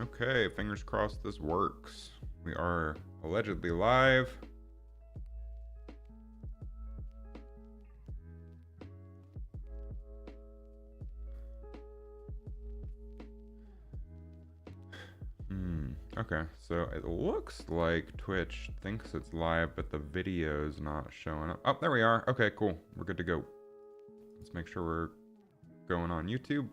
Okay, fingers crossed this works. We are allegedly live. Okay, so it looks like Twitch thinks it's live, but the video's not showing up. Oh, there we are. Okay, cool. We're good to go. Let's make sure we're going on YouTube.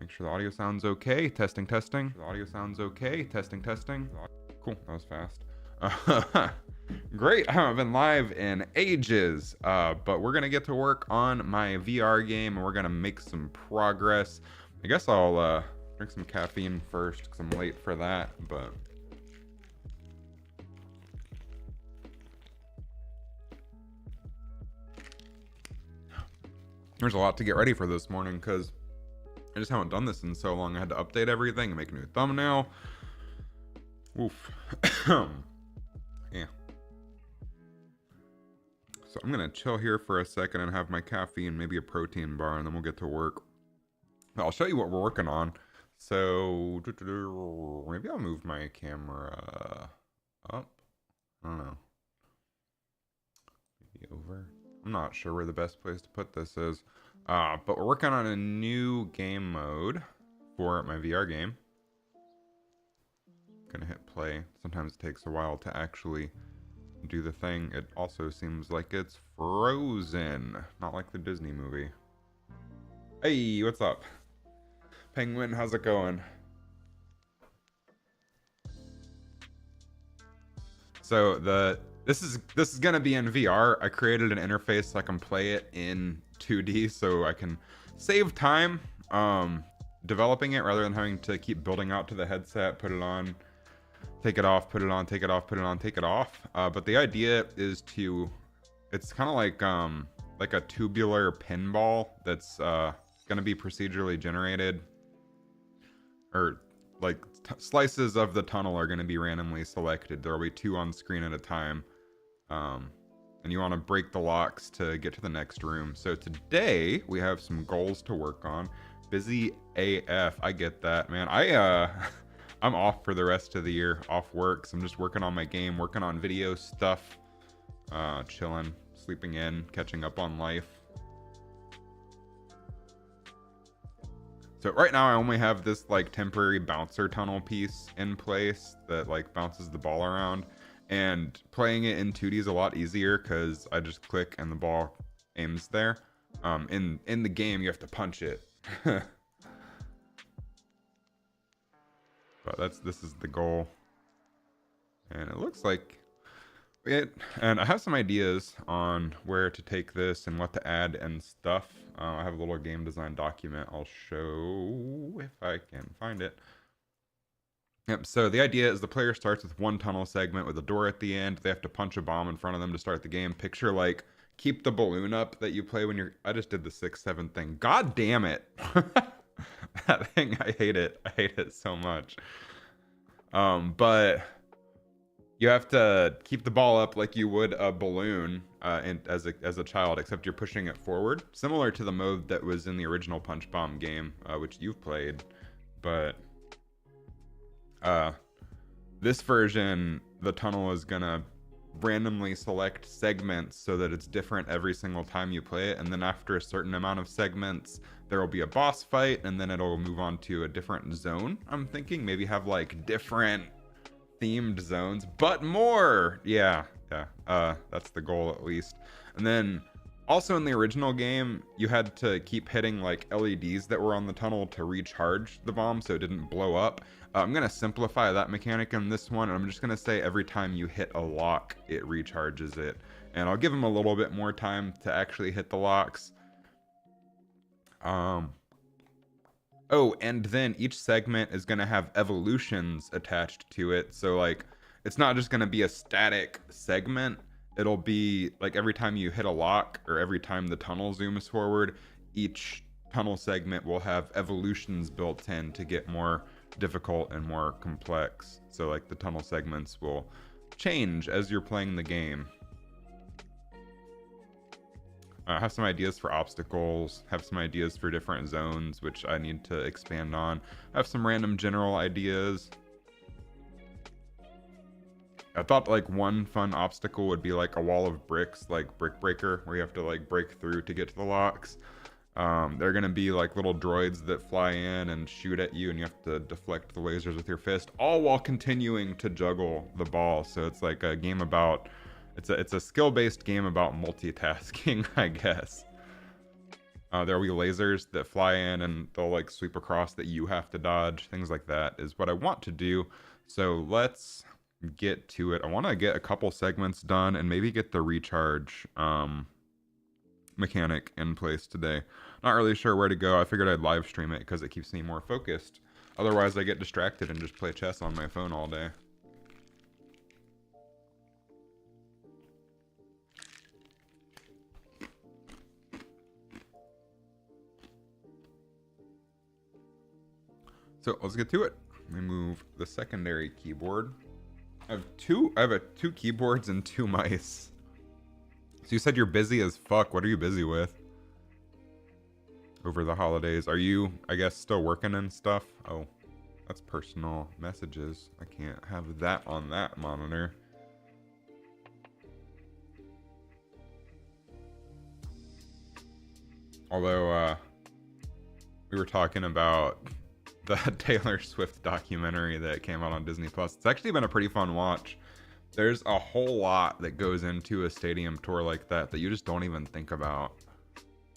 Make sure the audio sounds okay. Testing, testing. The audio sounds okay. Testing, testing. Cool, that was fast. Great, I haven't been live in ages, but we're gonna get to work on my VR game and we're gonna make some progress. I guess I'll drink some caffeine first because I'm late for that, but there's a lot to get ready for this morning because I just haven't done this in so long. I had to update everything and make a new thumbnail. Oof. Yeah. So I'm gonna chill here for a second and have my caffeine, maybe a protein bar, and then we'll get to work. I'll show you what we're working on. So maybe I'll move my camera up. I don't know. Maybe over. I'm not sure where the best place to put this is. But we're working on a new game mode for my VR game. Gonna hit play. Sometimes it takes a while to actually do the thing. It also seems like it's frozen, not like the Disney movie. Hey, what's up? Penguin, how's it going? So this is gonna be in VR. I created an interface so I can play it in 2D so I can save time developing it rather than having to keep building out to the headset, put it on, take it off, put it on, take it off, put it on, take it off. But the idea is it's kind of like a tubular pinball that's gonna be procedurally generated, or like slices of the tunnel are going to be randomly selected. There will be 2 on screen at a time, and you want to break the locks to get to the next room. So today we have some goals to work on. Busy AF, I get that, man. I'm off for the rest of the year, off work, so I'm just working on my game, working on video stuff, chilling, sleeping in, catching up on life. So right now I only have this like temporary bouncer tunnel piece in place that like bounces the ball around, and playing it in 2D is a lot easier because I just click and the ball aims there. In the game you have to punch it. But this is the goal, and it looks like it. And I have some ideas on where to take this and what to add and stuff. I have a little game design document I'll show if I can find it. Yep, so the idea is the player starts with one tunnel segment with a door at the end. They have to punch a bomb in front of them to start the game. Picture like keep the balloon up that you play when you're... I just did the 6-7 thing. God damn it. That thing, I hate it. I hate it so much. But you have to keep the ball up like you would a balloon as a child, except you're pushing it forward, similar to the mode that was in the original Punch Bomb game, which you've played. But this version, the tunnel is gonna randomly select segments so that it's different every single time you play it, and then after a certain amount of segments there will be a boss fight, and then it'll move on to a different zone. I'm thinking maybe have like different themed zones, but more. Yeah, that's the goal at least. And then also in the original game you had to keep hitting like LEDs that were on the tunnel to recharge the bomb so it didn't blow up. I'm gonna simplify that mechanic in this one, and I'm just gonna say every time you hit a lock it recharges it, and I'll give them a little bit more time to actually hit the locks. Oh, and then each segment is going to have evolutions attached to it. So like, it's not just going to be a static segment. It'll be like every time you hit a lock or every time the tunnel zooms forward, each tunnel segment will have evolutions built in to get more difficult and more complex. So like the tunnel segments will change as you're playing the game. I have some ideas for obstacles, have some ideas for different zones, which I need to expand on. I have some random general ideas. I thought like one fun obstacle would be like a wall of bricks, like Brick Breaker, where you have to like break through to get to the locks. They're gonna be like little droids that fly in and shoot at you, and you have to deflect the lasers with your fist, all while continuing to juggle the ball. So it's like a game about, it's a skill-based game about multitasking, I guess. There will be lasers that fly in and they'll like sweep across that you have to dodge. Things like that is what I want to do. So let's get to it. I want to get a couple segments done and maybe get the recharge mechanic in place today. Not really sure where to go. I figured I'd live stream it because it keeps me more focused. Otherwise, I get distracted and just play chess on my phone all day. So let's get to it. Let me move the secondary keyboard. I have two keyboards and 2 mice. So you said you're busy as fuck. What are you busy with over the holidays? Are you, I guess, still working and stuff? Oh, that's personal messages. I can't have that on that monitor. Although, we were talking about the Taylor Swift documentary that came out on Disney Plus. It's actually been a pretty fun watch. There's a whole lot that goes into a stadium tour like that that you just don't even think about.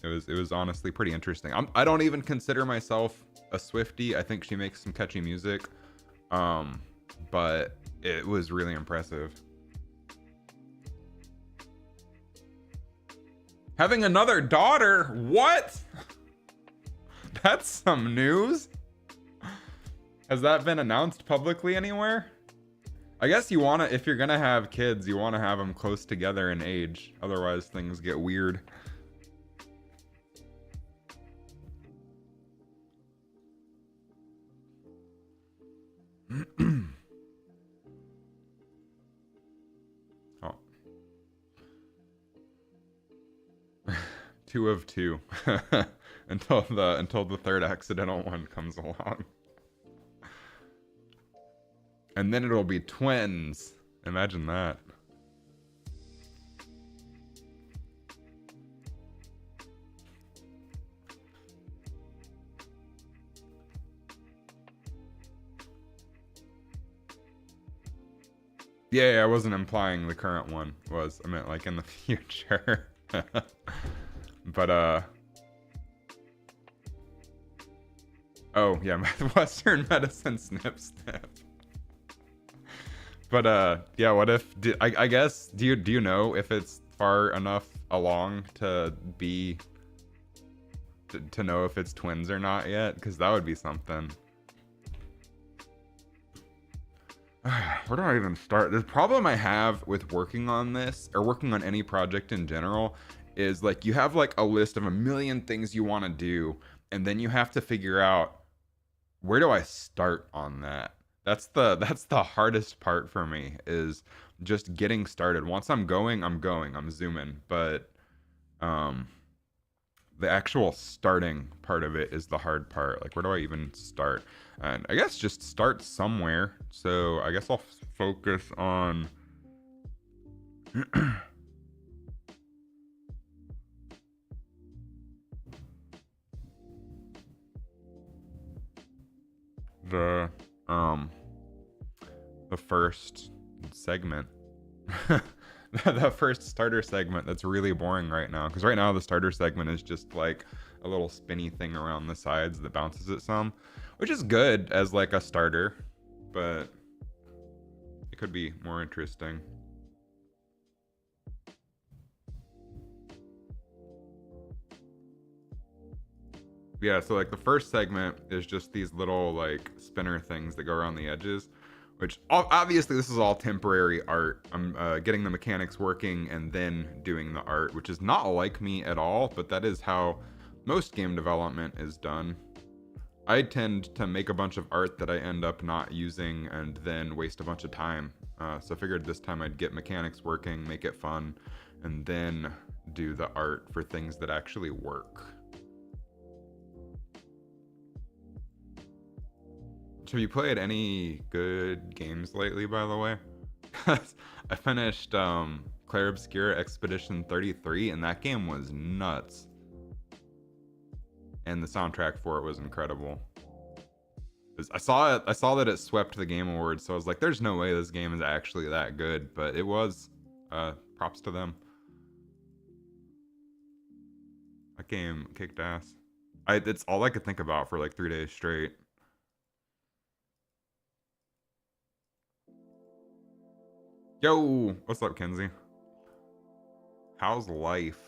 It was honestly pretty interesting. I don't even consider myself a Swiftie. I think she makes some catchy music, but it was really impressive. Having another daughter? What? That's some news. Has that been announced publicly anywhere? I guess you want to, if you're going to have kids, you want to have them close together in age. Otherwise, things get weird. Oh. 2 of 2. until the third accidental one comes along. And then it'll be twins. Imagine that. Yeah, I wasn't implying the current one was. I meant like in the future. But, oh, yeah, Western medicine snip snip. But yeah, what if I guess do you know if it's far enough along to be to know if it's twins or not yet? Because that would be something. Where do I even start? The problem I have with working on this or working on any project in general is like you have like a list of a million things you want to do, and then you have to figure out where do I start on that. That's the hardest part for me is just getting started. Once I'm going, I'm zooming. But the actual starting part of it is the hard part. Like, where do I even start? And I guess just start somewhere. So I guess I'll focus on the first segment. The first starter segment that's really boring right now, because right now the starter segment is just like a little spinny thing around the sides that bounces it some, which is good as like a starter, but it could be more interesting. Yeah, so like the first segment is just these little like spinner things that go around the edges, which obviously this is all temporary art. I'm getting the mechanics working and then doing the art, which is not like me at all, but that is how most game development is done. I tend to make a bunch of art that I end up not using and then waste a bunch of time. So I figured this time I'd get mechanics working, make it fun, and then do the art for things that actually work. Have you played any good games lately, by the way? I finished Clair Obscur Expedition 33, and that game was nuts. And the soundtrack for it was incredible. I saw that it swept the Game Awards, so I was like, there's no way this game is actually that good, but it was. Props to them. That game kicked ass. It's all I could think about for like 3 days straight. Yo, what's up, Kenzie? How's life?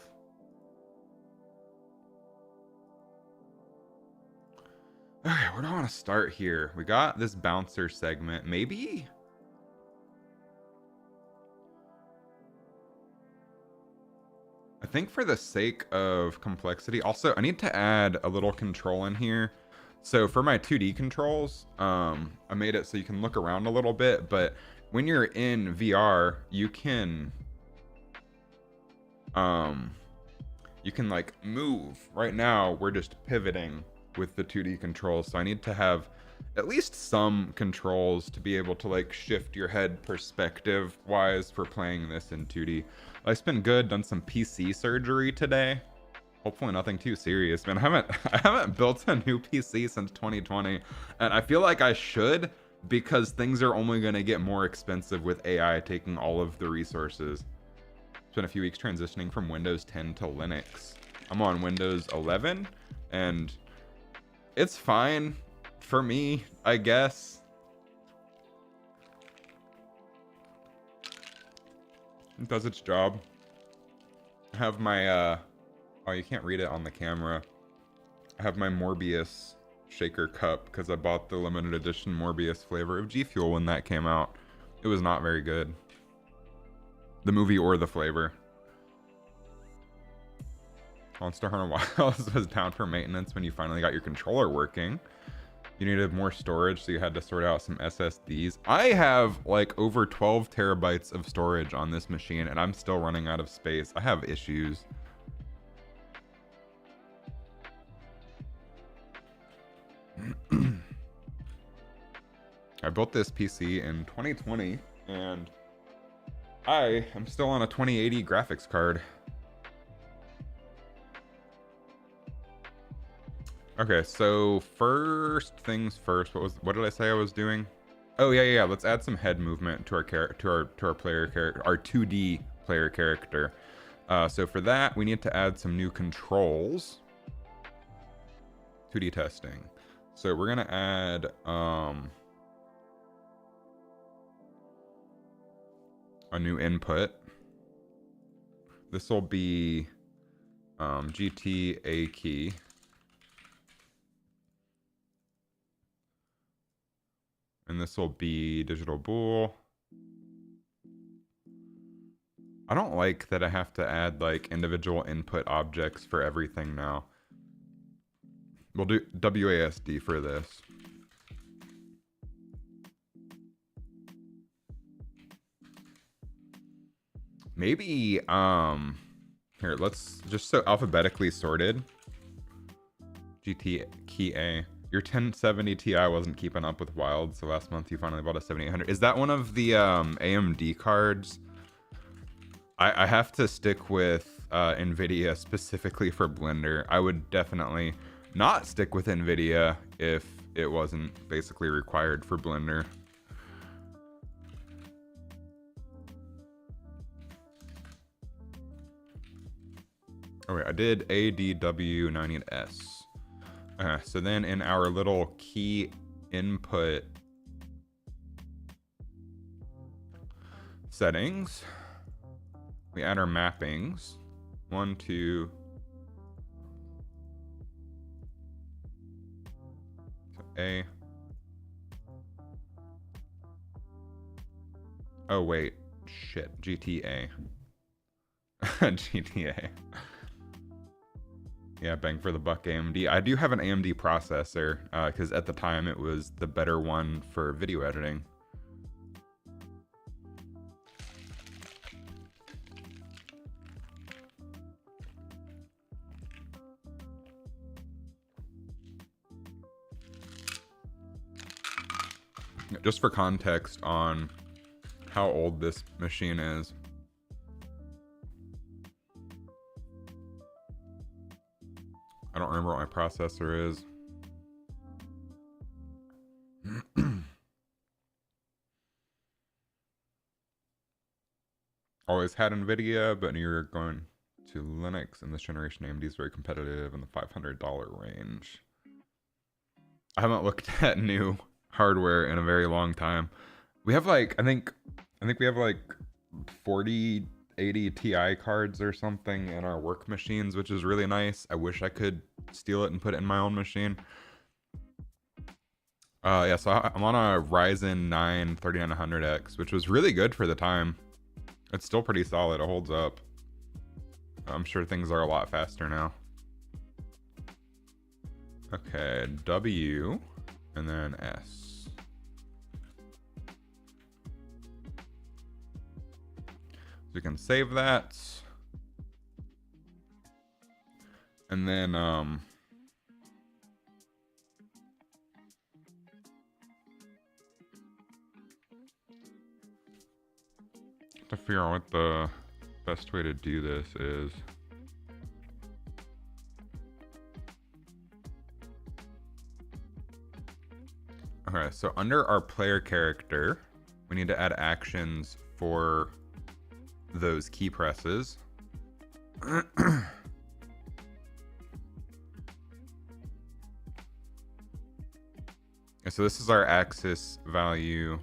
Okay, where do I want to start here? We got this bouncer segment. Maybe? I think for the sake of complexity, also, I need to add a little control in here. So for my 2D controls, I made it so you can look around a little bit, but when you're in VR, you can like move. Right now, we're just pivoting with the 2D controls, so I need to have at least some controls to be able to like shift your head perspective wise for playing this in 2D. Life's been good, done some PC surgery today. Hopefully nothing too serious, man. I haven't built a new PC since 2020, and I feel like I should, because things are only going to get more expensive with AI taking all of the resources. It's been a few weeks transitioning from Windows 10 to Linux. I'm on Windows 11, and it's fine for me, I guess. It does its job. I have my, oh, you can't read it on the camera. I have my Morbius shaker cup because I bought the limited edition Morbius flavor of G Fuel when that came out. It was not very good. The movie or the flavor. Monster Hunter Wilds was down for maintenance when you finally got your controller working. You needed more storage, so you had to sort out some SSDs. I have like over 12 terabytes of storage on this machine, and I'm still running out of space. I have issues. I built this PC in 2020, and I am still on a 2080 graphics card. Okay, so first things first, what did I say I was doing? Oh yeah, let's add some head movement to our player character, our 2D player character. So for that, we need to add some new controls. 2D testing. So we're gonna add a new input. This will be GTA key. And this will be digital bool. I don't like that I have to add like individual input objects for everything now. We'll do WASD for this. Maybe, here, let's just so alphabetically sorted. GT key A. Your 1070 Ti wasn't keeping up with Wild, so last month you finally bought a 7800. Is that one of the AMD cards? I have to stick with NVIDIA specifically for Blender. I would definitely not stick with NVIDIA if it wasn't basically required for Blender. Oh wait, I did ADW98S. So then in our little key input settings, we add our mappings. 1, 2. So A. Oh wait, shit, GTA. GTA. Yeah, bang for the buck AMD. I do have an AMD processor, because at the time it was the better one for video editing. just for context on how old this machine is. I don't remember what my processor is. Always had NVIDIA, but you're going to Linux, and this generation AMD is very competitive in the $500 range. I haven't looked at new hardware in a very long time. We have like, I think we have like 4080 Ti cards or something in our work machines, which is really nice. I wish I could steal it and put it in my own machine. Yeah, so I'm on a Ryzen 9 3900X, which was really good for the time. It's still pretty solid. It holds up. I'm sure things are a lot faster now. Okay, W and then S. So we can save that. And then to figure out what the best way to do this is. Okay, so under our player character, we need to add actions for those key presses. So this is our axis value.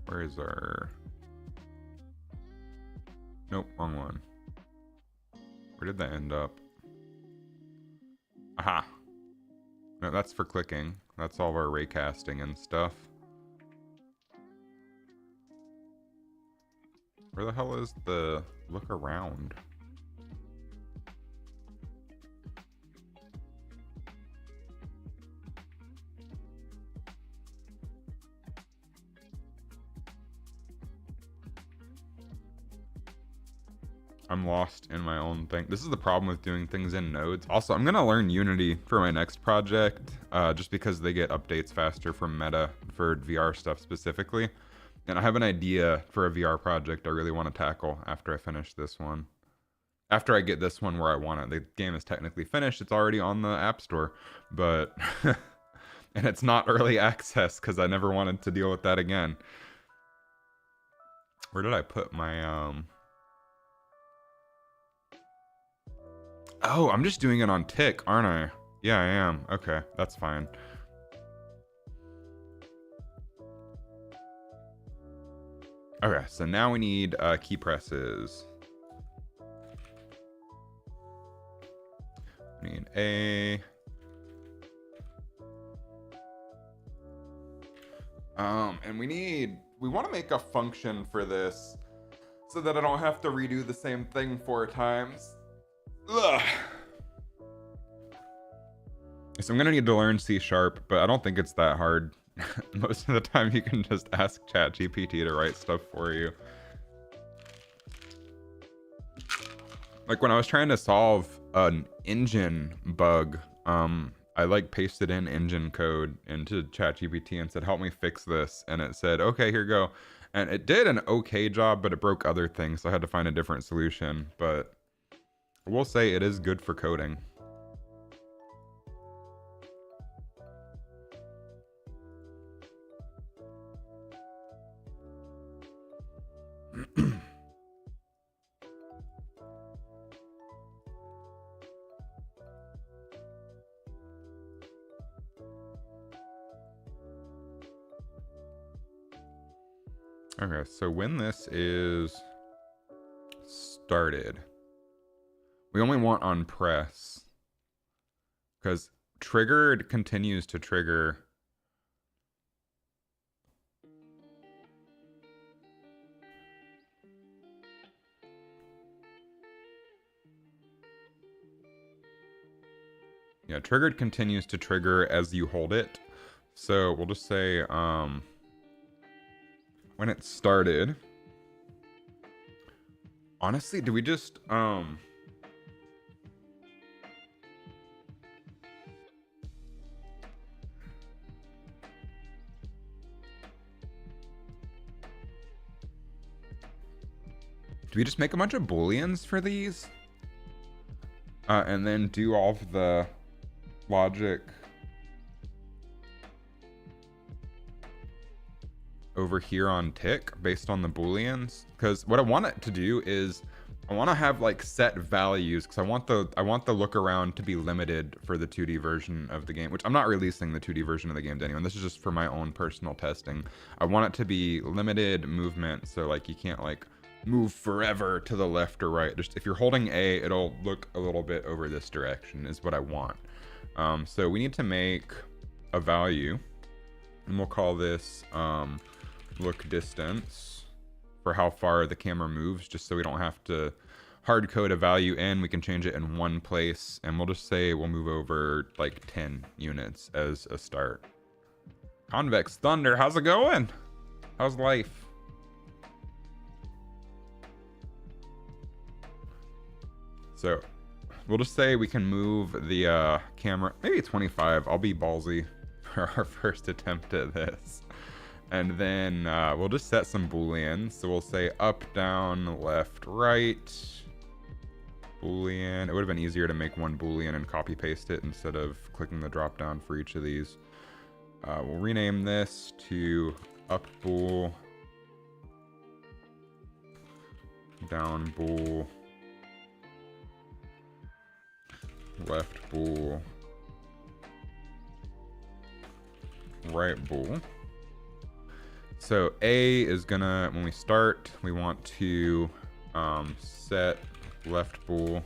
Where is our... Nope, wrong one. Where did that end up? Aha. No, that's for clicking. That's all of our raycasting and stuff. Where the hell is the look around? I'm lost in my own thing. This is the problem with doing things in nodes. Also, I'm gonna learn Unity for my next project, just because they get updates faster from Meta for VR stuff specifically. And I have an idea for a VR project I really want to tackle after I finish this one. After I get this one where I want it. The game is technically finished. It's already on the App Store, but and it's not early access because I never wanted to deal with that again. Where did I put my Oh, I'm just doing it on tick, aren't I? Yeah, I am. Okay, that's fine. Okay, so now we need key presses. We need A. And we want to make a function for this so that I don't have to redo the same thing 4 times. Ugh. So I'm gonna need to learn C#, but I don't think it's that hard. Most of the time you can just ask ChatGPT to write stuff for you. Like when I was trying to solve an engine bug, I like pasted in engine code into ChatGPT and said, help me fix this. And it said, okay, here you go. And it did an okay job, but it broke other things. So I had to find a different solution. But I will say it is good for coding. Okay, so when this is started, we only want on press because triggered continues to trigger. Yeah, triggered continues to trigger as you hold it. So we'll just say when it started. Honestly, do we just we just make a bunch of booleans for these? And then do all of the logic over here on tick based on the booleans? Because what I want it to do is I want to have like set values, because I want the look around to be limited for the 2D version of the game, which I'm not releasing the 2D version of the game to anyone. This is just for my own personal testing. I want it to be limited movement, so like you can't like move forever to the left or right. Just if you're holding A, it'll look a little bit over this direction is what I want. So we need to make a value, and we'll call this look distance for how far the camera moves, just so we don't have to hard code a value in. We can change it in one place, and we'll just say we'll move over like 10 units as a start. Convex Thunder, how's it going? How's life? So we'll just say we can move the camera maybe 25. I'll be ballsy for our first attempt at this. And then we'll just set some booleans. So we'll say up, down, left, right. Boolean. It would have been easier to make one boolean and copy paste it instead of clicking the drop down for each of these. We'll rename this to up bool, down bool, left bool, right bool. So A is gonna, when we start, we want to set left bool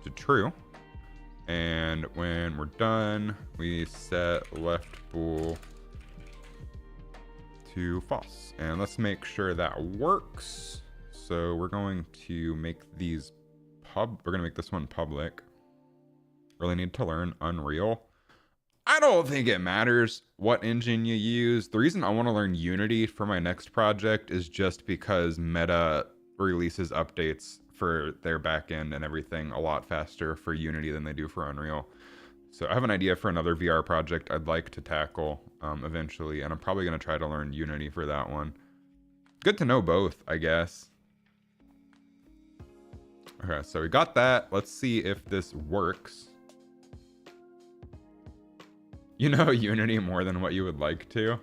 to true. And when we're done, we set left bool to false. And let's make sure that works. So we're going to make these we're gonna make this one public. Really need to learn Unreal. I don't think it matters what engine you use. The reason I want to learn Unity for my next project is just because Meta releases updates for their backend and everything a lot faster for Unity than they do for Unreal. So I have an idea for another VR project I'd like to tackle eventually, and I'm probably going to try to learn Unity for that one. Good to know both, I guess. Okay, so we got that. Let's see if this works. You know Unity more than what you would like to.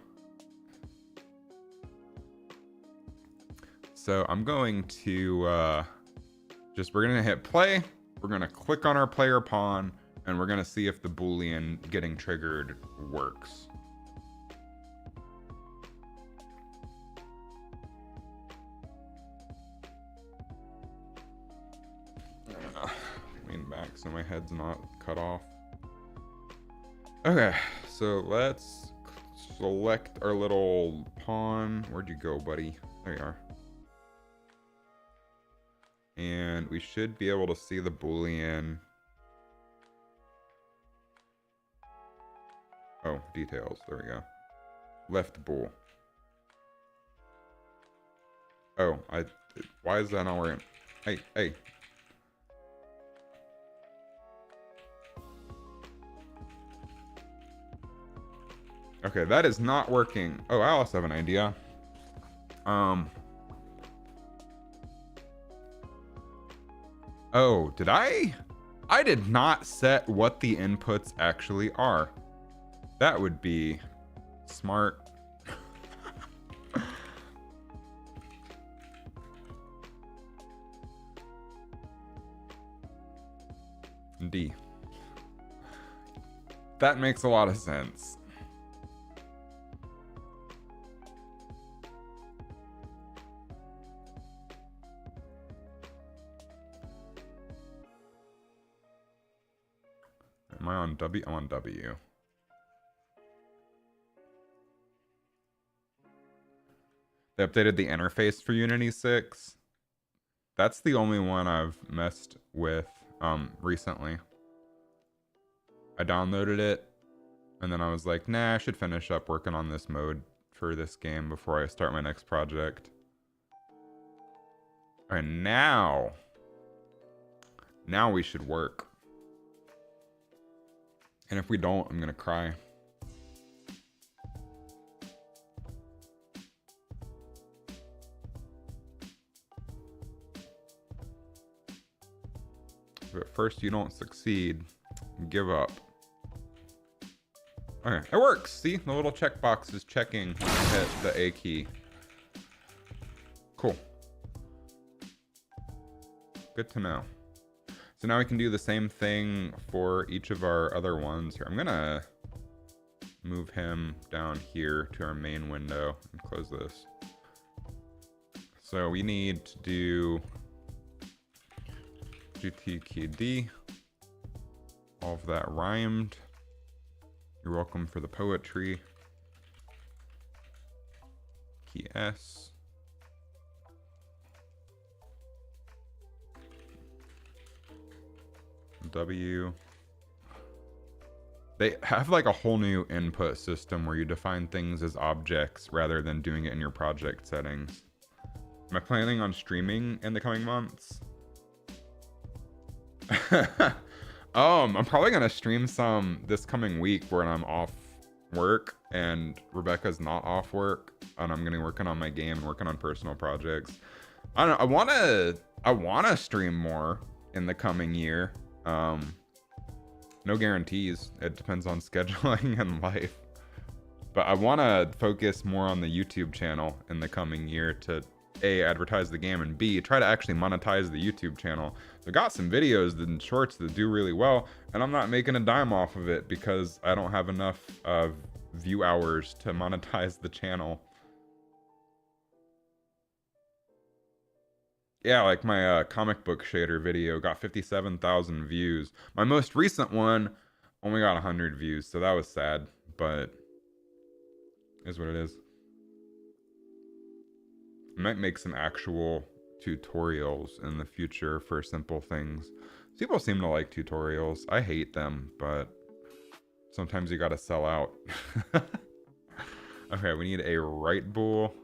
So I'm going to we're gonna hit play. We're gonna click on our player pawn, and we're gonna see if the Boolean getting triggered works. Lean back so my head's not cut off. Okay, so let's select our little pawn. Where'd you go, buddy? There you are. And we should be able to see the Boolean. Oh, details. There we go. Left bool. Oh, why is that not working? Hey. Okay, that is not working. Oh, I also have an idea. Oh, did I? I did not set what the inputs actually are. That would be smart. D. That makes a lot of sense. Am I on W? I'm on W. They updated the interface for Unity 6. That's the only one I've messed with recently. I downloaded it, and then I was like, nah, I should finish up working on this mode for this game before I start my next project. All right, now we should work. And if we don't, I'm gonna cry. If at first you don't succeed, give up. Okay, it works. See, the little checkbox is checking when I hit the A key. Cool. Good to know. So now we can do the same thing for each of our other ones here. I'm gonna move him down here to our main window and close this. So we need to do GT key D. All of that rhymed. You're welcome for the poetry. Key S. W. They have like a whole new input system where you define things as objects rather than doing it in your project settings. Am I planning on streaming in the coming months? I'm probably gonna stream some this coming week when I'm off work and Rebecca's not off work, and I'm gonna be working on my game and working on personal projects. I don't know. I wanna stream more in the coming year. No guarantees. It depends on scheduling and life. But I want to focus more on the YouTube channel in the coming year to A, advertise the game, and B, try to actually monetize the YouTube channel. I got some videos and shorts that do really well, and I'm not making a dime off of it because I don't have enough view hours to monetize the channel. Yeah, like my comic book shader video got 57,000 views. My most recent one only got 100 views, so that was sad, but is what it is. I might make some actual tutorials in the future for simple things. People seem to like tutorials. I hate them, but sometimes you gotta sell out. Okay, we need a right bool.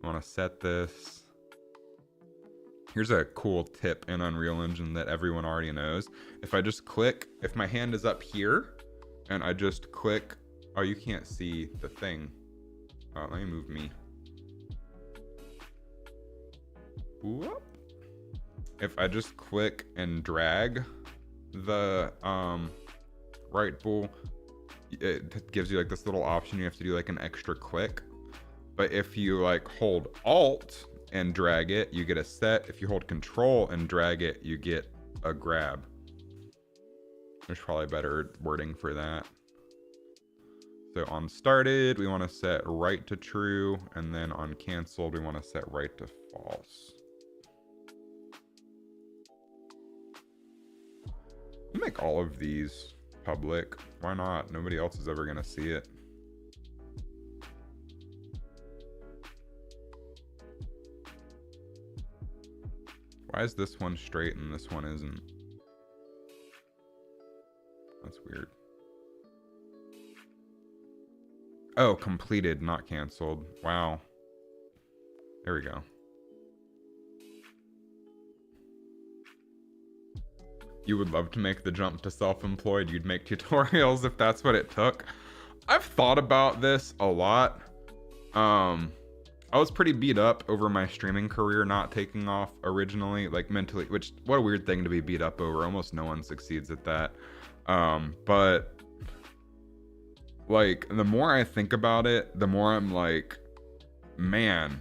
I wanna set this. Here's a cool tip in Unreal Engine that everyone already knows. If I just click, if my hand is up here and I just click, oh, you can't see the thing. Let me move me. Whoop. If I just click and drag the right bool, it gives you like this little option. You have to do like an extra click. But if you like hold Alt and drag it, you get a set. If you hold Control and drag it, you get a grab. There's probably better wording for that. So on started, we want to set right to true, and then on canceled, we want to set right to false. I'll make all of these public. Why not? Nobody else is ever gonna see it. Why is this one straight and this one isn't? That's weird. Oh, completed, not canceled. Wow. There we go. You would love to make the jump to self-employed. You'd make tutorials if that's what it took. I've thought about this a lot. I was pretty beat up over my streaming career not taking off originally, like mentally, which, what a weird thing to be beat up over. Almost no one succeeds at that. But like, the more I think about it, the more I'm like, man,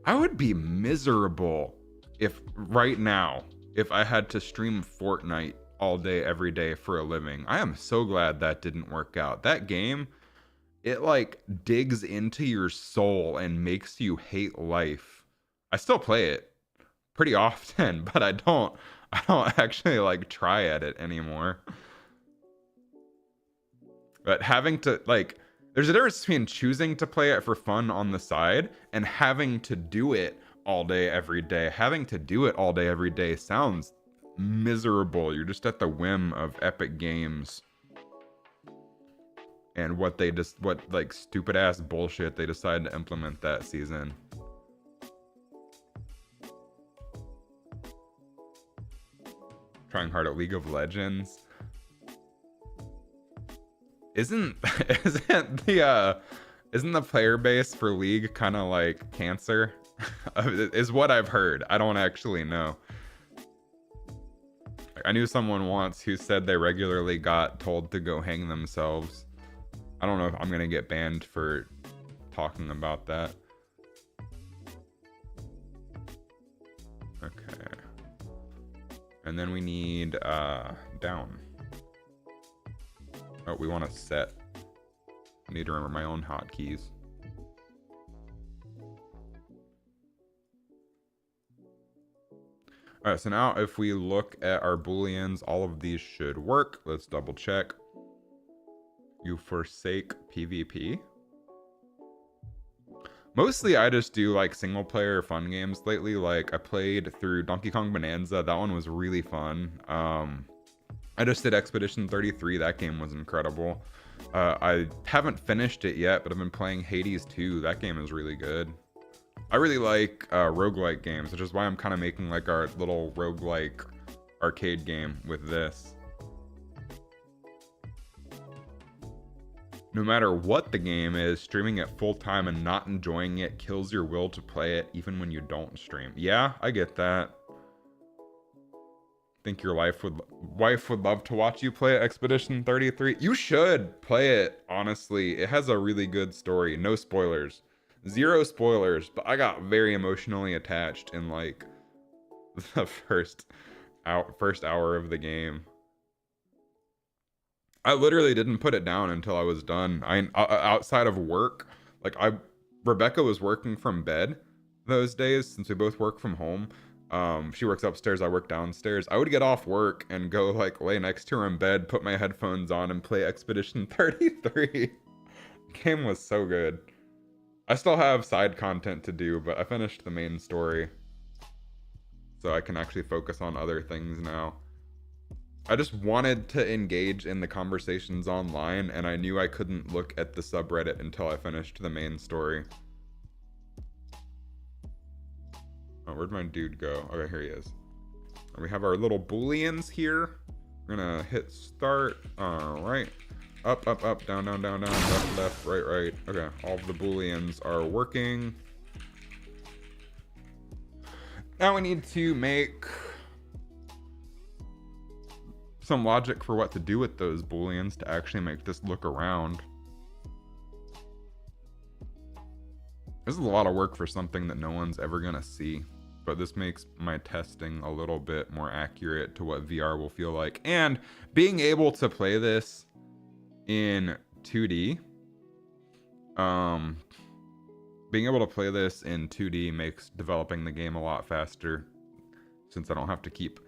I would be miserable if right now, if I had to stream Fortnite all day, every day for a living. I am so glad that didn't work out. That game, it like digs into your soul and makes you hate life. I still play it pretty often, but I don't actually like try at it anymore. But having to like, there's a difference between choosing to play it for fun on the side and having to do it all day, every day. Having to do it all day, every day sounds miserable. You're just at the whim of Epic Games and what like stupid ass bullshit they decided to implement that season. Trying hard at League of Legends. Isn't the player base for League kind of like cancer? Is what I've heard. I don't actually know. I knew someone once who said they regularly got told to go hang themselves. I don't know if I'm gonna get banned for talking about that. Okay. And then we need down. Oh, we want to set. I need to remember my own hotkeys. All right, so now if we look at our booleans, all of these should work. Let's double check. You forsake PvP. Mostly I just do like single player fun games lately. Like I played through Donkey Kong Bonanza. That one was really fun. I just did Expedition 33. That game was incredible. I haven't finished it yet, but I've been playing Hades 2. That game is really good. I really like roguelike games, which is why I'm kind of making like our little roguelike arcade game with this. No matter what the game is, streaming it full time and not enjoying it kills your will to play it even when you don't stream. Yeah, I get that. Think your wife would love to watch you play Expedition 33? You should play it, honestly. It has a really good story. No spoilers. Zero spoilers, but I got very emotionally attached in like the first hour of the game. I literally didn't put it down until I was done. Outside of work, like Rebecca was working from bed those days since we both work from home. She works upstairs, I work downstairs. I would get off work and go like lay next to her in bed, put my headphones on and play Expedition 33. Game was so good. I still have side content to do, but I finished the main story. So I can actually focus on other things now. I just wanted to engage in the conversations online, and I knew I couldn't look at the subreddit until I finished the main story. Oh, where'd my dude go? Okay, here he is. And we have our little booleans here. We're gonna hit start. All right. Up, up, up, down, down, down, down, left, left, right, right. Okay, all of the booleans are working. Now we need to make some logic for what to do with those booleans to actually make this look around. This is a lot of work for something that no one's ever gonna see, but this makes my testing a little bit more accurate to what VR will feel like. And being able to play this in 2D, being able to play this in 2D makes developing the game a lot faster, since I don't have to keep...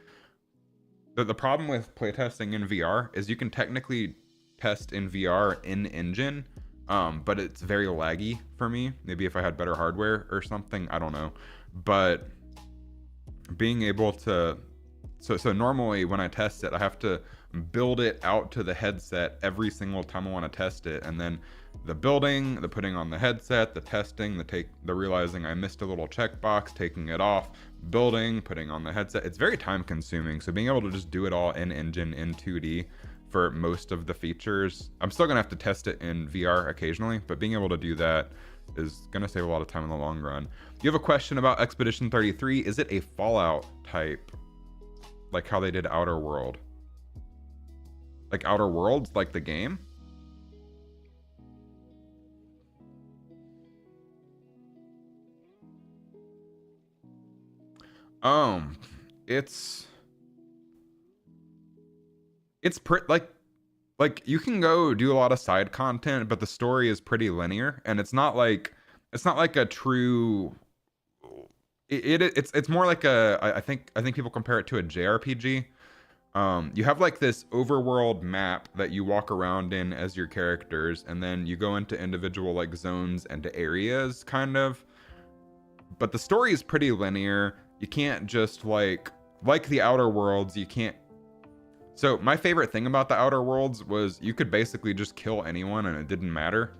The problem with playtesting in VR is you can technically test in VR in engine, but it's very laggy for me. Maybe if I had better hardware or something, I don't know. But being able to... So normally when I test it, I have to build it out to the headset every single time I want to test it, and then the building, the putting on the headset, the testing, the realizing I missed a little checkbox, taking it off, building, putting on the headset. It's very time consuming. So being able to just do it all in engine in 2D for most of the features, I'm still gonna have to test it in VR occasionally, but being able to do that is gonna save a lot of time in the long run. You have a question about Expedition 33. Is it a Fallout type, like how they did Outer World? Like Outer Worlds, like the game? It's like you can go do a lot of side content, but the story is pretty linear, and it's not like a true... It's more like a... I think people compare it to a JRPG. You have like this overworld map that you walk around in as your characters, and then you go into individual like zones and areas, kind of. But the story is pretty linear. You can't just like the Outer Worlds, you can't... So my favorite thing about the Outer Worlds was you could basically just kill anyone and it didn't matter.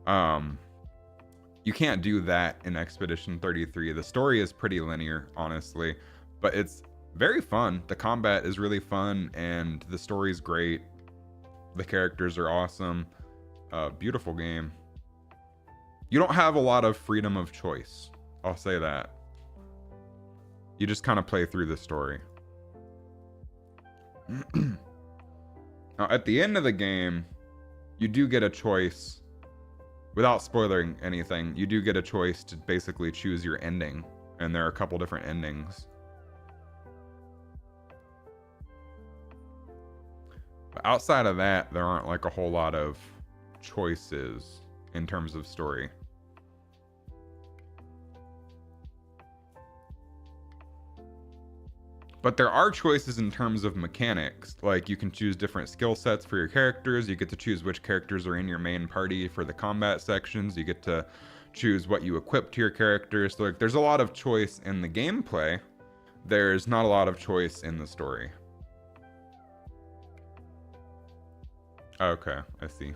You can't do that in Expedition 33. The story is pretty linear, honestly, but it's very fun. The combat is really fun, and the story's great. The characters are awesome. Beautiful game. You don't have a lot of freedom of choice, I'll say that. You just kind of play through the story. Now, at the end of the game, you do get a choice. Without spoiling anything, you do get a choice to basically choose your ending. And there are a couple different endings. But outside of that, there aren't like a whole lot of choices in terms of story. But there are choices in terms of mechanics. Like you can choose different skill sets for your characters. You get to choose which characters are in your main party for the combat sections. You get to choose what you equip to your characters. So like there's a lot of choice in the gameplay. There's not a lot of choice in the story. Okay, I see.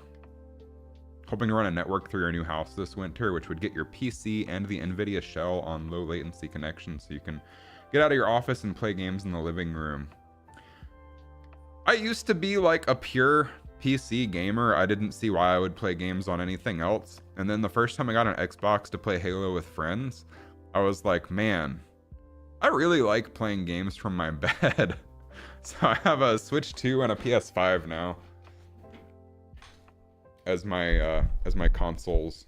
Hoping to run a network through your new house this winter, which would get your PC and the NVIDIA shell on low latency connection so you can get out of your office and play games in the living room. I used to be like a pure PC gamer. I didn't see why I would play games on anything else. And then the first time I got an Xbox to play Halo with friends, I was like, man, I really like playing games from my bed. So I have a Switch 2 and a PS5 now as my consoles.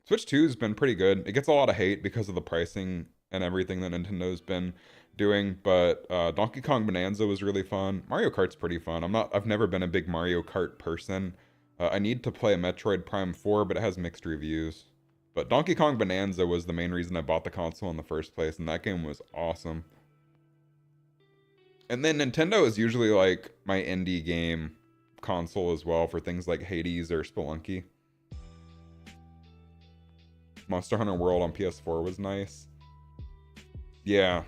Switch 2 has been pretty good. It gets a lot of hate because of the pricing and everything that Nintendo's been doing, but Donkey Kong Bonanza was really fun. Mario Kart's pretty fun. I've never been a big Mario Kart person. I need to play Metroid Prime 4, but it has mixed reviews. But Donkey Kong Bonanza was the main reason I bought the console in the first place, and that game was awesome. And then Nintendo is usually like my indie game console as well for things like Hades or Spelunky. Monster Hunter World on PS4 was nice. Yeah.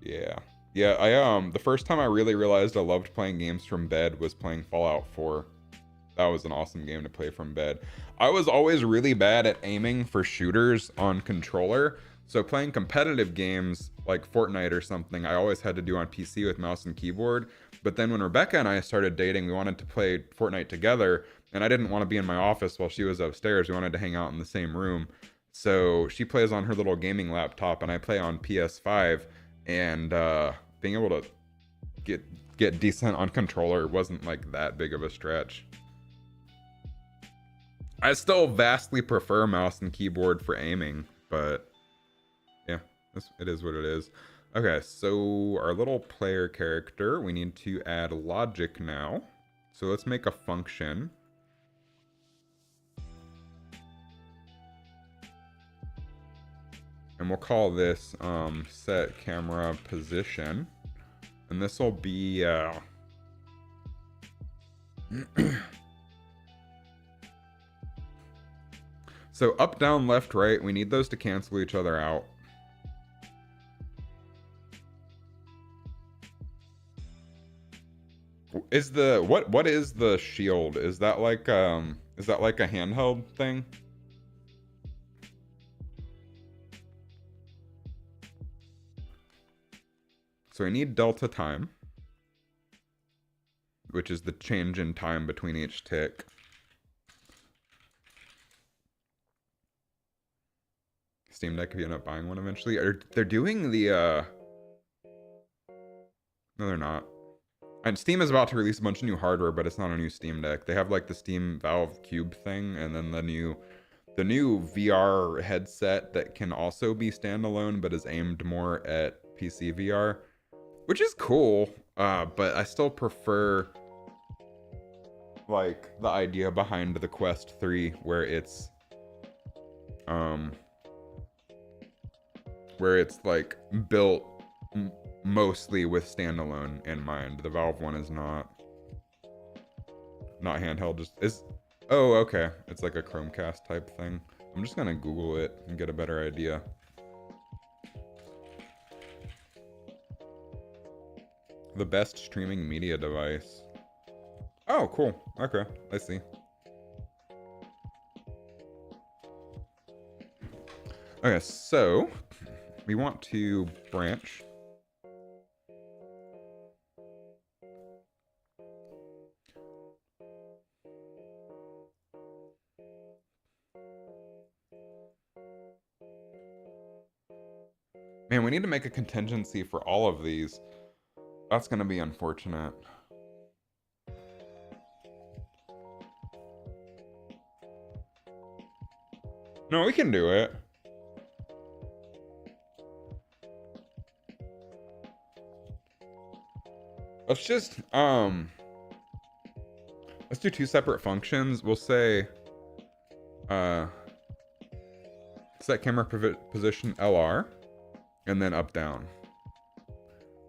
The first time I really realized I loved playing games from bed was playing Fallout 4. That was an awesome game to play from bed. I was always really bad at aiming for shooters on controller, so playing competitive games like Fortnite or something, I always had to do on PC with mouse and keyboard. But then when Rebecca and I started dating, we wanted to play Fortnite together, and I didn't want to be in my office while she was upstairs. We wanted to hang out in the same room. So she plays on her little gaming laptop, and I play on PS5. And being able to get decent on controller wasn't like that big of a stretch. I still vastly prefer mouse and keyboard for aiming, but yeah, it is what it is. Okay, so our little player character, we need to add logic now. So let's make a function. And we'll call this set camera position. And this will be so up, down, left, right, we need those to cancel each other out. Is the what is the shield? Is that like a handheld thing? So I need delta time, which is the change in time between each tick. Steam Deck if you end up buying one eventually. They're doing the no, they're not. And Steam is about to release a bunch of new hardware, but it's not a new Steam Deck. They have like the Steam Valve Cube thing, and then the new VR headset that can also be standalone, but is aimed more at PC VR, which is cool. But I still prefer like the idea behind the Quest 3, where it's like built mostly with standalone in mind. The Valve one is not handheld, just is. Oh, okay, it's like a Chromecast type thing. I'm just gonna Google it and get a better idea. The best streaming media device. Oh, cool. Okay, I see. Okay, so we want to branch. Man, we need to make a contingency for all of these. That's gonna be unfortunate. No, we can do it. Let's just, let's do 2 separate functions. We'll say, set camera position LR, and then up down.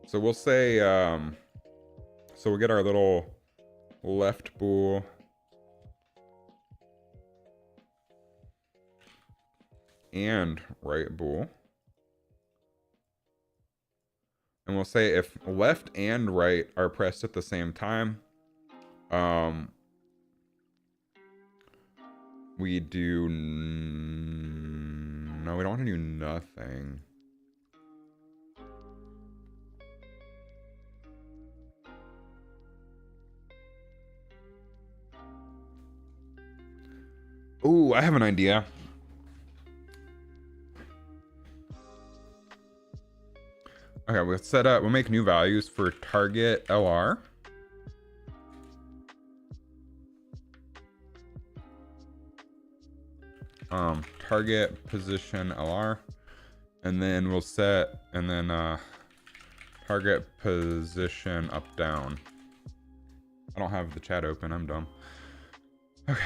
So we'll say, so we'll get our little left bool and right bool. And we'll say if left and right are pressed at the same time, we do, no, we don't want to do nothing. Ooh, I have an idea. Okay, we'll set up, we'll make new values for target LR. Target position LR. And then we'll set, and then target position up down. I don't have the chat open, I'm dumb. Okay.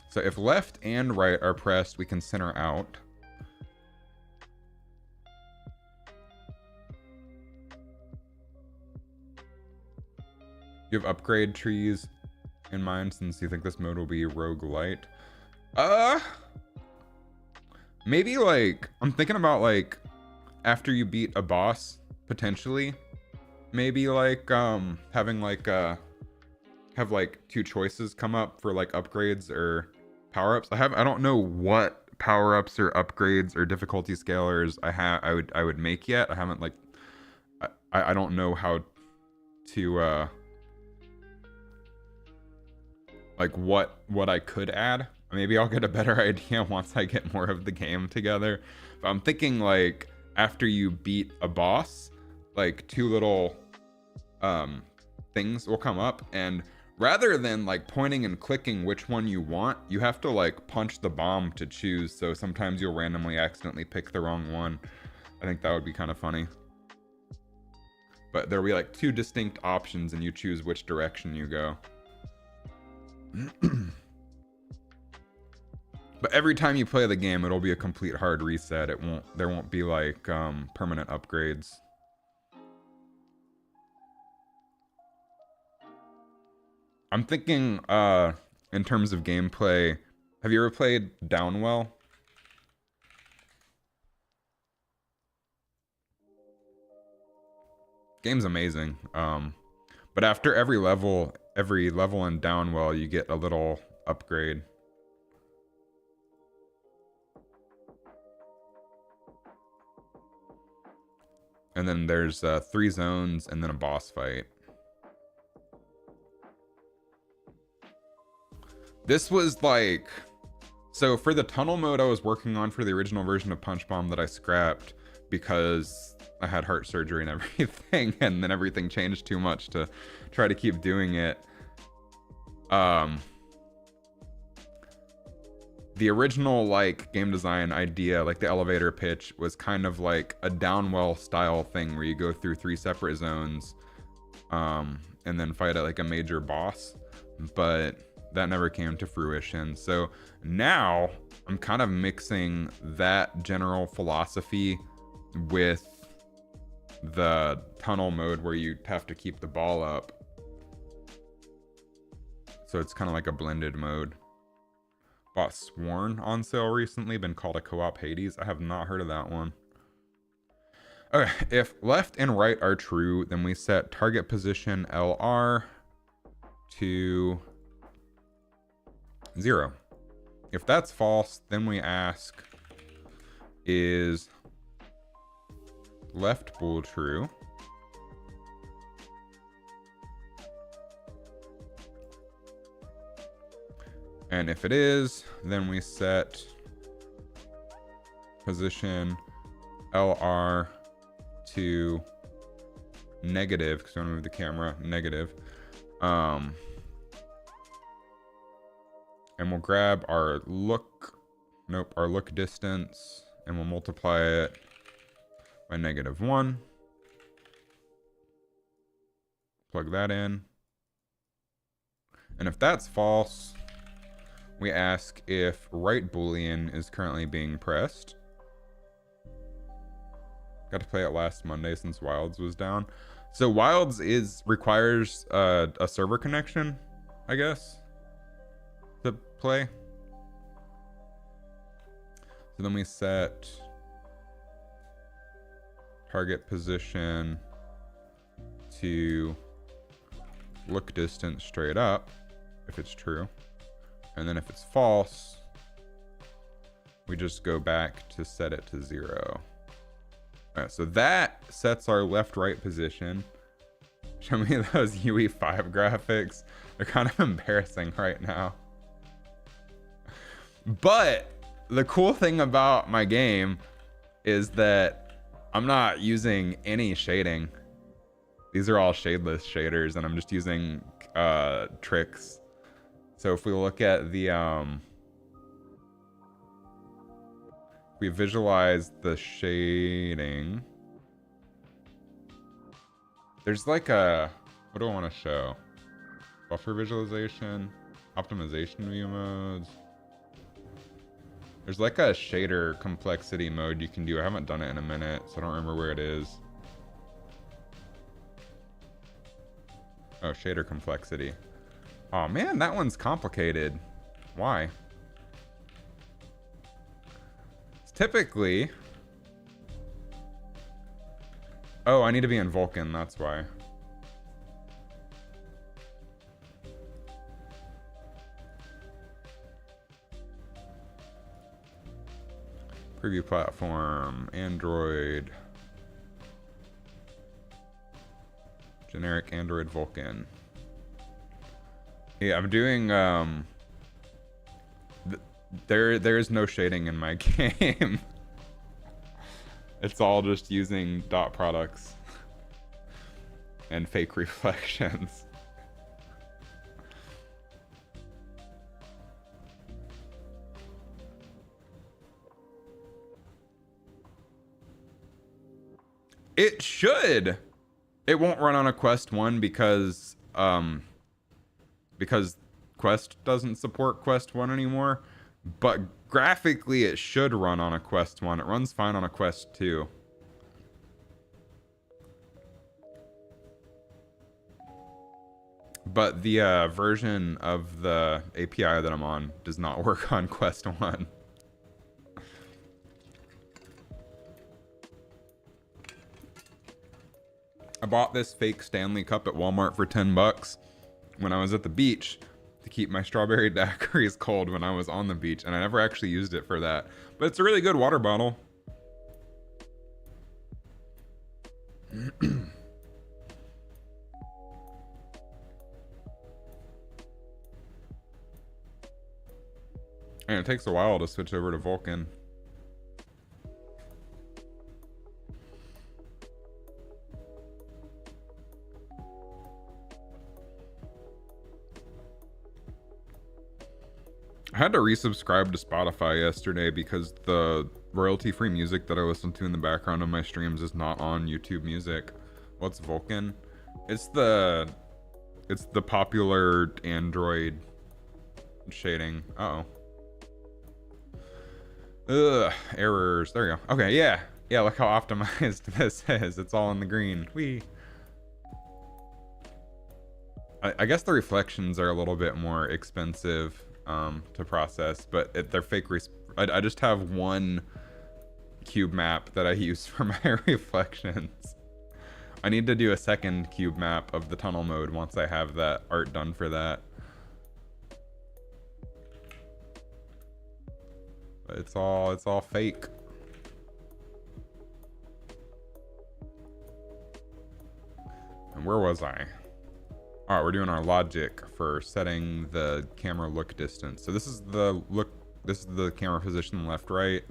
So if left and right are pressed, we can center out. You have upgrade trees in mind since you think this mode will be roguelite. Maybe like, I'm thinking about like, after you beat a boss, potentially, maybe like, having like, have like 2 choices come up for like upgrades or power-ups. I don't know what power-ups or upgrades or difficulty scalers I would make yet. I haven't like, I don't know how to, like what I could add. Maybe I'll get a better idea once I get more of the game together. But I'm thinking like after you beat a boss, like 2 little things will come up, and rather than like pointing and clicking which one you want, you have to like punch the bomb to choose. So sometimes you'll randomly accidentally pick the wrong one. I think that would be kind of funny. But there'll be like 2 distinct options and you choose which direction you go. But every time you play the game, it'll be a complete hard reset. There won't be like permanent upgrades. I'm thinking in terms of gameplay, have you ever played Downwell? Game's amazing. But after every level in Downwell, you get a little upgrade. And then there's 3 zones and then a boss fight. This was like, so for the tunnel mode I was working on for the original version of Punch Bomb that I scrapped because I had heart surgery and everything, and then everything changed too much to try to keep doing it. The original like game design idea, like the elevator pitch, was kind of like a Downwell style thing where you go through 3 separate zones and then fight at like a major boss, but that never came to fruition. So now I'm kind of mixing that general philosophy with the tunnel mode where you have to keep the ball up. So it's kind of like a blended mode. Bought Sworn on sale recently, been called a co-op Hades. I have not heard of that one. Okay, if left and right are true, then we set target position LR to 0. If that's false, then we ask, is left bool true? And if it is, then we set position LR to negative, because I want to move the camera negative. And we'll grab our look, our look distance, and we'll multiply it by -1. Plug that in. And if that's false, we ask if right boolean is currently being pressed. Got to play it last Monday since Wilds was down. So Wilds requires a server connection, I guess, to play. So then we set target position to look distance straight up if it's true. And then if it's false, we just go back to set it to 0. All right, so that sets our left-right position. Show me those UE5 graphics. They're kind of embarrassing right now. But the cool thing about my game is that I'm not using any shading. These are all shadeless shaders, and I'm just using tricks. So if we look at the we visualize the shading, there's like a, what do I want to show? Buffer visualization, optimization view modes. There's like a shader complexity mode you can do. I haven't done it in a minute, so I don't remember where it is. Oh, shader complexity. Oh man, that one's complicated. Why? It's typically... Oh, I need to be in Vulkan, that's why. Preview platform, Android. Generic Android Vulkan. Yeah, I'm doing there's no shading in my game. It's all just using dot products and fake reflections. It should. It won't run on a Quest 1 because Quest doesn't support Quest 1 anymore, but graphically it should run on a Quest 1. It runs fine on a Quest 2. But the version of the API that I'm on does not work on Quest 1. I bought this fake Stanley Cup at Walmart for $10 when I was at the beach to keep my strawberry daiquiris cold when I was on the beach, and I never actually used it for that. But it's a really good water bottle. And it takes a while to switch over to Vulkan. I had to resubscribe to Spotify yesterday because the royalty-free music that I listen to in the background of my streams is not on YouTube Music. What's Vulkan? It's the popular Android shading. Uh-oh. Ugh, errors. There you go. Okay, yeah. Yeah, look how optimized this is. It's all in the green. Whee. I guess the reflections are a little bit more expensive to process, but they're fake. I just have one cube map that I use for my reflections. I need to do a second cube map of the tunnel mode once I have that art done for that. But it's all fake. And where was I? All right, we're doing our logic for setting the camera look distance. So this is the camera position left, right.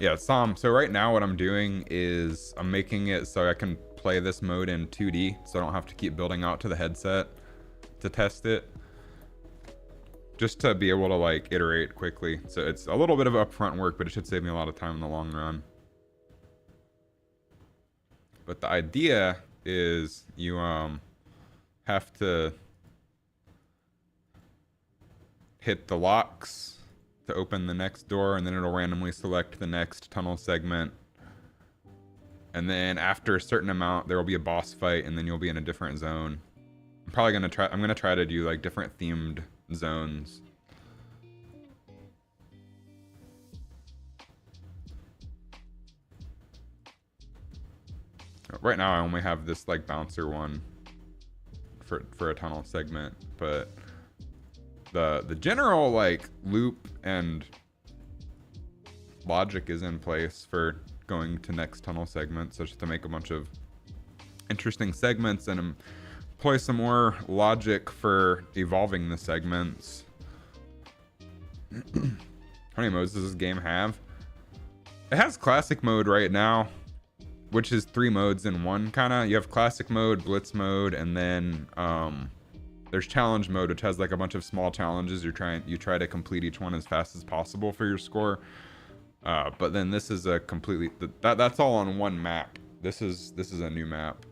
Yeah, Sam. So right now what I'm doing is I'm making it so I can play this mode in 2D, so I don't have to keep building out to the headset to test it. Just to be able to like iterate quickly. So it's a little bit of upfront work, but it should save me a lot of time in the long run. But the idea is you have to hit the locks to open the next door, and then it'll randomly select the next tunnel segment. And then after a certain amount, there will be a boss fight, and then you'll be in a different zone. I'm gonna try to do like different themed zones. Right now I only have this like bouncer one for a tunnel segment, but the general like loop and logic is in place for going to next tunnel segments, so just to make a bunch of interesting segments and employ some more logic for evolving the segments. How many modes does this game have? It has classic mode right now, which is 3 modes in one kinda. You have classic mode, blitz mode, and then there's challenge mode, which has like a bunch of small challenges. You try to complete each one as fast as possible for your score. But then this is a completely that's all on one map. This is a new map.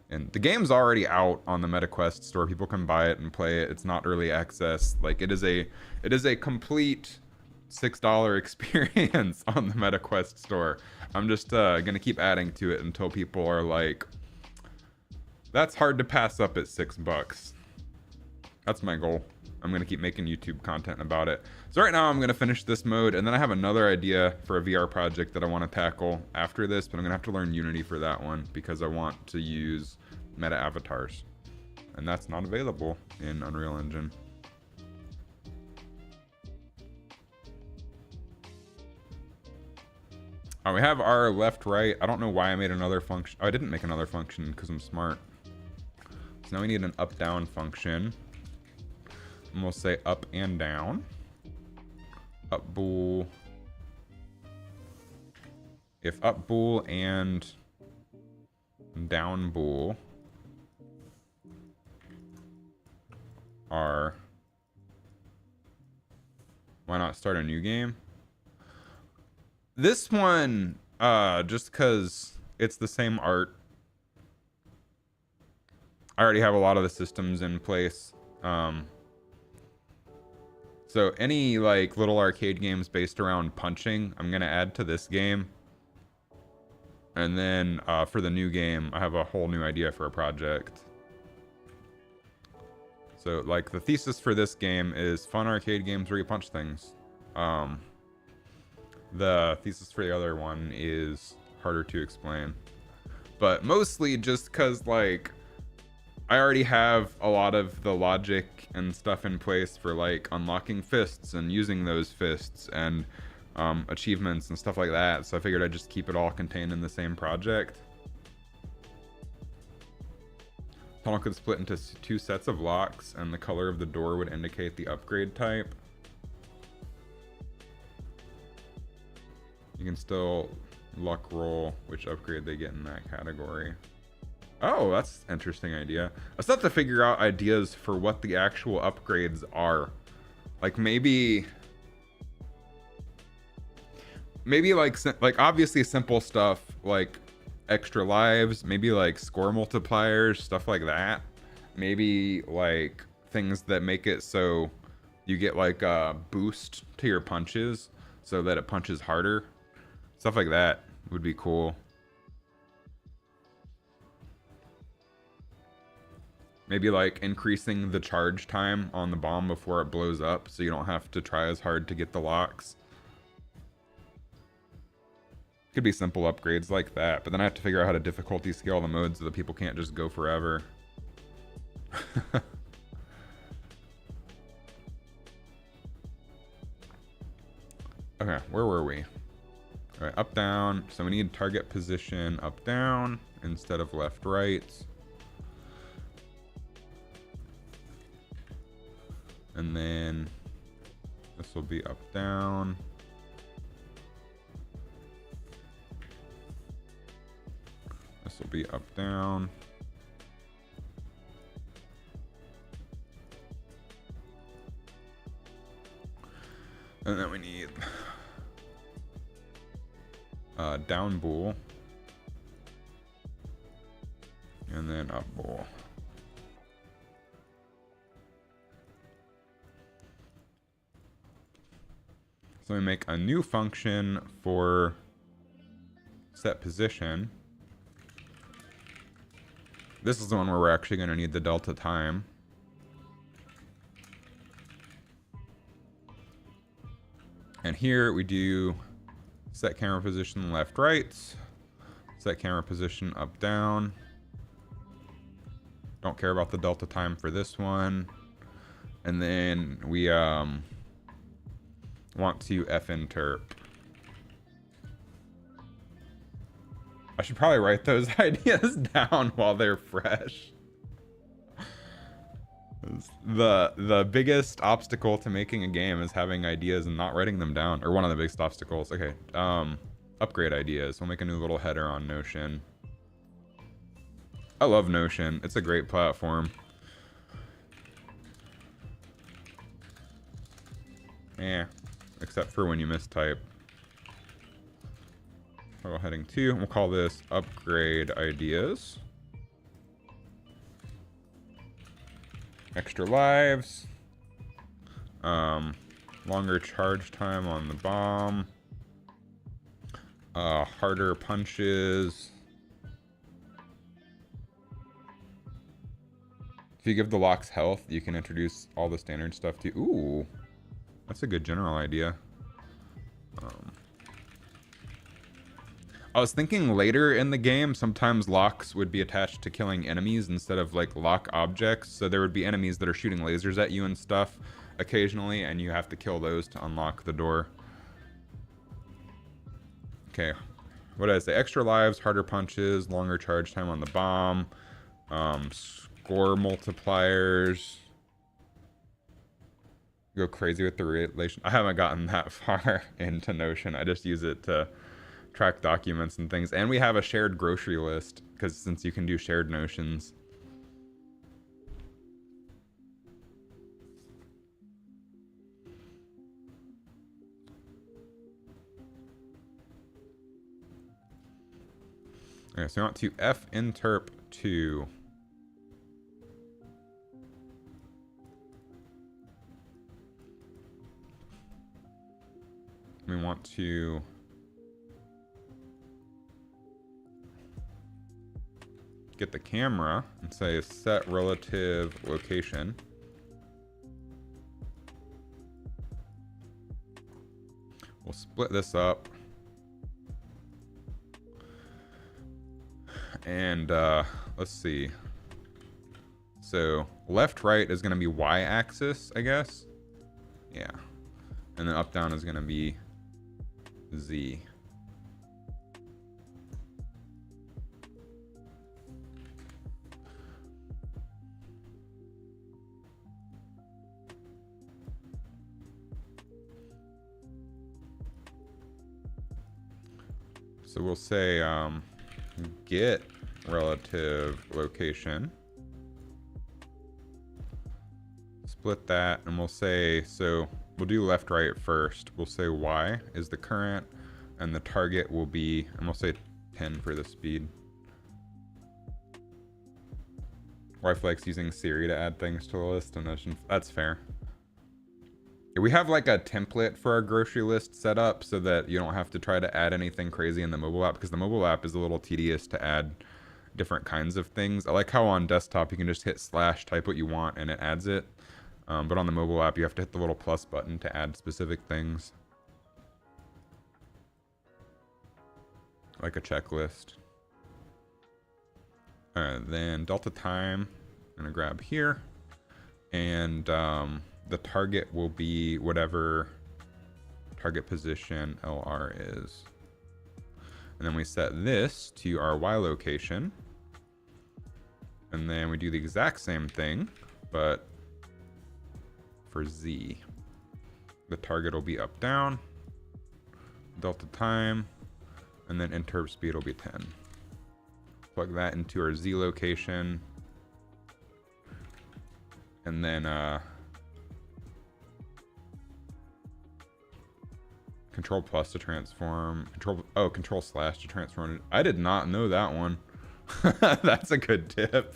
And the game's already out on the MetaQuest store. People can buy it and play it. It's not early access. Like it is a complete $6 experience on the MetaQuest store. I'm just gonna keep adding to it until people are like, that's hard to pass up at $6. That's my goal. I'm gonna keep making YouTube content about it. So right now I'm gonna finish this mode, and then I have another idea for a VR project that I want to tackle after this, but I'm gonna have to learn Unity for that one because I want to use meta avatars, and that's not available in Unreal Engine. We have our left, right. I don't know why I made another function. Oh, I didn't make another function because I'm smart. So now we need an up down function. And we'll say up and down. Up bool. If up bool and down bool are, why not start a new game? This one, just because it's the same art. I already have a lot of the systems in place. So any like little arcade games based around punching, I'm gonna add to this game. And then for the new game, I have a whole new idea for a project. So like the thesis for this game is fun arcade games where you punch things. The thesis for the other one is harder to explain. But mostly just because, like, I already have a lot of the logic and stuff in place for, like, unlocking fists and using those fists and achievements and stuff like that. So I figured I'd just keep it all contained in the same project. Tunnel could split into 2 sets of locks, and the color of the door would indicate the upgrade type. You can still luck roll which upgrade they get in that category. Oh, that's an interesting idea. I still have to figure out ideas for what the actual upgrades are. Like maybe like obviously simple stuff like extra lives, maybe like score multipliers, stuff like that. Maybe like things that make it so you get like a boost to your punches so that it punches harder. Stuff like that would be cool. Maybe like increasing the charge time on the bomb before it blows up so you don't have to try as hard to get the locks. Could be simple upgrades like that, but then I have to figure out how to difficulty scale the modes so that people can't just go forever. Okay, where were we? All right, up, down. So we need target position up, down instead of left, right. And then this will be up, down. This will be up, down. And then we need down bool. And then up bool. So we make a new function for set position. This is the one where we're actually going to need the delta time. And here we do set camera position left, right, set camera position up, down. Don't care about the delta time for this one. And then we want to finterp. I should probably write those ideas down while they're fresh. The biggest obstacle to making a game is having ideas and not writing them down. Or one of the biggest obstacles. Okay. Upgrade ideas. We'll make a new little header on Notion. I love Notion. It's a great platform. Yeah. Except for when you mistype. Toggle heading 2. We'll call this upgrade ideas. Extra lives. Longer charge time on the bomb. Harder punches. If you give the locks health, you can introduce all the standard stuff to. Ooh, that's a good general idea. I was thinking later in the game, sometimes locks would be attached to killing enemies instead of like lock objects. So there would be enemies that are shooting lasers at you and stuff occasionally, and you have to kill those to unlock the door. Okay, what did I say? Extra lives, harder punches, longer charge time on the bomb, score multipliers. Go crazy with the relation. I haven't gotten that far into Notion. I just use it to track documents and things, and we have a shared grocery list because since you can do shared notions. Okay, so we want to finterp 2. We want to get the camera and say set relative location. We'll split this up. And let's see. So left, right is going to be y-axis, I guess. Yeah. And then up, down is going to be z. So we'll say get relative location. Split that, and we'll say, so we'll do left, right first. We'll say y is the current, and the target will be, and we'll say 10 for the speed. Wife likes using Siri to add things to the list, and that's fair. Yeah, we have like a template for our grocery list set up so that you don't have to try to add anything crazy in the mobile app, because the mobile app is a little tedious to add different kinds of things. I like how on desktop you can just hit / type what you want and it adds it. But on the mobile app you have to hit the little plus button to add specific things. Like a checklist. Alright, then delta time, I'm gonna grab here. And the target will be whatever target position LR is. And then we set this to our Y location. And then we do the exact same thing, but for Z. The target will be up, down, delta time, and then interp speed will be 10. plug that into our Z location. And then control plus to transform. Control slash to transform. I did not know that one. That's a good tip.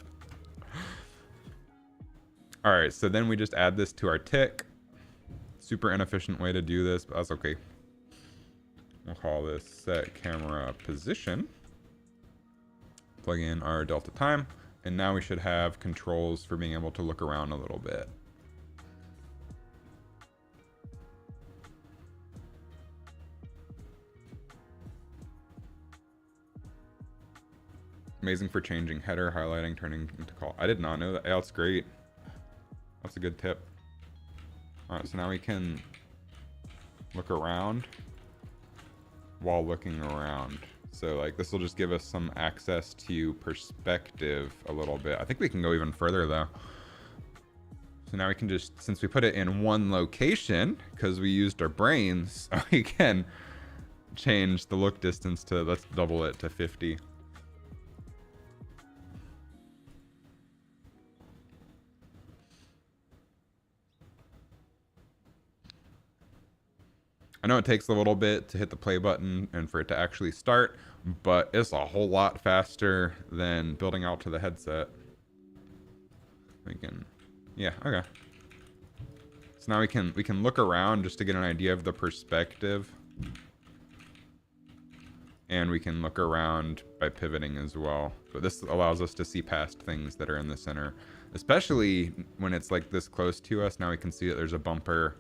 All right, so then we just add this to our tick. Super inefficient way to do this, but that's okay. We'll call this set camera position. Plug in our delta time, and now we should have controls for being able to look around a little bit. Amazing for changing header, highlighting, turning into call. I did not know that. Yeah, that's great. That's a good tip. All right, so now we can look around while looking around. So like this will just give us some access to perspective a little bit. I think we can go even further though. So now we can just, since we put it in one location, because we used our brains, we can change the look distance to, let's double it to 50. I know it takes a little bit to hit the play button and for it to actually start, but it's a whole lot faster than building out to the headset. We can, yeah, okay. So now we can look around just to get an idea of the perspective. And we can look around by pivoting as well. But this allows us to see past things that are in the center, especially when it's like this close to us. Now we can see that there's a bumper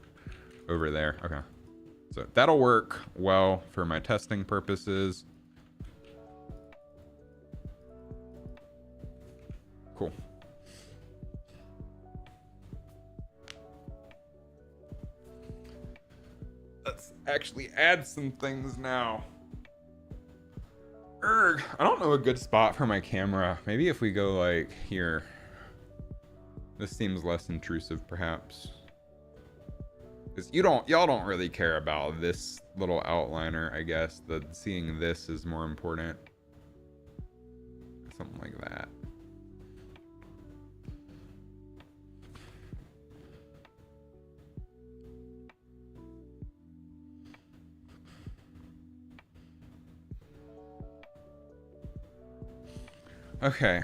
over there. Okay. So that'll work well for my testing purposes. Cool. Let's actually add some things now. I don't know a good spot for my camera. Maybe if we go like here. This seems less intrusive perhaps. Because y'all don't really care about this little outliner, I guess. Seeing this is more important. Something like that. Okay.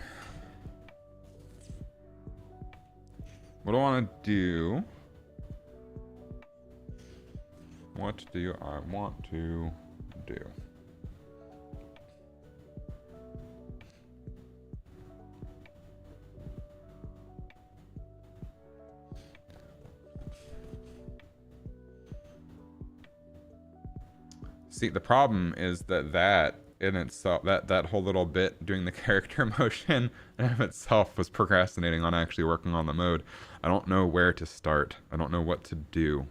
What do I want to do? What do I want to do? See, the problem is that in itself, that whole little bit doing the character motion in of itself was procrastinating on actually working on the mode. I don't know where to start. I don't know what to do.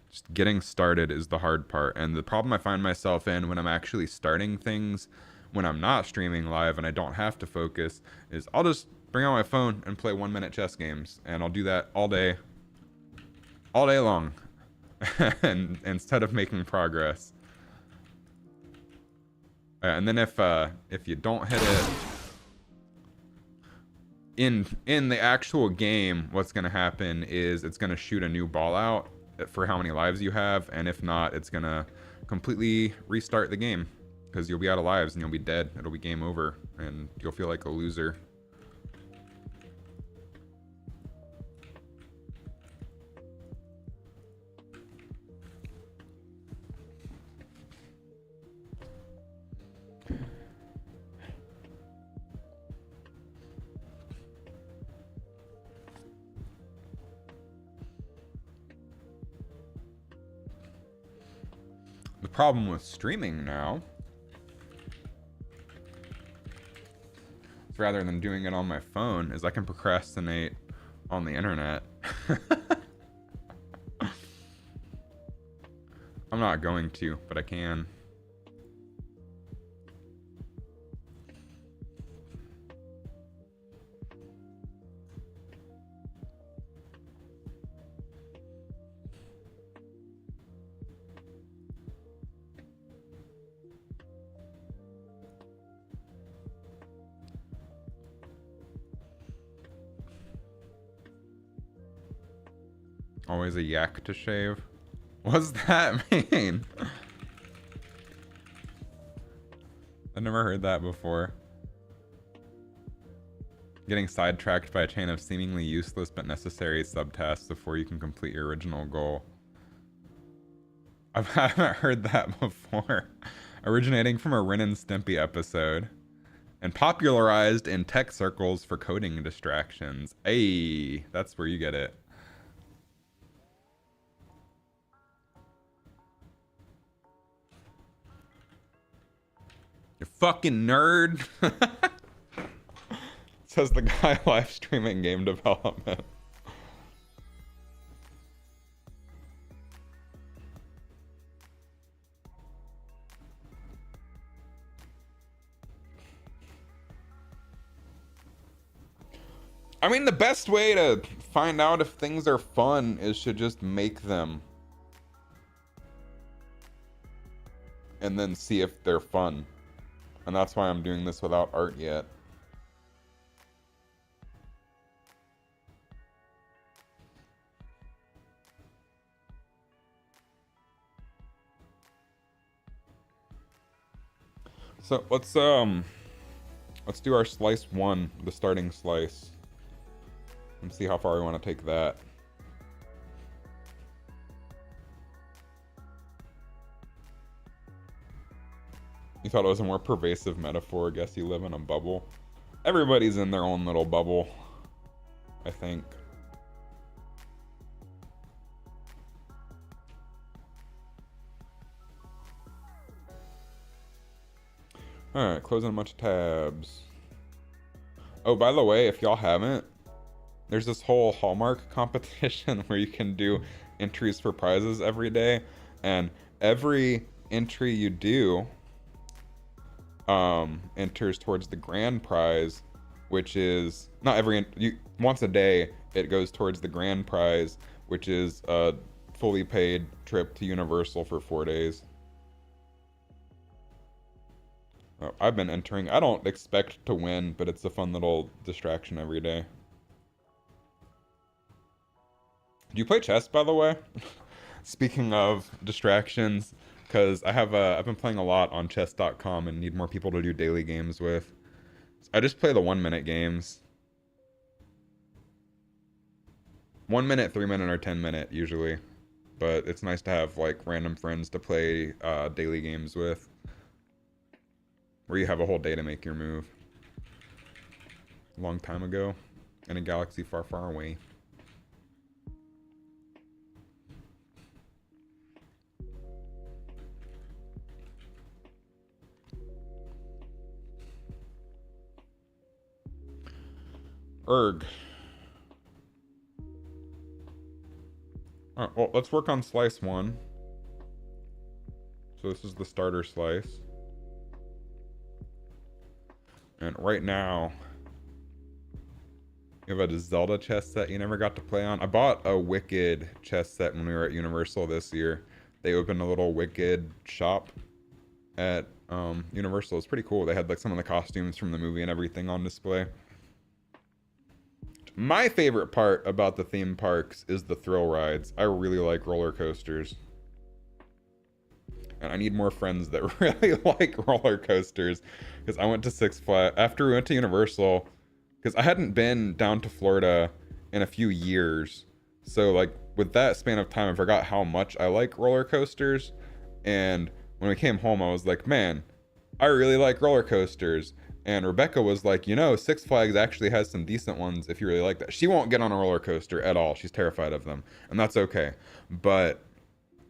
Just getting started is the hard part. And the problem I find myself in when I'm actually starting things, when I'm not streaming live and I don't have to focus, is I'll just bring out my phone and play 1-minute chess games. And I'll do that all day long. And instead of making progress. And then if you don't hit it in the actual game, what's going to happen is it's going to shoot a new ball out for how many lives you have, and if not, it's going to completely restart the game because you'll be out of lives and you'll be dead. It'll be game over and you'll feel like a loser. The problem with streaming now, rather than doing it on my phone, is I can procrastinate on the internet. I'm not going to, but I can. Always a yak to shave. What's that mean? I've never heard that before. Getting sidetracked by a chain of seemingly useless but necessary subtasks before you can complete your original goal. I haven't heard that before. Originating from a Ren and Stimpy episode. And popularized in tech circles for coding distractions. Ayy, that's where you get it. You fucking nerd. Says the guy live streaming game development. I mean, the best way to find out if things are fun is to just make them. And then see if they're fun. And that's why I'm doing this without art yet. So let's do our slice 1, the starting slice. And see how far we want to take that. You thought it was a more pervasive metaphor. Guess you live in a bubble. Everybody's in their own little bubble, I think. Alright, closing a bunch of tabs. Oh, by the way, if y'all haven't, there's this whole Hallmark competition where you can do entries for prizes every day, and every entry you do enters towards the grand prize, which is not every once a day it goes towards the grand prize, which is a fully paid trip to Universal for 4 days. Oh, I've been entering. I don't expect to win, but it's a fun little distraction every day. Do you play chess, by the way? Speaking of distractions, because I've been playing a lot on chess.com and need more people to do daily games with. I just play the 1-minute games. 1 minute, 3 minute, or 10-minute usually. But it's nice to have like random friends to play daily games with. Where you have a whole day to make your move. A long time ago. In a galaxy far, far away. Erg. Alright, well, let's work on slice 1. So this is the starter slice. And right now, you have a Zelda chess set you never got to play on. I bought a Wicked chess set when we were at Universal this year. They opened a little Wicked shop at Universal. It's pretty cool. They had like some of the costumes from the movie and everything on display. My favorite part about the theme parks is the thrill rides. I really like roller coasters. And I need more friends that really like roller coasters. Because I went to Six Flags after we went to Universal. Because I hadn't been down to Florida in a few years. So like with that span of time, I forgot how much I like roller coasters. And when we came home, I was like, man, I really like roller coasters. And Rebecca was like, you know, Six Flags actually has some decent ones if you really like that. She won't get on a roller coaster at all. She's terrified of them. And that's okay. But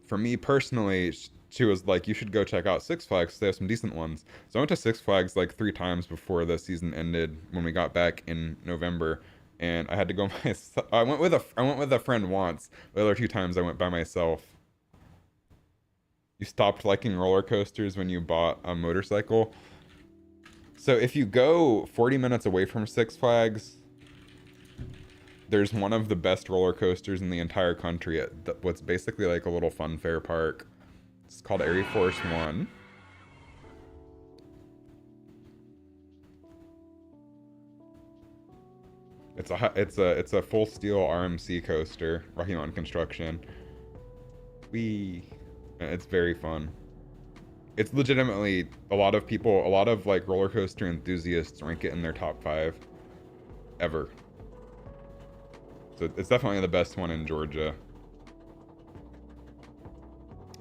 for me personally, she was like, you should go check out Six Flags. They have some decent ones. So I went to Six Flags like 3 times before the season ended when we got back in November. And I had to go myself. I went with a friend once. The other 2 times I went by myself. You stopped liking roller coasters when you bought a motorcycle. So if you go 40 minutes away from Six Flags, there's one of the best roller coasters in the entire country at what's basically like a little fun fair park. It's called Air Force One. It's a full steel RMC coaster, Rocky Mountain Construction. It's very fun. It's legitimately a lot of people, a lot of like roller coaster enthusiasts rank it in their top 5 ever. So it's definitely the best one in Georgia.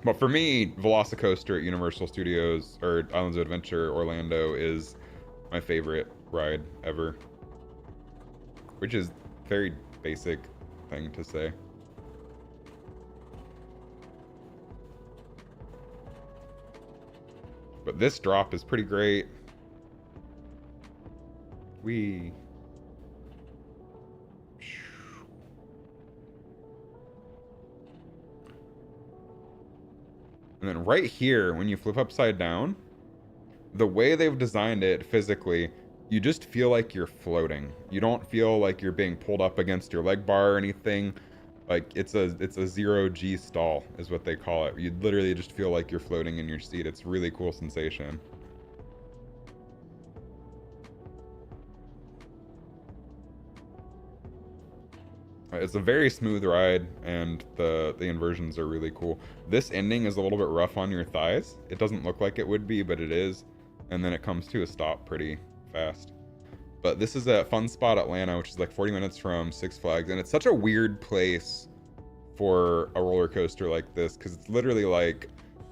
But for me, Velocicoaster at Universal Studios or Islands of Adventure Orlando is my favorite ride ever. Which is very basic thing to say. But this drop is pretty great. And then right here, when you flip upside down, the way they've designed it physically, you just feel like you're floating. You don't feel like you're being pulled up against your leg bar or anything. Like it's a 0G stall is what they call it. You literally just feel like you're floating in your seat. It's a really cool sensation. It's a very smooth ride, and the inversions are really cool. This ending is a little bit rough on your thighs. It doesn't look like it would be, but it is. And then it comes to a stop pretty fast. But this is at Fun Spot Atlanta, which is like 40 minutes from Six Flags, and it's such a weird place for a roller coaster like this, because it's literally like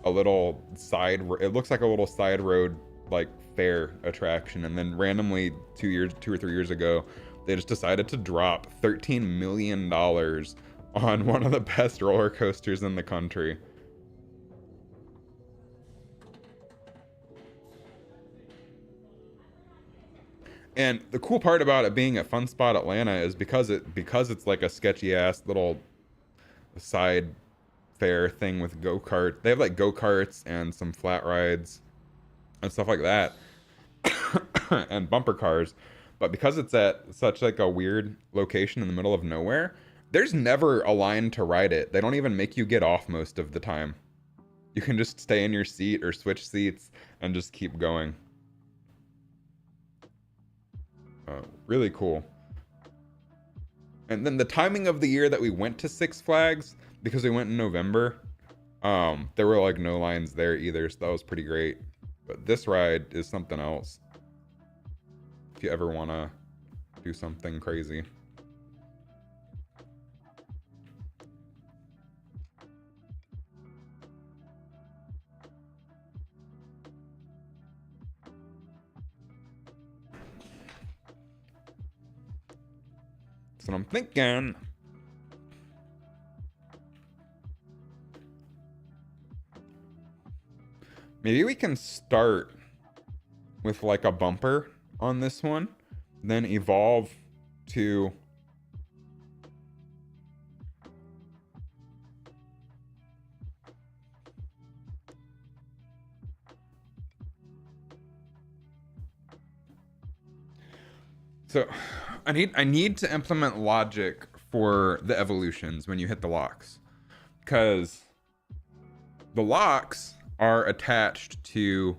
a little side, it looks like a little side road like fair attraction, and then randomly 2 or 3 years ago, they just decided to drop $13 million on one of the best roller coasters in the country. And the cool part about it being at Fun Spot Atlanta is because it's like a sketchy ass little side fair thing with go-kart. They have like go-karts and some flat rides and stuff like that. And bumper cars. But because it's at such like a weird location in the middle of nowhere, there's never a line to ride it. They don't even make you get off most of the time. You can just stay in your seat or switch seats and just keep going. Really cool. And then the timing of the year that we went to Six Flags, because we went in November, there were like no lines there either, so that was pretty great. But this ride is something else. If you ever want to do something crazy. That's what I'm thinking. Maybe we can start with like a bumper on this one, then evolve to so I need to implement logic for the evolutions when you hit the locks, because the locks are attached to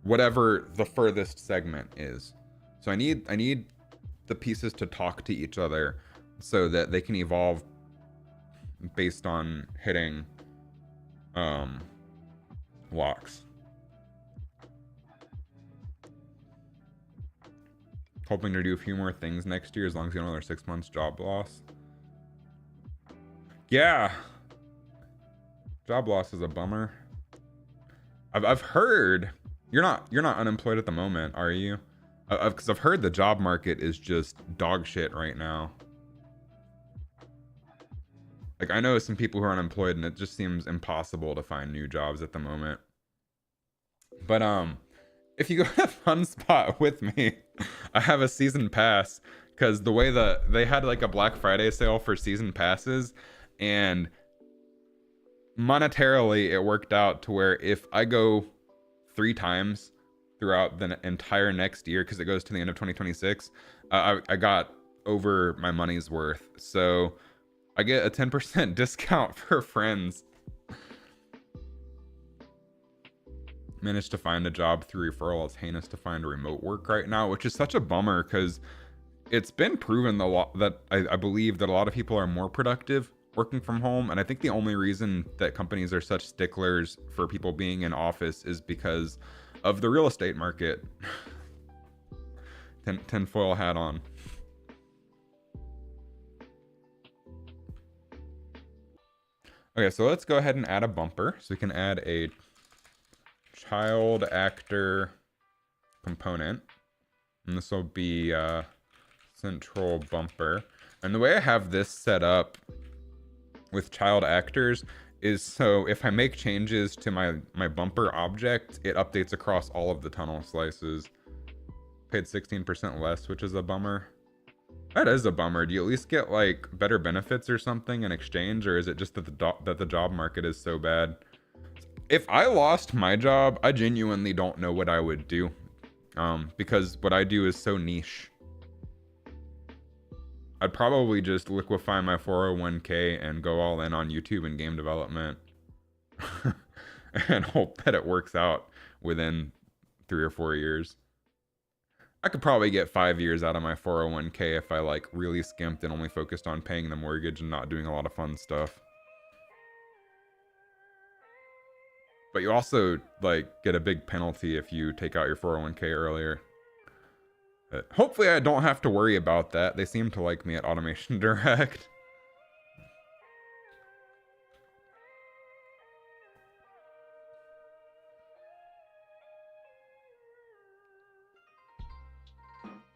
whatever the furthest segment is. So I need the pieces to talk to each other so that they can evolve based on hitting locks. Hoping to do a few more things next year as long as you get another 6 months job loss. Yeah. Job loss is a bummer. I've heard you're not unemployed at the moment, are you? Because I've heard the job market is just dog shit right now. Like I know some people who are unemployed, and it just seems impossible to find new jobs at the moment. But if you go to Fun Spot with me, I have a season pass, because the way that they had like a Black Friday sale for season passes, and monetarily it worked out to where if I go 3 times throughout the entire next year, because it goes to the end of 2026, I got over my money's worth. So I get a 10% discount for friends. Managed to find a job through referral. It's heinous to find remote work right now, which is such a bummer, because it's been proven that I believe that a lot of people are more productive working from home, and I think the only reason that companies are such sticklers for people being in office is because of the real estate market. Tinfoil hat on. Okay, so let's go ahead and add a bumper. So we can add a child actor component, and this will be central bumper. And the way I have this set up with child actors is so if I make changes to my bumper object, it updates across all of the tunnel slices. Paid 16% less, which is a bummer. That is a bummer. Do you at least get like better benefits or something in exchange, or is it just that the job market is so bad? If I lost my job, I genuinely don't know what I would do, because what I do is so niche. I'd probably just liquefy my 401k and go all in on YouTube and game development and hope that it works out within 3 or 4 years. I could probably get 5 years out of my 401k if I like really skimped and only focused on paying the mortgage and not doing a lot of fun stuff. But you also like get a big penalty if you take out your 401k earlier. But hopefully I don't have to worry about that. They seem to like me at Automation Direct.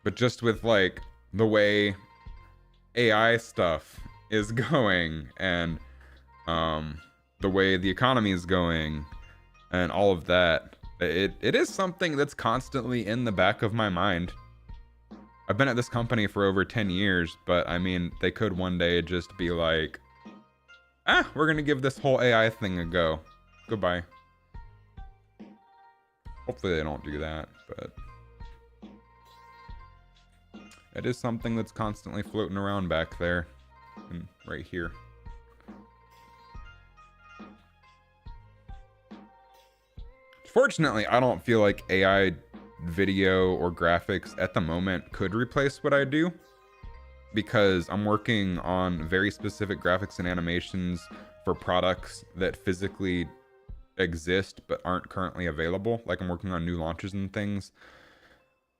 But just with like the way AI stuff is going and the way the economy is going and all of that, it is something that's constantly in the back of my mind. I've been at this company for over 10 years, but I mean, they could one day just be like, we're gonna give this whole AI thing a go. Goodbye. Hopefully they don't do that, but it is something that's constantly floating around back there and right here. Fortunately, I don't feel like AI video or graphics at the moment could replace what I do, because I'm working on very specific graphics and animations for products that physically exist but aren't currently available. Like I'm working on new launches and things.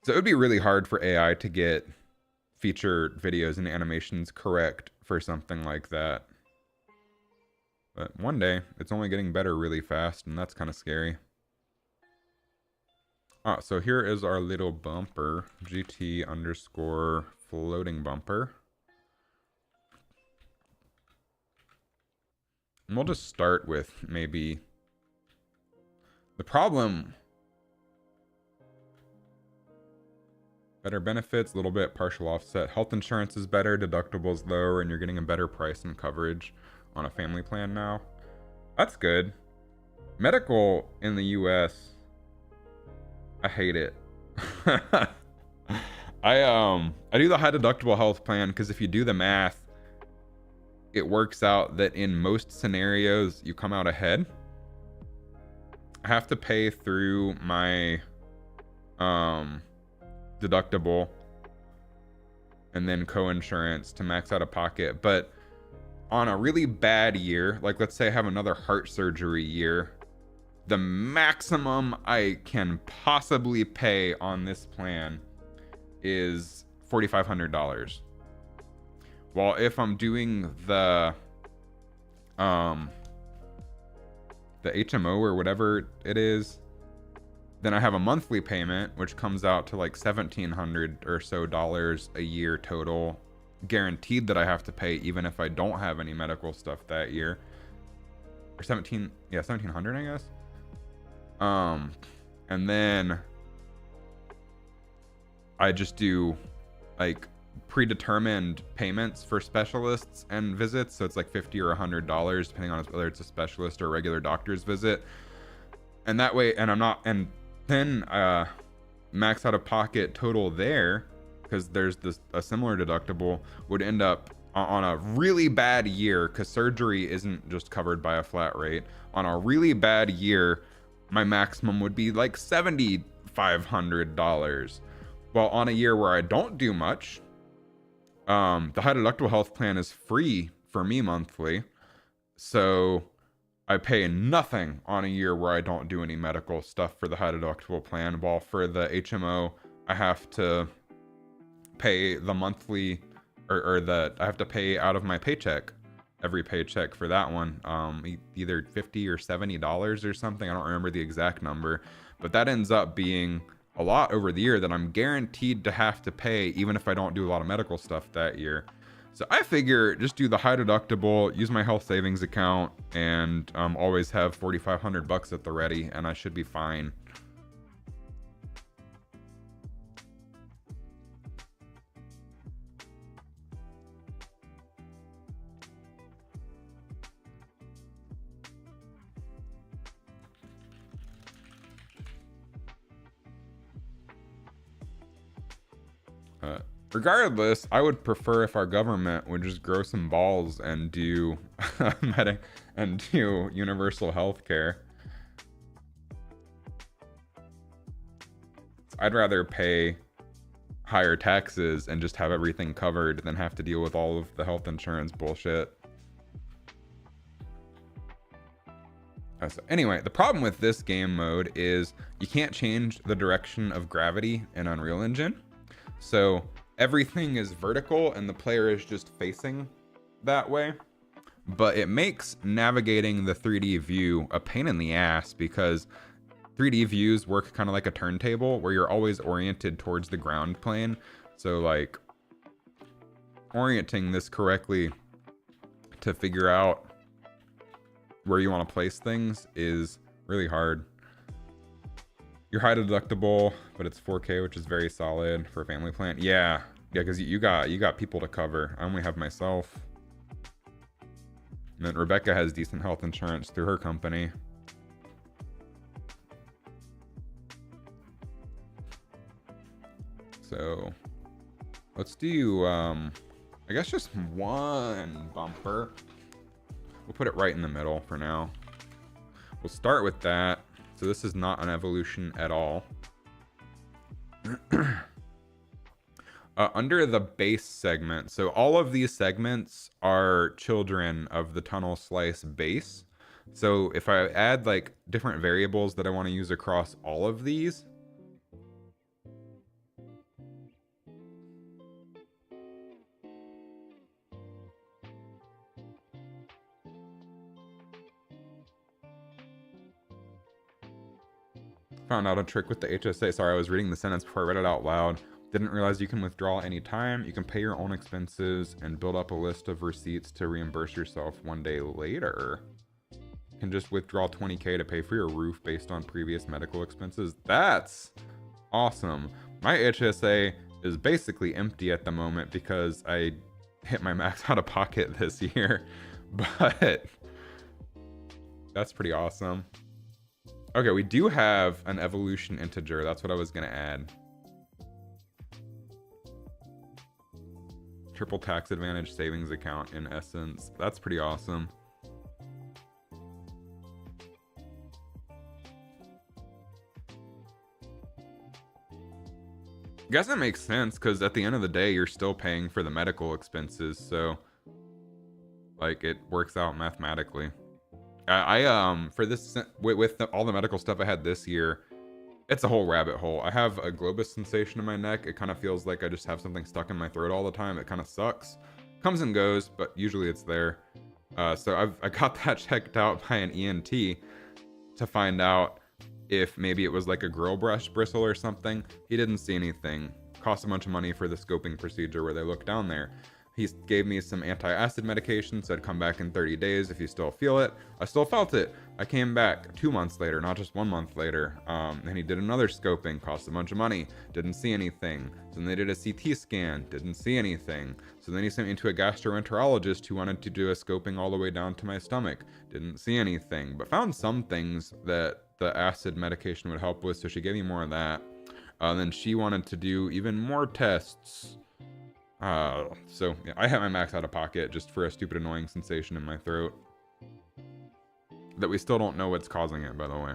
So it would be really hard for AI to get feature videos and animations correct for something like that. But one day, it's only getting better really fast, and that's kind of scary. So here is our little bumper, GT underscore floating bumper. And we'll just start with maybe the problem. Better benefits, a little bit partial offset. Health insurance is better, deductibles lower, and you're getting a better price and coverage on a family plan now. That's good. Medical in the US, I hate it. I do the high deductible health plan because if you do the math, it works out that in most scenarios you come out ahead. I have to pay through my deductible and then co-insurance to max out of pocket. But on a really bad year, like let's say I have another heart surgery year, the maximum I can possibly pay on this plan is $4,500. Well, if I'm doing the HMO or whatever it is, then I have a monthly payment, which comes out to like $1,700 or so a year total, guaranteed that I have to pay even if I don't have any medical stuff that year. Or 1,700, I guess. And then I just do like predetermined payments for specialists and visits. So it's like $50 or $100, depending on whether it's a specialist or a regular doctor's visit. And that way, and then max out of pocket total there, because there's a similar deductible, would end up on a really bad year, because surgery isn't just covered by a flat rate. On a really bad year, my maximum would be like $7,500. Well, on a year where I don't do much, The high deductible health plan is free for me monthly, so I pay nothing on a year where I don't do any medical stuff for the high deductible plan, while for the HMO, I have to pay the monthly, or I have to pay out of my paycheck, every paycheck for that one, either $50 or $70 or something. I don't remember the exact number, but that ends up being a lot over the year that I'm guaranteed to have to pay, even if I don't do a lot of medical stuff that year. So I figure just do the high deductible, use my health savings account, and always have 4,500 bucks at the ready, and I should be fine. Regardless, I would prefer if our government would just grow some balls and do universal health care. I'd rather pay higher taxes and just have everything covered than have to deal with all of the health insurance bullshit. So anyway, the problem with this game mode is you can't change the direction of gravity in Unreal Engine. So everything is vertical and the player is just facing that way. But it makes navigating the 3D view a pain in the ass, because 3D views work kind of like a turntable where you're always oriented towards the ground plane. So like orienting this correctly to figure out where you want to place things is really hard. You're high deductible, but it's 4K, which is very solid for a family plan. Yeah, because you got people to cover. I only have myself. And then Rebecca has decent health insurance through her company. So let's do I guess just one bumper. We'll put it right in the middle for now. We'll start with that. So this is not an evolution at all. Under the base segment, so all of these segments are children of the tunnel slice base. So if I add like different variables that I want to use across all of these, found out a trick with the HSA. Sorry, I was reading the sentence before I read it out loud. Didn't realize you can withdraw anytime. You can pay your own expenses and build up a list of receipts to reimburse yourself one day later. You can just withdraw 20K to pay for your roof based on previous medical expenses. That's awesome. My HSA is basically empty at the moment because I hit my max out of pocket this year, but that's pretty awesome. Okay, we do have an evolution integer. That's what I was gonna add. Triple tax advantage savings account in essence. That's pretty awesome. I guess that makes sense, because at the end of the day, you're still paying for the medical expenses, so like it works out mathematically. I for this with all the medical stuff I had this year, it's a whole rabbit hole. I have a globus sensation in my neck. It kind of feels like I just have something stuck in my throat all the time. It kind of sucks. Comes and goes, but usually it's there. So I got that checked out by an ENT to find out if maybe it was like a grill brush bristle or something. He didn't see anything. Cost a bunch of money for the scoping procedure where they look down there. He gave me some anti-acid medication, said come back in 30 days if you still feel it. I still felt it. I came back 2 months later, not just 1 month later. And he did another scoping, cost a bunch of money, didn't see anything. So then they did a CT scan, didn't see anything. So then he sent me to a gastroenterologist who wanted to do a scoping all the way down to my stomach, didn't see anything, but found some things that the acid medication would help with, so she gave me more of that. Then she wanted to do even more tests. So yeah, I had my max out of pocket just for a stupid annoying sensation in my throat that we still don't know what's causing it, by the way.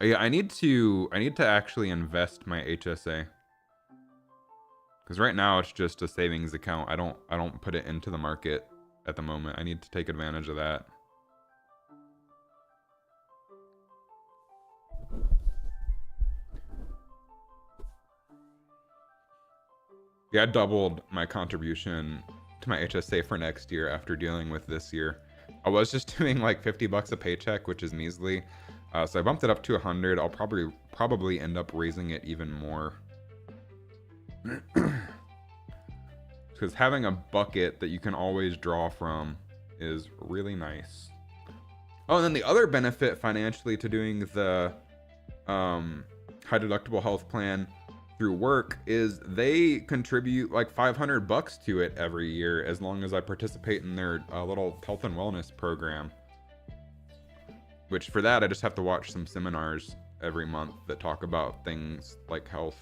Yeah, I need to actually invest my HSA. Because right now it's just a savings account. I don't put it into the market at the moment. I need to take advantage of that. Yeah, I doubled my contribution to my HSA for next year after dealing with this year. I was just doing like $50 a paycheck, which is measly. So I bumped it up to 100. I'll probably end up raising it even more. Because having a bucket that you can always draw from is really nice. Oh, and then the other benefit financially to doing the high deductible health plan through work is they contribute like $500 to it every year as long as I participate in their little health and wellness program. Which for that I just have to watch some seminars every month that talk about things like health.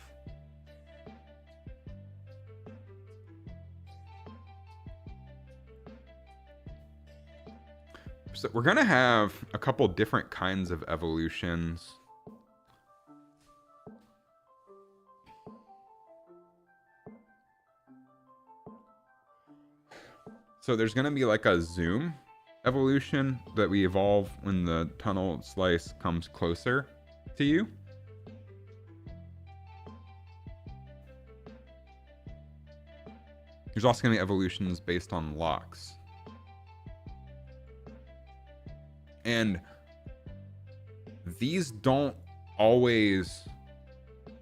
So we're gonna have a couple different kinds of evolutions. So there's gonna be like a zoom evolution that we evolve when the tunnel slice comes closer to you. There's also gonna be evolutions based on locks. And these don't always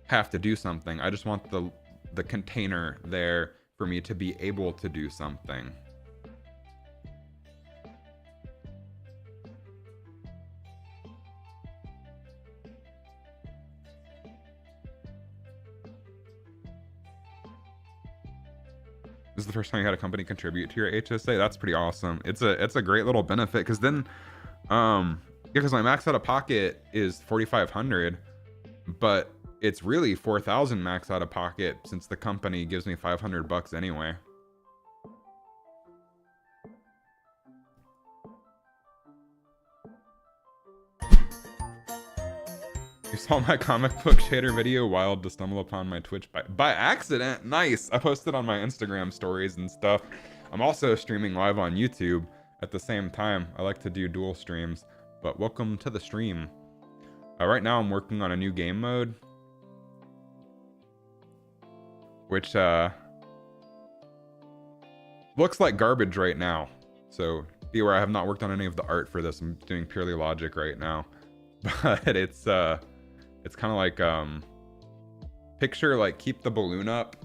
have to do something. I just want the container there for me to be able to do something. This is the first time you had a company contribute to your HSA. That's pretty awesome. It's a great little benefit because then because my max out of pocket is 4,500, but it's really 4,000 max out of pocket since the company gives me $500 anyway. You saw my comic book shader video, wild to stumble upon my Twitch by accident. Nice. I posted on my Instagram stories and stuff. I'm also streaming live on YouTube at the same time. I like to do dual streams, but welcome to the stream. Right now I'm working on a new game mode, which looks like garbage right now. So be aware I have not worked on any of the art for this. I'm doing purely logic right now, but it's kind of like picture like keep the balloon up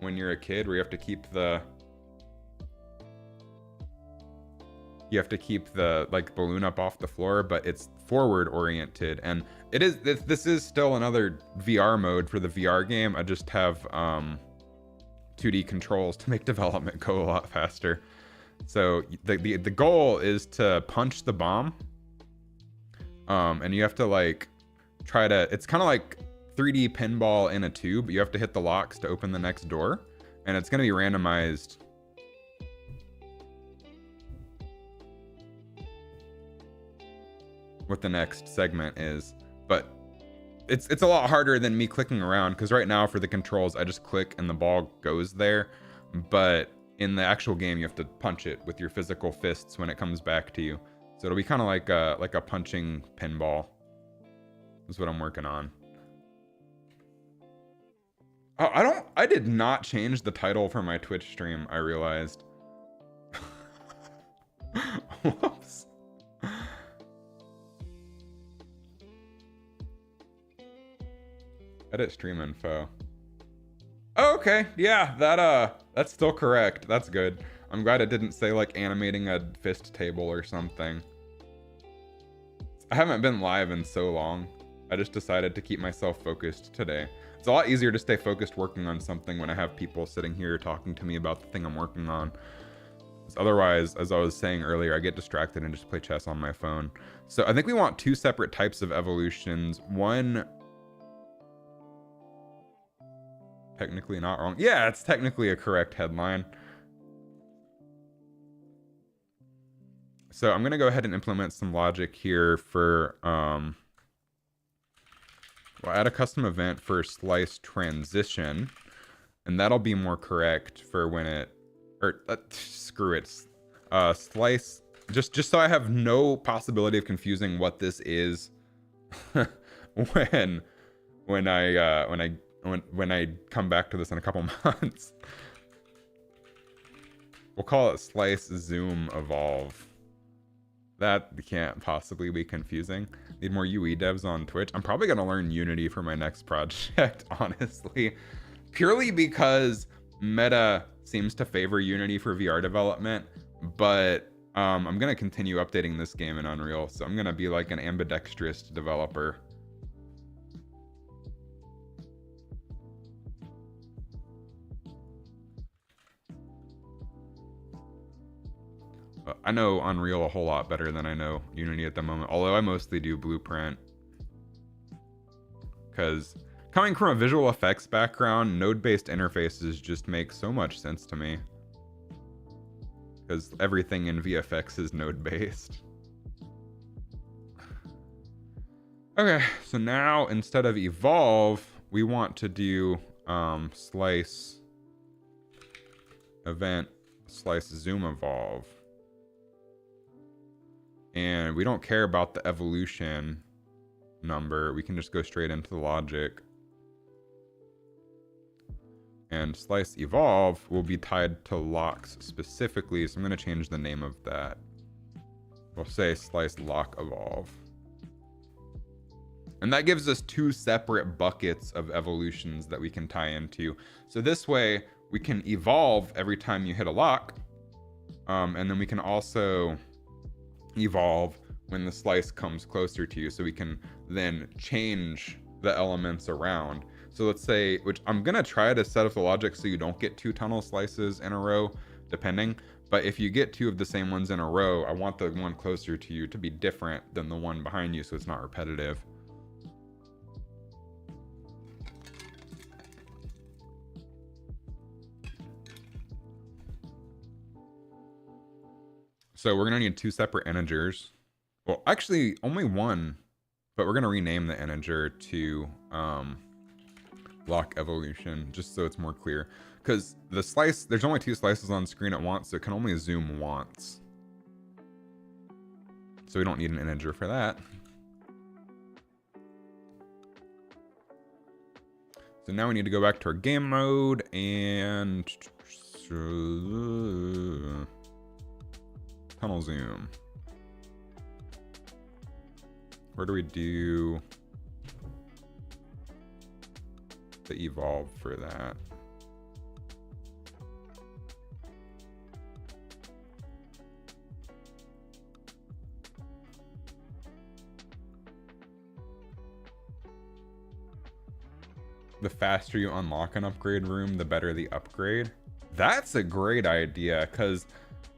when you're a kid, where you have to keep the like balloon up off the floor, but it's forward oriented. And this is still another VR mode for the VR game. I just have 2D controls to make development go a lot faster. So the goal is to punch the bomb, and you have to like try to, it's kind of like 3D pinball in a tube. You have to hit the locks to open the next door, and it's going to be randomized. What the next segment is, but it's a lot harder than me clicking around, because right now for the controls I just click and the ball goes there, but in the actual game you have to punch it with your physical fists when it comes back to you. So it'll be kind of like a punching pinball is what I'm working on. Oh, I did not change the title for my Twitch stream, I realized. Whoops. Edit stream info. Oh, okay, yeah, that's still correct. That's good. I'm glad it didn't say like animating a fist table or something. I haven't been live in so long. I just decided to keep myself focused today. It's a lot easier to stay focused working on something when I have people sitting here talking to me about the thing I'm working on. Otherwise, as I was saying earlier, I get distracted and just play chess on my phone. So I think we want two separate types of evolutions. One, technically not wrong. Yeah, it's technically a correct headline. So I'm going to go ahead and implement some logic here for We'll add a custom event for slice transition, and that'll be more correct for when it, or screw it, slice, just so I have no possibility of confusing what this is when I come back to this in a couple months. We'll call it slice zoom evolve. That can't possibly be confusing. Need more UE devs on Twitch. I'm probably gonna learn Unity for my next project, honestly. Purely because Meta seems to favor Unity for VR development, but I'm gonna continue updating this game in Unreal, so I'm gonna be like an ambidextrous developer. I know Unreal a whole lot better than I know Unity at the moment, although I mostly do Blueprint. Because coming from a visual effects background, node-based interfaces just make so much sense to me. Because everything in VFX is node-based. Okay, so now instead of evolve, we want to do slice event slice zoom evolve. And we don't care about the evolution number. We can just go straight into the logic. And slice evolve will be tied to locks specifically. So I'm going to change the name of that. We'll say slice lock evolve. And that gives us two separate buckets of evolutions that we can tie into. So this way we can evolve every time you hit a lock. And then we can also evolve when the slice comes closer to you, so we can then change the elements around. So let's say, which I'm gonna try to set up the logic so you don't get two tunnel slices in a row, depending. But if you get two of the same ones in a row, I want the one closer to you to be different than the one behind you, so it's not repetitive. So we're gonna need two separate integers. Well, actually only one, but we're gonna rename the integer to lock evolution, just so it's more clear. Because the slice, there's only two slices on screen at once, so it can only zoom once. So we don't need an integer for that. So now we need to go back to our game mode and tunnel zoom. Where do we do the evolve for that? The faster you unlock an upgrade room, the better the upgrade. That's a great idea, because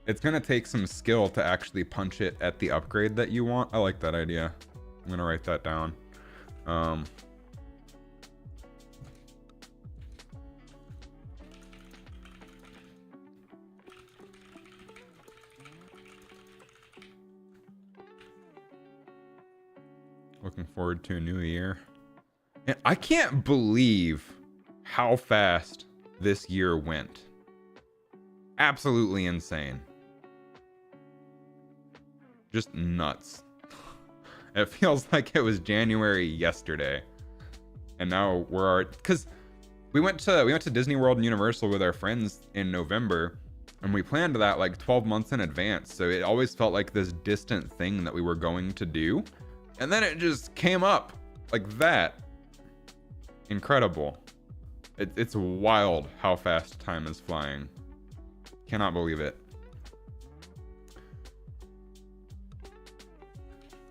it's going to take some skill to actually punch it at the upgrade that you want. I like that idea. I'm going to write that down. Looking forward to a new year. And I can't believe how fast this year went. Absolutely insane. Just nuts. It feels like it was January yesterday. And now we're already, because we went to Disney World and Universal with our friends in November, and we planned that like 12 months in advance. So it always felt like this distant thing that we were going to do. And then it just came up like that. Incredible. It's wild how fast time is flying. Cannot believe it.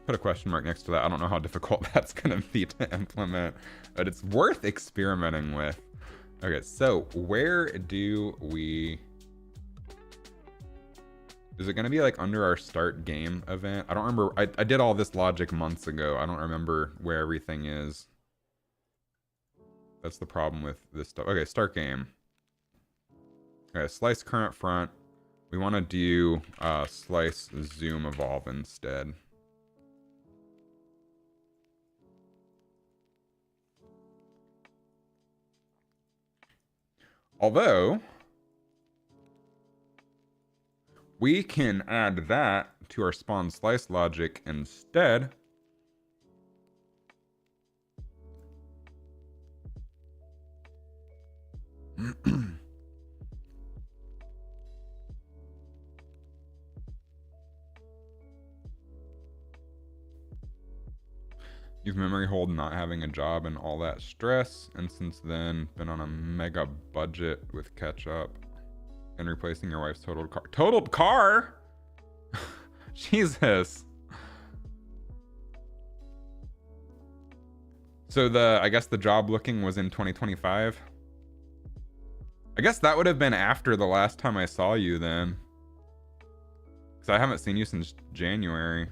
Put a question mark next to that. I don't know how difficult that's going to be to implement, but it's worth experimenting with. Okay, so where do we... Is it going to be like under our start game event? I don't remember. I did all this logic months ago. I don't remember where everything is. That's the problem with this stuff. Okay, start game. Okay, slice current front. We want to do slice zoom evolve instead. Although we can add that to our spawn slice logic instead. You've memory hold not having a job and all that stress, and since then been on a mega budget with catch up and replacing your wife's totaled car. Totaled car? Jesus. So I guess the job looking was in 2025. I guess that would have been after the last time I saw you then. Because I haven't seen you since January.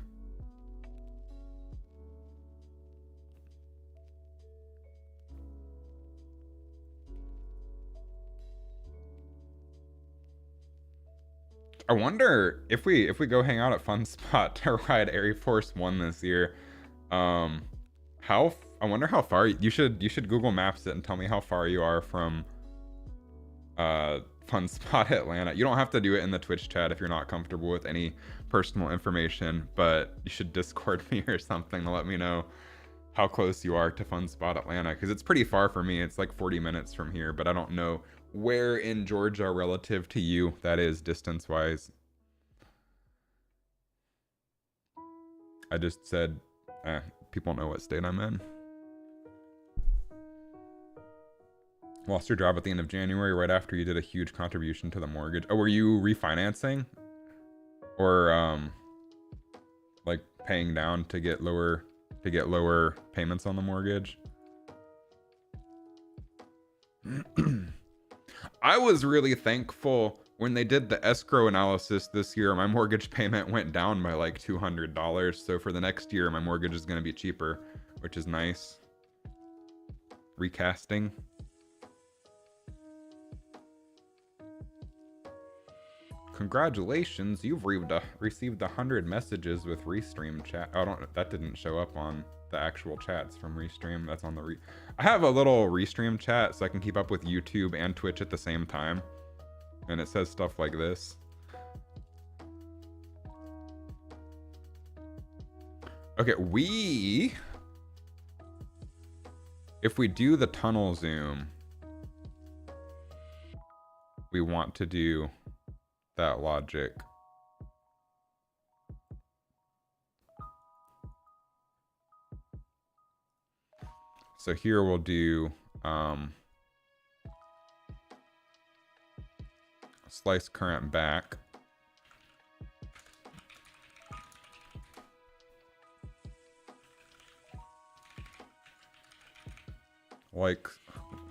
I wonder if we go hang out at Fun Spot to ride Air Force One this year. I wonder how far you should Google Maps it and tell me how far you are from Fun Spot Atlanta. You don't have to do it in the Twitch chat if you're not comfortable with any personal information, but you should Discord me or something to let me know how close you are to Fun Spot Atlanta, because it's pretty far for me. It's like 40 minutes from here, but I don't know where in Georgia relative to you that is distance wise. I just said people know what state I'm in. Lost your job at the end of January right after you did a huge contribution to the mortgage. Oh, were you refinancing or like paying down to get lower payments on the mortgage? I was really thankful when they did the escrow analysis this year. My mortgage payment went down by like $200. So for the next year, my mortgage is going to be cheaper, which is nice. Recasting. Congratulations, you've received 100 messages with Restream chat. Oh, that didn't show up on the actual chats from Restream. That's on the I have a little Restream chat so I can keep up with YouTube and Twitch at the same time. And it says stuff like this. Okay, if we do the tunnel zoom, we want to do that logic. So here we'll do slice current back. Like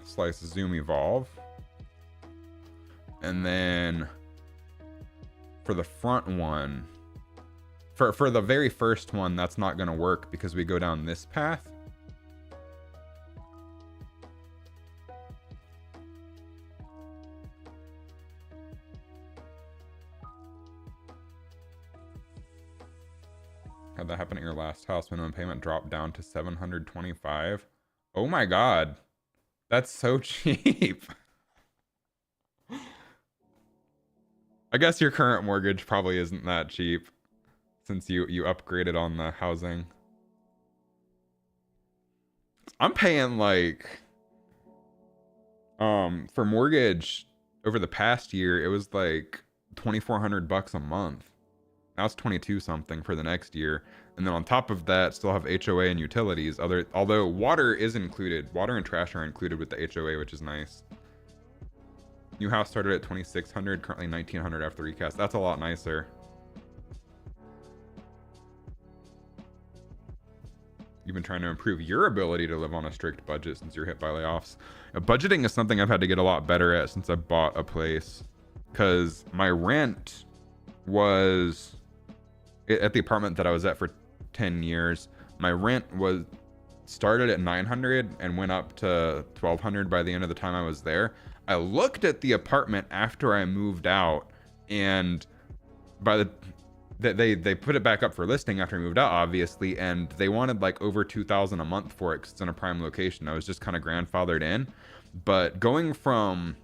slice zoom evolve. And then for the front one, for the very first one, that's not going to work because we go down this path. Had that happen at your last house? Minimum payment dropped down to $725. Oh my god, that's so cheap. I guess your current mortgage probably isn't that cheap since you upgraded on the housing. I'm paying like for mortgage over the past year, it was like $2,400 a month. Now it's 22 something for the next year. And then on top of that, still have HOA and utilities. Although water is included. Water and trash are included with the HOA, which is nice. New house started at 2,600, currently 1,900 after recast. That's a lot nicer. You've been trying to improve your ability to live on a strict budget since you're hit by layoffs. Budgeting is something I've had to get a lot better at since I bought a place. Because my rent was, at the apartment that I was at for 10 years, my rent started at 900 and went up to 1,200 by the end of the time I was there. I looked at the apartment after I moved out, and they put it back up for listing after I moved out, obviously, and they wanted like over $2,000 a month for it because it's in a prime location. I was just kind of grandfathered in. But going from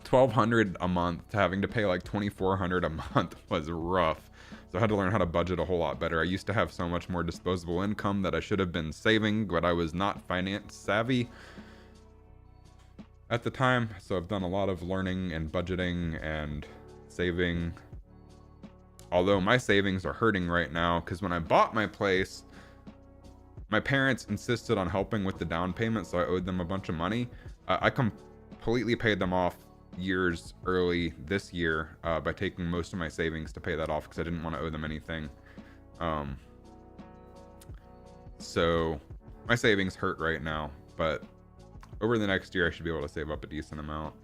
$1,200 a month to having to pay like $2,400 a month was rough. So I had to learn how to budget a whole lot better. I used to have so much more disposable income that I should have been saving, but I was not finance savvy at the time. So I've done a lot of learning and budgeting and saving. Although my savings are hurting right now because when I bought my place, my parents insisted on helping with the down payment, so I owed them a bunch of money. I completely paid them off years early this year by taking most of my savings to pay that off because I didn't want to owe them anything. So my savings hurt right now, but over the next year I should be able to save up a decent amount.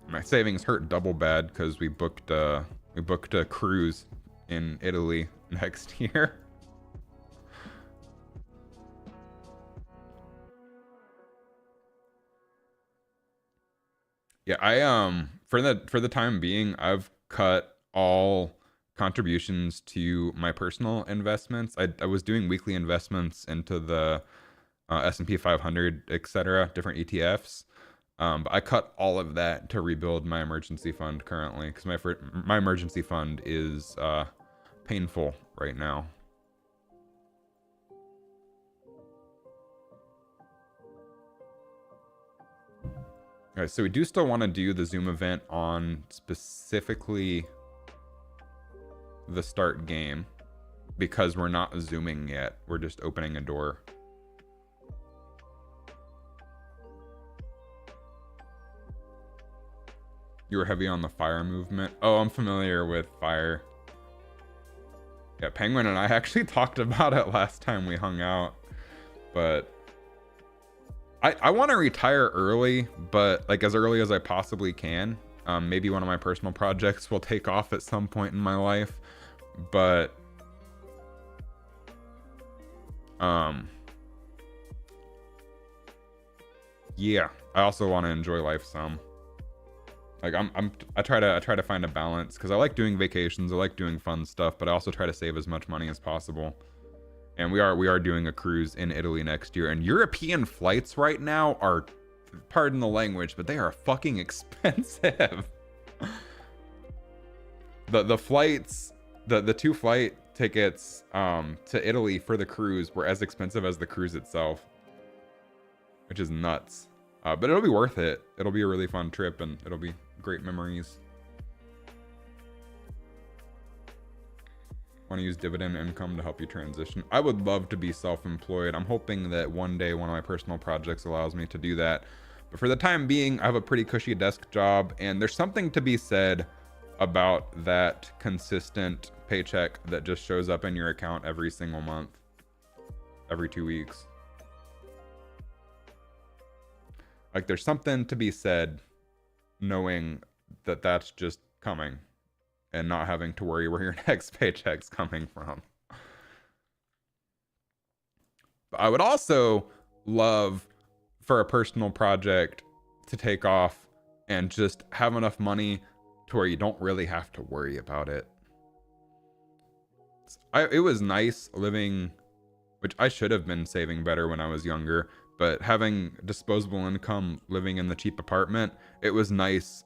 My savings hurt double bad because we booked a cruise in Italy next year. Yeah, I for the time being, I've cut all contributions to my personal investments. I was doing weekly investments into the S&P 500, etc., different ETFs. But I cut all of that to rebuild my emergency fund currently because my emergency fund is painful right now. All right, so we do still want to do the Zoom event on specifically the start game because we're not Zooming yet. We're just opening a door. You were heavy on the fire movement. Oh, I'm familiar with fire. Yeah, Penguin and I actually talked about it last time we hung out, but I want to retire early, but like as early as I possibly can. Maybe one of my personal projects will take off at some point in my life, but yeah, I also want to enjoy life some. Like I try to find a balance because I like doing vacations, I like doing fun stuff, but I also try to save as much money as possible. And we are doing a cruise in Italy next year, and European flights right now are, pardon the language, but they are fucking expensive. The flights, the 2 flight tickets to Italy for the cruise were as expensive as the cruise itself, which is nuts. But it'll be worth it. It'll be a really fun trip, and it'll be great memories. Want to use dividend income to help you transition? I would love to be self-employed. I'm hoping that one day one of my personal projects allows me to do that. But for the time being, I have a pretty cushy desk job, and there's something to be said about that consistent paycheck that just shows up in your account every single month, every 2 weeks. Like there's something to be said knowing that that's just coming and not having to worry where your next paycheck's coming from. But I would also love for a personal project to take off and just have enough money to where you don't really have to worry about it. It was nice living, which I should have been saving better when I was younger, but having disposable income living in the cheap apartment, it was nice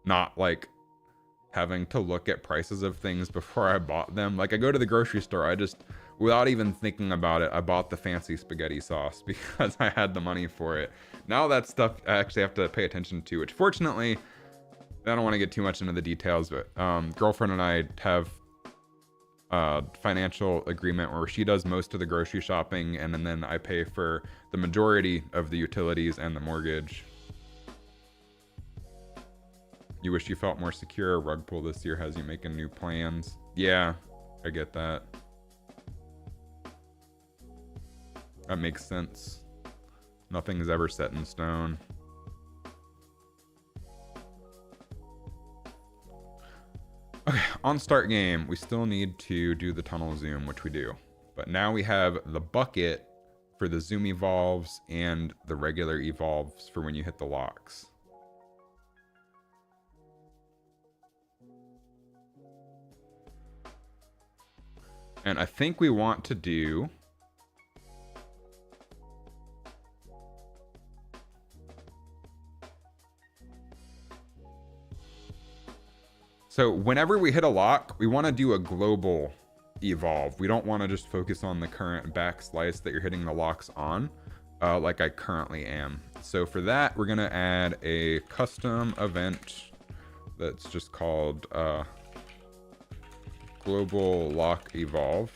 not like having to look at prices of things before I bought them. Like I go to the grocery store, I just, without even thinking about it, I bought the fancy spaghetti sauce because I had the money for it. Now that stuff I actually have to pay attention to, which fortunately, I don't want to get too much into the details, but girlfriend and I have a financial agreement where she does most of the grocery shopping and then I pay for the majority of the utilities and the mortgage. You wish you felt more secure. Rug pull this year has you making new plans. Yeah, I get that. That makes sense. Nothing's ever set in stone. Okay, on start game, we still need to do the tunnel zoom, which we do. But now we have the bucket for the zoom evolves and the regular evolves for when you hit the locks. And I think we want to do So whenever we hit a lock, we want to do a global evolve. We don't want to just focus on the current back slice that you're hitting the locks on, like I currently am. So for that, we're going to add a custom event that's just called global lock evolve.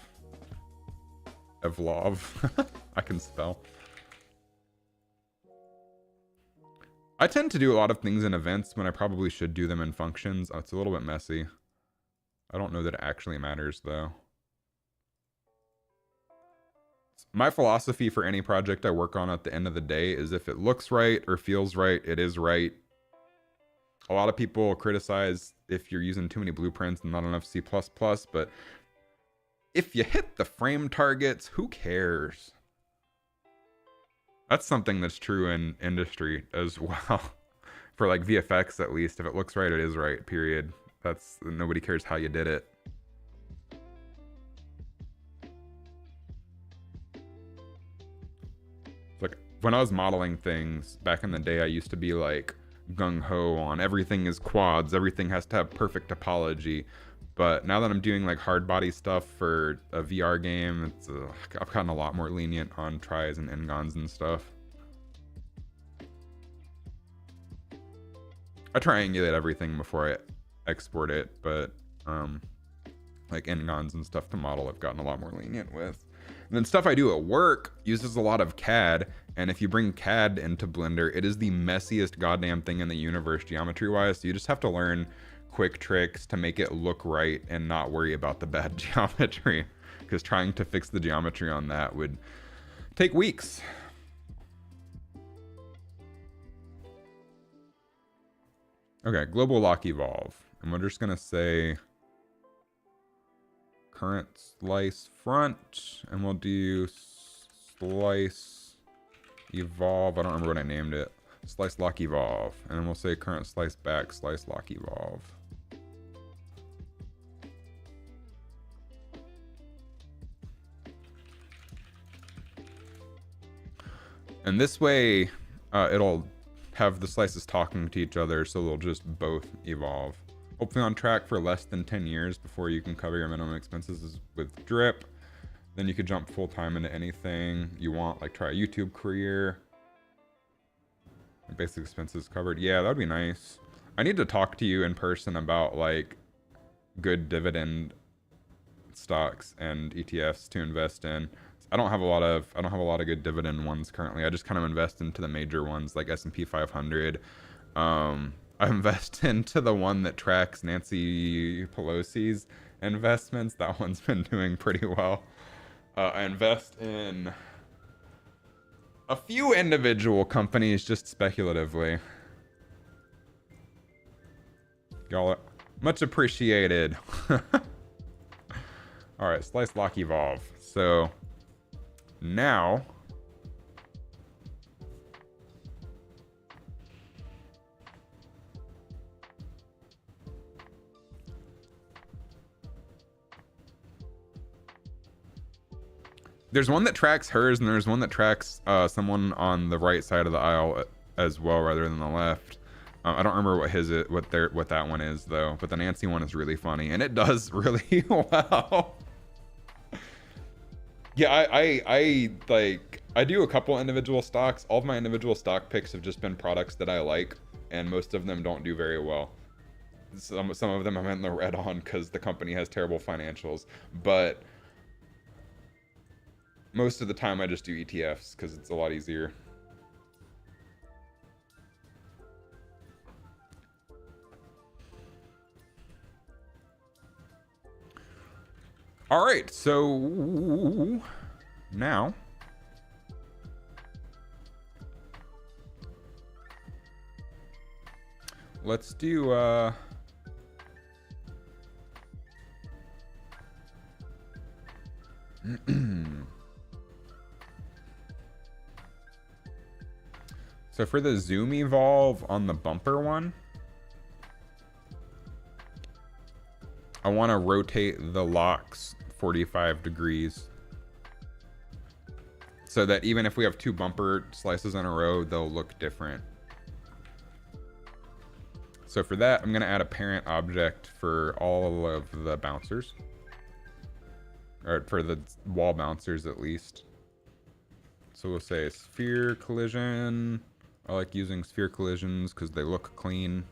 Evlov. I can spell. I tend to do a lot of things in events when I probably should do them in functions. It's a little bit messy. I don't know that it actually matters though. My philosophy for any project I work on at the end of the day is if it looks right or feels right, it is right. A lot of people criticize if you're using too many blueprints and not enough C++, but if you hit the frame targets, who cares? That's something that's true in industry as well. For like VFX at least, if it looks right, it is right, period. That's, nobody cares how you did it. Like when I was modeling things back in the day, I used to be like gung-ho on everything is quads, everything has to have perfect topology. But now that I'm doing like hard body stuff for a VR game, it's I've gotten a lot more lenient on tries and n-gons and stuff. I triangulate everything before I export it, but like n-gons and stuff to model I've gotten a lot more lenient with. And then stuff I do at work uses a lot of CAD, and if you bring CAD into Blender, it is the messiest goddamn thing in the universe geometry-wise, so you just have to learn quick tricks to make it look right and not worry about the bad geometry, because trying to fix the geometry on that would take weeks. Okay, global lock evolve, and we're just gonna say current slice front, and we'll do slice evolve. I don't remember what I named it. Slice lock evolve, and then we'll say current slice back slice lock evolve. And this way, it'll have the slices talking to each other, so they'll just both evolve. Hopefully on track for less than 10 years before you can cover your minimum expenses with drip. Then you could jump full-time into anything you want, like try a YouTube career. Basic expenses covered. Yeah, that'd be nice. I need to talk to you in person about like good dividend stocks and ETFs to invest in. I don't have a lot of good dividend ones currently. I just kind of invest into the major ones like S&P 500. I invest into the one that tracks Nancy Pelosi's investments. That one's been doing pretty well. I invest in a few individual companies just speculatively. Y'all, much appreciated. All right, slice lock evolve. So now there's one that tracks hers, and there's one that tracks someone on the right side of the aisle as well, rather than the left. I don't remember what that one is though, but the Nancy one is really funny, and it does really well. Yeah, I do a couple individual stocks. All of my individual stock picks have just been products that I like, and most of them don't do very well. Some of them I'm in the red on because the company has terrible financials, but most of the time I just do ETFs because it's a lot easier. All right, so now let's do so for the zoom evolve on the bumper one, I want to rotate the locks 45 degrees so that even if we have two bumper slices in a row, they'll look different. So for that, I'm gonna add a parent object for all of the bouncers, or for the wall bouncers at least. So we'll say sphere collision. I like using sphere collisions because they look clean.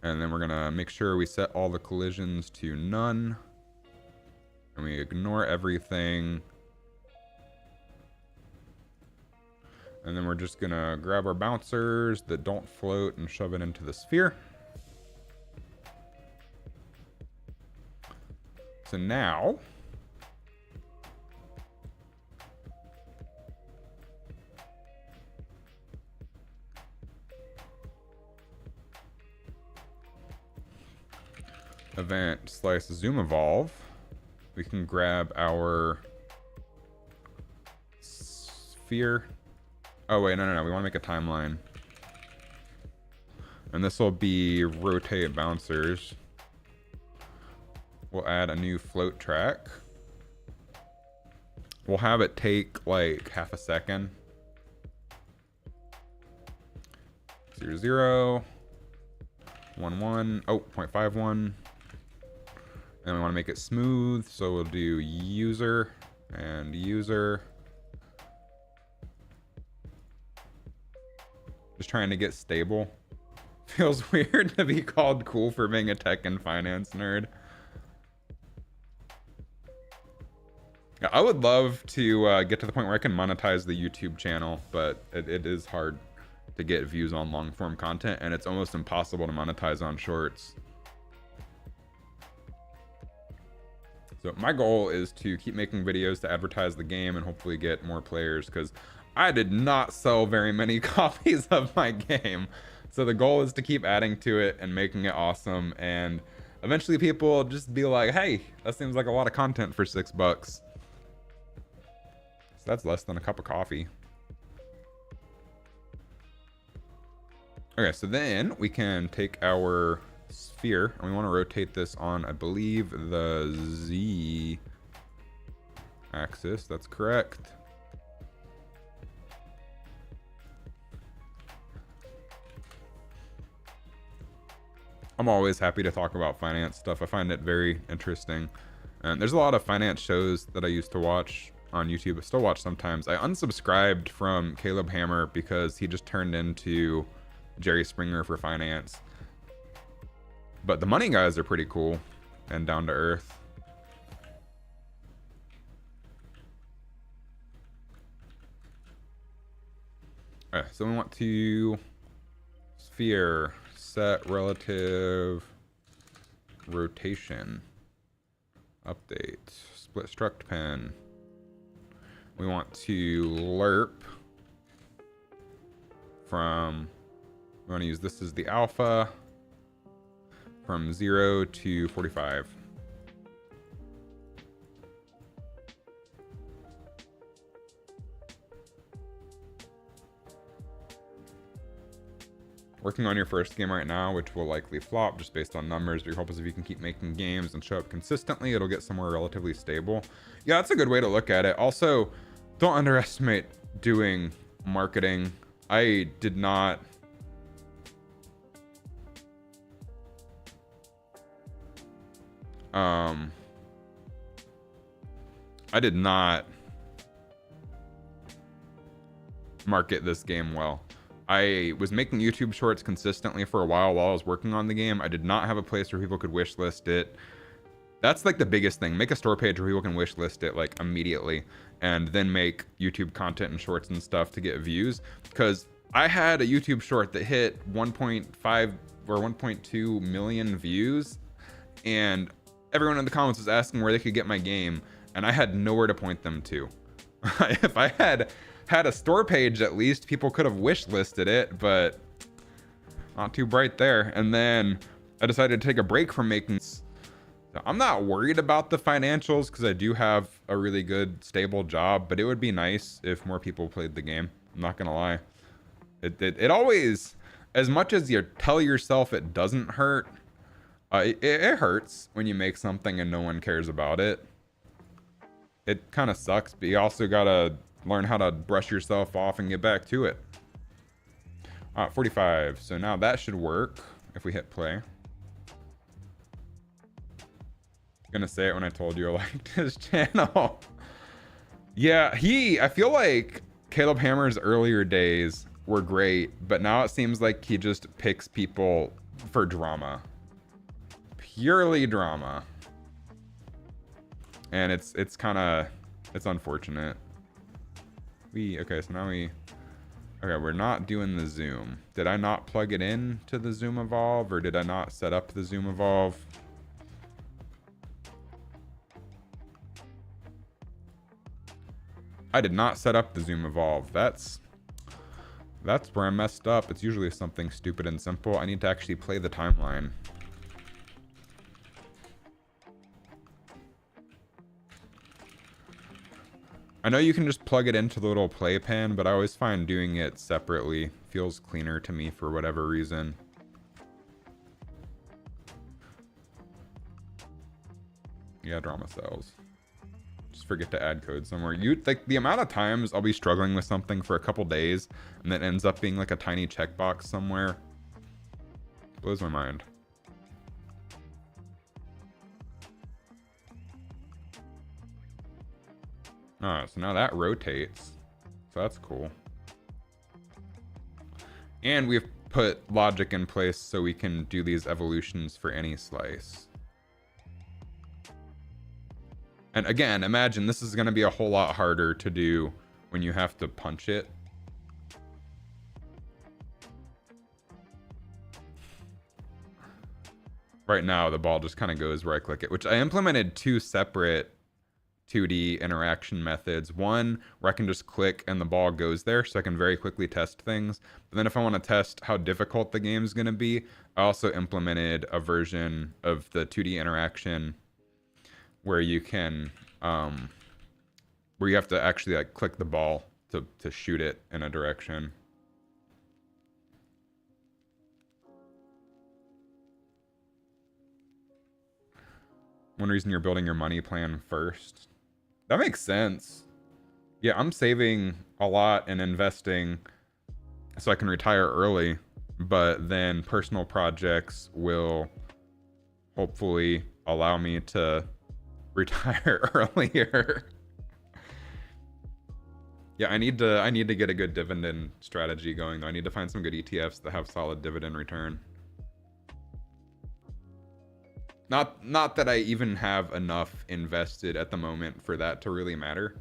And then we're gonna make sure we set all the collisions to none. And we ignore everything. And then we're just gonna grab our bouncers that don't float and shove it into the sphere. So now, event slice zoom evolve, we can grab our sphere. Oh wait, no, we want to make a timeline. And this will be rotate bouncers. We'll add a new float track. We'll have it take like half a second. 0, 0, 1, 1, oh, 0.51. And we want to make it smooth, so we'll do user and user. Just trying to get stable. Feels weird to be called cool for being a tech and finance nerd. I would love to get to the point where I can monetize the YouTube channel, but it is hard to get views on long form content, and it's almost impossible to monetize on shorts. So my goal is to keep making videos to advertise the game and hopefully get more players, because I did not sell very many copies of my game. So the goal is to keep adding to it and making it awesome, and eventually people will just be like, hey, that seems like a lot of content for $6. So that's less than a cup of coffee. Okay, so then we can take our sphere and we want to rotate this on, I believe, the Z axis. That's correct. I'm always happy to talk about finance stuff. I find it very interesting. And there's a lot of finance shows that I used to watch on YouTube. I still watch sometimes. I unsubscribed from Caleb Hammer because he just turned into Jerry Springer for finance. But the money guys are pretty cool and down to earth. Alright, so we want to sphere set relative rotation update split struct pen. We want to lerp from, we want to use this as the alpha, from 0 to 45. Working on your first game right now, which will likely flop just based on numbers, but your hope is if you can keep making games and show up consistently, it'll get somewhere relatively stable. Yeah, that's a good way to look at it. Also, don't underestimate doing marketing. I did not market this game well. I was making YouTube shorts consistently for a while I was working on the game. I did not have a place where people could wish list it. That's like the biggest thing. Make a store page where people can wish list it like immediately, and then make YouTube content and shorts and stuff to get views. Because I had a YouTube short that hit 1.5 or 1.2 million views, and everyone in the comments was asking where they could get my game, and I had nowhere to point them to. If I had a store page, at least people could have wish listed it, but not too bright there. And then I decided to take a break from making. So I'm not worried about the financials because I do have a really good stable job, but it would be nice if more people played the game. I'm not gonna lie. It always, as much as you tell yourself it doesn't hurt, it hurts when you make something and no one cares about it. It kind of sucks, but you also gotta learn how to brush yourself off and get back to it. 45. So now that should work if we hit play. Gonna say it when I told you I liked his channel. Yeah, I feel like Caleb Hammer's earlier days were great, but now it seems like he just picks people for drama. Purely drama. And it's unfortunate. Okay, so now okay, we're not doing the zoom. Did I not plug it in to the zoom evolve, or did I not set up the zoom evolve? I did not set up the zoom evolve. That's where I messed up. It's usually something stupid and simple. I need to actually play the timeline. I know you can just plug it into the little playpen, but I always find doing it separately feels cleaner to me for whatever reason. Yeah, drama cells. Just forget to add code somewhere. Like the amount of times I'll be struggling with something for a couple days and then ends up being like a tiny checkbox somewhere. Blows my mind. Alright, so now that rotates. So that's cool. And we've put logic in place so we can do these evolutions for any slice. And again, imagine this is going to be a whole lot harder to do when you have to punch it. Right now, the ball just kind of goes where I click it, which I implemented 2 separate 2D interaction methods. One where I can just click and the ball goes there, so I can very quickly test things. But then if I want to test how difficult the game's going to be, I also implemented a version of the 2D interaction where you can where you have to actually like click the ball to shoot it in a direction. One reason you're building your money plan first. That makes sense. Yeah, I'm saving a lot and investing so I can retire early, but then personal projects will hopefully allow me to retire earlier. Yeah, I need to get a good dividend strategy going though. I need to find some good ETFs that have solid dividend return. Not that I even have enough invested at the moment for that to really matter.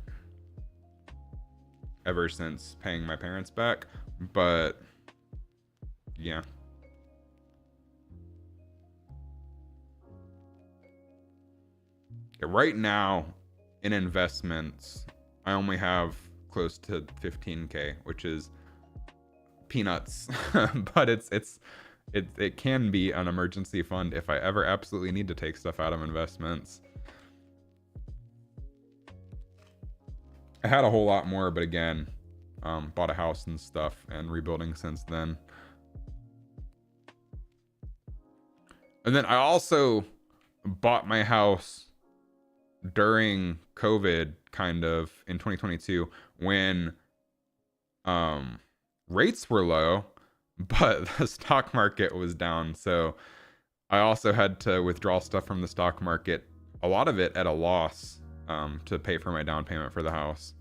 Ever since paying my parents back, but yeah. Right now, in investments, I only have close to 15K, which is peanuts. But it can be an emergency fund if I ever absolutely need to take stuff out of investments. I had a whole lot more, but again, bought a house and stuff and rebuilding since then. And then I also bought my house during COVID, kind of in 2022, when rates were low, but the stock market was down. So I also had to withdraw stuff from the stock market, a lot of it at a loss, to pay for my down payment for the house,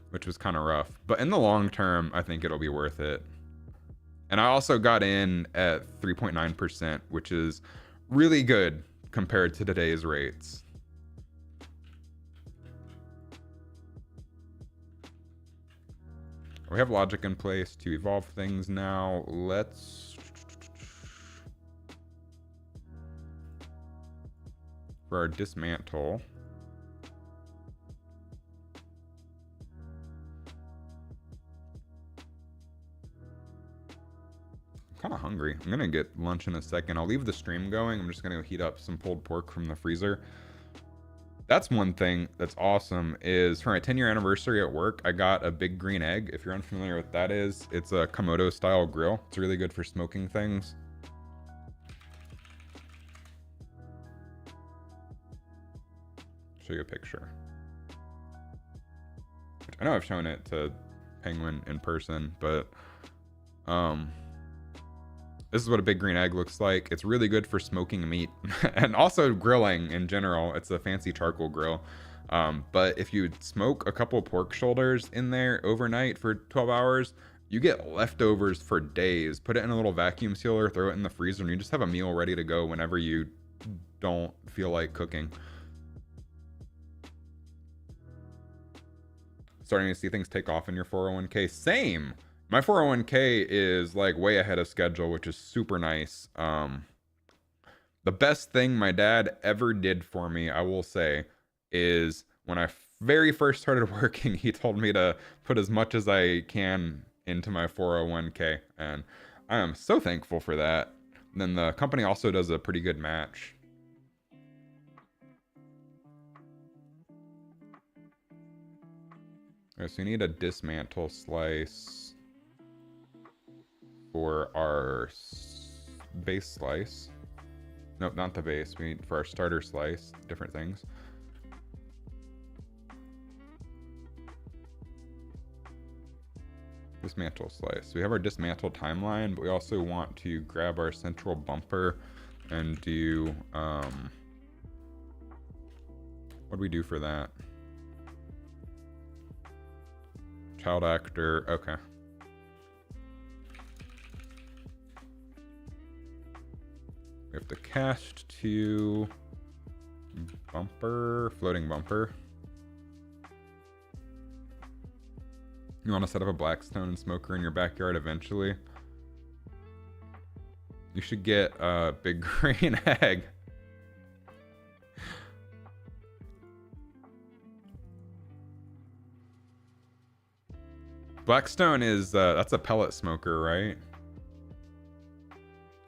which was kind of rough. But in the long term, I think it'll be worth it. And I also got in at 3.9%, which is really good compared to today's rates. We have logic in place to evolve things now. Let's... For our dismantle... kind of hungry. I'm gonna get lunch in a second. I'll leave the stream going. I'm just gonna heat up some pulled pork from the freezer. That's one thing that's awesome is for my 10-year anniversary at work, I got a big green egg. If you're unfamiliar with what that is, it's a Komodo style grill. It's really good for smoking things. Show you a picture. I know I've shown it to penguin in person, but this is what a big green egg looks like. It's really good for smoking meat and also grilling in general. It's a fancy charcoal grill. But if you smoke a couple pork shoulders in there overnight for 12 hours, you get leftovers for days. Put it in a little vacuum sealer, throw it in the freezer, and you just have a meal ready to go whenever you don't feel like cooking. Starting to see things take off in your 401k. Same. My 401k is like way ahead of schedule, which is super nice. The best thing my dad ever did for me, I will say, is when I very first started working, he told me to put as much as I can into my 401k, and I am so thankful for that. And then the company also does a pretty good match. Okay, so you need a dismantle slice for our base slice. Nope, not the base. We need for our starter slice, different things. Dismantle slice. We have our dismantle timeline, but we also want to grab our central bumper and do, what do we do for that? Child actor, okay. We have to cast to bumper, floating bumper. You want to set up a Blackstone and smoker in your backyard eventually? You should get a big green egg. Blackstone is, that's a pellet smoker, right?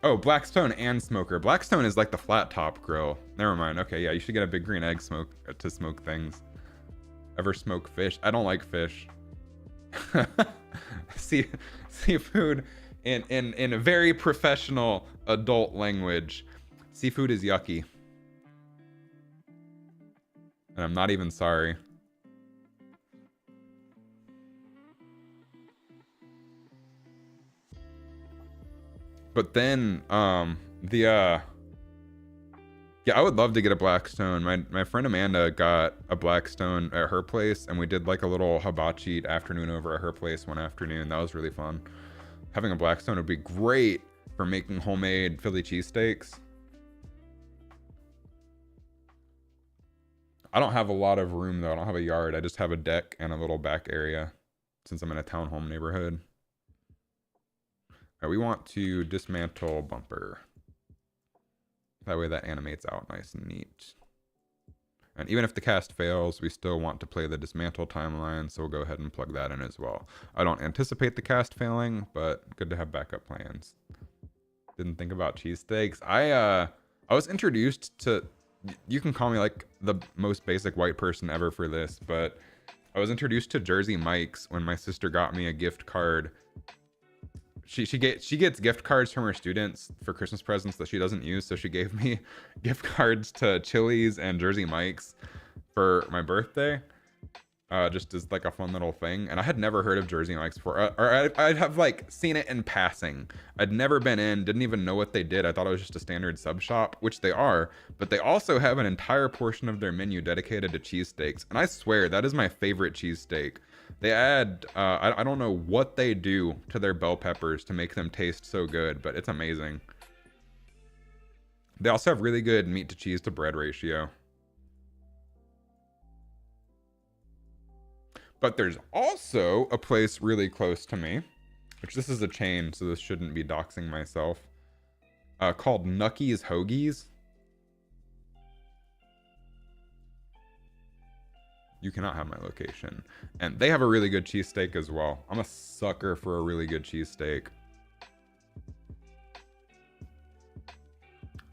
Oh, Blackstone and smoker. Blackstone is like the flat top grill. Never mind. Okay, yeah, you should get a big green egg smoke to smoke things. Ever smoke fish? I don't like fish. Seafood in a very professional adult language. Seafood is yucky. And I'm not even sorry. But then, yeah, I would love to get a Blackstone. My friend Amanda got a Blackstone at her place, and we did like a little hibachi afternoon over at her place one afternoon. That was really fun. Having a Blackstone would be great for making homemade Philly cheesesteaks. I don't have a lot of room though. I don't have a yard. I just have a deck and a little back area since I'm in a townhome neighborhood. All right, we want to dismantle bumper. That way that animates out nice and neat. And even if the cast fails, we still want to play the dismantle timeline, so we'll go ahead and plug that in as well. I don't anticipate the cast failing, but good to have backup plans. Didn't think about cheesesteaks. I was introduced to, you can call me like the most basic white person ever for this, but I was introduced to Jersey Mike's when my sister got me a gift card. She gets gift cards from her students for Christmas presents that she doesn't use, so she gave me gift cards to Chili's and Jersey Mike's for my birthday, just as like a fun little thing. And I had never heard of Jersey Mike's before, or I'd have like seen it in passing. I'd never been in, didn't even know what they did. I thought it was just a standard sub shop, which they are, but they also have an entire portion of their menu dedicated to cheesesteaks. And I swear that is my favorite cheesesteak. They add, I don't know what they do to their bell peppers to make them taste so good, but it's amazing. They also have really good meat to cheese to bread ratio. But there's also a place really close to me, which this is a chain, so this shouldn't be doxing myself, called Nucky's Hoagies. You cannot have my location. And they have a really good cheesesteak as well. I'm a sucker for a really good cheesesteak.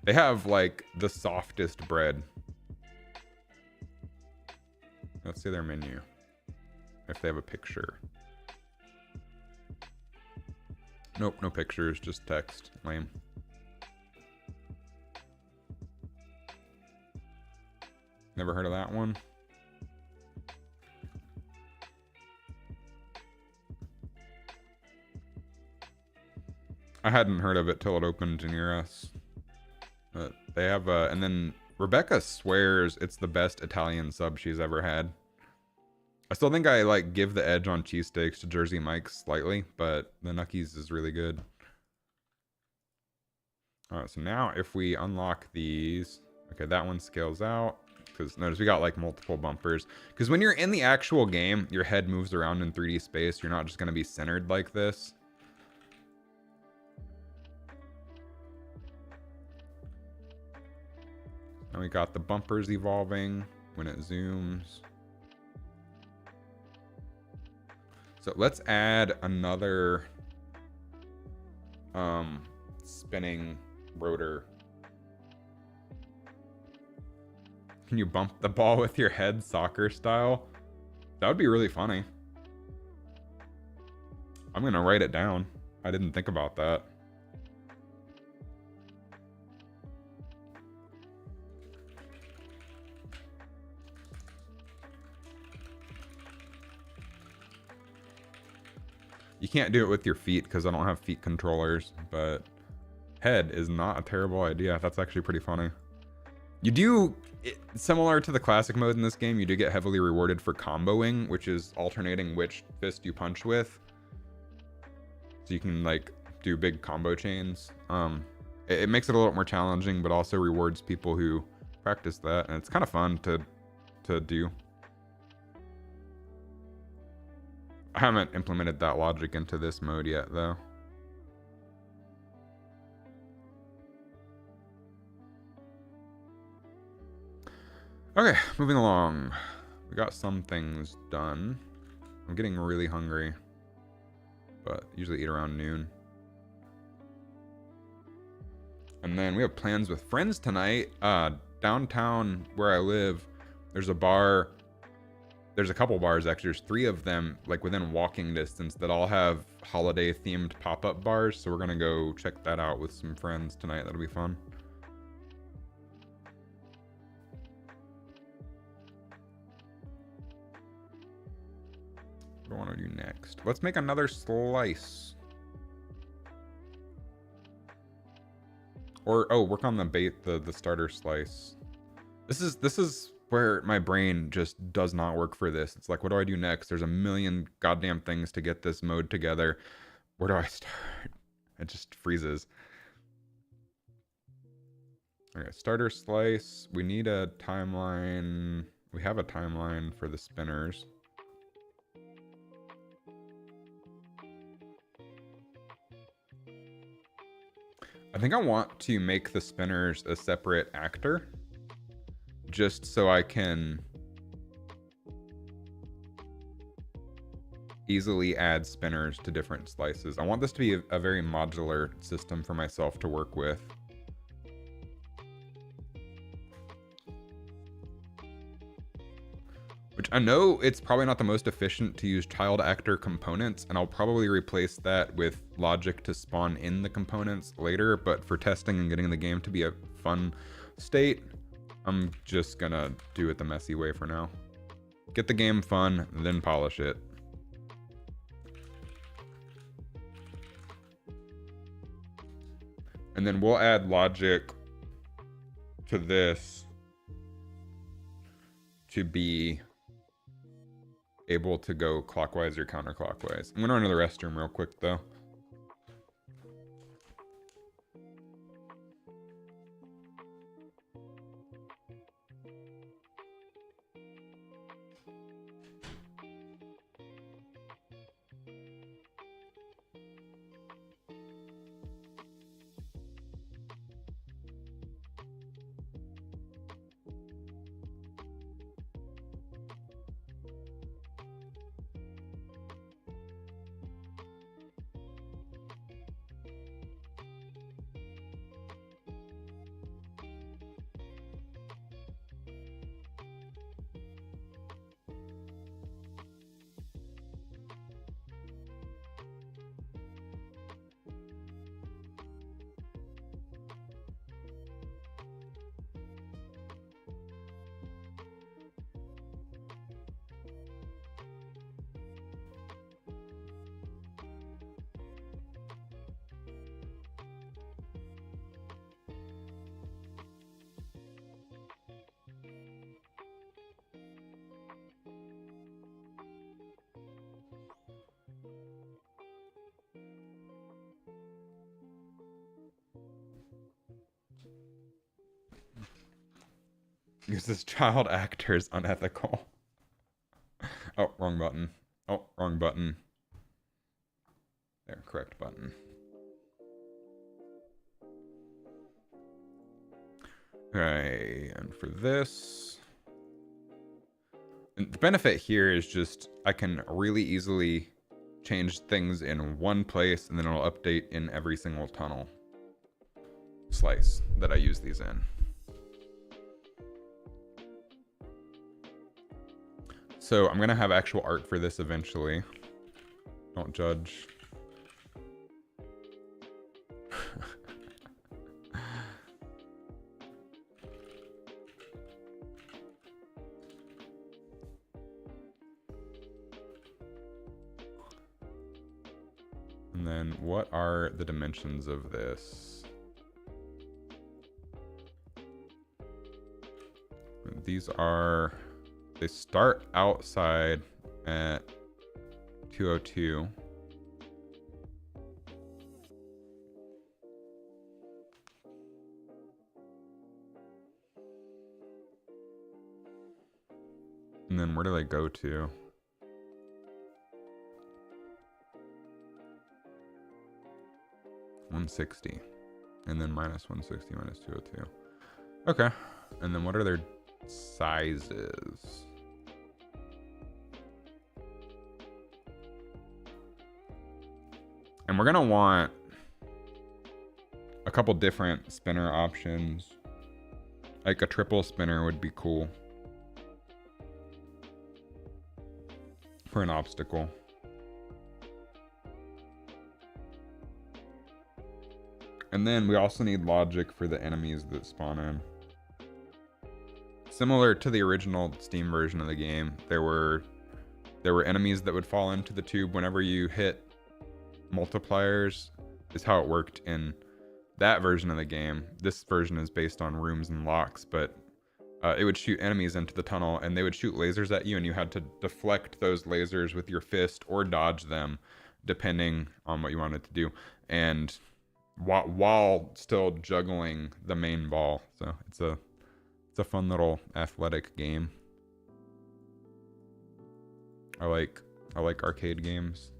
They have like the softest bread. Let's see their menu. If they have a picture. Nope, no pictures, just text. Lame. Never heard of that one? I hadn't heard of it till it opened near us. But they have and then Rebecca swears it's the best Italian sub she's ever had. I still think I like give the edge on cheesesteaks to Jersey Mike's slightly, but the Nuckies is really good. All right, so now if we unlock these, okay, that one scales out. Because notice we got like multiple bumpers. Because when you're in the actual game, your head moves around in 3D space. You're not just going to be centered like this. And we got the bumpers evolving when it zooms. So let's add another spinning rotor. Can you bump the ball with your head soccer style? That would be really funny. I'm gonna write it down. I didn't think about that. You can't do it with your feet because I don't have feet controllers, but head is not a terrible idea. That's actually pretty funny. You do, similar to the classic mode in this game, you do get heavily rewarded for comboing, which is alternating which fist you punch with. So you can like do big combo chains. It makes it a little more challenging, but also rewards people who practice that, and it's kind of fun to do. I haven't implemented that logic into this mode yet, though. Okay, moving along. We got some things done. I'm getting really hungry, but usually eat around noon. And then we have plans with friends tonight. Downtown where I live, there's a bar. There's a couple bars, actually. There's 3 of them, like within walking distance, that all have holiday-themed pop-up bars. So we're gonna go check that out with some friends tonight. That'll be fun. What do I want to do next? Let's make another slice. Or work on the starter slice. This is where my brain just does not work for this. It's like, what do I do next? There's a million goddamn things to get this mode together. Where do I start? It just freezes. Okay, starter slice. We need a timeline. We have a timeline for the spinners. I think I want to make the spinners a separate actor, just so I can easily add spinners to different slices. I want this to be a very modular system for myself to work with. Which I know it's probably not the most efficient to use child actor components, and I'll probably replace that with logic to spawn in the components later, but for testing and getting the game to be a fun state, I'm just gonna do it the messy way for now. Get the game fun, then polish it. And then we'll add logic to this to be able to go clockwise or counterclockwise. I'm gonna run to the restroom real quick though. Uses child actors unethical. Oh, wrong button. Oh, wrong button. There, correct button. Okay, and for this, and the benefit here is just I can really easily change things in one place and then it'll update in every single tunnel slice that I use these in. So I'm gonna have actual art for this eventually. Don't judge. And then what are the dimensions of this? These are, they start outside at 202. And then where do they go to? $160. And then minus $160 minus $202. Okay. And then what are their sizes? And we're gonna want a couple different spinner options. Like a triple spinner would be cool for an obstacle. And then we also need logic for the enemies that spawn in. Similar to the original Steam version of the game, there were enemies that would fall into the tube whenever you hit multipliers, is how it worked in that version of the game. This version is based on rooms and locks, but it would shoot enemies into the tunnel and they would shoot lasers at you and you had to deflect those lasers with your fist or dodge them depending on what you wanted to do, and while still juggling the main ball. So it's a fun little athletic game. I like arcade games.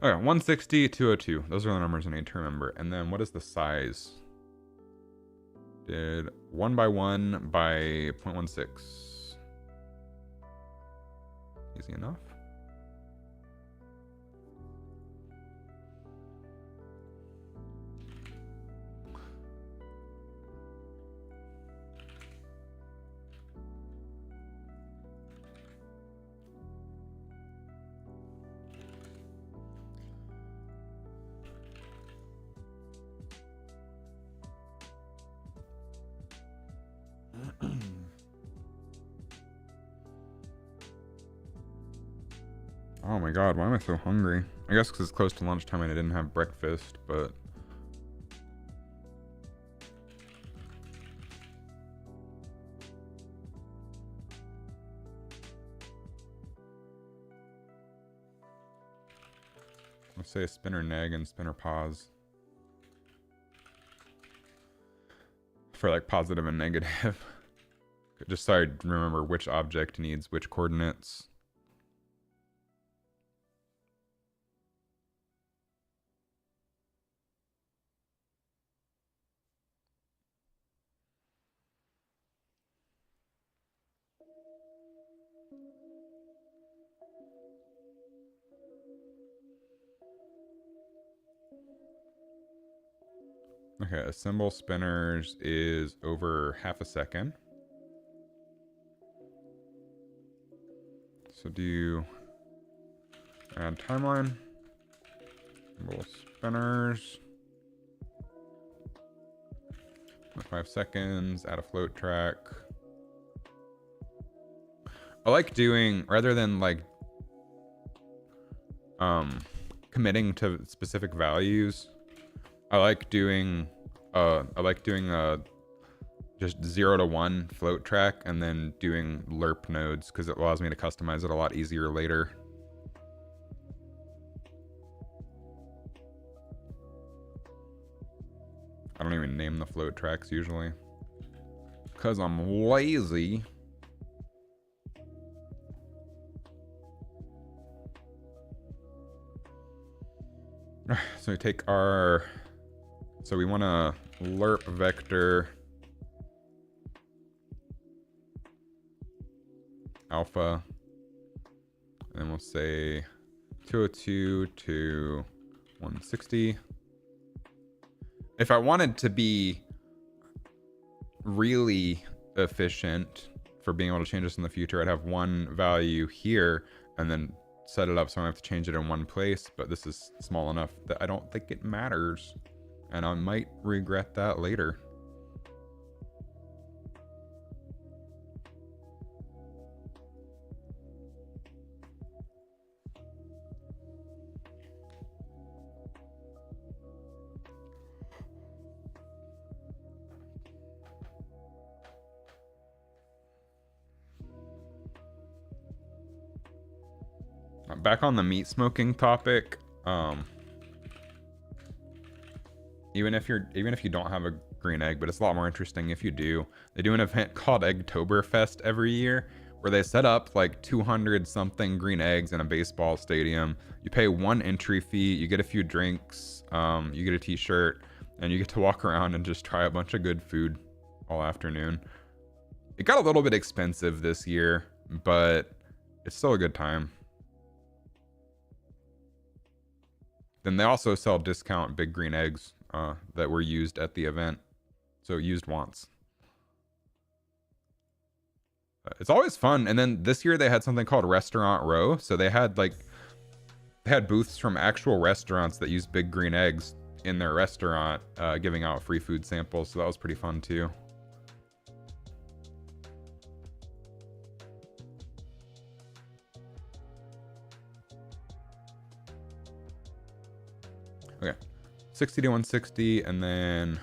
Okay, 160, 202. Those are the numbers I need to remember. And then what is the size? Did 1 by 1 by 0.16. Easy enough. Oh my god, why am I so hungry? I guess because it's close to lunchtime and I didn't have breakfast, but... Let's say spinner neg and spinner pause. For like positive and negative. Just so I remember which object needs which coordinates. Okay, assemble spinners is over half a second. So do you add timeline? Assemble spinners. 5 seconds, add a float track. I like doing, rather than like committing to specific values. I like doing just 0 to 1 float track and then doing lerp nodes because it allows me to customize it a lot easier later. I don't even name the float tracks usually because I'm lazy. So we take our, so we want to lerp vector alpha, and then we'll say 202 to 160. If I wanted to be really efficient for being able to change this in the future, I'd have one value here and then set it up so I don't have to change it in one place, but this is small enough that I don't think it matters, and I might regret that later. Back on the meat smoking topic, even if you don't have a green egg, but it's a lot more interesting if you do. They do an event called Eggtoberfest every year where they set up like 200 something green eggs in a baseball stadium. You pay 1 entry fee, you get a few drinks, you get a t-shirt, and you get to walk around and just try a bunch of good food all afternoon. It got a little bit expensive this year, but it's still a good time. Then they also sell discount big green eggs that were used at the event. So used once. It's always fun. And then this year they had something called Restaurant Row. So they had booths from actual restaurants that used big green eggs in their restaurant, giving out free food samples. So that was pretty fun too. Okay, 60 to 160, and then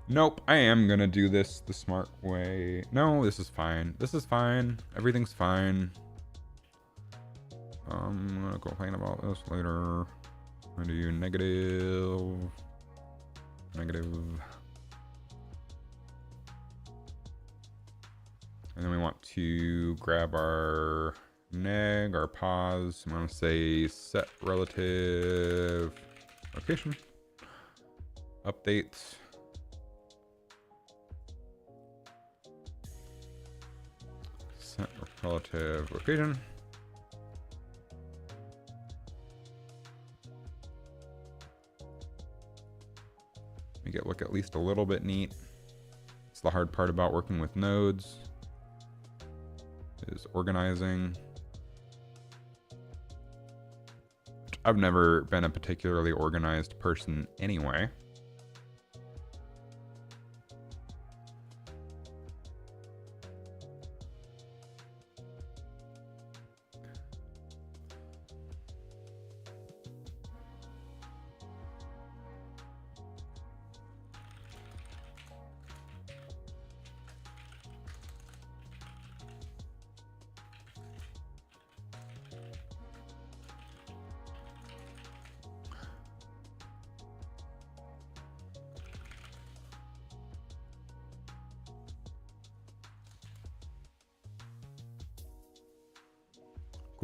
nope, I am gonna do this the smart way. No, this is fine. This is fine. Everything's fine. I'm gonna complain about this later. I'm gonna do negative. And then we want to grab our neg, our pause. I'm going to say set relative location. Update. Set relative location. Make it look at least a little bit neat. It's the hard part about working with nodes. Is organizing. I've never been a particularly organized person anyway.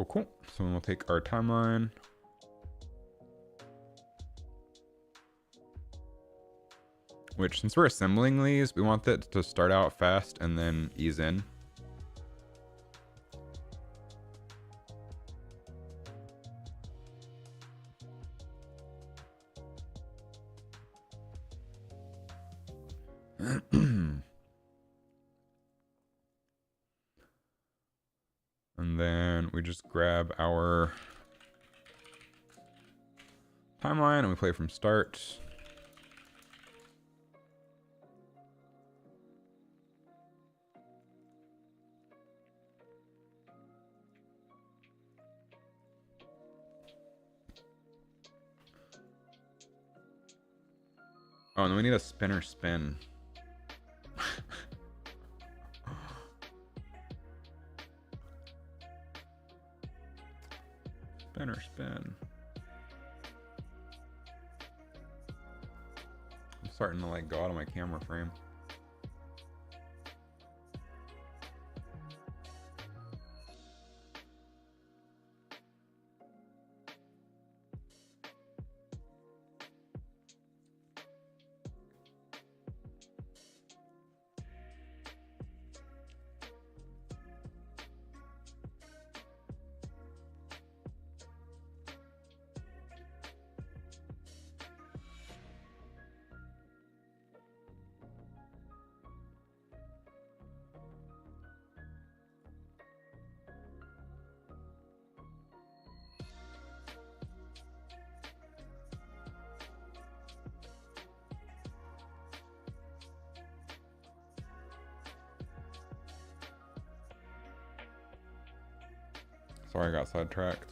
Cool. So then we'll take our timeline. Which, since we're assembling these, we want that to start out fast and then ease in. And then we just grab our timeline and we play from start. Oh, and then we need a spinner spin. Spinner spin. I'm starting to like go out of my camera frame. Sorry, I got sidetracked.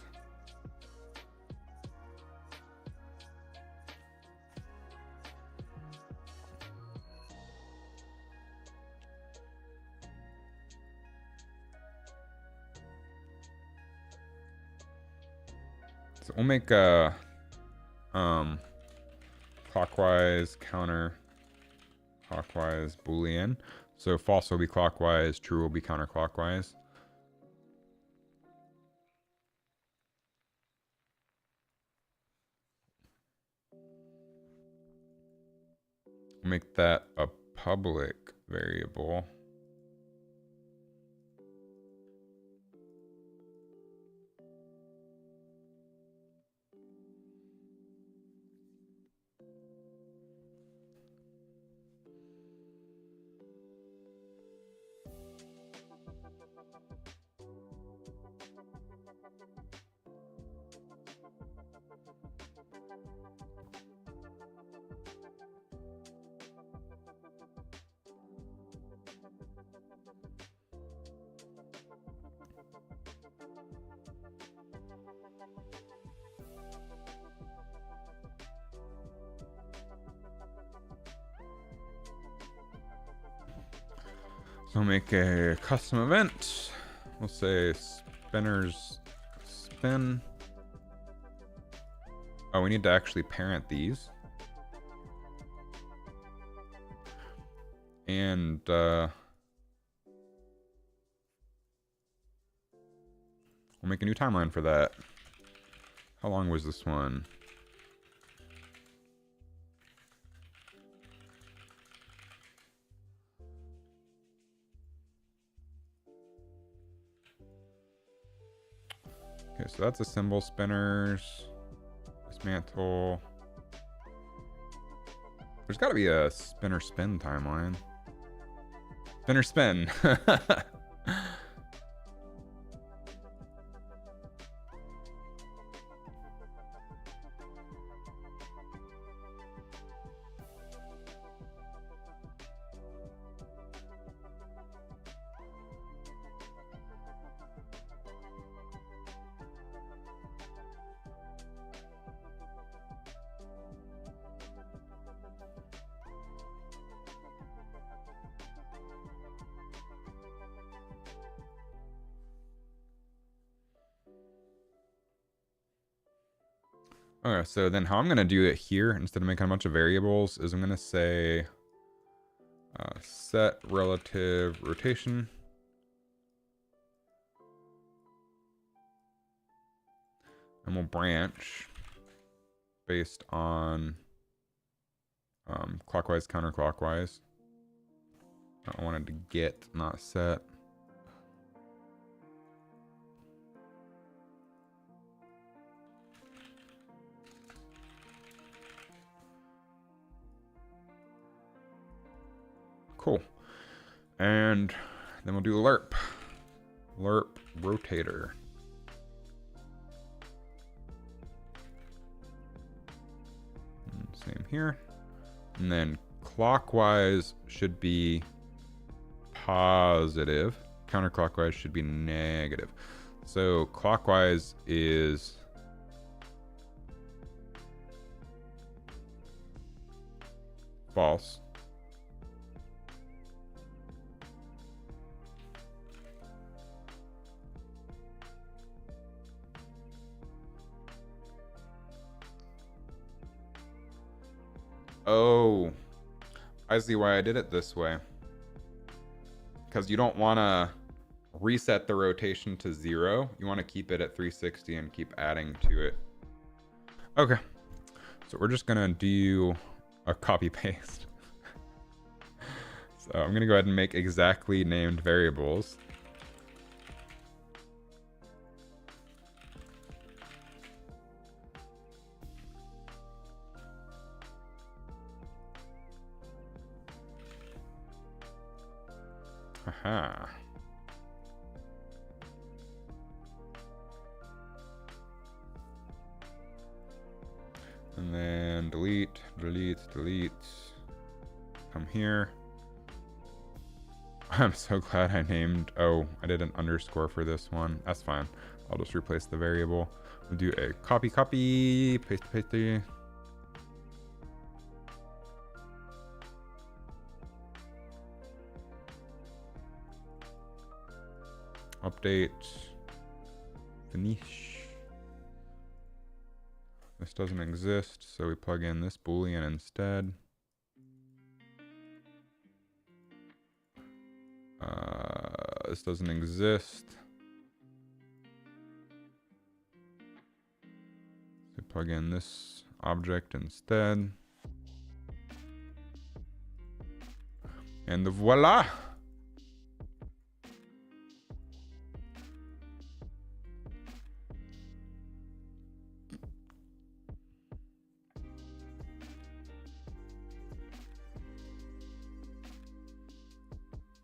So we'll make a clockwise, counter, clockwise, Boolean. So false will be clockwise, true will be counterclockwise. Make that a public variable. So make a custom event. We'll say spinners spin. Oh, we need to actually parent these. And we'll make a new timeline for that. How long was this one? Okay, so that's a symbol spinners. Dismantle. There's got to be a spinner spin timeline. Spinner spin. Okay, so then how I'm going to do it here, instead of making a bunch of variables, is I'm going to say set relative rotation. And we'll branch based on clockwise, counterclockwise. I wanted to get, not set. Cool. And then we'll do lerp. Lerp rotator. And same here. And then clockwise should be positive. Counterclockwise should be negative. So clockwise is false. Oh, I see why I did it this way. Because you don't want to reset the rotation to 0. You want to keep it at 360 and keep adding to it. Okay. So we're just going to do a copy paste. So I'm going to go ahead and make exactly named variables. Haha. And then delete, delete, delete. Come here. I'm so glad I named, oh, I did an underscore for this one. That's fine. I'll just replace the variable. We'll do a copy, copy, paste, paste. Update. Finish. This doesn't exist, so we plug in this Boolean instead. This doesn't exist. So plug in this object instead. And voila!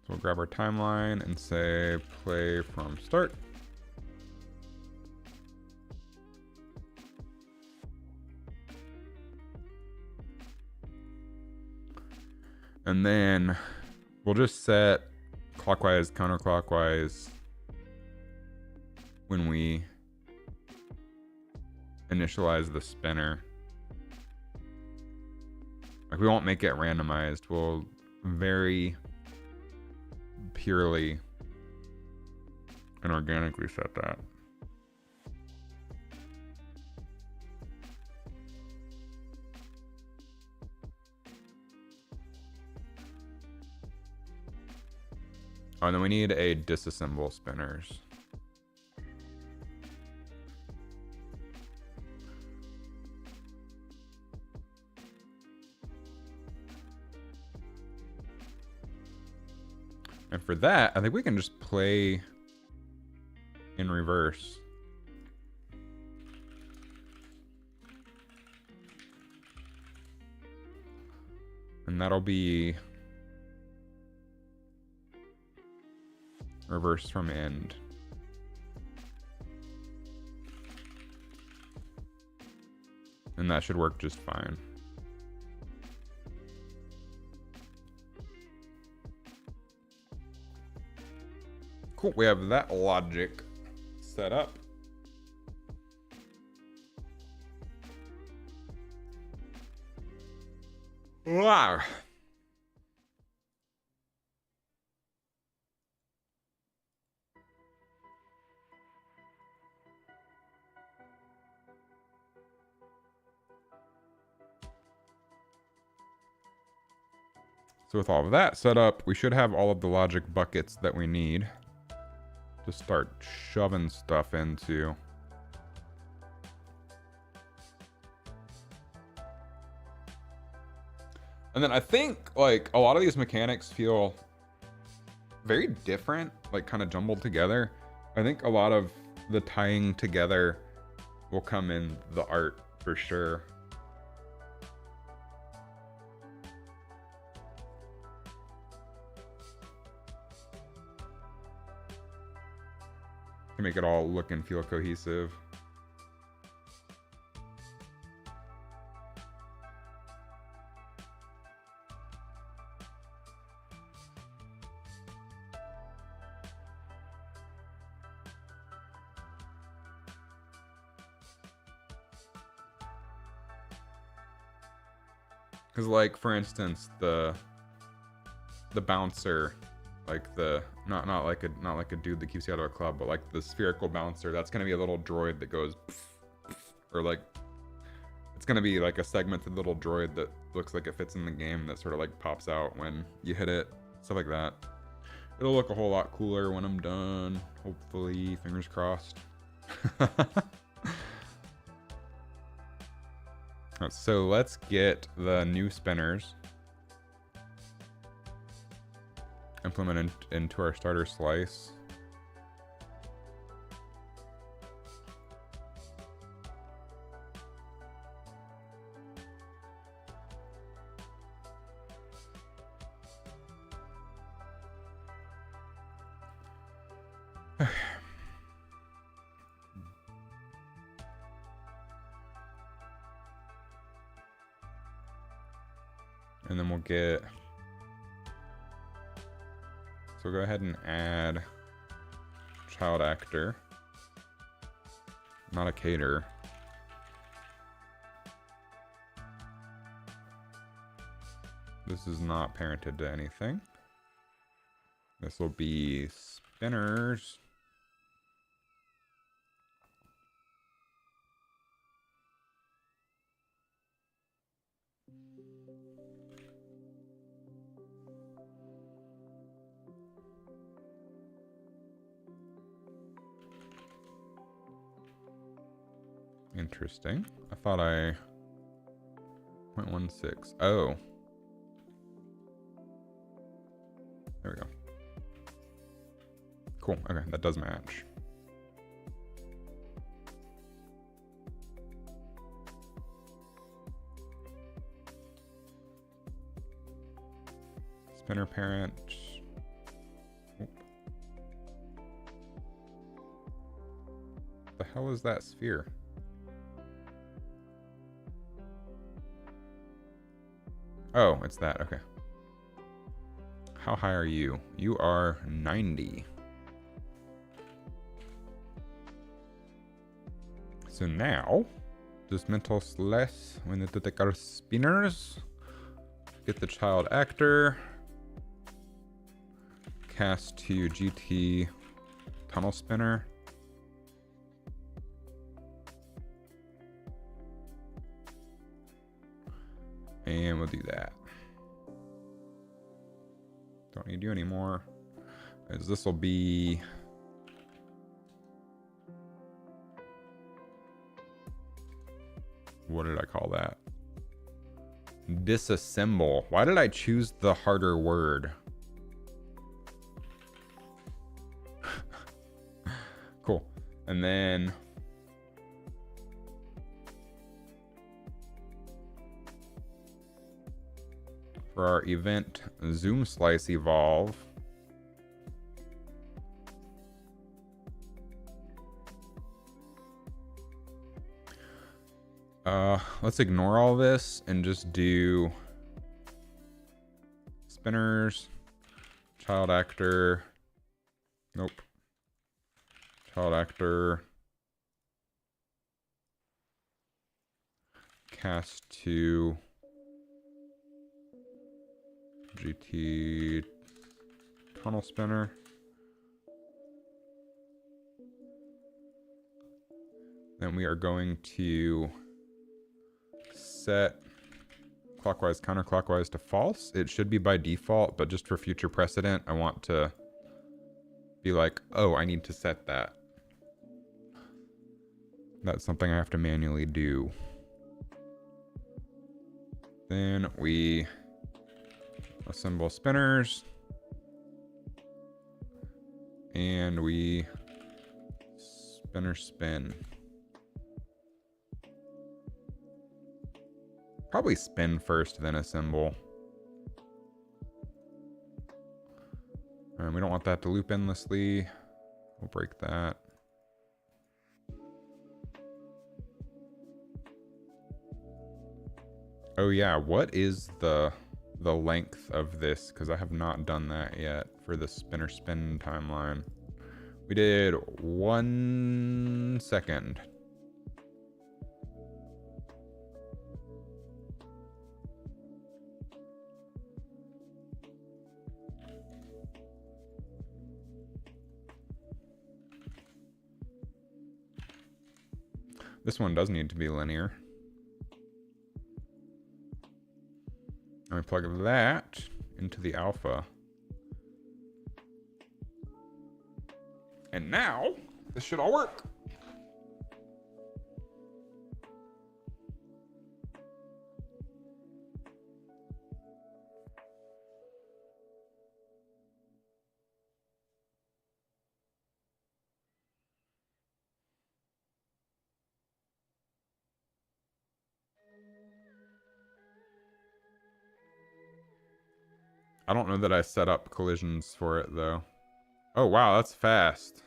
So we'll grab our timeline and say play from start. And then we'll just set clockwise, counterclockwise when we initialize the spinner. Like, we won't make it randomized. We'll very purely and organically set that. Oh, and then we need a disassemble spinners. And for that, I think we can just play in reverse. And that'll be reverse from end. And that should work just fine. Cool, we have that logic set up. Wow. So with all of that set up, we should have all of the logic buckets that we need to start shoving stuff into. And then I think, like, a lot of these mechanics feel very different, like kind of jumbled together. I think a lot of the tying together will come in the art for sure. To make it all look and feel cohesive. Because like for instance, the bouncer, like the not like a dude that keeps you out of a club, but like the spherical bouncer, that's gonna be a little droid that goes, or like it's gonna be like a segmented little droid that looks like it fits in the game that sort of like pops out when you hit it, stuff like that. It'll look a whole lot cooler when I'm done, hopefully, fingers crossed. So let's get the new spinners implemented into our starter slice. And then we'll get, so go ahead and add child actor, not a cater. This is not parented to anything. This will be spinners. Interesting. I thought I 0.16. Oh. There we go. Cool. Okay, that does match. Spinner parent. Oop. The hell is that sphere? Oh, it's that. Okay. How high are you? You are 90. So now, this mental slice, we need to take our spinners, get the child actor, cast to GT tunnel spinner. And we'll do that. Don't need you anymore. As this will be, what did I call that? Disassemble. Why did I choose the harder word? Cool. And then for our event zoom slice evolve, let's ignore all this and just do spinners, child actor, nope, child actor, cast to GT tunnel spinner. Then we are going to set clockwise, counterclockwise to false. It should be by default, but just for future precedent, I want to be like, oh, I need to set that. That's something I have to manually do. Then we assemble spinners. And we spinner spin. Probably spin first, then assemble. And we don't want that to loop endlessly. We'll break that. Oh yeah, what is the length of this? Because I have not done that yet for the spinner spin timeline. We did 1 second. This one does need to be linear. And we plug that into the alpha. And now, this should all work. I don't know that I set up collisions for it, though. Oh, wow, that's fast.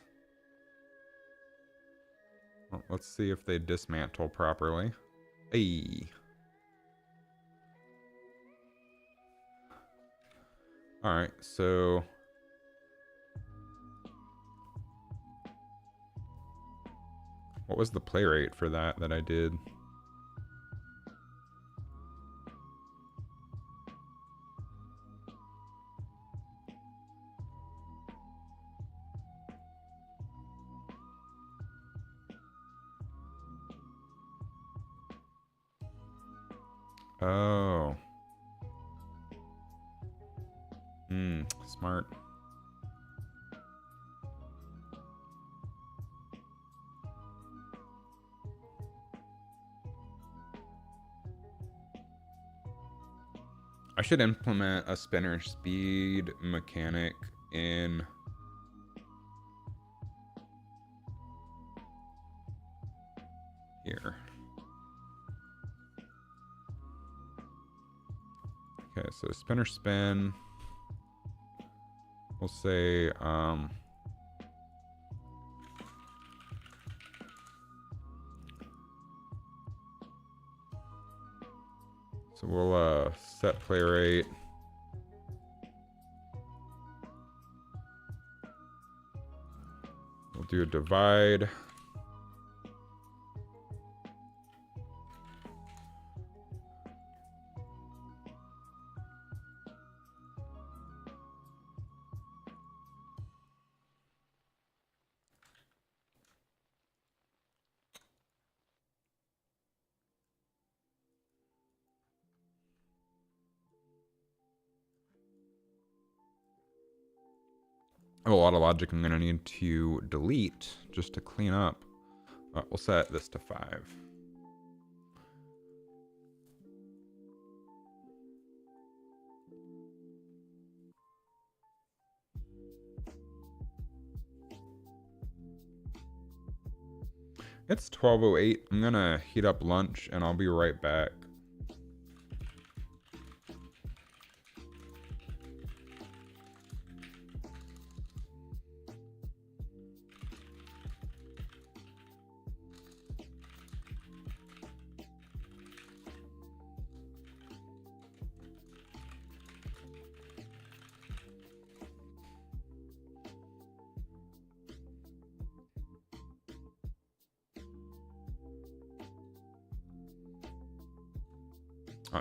Well, let's see if they dismantle properly. Hey. Alright, so... what was the play rate for that I did? Oh. Smart. I should implement a spinner speed mechanic in here. Okay, so spinner spin. We'll say so we'll set play rate. We'll do a divide. I have a lot of logic I'm going to need to delete just to clean up. We'll set this to 5. It's 12:08. I'm going to heat up lunch and I'll be right back.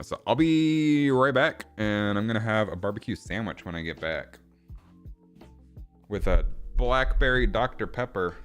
So I'll be right back, and I'm gonna have a barbecue sandwich when I get back with a blackberry Dr. Pepper.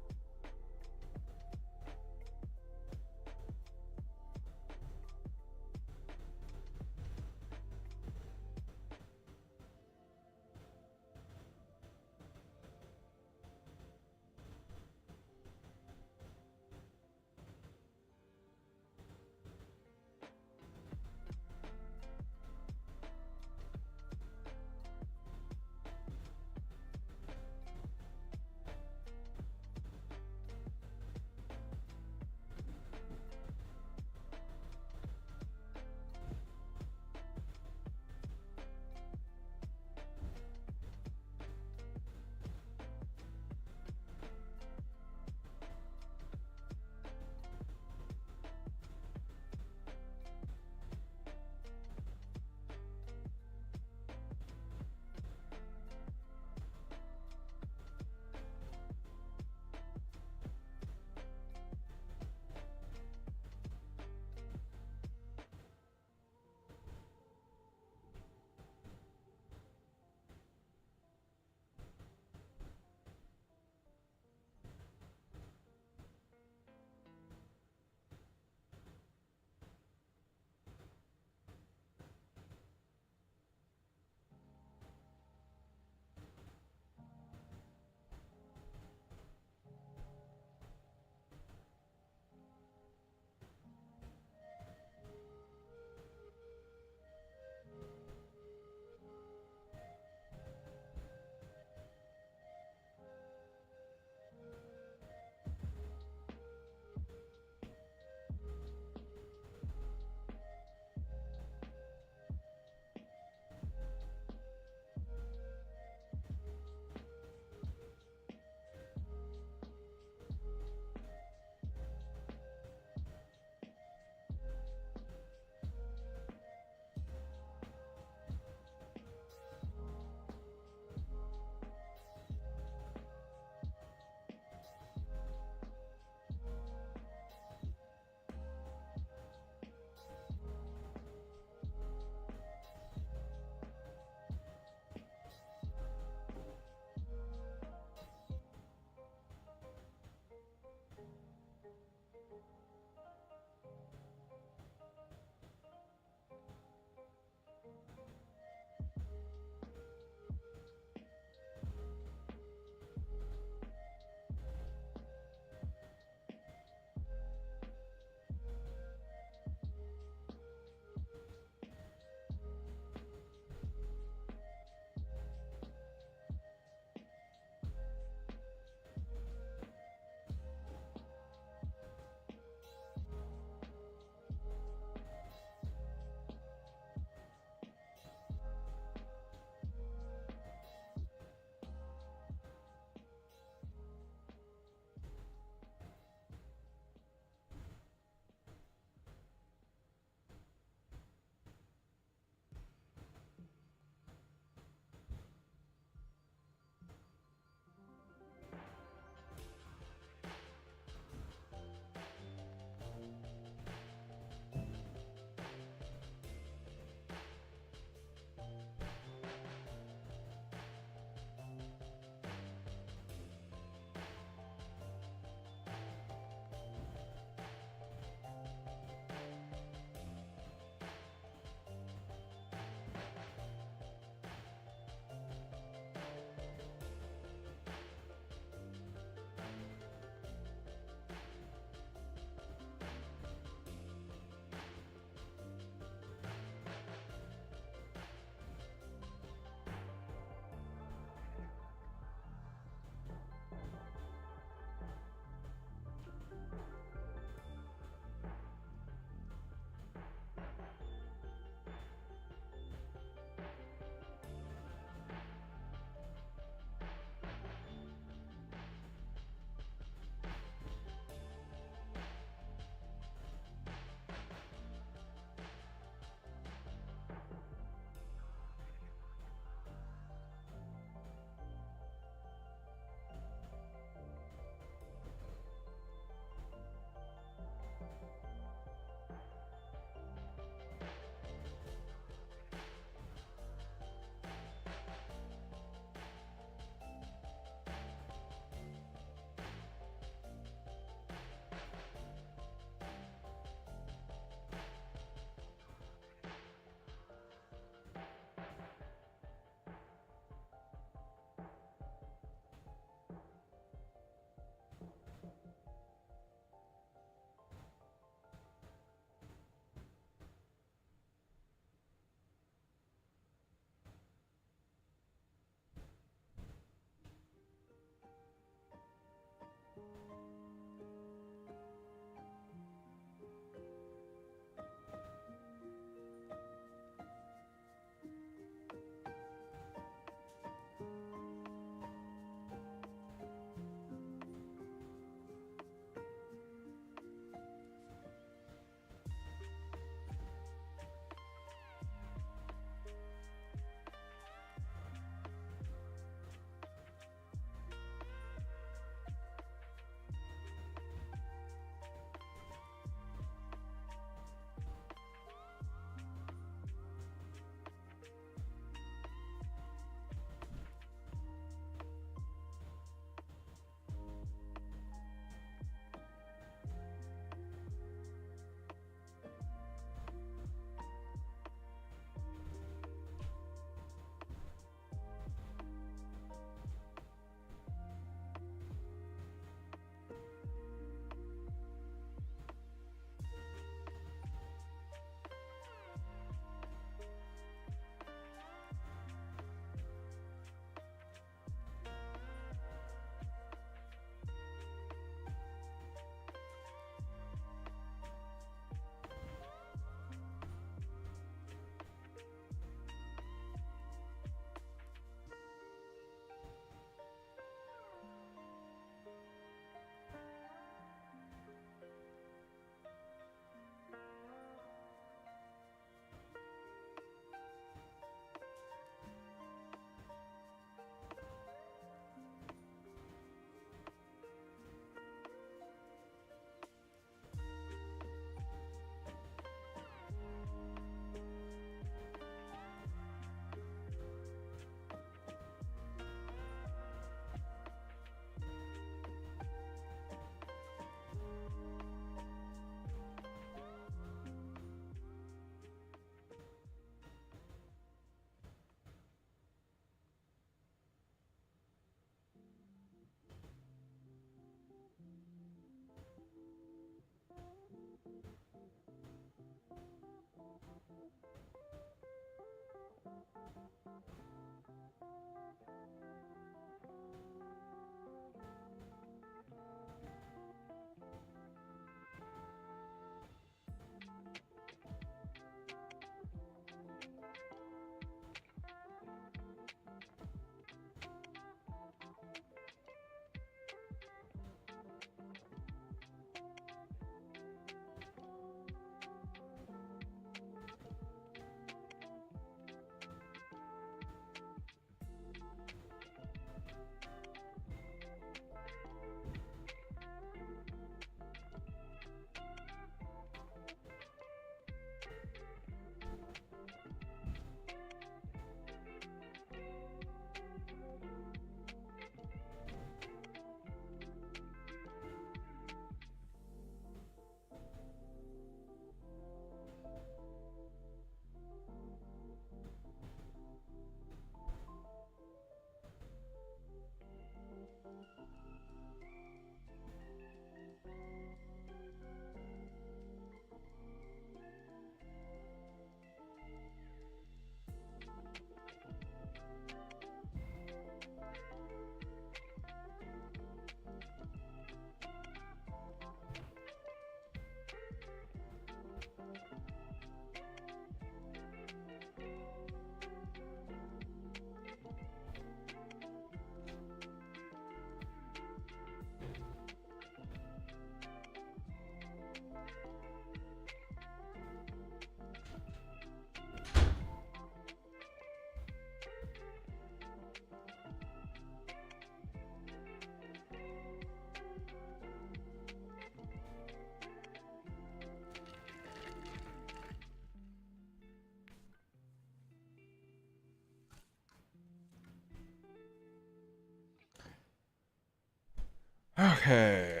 Okay.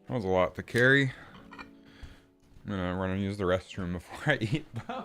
That was a lot to carry. I'm gonna run and use the restroom before I eat though.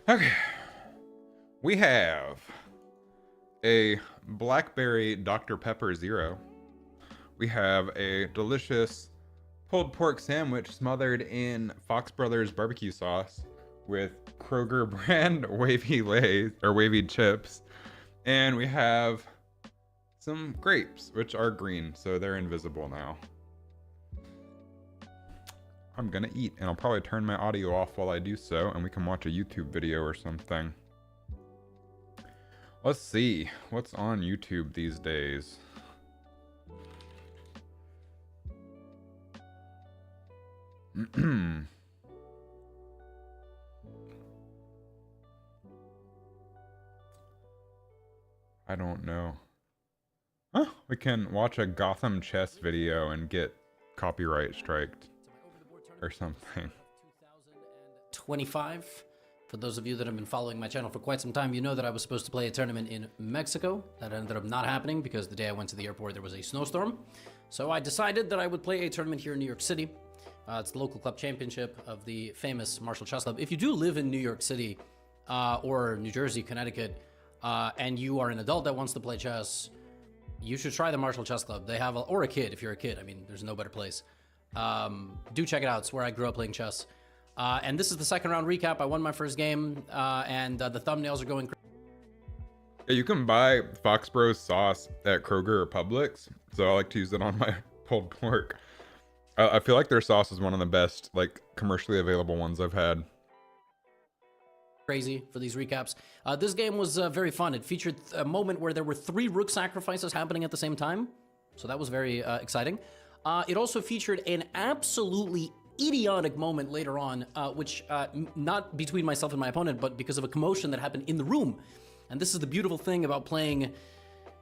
Okay. We have a blackberry Dr. Pepper Zero. We have a delicious pulled pork sandwich smothered in Fox Brothers barbecue sauce with Kroger brand wavy lays or wavy chips. And we have some grapes, which are green, so they're invisible now. I'm gonna eat, and I'll probably turn my audio off while I do so, and we can watch a YouTube video or something. Let's see what's on YouTube these days. I don't know. Huh? We can watch a Gotham chess video and get copyright striked or something. 25. For those of you that have been following my channel for quite some time, you know that I was supposed to play a tournament in Mexico. That ended up not happening because the day I went to the airport, there was a snowstorm. So I decided that I would play a tournament here in New York City. It's the local club championship of the famous Marshall Chess Club. If you do live in New York City or New Jersey, Connecticut, and you are an adult that wants to play chess, you should try the Marshall Chess Club. They have, or a kid, if you're a kid. I mean, there's no better place. Do check it out. It's where I grew up playing chess. And this is the second round recap. I won my first game, and the thumbnails are going crazy. Yeah, you can buy Fox Bros sauce at Kroger or Publix, so I like to use it on my pulled pork. I feel like their sauce is one of the best, like, commercially available ones I've had. Crazy for these recaps. This game was very fun. It featured a moment where there were 3 rook sacrifices happening at the same time, so that was very exciting. It also featured an absolutely idiotic moment later on, which not between myself and my opponent, but because of a commotion that happened in the room. And this is the beautiful thing about playing,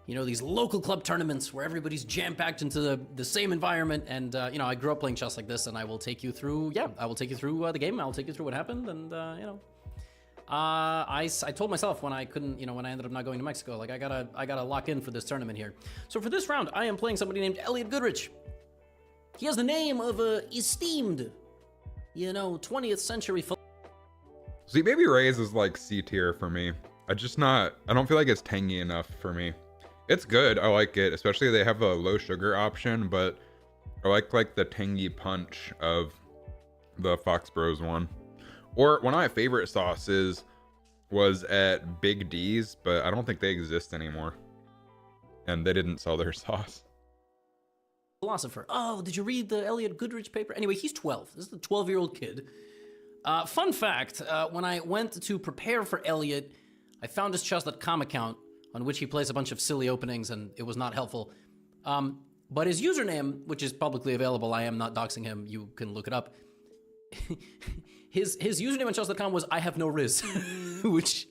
you know, these local club tournaments where everybody's jam-packed into the same environment. And, you know, I grew up playing chess like this, and I will take you through, I will take you through the game. I'll take you through what happened, and, you know. I told myself when I couldn't, you know, when I ended up not going to Mexico, like, I gotta lock in for this tournament here. So for this round, I am playing somebody named Elliot Goodrich. He has the name of a esteemed, you know, 20th century. See, Baby Ray's is like C tier for me. I don't feel like it's tangy enough for me. It's good, I like it, especially they have a low sugar option, but I like the tangy punch of the Fox Bros one. Or one of my favorite sauces was at Big D's, but I don't think they exist anymore. And they didn't sell their sauce. Philosopher. Oh, did you read the Elliot Goodrich paper? Anyway, he's 12. This is the 12-year-old kid. Fun fact, when I went to prepare for Elliot, I found his chess.com account on which he plays a bunch of silly openings, and it was not helpful. But his username, which is publicly available, I am not doxing him, you can look it up. His username on chess.com was I have no riz, which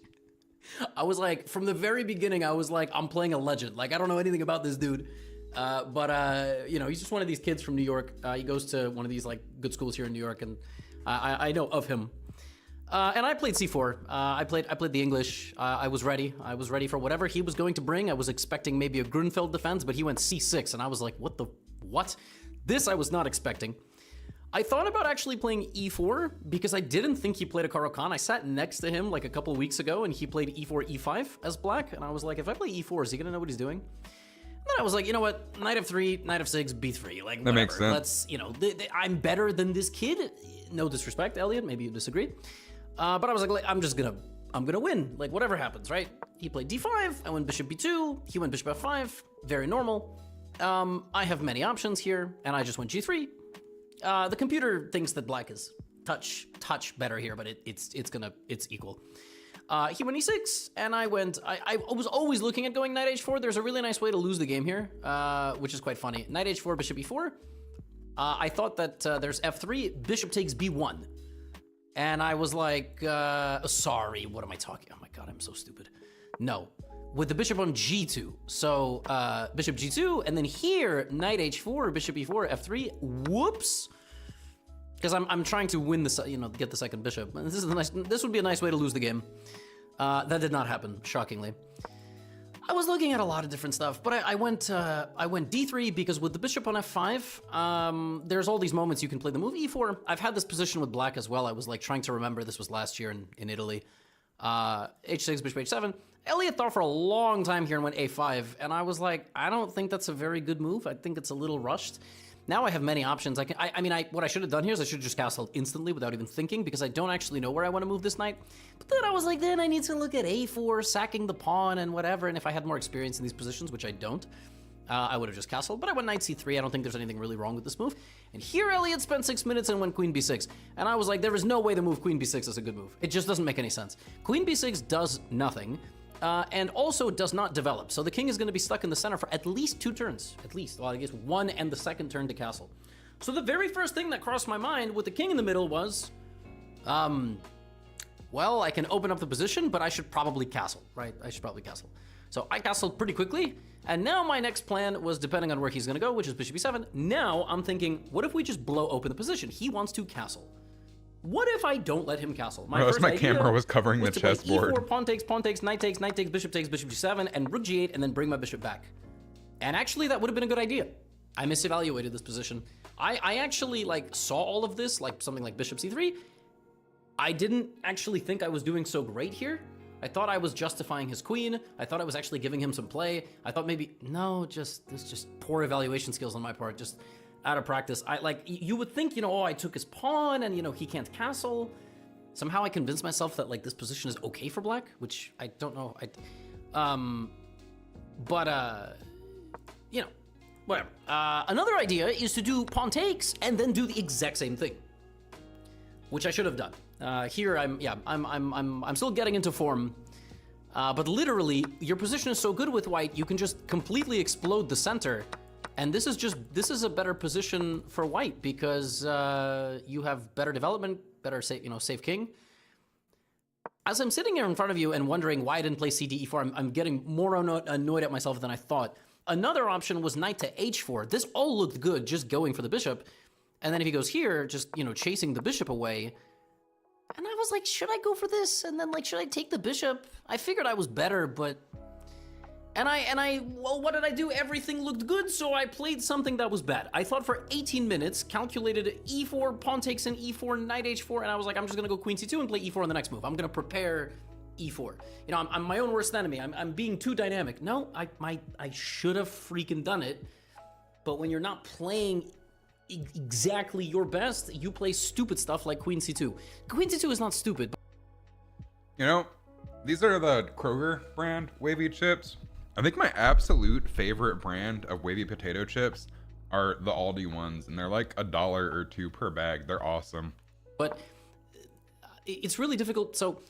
I was like, from the very beginning, I was like, I'm playing a legend. Like, I don't know anything about this dude. But you know, he's just one of these kids from New York. He goes to one of these like good schools here in New York, and I know of him. And I played C4. I played the English. I was ready. I was ready for whatever he was going to bring. I was expecting maybe a Grunfeld defense, but he went C6, and I was like, what? This I was not expecting. I thought about actually playing e4 because I didn't think he played a Caro Kann. I sat next to him like a couple weeks ago and he played e4, e5 as black. And I was like, if I play e4, is he gonna know what he's doing? And then I was like, you know what? Knight f3, knight f6, b3. Like, that whatever. makes sense. Let's, you know, I'm better than this kid. No disrespect, Elliot. Maybe you disagree. But I was like, I'm gonna win. Like, whatever happens, right? He played d5. I went bishop b2. He went bishop f5. Very normal. I have many options here, and I just went g3. The computer thinks that black is touch better here, but it's equal. He went e6, and I was always looking at going knight h4. There's a really nice way to lose the game here, which is quite funny. Knight h4, bishop e4. I thought that there's f3, bishop takes b1. And I was like, sorry, what am I talking? Oh my god, I'm so stupid. No, with the bishop on g2. So bishop g2, and then here, knight h4, bishop e4, f3, whoops. Because I'm trying to win this, get the second bishop. And this would be a nice way to lose the game. That did not happen, shockingly. I was looking at a lot of different stuff, but I went d3 because with the bishop on f5, there's all these moments you can play the move e4. I've had this position with black as well. I was like trying to remember, this was last year in Italy. h6, bishop h7. Elliot thought for a long time here and went a5, and I was like, I don't think that's a very good move. I think it's a little rushed. Now I have many options. What I should have done here is I should have just castled instantly without even thinking, because I don't actually know where I want to move this knight. But then I was like, then I need to look at a4, sacking the pawn and whatever, and if I had more experience in these positions, which I don't, I would have just castled. But I went knight c3. I don't think there's anything really wrong with this move. And here Elliot spent 6 minutes and went queen b6. And I was like, there is no way the move queen b6 is a good move. It just doesn't make any sense. Queen b6 does nothing. And also does not develop. So the king is going to be stuck in the center for at least 2 turns. At least. Well, I guess 1 and the second turn to castle. So the very first thing that crossed my mind with the king in the middle was, well, I can open up the position, but I should probably castle, right? I should probably castle. So I castled pretty quickly. And now my next plan was, depending on where he's going to go, which is bishop e7. Now I'm thinking, what if we just blow open the position? He wants to castle. What if I don't let him castle? My camera was covering the chessboard. E4, pawn takes, knight takes, bishop takes, bishop g7, and rook g8, and then bring my bishop back. And actually, that would have been a good idea. I misevaluated this position. I actually saw all of this, like something like bishop c3. I didn't actually think I was doing so great here. I thought I was justifying his queen. I thought I was actually giving him some play. I thought maybe, no, this just poor evaluation skills on my part. Just out of practice. You would think, oh, I took his pawn and, he can't castle. Somehow I convinced myself that, this position is okay for black, which I don't know. Whatever. Another idea is to do pawn takes and then do the exact same thing, which I should have done. Here, I'm still getting into form. But literally, your position is so good with white, you can just completely explode the center. And this is a better position for white because you have better development, better safe king. As I'm sitting here in front of you and wondering why I didn't play c d e4, I'm getting more annoyed at myself than I thought. Another option was knight to h4. This all looked good, just going for the bishop. And then if he goes here, just chasing the bishop away. And I was like, should I go for this? And then should I take the bishop? I figured I was better, but. Well, what did I do? Everything looked good, so I played something that was bad. I thought for 18 minutes, calculated e4, pawn takes in e4, knight h4, and I was like, I'm just gonna go queen c2 and play e4 on the next move. I'm gonna prepare e4. I'm my own worst enemy. I'm being too dynamic. No, I should have freaking done it. But when you're not playing exactly your best, you play stupid stuff like queen c2. Queen c2 is not stupid. These are the Kroger brand wavy chips. I think my absolute favorite brand of wavy potato chips are the Aldi ones, and they're like $1 or $2 per bag. They're awesome. But it's really difficult. So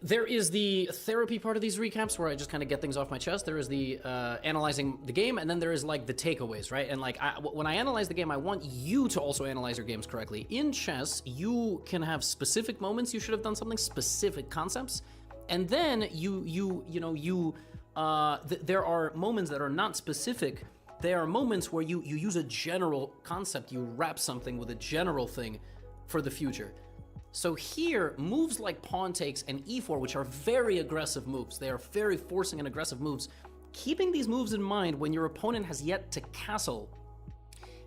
there is the therapy part of these recaps where I just kind of get things off my chest. There is the analyzing the game, and then there is the takeaways, right? And when I analyze the game, I want you to also analyze your games correctly. In chess, you can have specific moments you should have done something, specific concepts, and then there are moments that are not specific. There are moments where you use a general concept, you wrap something with a general thing for the future. So here, moves like pawn takes and e4, which are very aggressive moves, they are very forcing and aggressive moves, keeping these moves in mind when your opponent has yet to castle,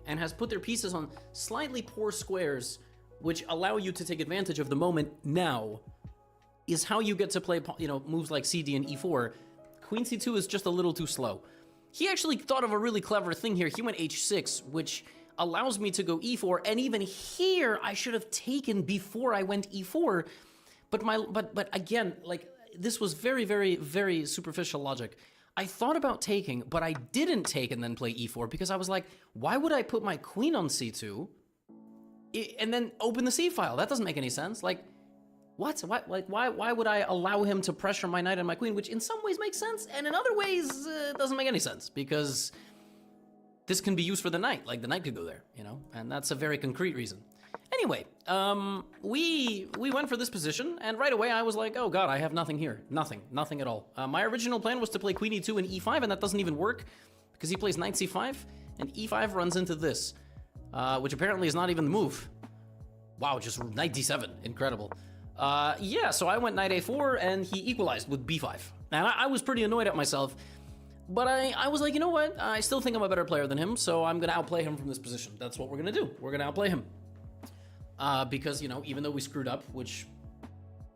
and has put their pieces on slightly poor squares, which allow you to take advantage of the moment now, is how you get to play, moves like CD and E4. Queen C2 is just a little too slow. He actually thought of a really clever thing here. He went H6, which allows me to go E4, and even here I should have taken before I went E4. But again, like, this was very, very, very superficial logic. I thought about taking, but I didn't take and then play E4 because I was like, why would I put my queen on C2 and then open the C file? That doesn't make any sense. Like, what? Why would I allow him to pressure my knight and my queen, which in some ways makes sense, and in other ways doesn't make any sense, because this can be used for the knight. Like, the knight could go there, and that's a very concrete reason. Anyway, we went for this position, and right away I was like, oh god, I have nothing here. Nothing at all. My original plan was to play queen e2 and e5, and that doesn't even work, because he plays knight c5, and e5 runs into this, which apparently is not even the move. Wow, just knight d7, incredible. Yeah, so I went knight a4, and he equalized with b5. And I was pretty annoyed at myself, but I was like, you know what, I still think I'm a better player than him, so I'm gonna outplay him from this position. That's what we're gonna do. We're gonna outplay him. Because, even though we screwed up, which,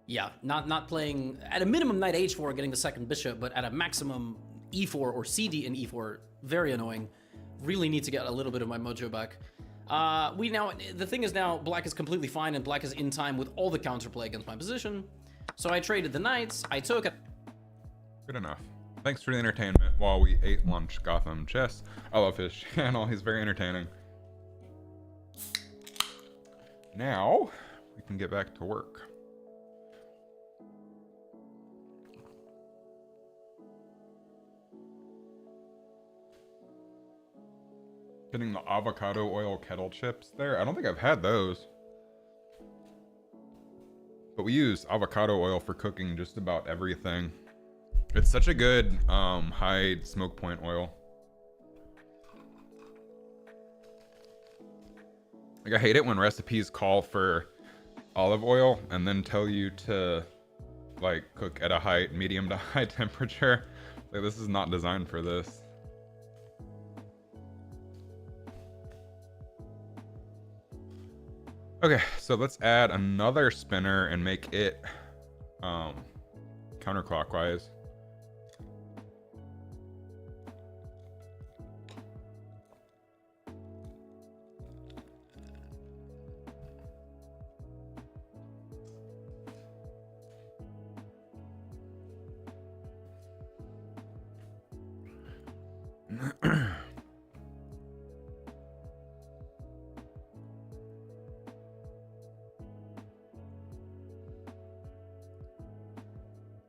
yeah, not playing, at a minimum knight h4, getting the second bishop, but at a maximum e4 or cd in e4, very annoying. Really need to get a little bit of my mojo back. The thing is now, black is completely fine, and black is in time with all the counterplay against my position. So I traded the knights, I took it. Good enough. Thanks for the entertainment while we ate lunch, Gotham Chess. I love his channel, he's very entertaining. Now, we can get back to work. Getting the avocado oil kettle chips there. I don't think I've had those. But we use avocado oil for cooking just about everything. It's such a good high smoke point oil. Like, I hate it when recipes call for olive oil and then tell you to, like, cook at a medium to high temperature. Like, this is not designed for this. Okay, so let's add another spinner and make it counterclockwise.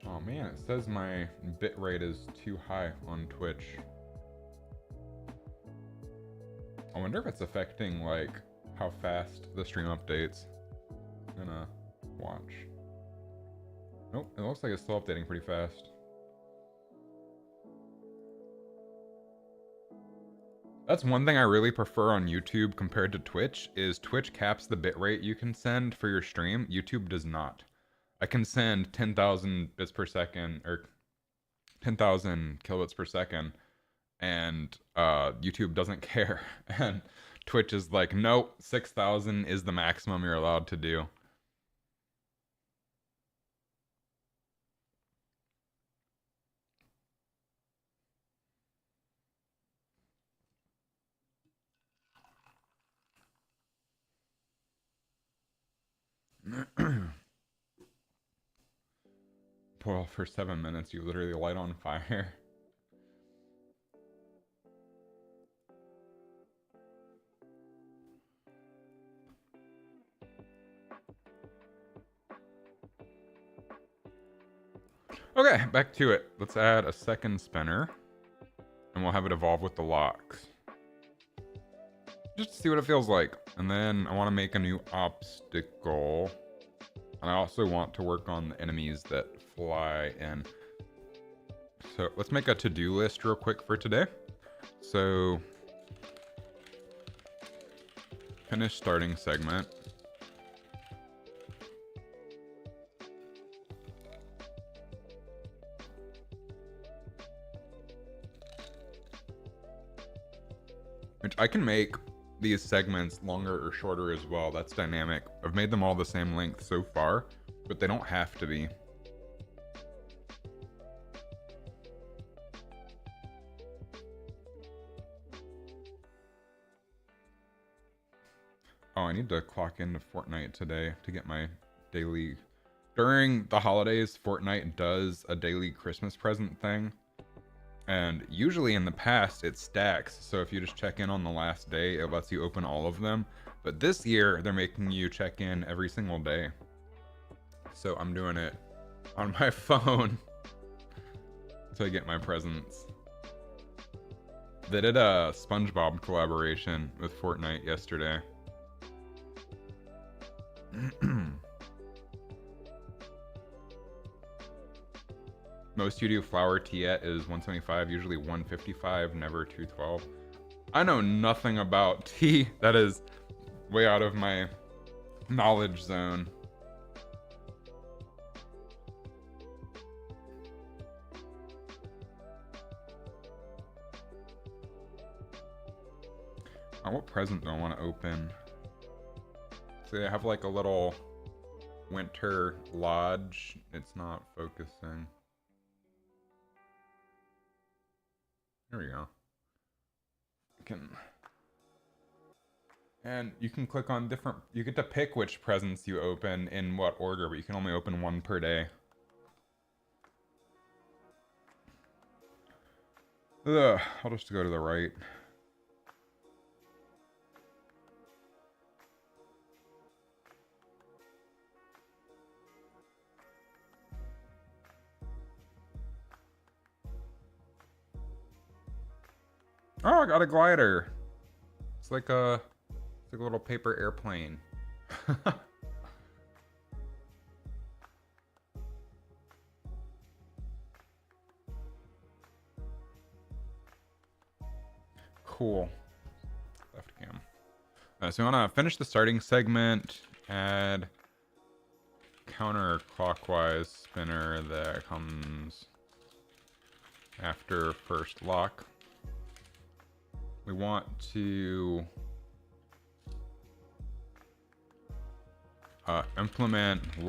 Oh man, it says my bitrate is too high on Twitch. I wonder if it's affecting, like, how fast the stream updates. I'm gonna watch. Nope, it looks like it's still updating pretty fast. That's one thing I really prefer on YouTube compared to Twitch, is Twitch caps the bitrate you can send for your stream. YouTube does not. I can send 10,000 bits per second, or 10,000 kilobits per second, and YouTube doesn't care. And Twitch is like, nope, 6,000 is the maximum you're allowed to do. Well, for 7 minutes, you literally light on fire. Okay, back to it. Let's add a second spinner, and we'll have it evolve with the locks. Just to see what it feels like. And then I want to make a new obstacle. And I also want to work on the enemies that fly in. So let's make a to-do list real quick for today. So finish starting segment. Which I can make these segments longer or shorter as well. That's dynamic. I've made them all the same length so far, but they don't have to be. Oh, I need to clock into Fortnite today to get my daily... During the holidays, Fortnite does a daily Christmas present thing. And usually in the past, it stacks. So if you just check in on the last day, it lets you open all of them. But this year, they're making you check in every single day. So I'm doing it on my phone to get my presents. They did a SpongeBob collaboration with Fortnite yesterday. Most you do flour tiet is 175, usually 155, never 212. I know nothing about tea. That is way out of my knowledge zone. What present do I want to open? So they have like a little winter lodge. It's not focusing. There we go. And you can click on different, you get to pick which presents you open in what order, but you can only open one per day. Ugh, I'll just go to the right. Oh, I got a glider. It's like a little paper airplane. Cool. Left cam. So we want to finish the starting segment. Add counterclockwise spinner that comes after first lock. We want to implement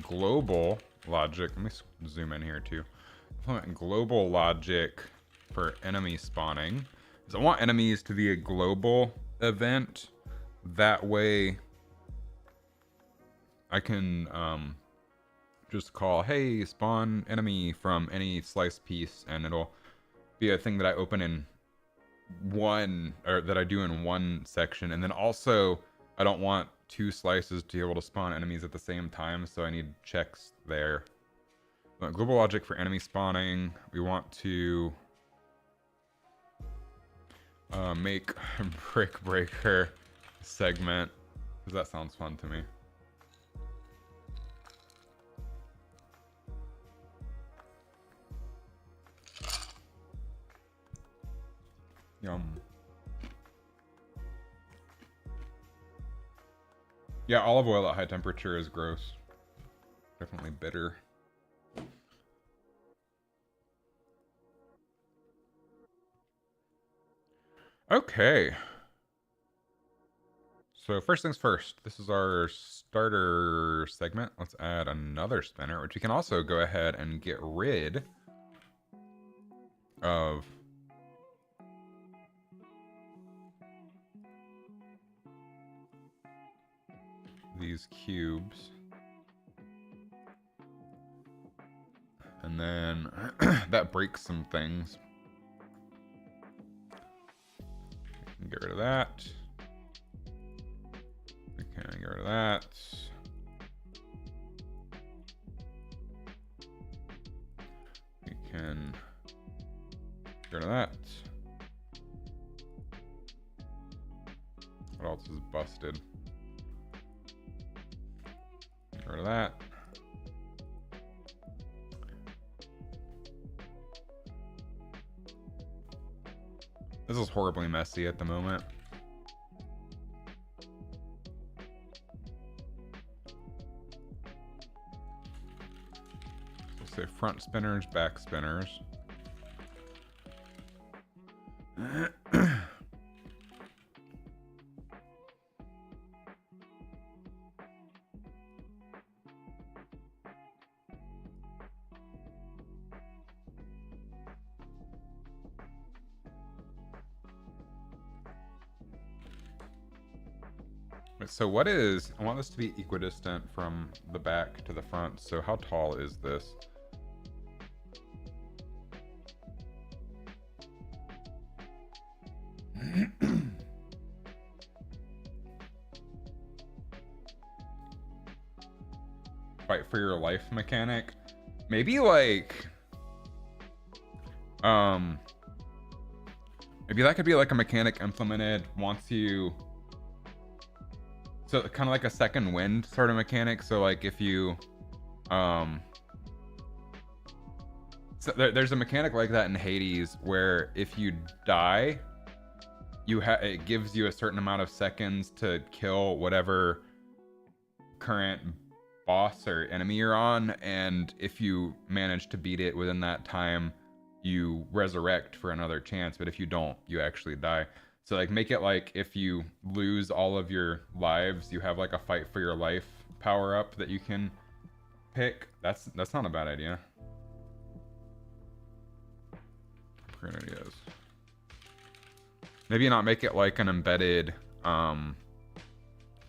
global logic. Let me zoom in here too. Implement global logic for enemy spawning. So I want enemies to be a global event. That way I can just call, hey, spawn enemy from any slice piece, and it'll be a thing that I open in one, or that I do in one section. And then also I don't want two slices to be able to spawn enemies at the same time, so I need checks there. Global logic for enemy spawning. We want to make brick breaker segment, because that sounds fun to me. Yum. Yeah, olive oil at high temperature is gross. Definitely bitter. Okay. So first things first, this is our starter segment. Let's add another spinner, which you can also go ahead and get rid of these cubes. And then that breaks some things. We can get rid of that. We can get rid of that. We can get rid of that. What else is busted? Get rid of that. This is horribly messy at the moment. We'll say front spinners, back spinners. So what is, I want this to be equidistant from the back to the front. So how tall is this? Fight for your life mechanic. Maybe like, maybe that could be like a mechanic implemented once you, so kind of like a second wind sort of mechanic. So like if you, so there's a mechanic like that in Hades where if you die, it gives you a certain amount of seconds to kill whatever current boss or enemy you're on, and if you manage to beat it within that time, you resurrect for another chance, but if you don't, you actually die. So like make it like if you lose all of your lives, you have like a fight for your life power up that you can pick. That's not a bad idea. Great ideas. Maybe not make it like an embedded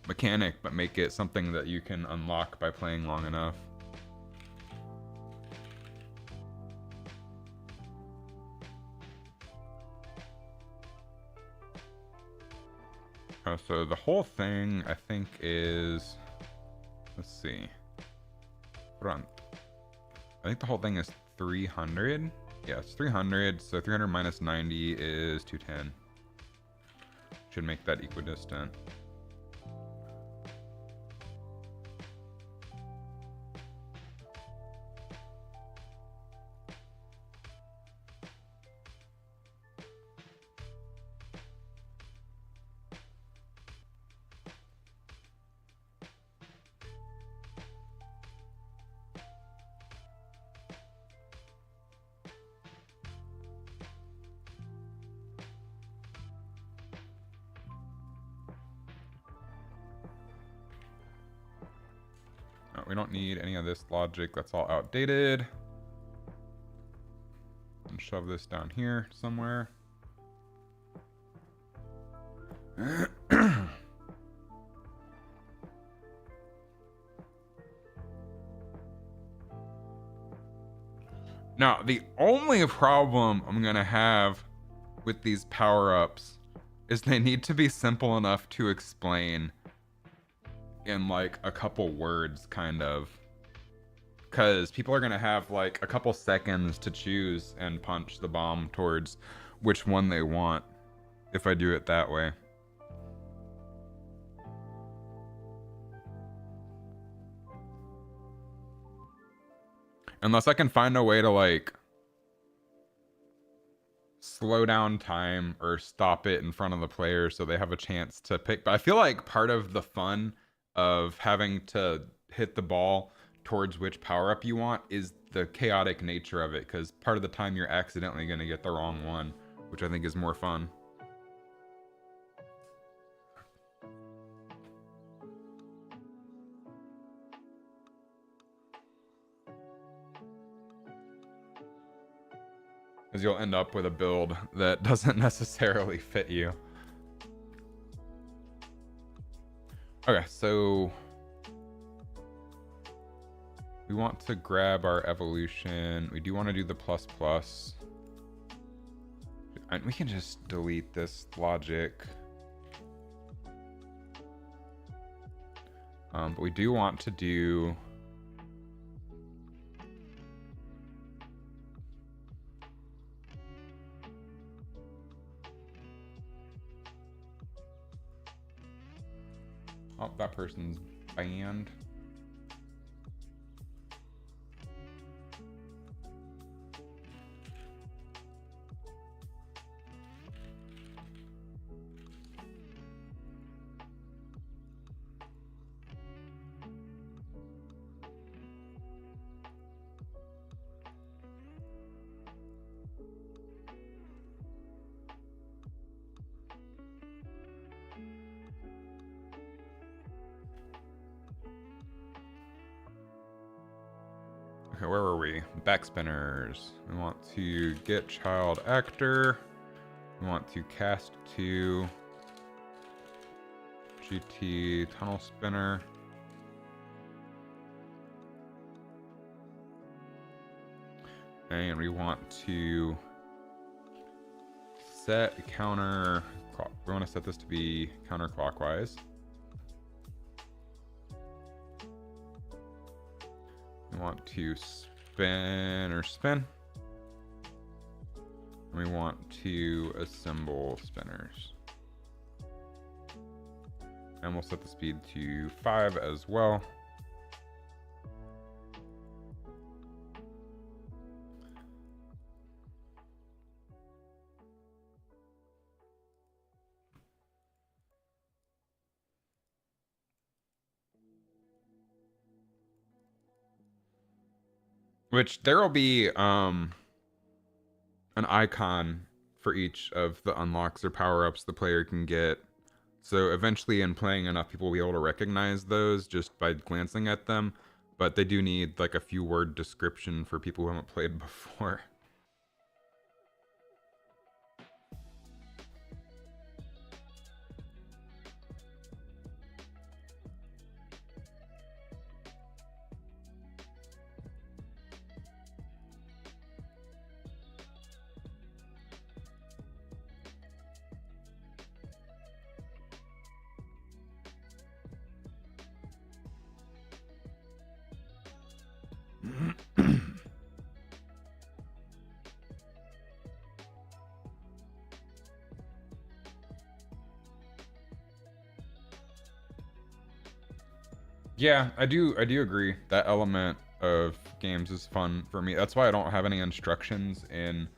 mechanic, but make it something that you can unlock by playing long enough. So the whole thing I think is, let's see, front. I think the whole thing is 300. Yeah, it's 300. So 300 minus 90 is 210. Should make that equidistant. We don't need any of this logic. That's all outdated. And shove this down here somewhere. Now, the only problem I'm gonna have with these power-ups is they need to be simple enough to explain in like a couple words, kind of, because people are gonna have like a couple seconds to choose and punch the bomb towards which one they want if I do it that way. Unless I can find a way to like slow down time or stop it in front of the player so they have a chance to pick. But I feel like part of the fun of having to hit the ball towards which power-up you want is the chaotic nature of it, because part of the time you're accidentally going to get the wrong one, which I think is more fun. Because you'll end up with a build that doesn't necessarily fit you. Okay, so we want to grab our evolution. We do want to do the plus plus. And we can just delete this logic. But we do want to do oh, that person's banned. Okay, where were we? Backspinners. We want to get child actor. We want to cast to GT tunnel spinner. And we want to set counter. We want to set this to be counterclockwise. We want to spin. And we want to assemble spinners. And we'll set the speed to 5 as well. Which there will be an icon for each of the unlocks or power-ups the player can get. So eventually in playing enough, people will be able to recognize those just by glancing at them. But they do need like a few word description for people who haven't played before. Yeah, I do agree. That element of games is fun for me. That's why I don't have any instructions in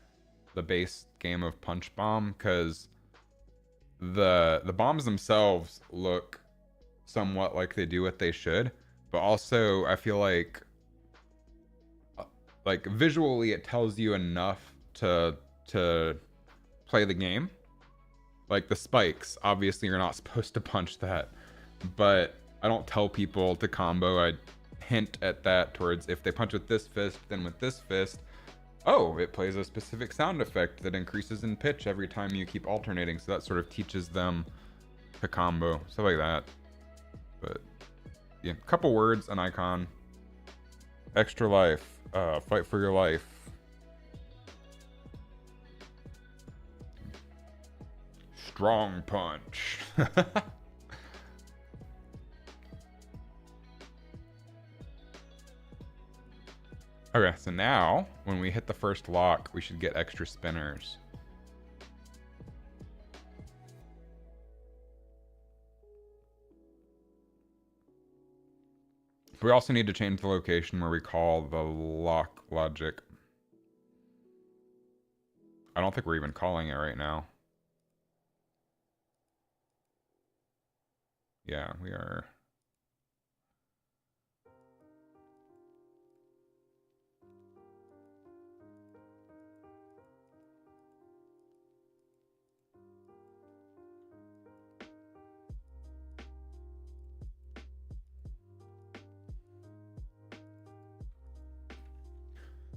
the base game of Punch Bomb, because the bombs themselves look somewhat like they do what they should, but also I feel like visually it tells you enough to play the game. Like the spikes, obviously you're not supposed to punch that, but I don't tell people to combo. I hint at that towards if they punch with this fist, then with this fist, oh, it plays a specific sound effect that increases in pitch every time you keep alternating. So that sort of teaches them to combo, stuff like that. But yeah, couple words, an icon, extra life, fight for your life. Strong punch. Okay, so now when we hit the first lock, we should get extra spinners. We also need to change the location where we call the lock logic. I don't think we're even calling it right now. Yeah, we are.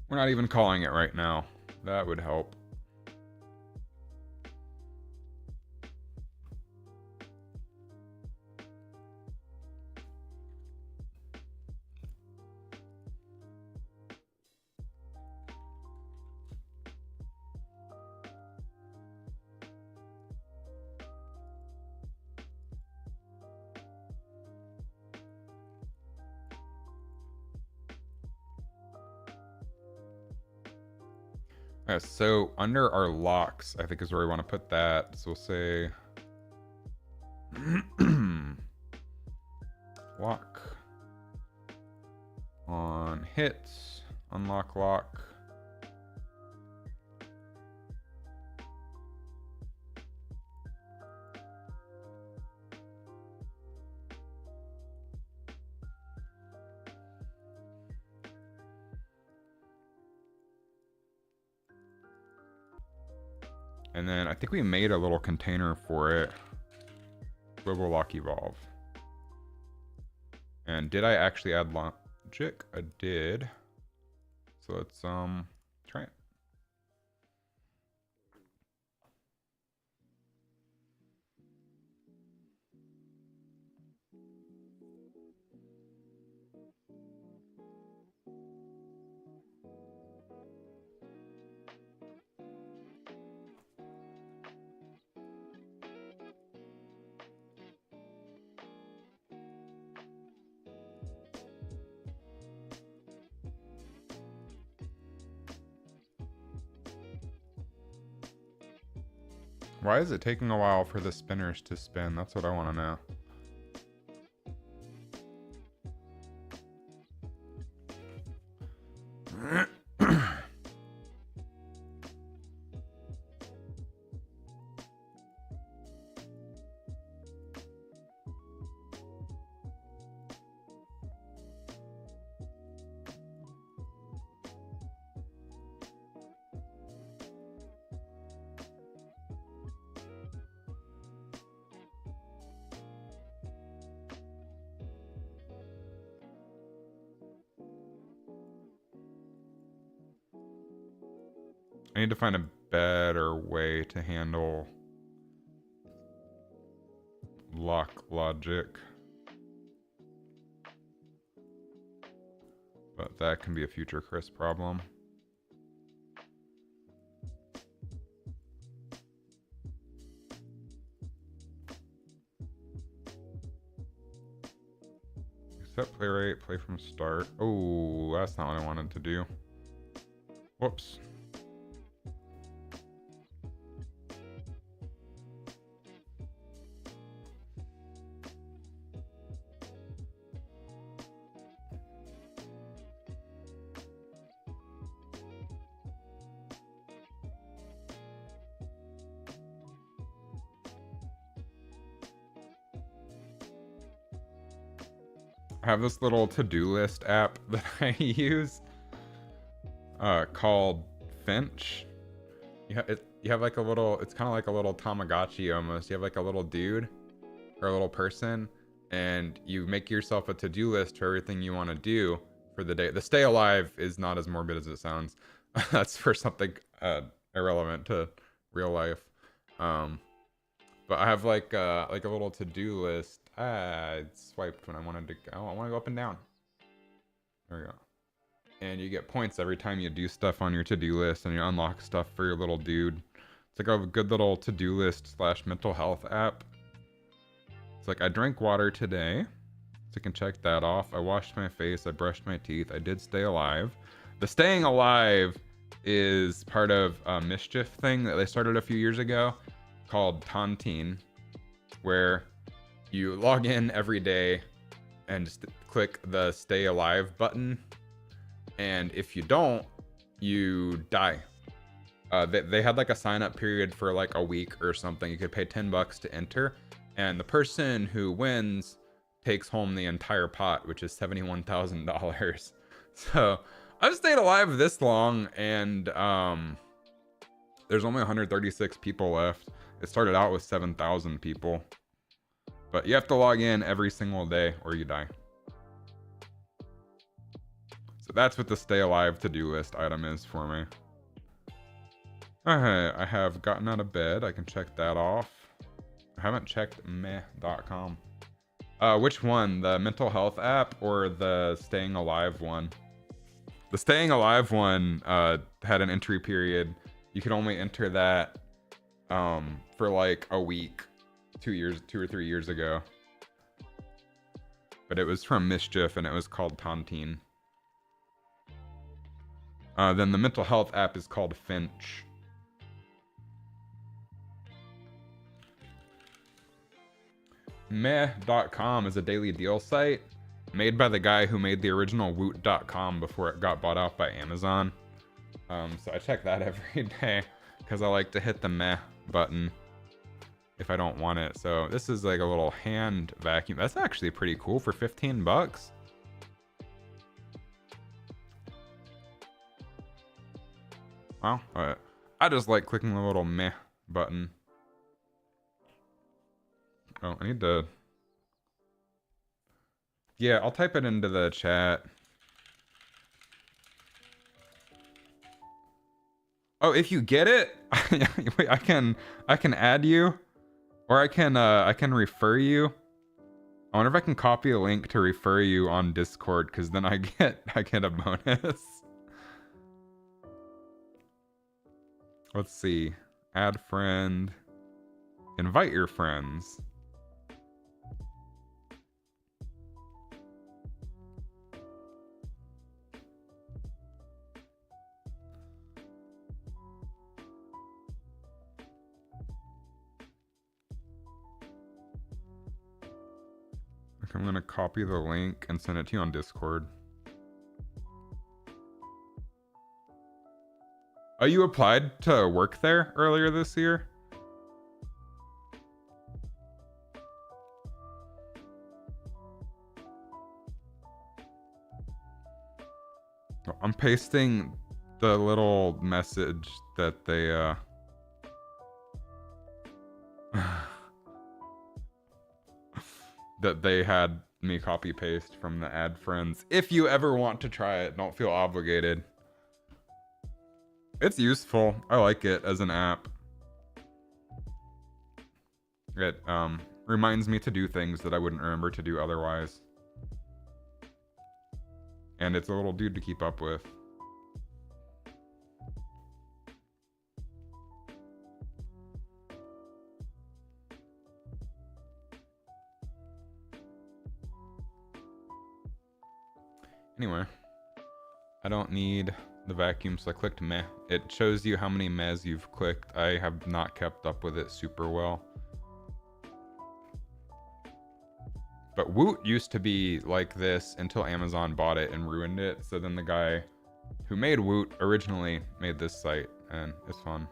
We're not even calling it right now. That would help. Yeah, so under our locks, I think is where we want to put that. So we'll say lock on hits, unlock lock. And then I think we made a little container for it. Global lock evolve. And did I actually add logic? I did. So let's try it. Why is it taking a while for the spinners to spin? That's what I want to know. I need to find a better way to handle lock logic. But that can be a future Chris problem. Set play rate, play from start. Oh, that's not what I wanted to do. Whoops. I have this little to-do list app that I use called Finch. You have like a little, it's kind of like a little Tamagotchi almost. You have like a little dude or a little person, and you make yourself a to-do list for everything you want to do for the day. The stay alive is not as morbid as it sounds. That's for something irrelevant to real life. But I have like a little to-do list. I swiped when I wanted to go. I want to go up and down. There we go. And you get points every time you do stuff on your to-do list, and you unlock stuff for your little dude. It's like a good little to-do list / mental health app. It's like, I drank water today, so you can check that off. I washed my face, I brushed my teeth, I did stay alive. The staying alive is part of a Mischief thing that they started a few years ago called Tontine, where you log in every day and just click the stay alive button, and if you don't, you die. They had like a sign up period for like a week or something. You could pay $10 to enter, and the person who wins takes home the entire pot, which is $71,000. So I've stayed alive this long, and there's only 136 people left. It started out with 7,000 people. But you have to log in every single day or you die. So that's what the stay alive to-do list item is for me. Okay, I have gotten out of bed. I can check that off. I haven't checked meh.com. Which one? The mental health app or the staying alive one? The staying alive one had an entry period. You could only enter that for like a week. 2 or 3 years ago, but it was from Mischief and it was called Tontine. Then the mental health app is called Finch. Meh.com is a daily deal site made by the guy who made the original Woot.com before it got bought out by Amazon. So I check that every day because I like to hit the meh button if I don't want it. So this is like a little hand vacuum. That's actually pretty cool for $15. Well, I just like clicking the little meh button. Oh, I need to... Yeah, I'll type it into the chat. Oh, if you get it, wait, I can add you. Or I can refer you. I wonder if I can copy a link to refer you on Discord, because then I get a bonus. Let's see. Add friend. Invite your friends. I'm gonna copy the link and send it to you on Discord. Oh, you applied to work there earlier this year? I'm pasting the little message that they that they had me copy paste from the ad friends. If you ever want to try it, don't feel obligated. It's useful. I like it as an app. It reminds me to do things that I wouldn't remember to do otherwise. And it's a little dude to keep up with. Anyway, I don't need the vacuum, so I clicked meh. It shows you how many mehs you've clicked. I have not kept up with it super well. But Woot used to be like this until Amazon bought it and ruined it. So then the guy who made Woot originally made this site, and it's fun.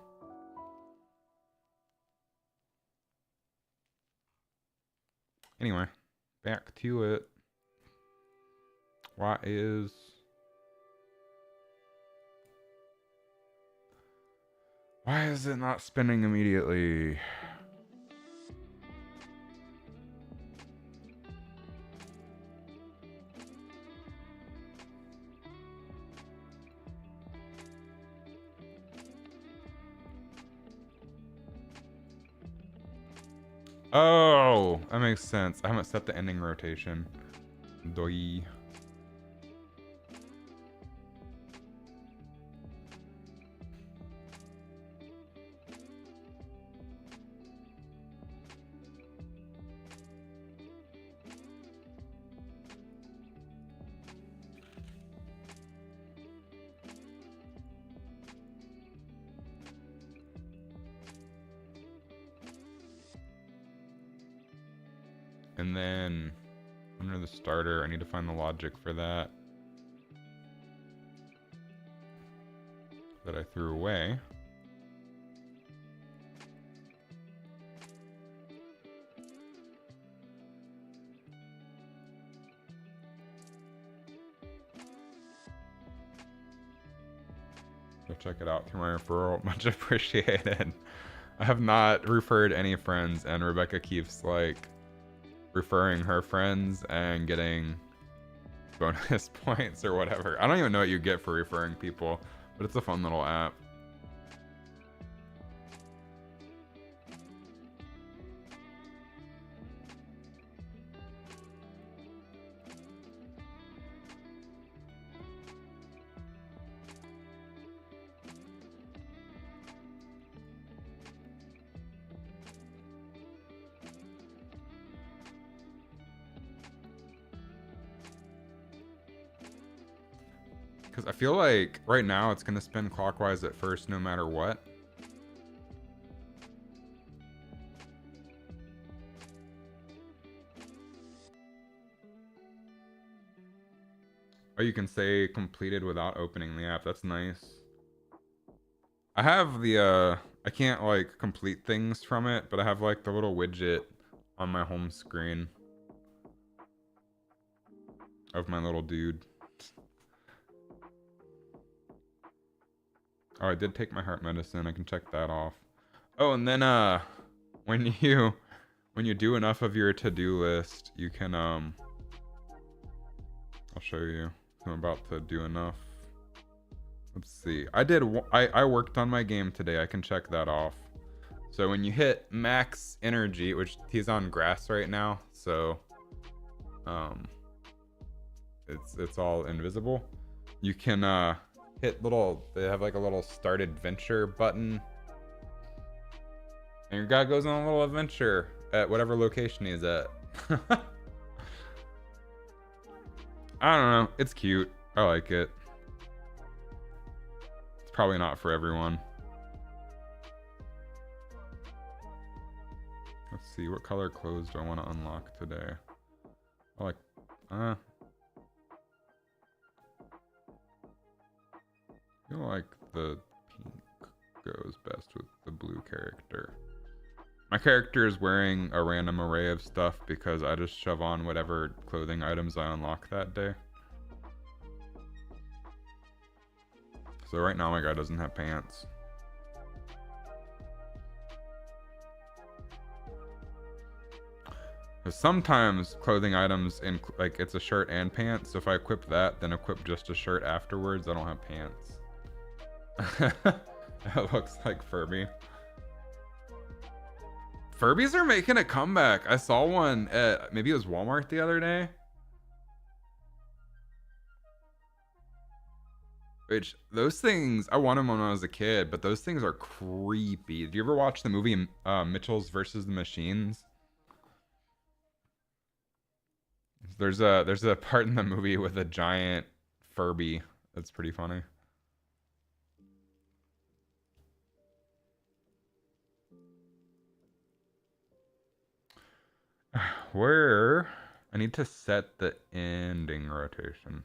Anyway, back to it. Why is it not spinning immediately? Oh, that makes sense. I haven't set the ending rotation. Doi. And then under the starter, I need to find the logic for that I threw away. Go check it out through my referral. Much appreciated. I have not referred any friends, and Rebecca keeps like referring her friends and getting bonus points or whatever. I don't even know what you get for referring people, but it's a fun little app. Because I feel like right now it's going to spin clockwise at first no matter what. Oh, you can say completed without opening the app. That's nice. I have the, I can't like complete things from it, but I have like the little widget on my home screen of my little dude. Oh, I did take my heart medicine. I can check that off. Oh, and then when you do enough of your to-do list, you can I'll show you. I'm about to do enough. Let's see. I worked on my game today. I can check that off. So when you hit max energy, which he's on grass right now, so it's all invisible. You can hit they have like a little start adventure button, and your guy goes on a little adventure at whatever location he's at. I don't know, it's cute. I like it. It's probably not for everyone. Let's see, what color clothes do I want to unlock today? I feel like the pink goes best with the blue character. My character is wearing a random array of stuff because I just shove on whatever clothing items I unlock that day. So right now my guy doesn't have pants. Sometimes clothing items in like it's a shirt and pants. So if I equip that, then equip just a shirt afterwards, I don't have pants. That looks like Furby. Furbies are making a comeback. I saw one at maybe it was Walmart the other day. Which those things, I wanted them when I was a kid, but those things are creepy. Did you ever watch the movie Mitchell's versus the Machines? There's a part in the movie with a giant Furby that's pretty funny. Where I need to set the ending rotation.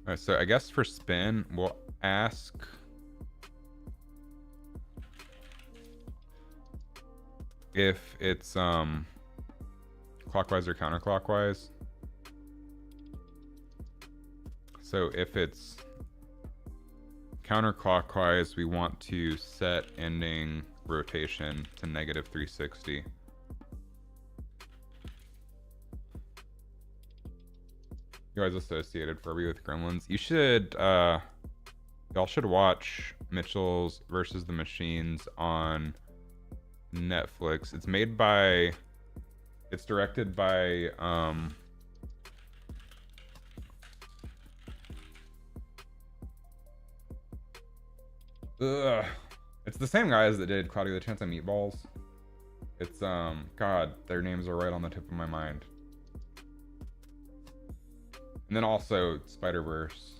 Alright, so I guess for spin, we'll ask if it's clockwise or counterclockwise. So if it's counterclockwise, we want to set ending rotation to -360. You guys associated Furby with Gremlins. You should y'all should watch Mitchell's versus the Machines on Netflix. It's directed by it's the same guys that did Cloudy with a Chance of Meatballs. It's God, their names are right on the tip of my mind. And then also Spider-Verse.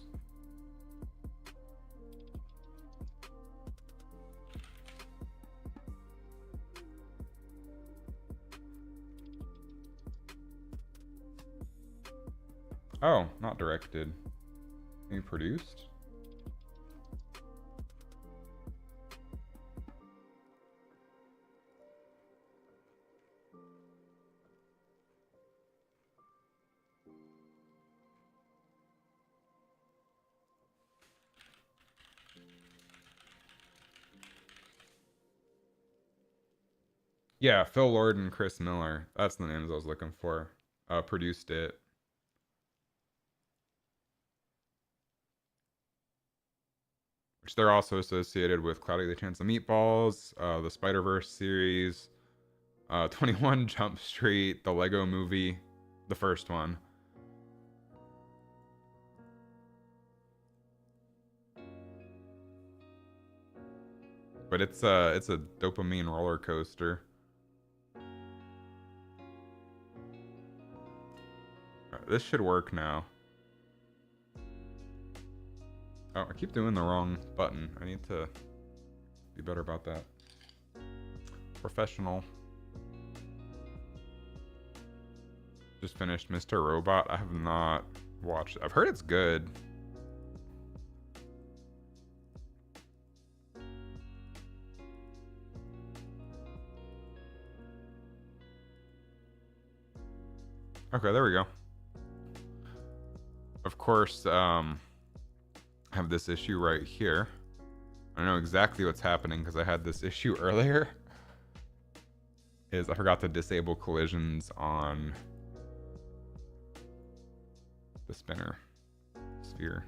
Oh, not directed. Maybe produced? Yeah, Phil Lord and Chris Miller. That's the names I was looking for. Produced it. Which they're also associated with Cloudy with a Chance of Meatballs, the Spider-Verse series, 21 Jump Street, the Lego movie, the first one. But it's a dopamine roller coaster. This should work now. Oh, I keep doing the wrong button. I need to be better about that. Professional. Just finished Mr. Robot. I have not watched it. I've heard it's good. Okay, there we go. Of course, I have this issue right here. I know exactly what's happening because I had this issue earlier. Is I forgot to disable collisions on the spinner sphere.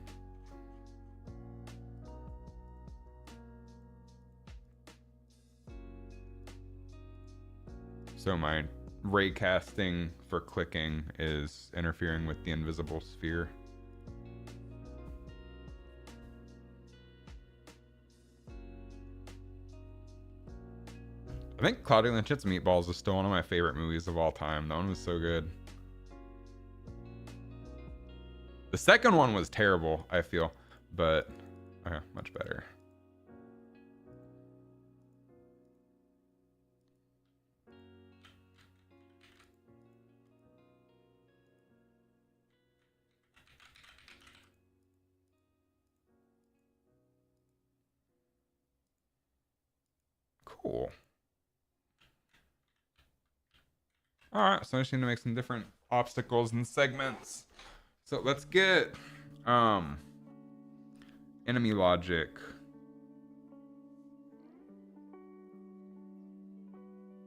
So my ray casting for clicking is interfering with the invisible sphere. I think Claudia Lynchett's Meatballs is still one of my favorite movies of all time. That one was so good. The second one was terrible, I feel, but okay, much better. Cool. Alright, so I just need to make some different obstacles and segments. So let's get enemy logic.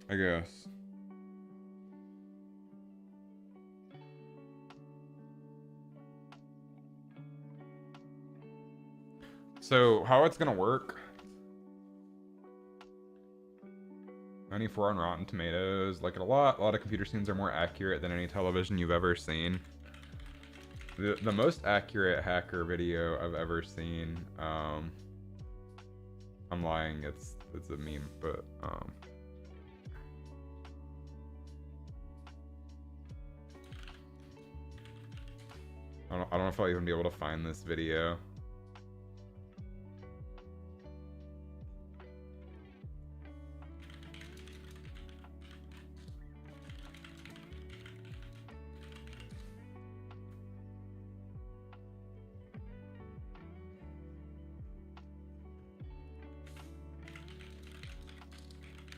I guess. So how it's gonna work? 94 on Rotten Tomatoes. Like it a lot. A lot of computer scenes are more accurate than any television you've ever seen. The most accurate hacker video I've ever seen. I'm lying. It's a meme, but I don't know if I'll even be able to find this video.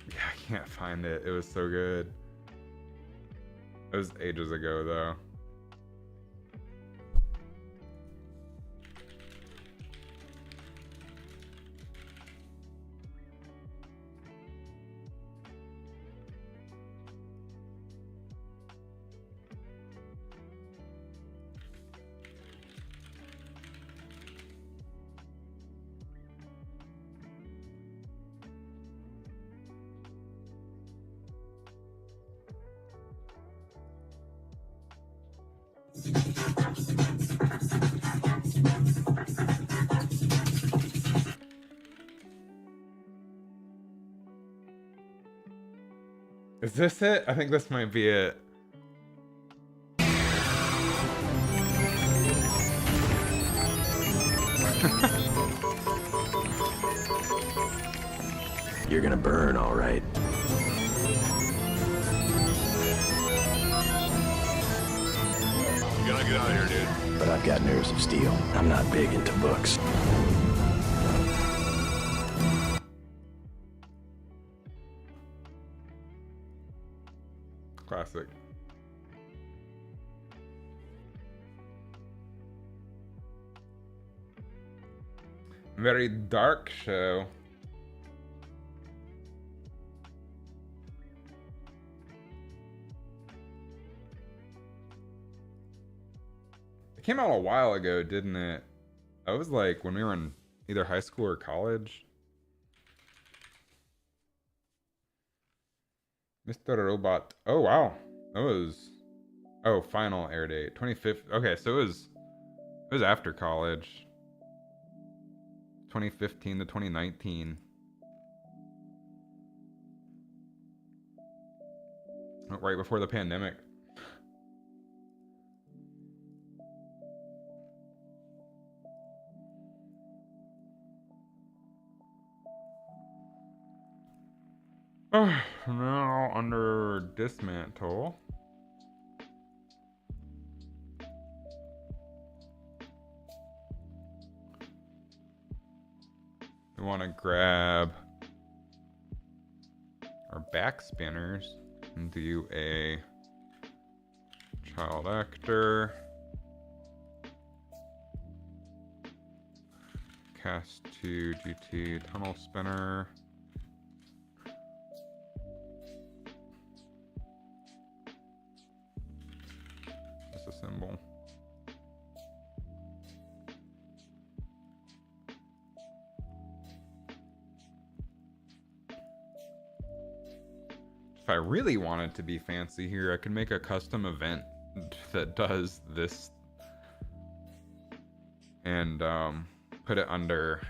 Yeah, I can't find it. It was so good. It was ages ago, though. Is this it? I think this might be it. You're gonna burn, all right. You gotta get out of here, dude. But I've got nerves of steel. I'm not big into books. Classic. Very dark show. It came out a while ago, didn't it? That was like when we were in either high school or college. Mr. Robot. Oh, wow. That was... Oh, final air date. 25th. Okay, so it was after college. 2015 to 2019. Right before the pandemic. Now under dismantle. We want to grab our back spinners and do a child actor. Cast 2 GT tunnel spinner. Symbol. If I really wanted to be fancy here, I could make a custom event that does this and put it under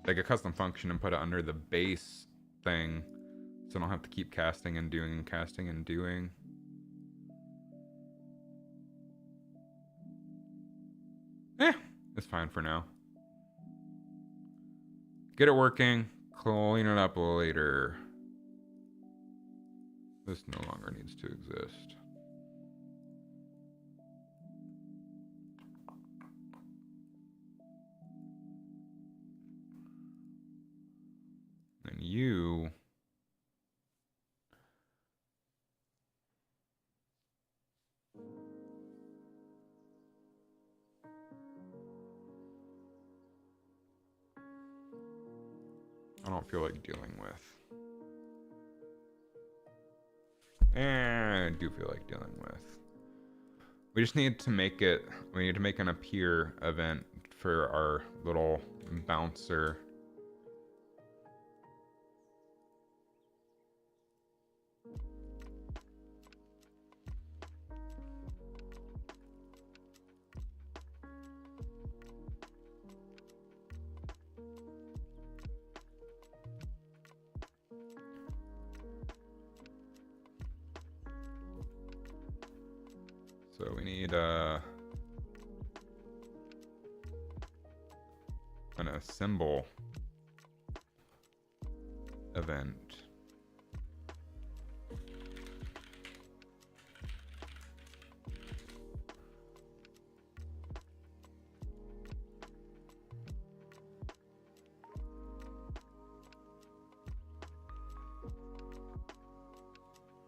like a custom function and put it under the base thing So I don't have to keep casting and doing and casting and doing. It's fine for now. Get it working, clean it up later. This no longer needs to exist. And you... I don't feel like dealing with. I do feel like dealing with. We just need to make it, we need to make an appear event for our little bouncer. So we need an assemble event.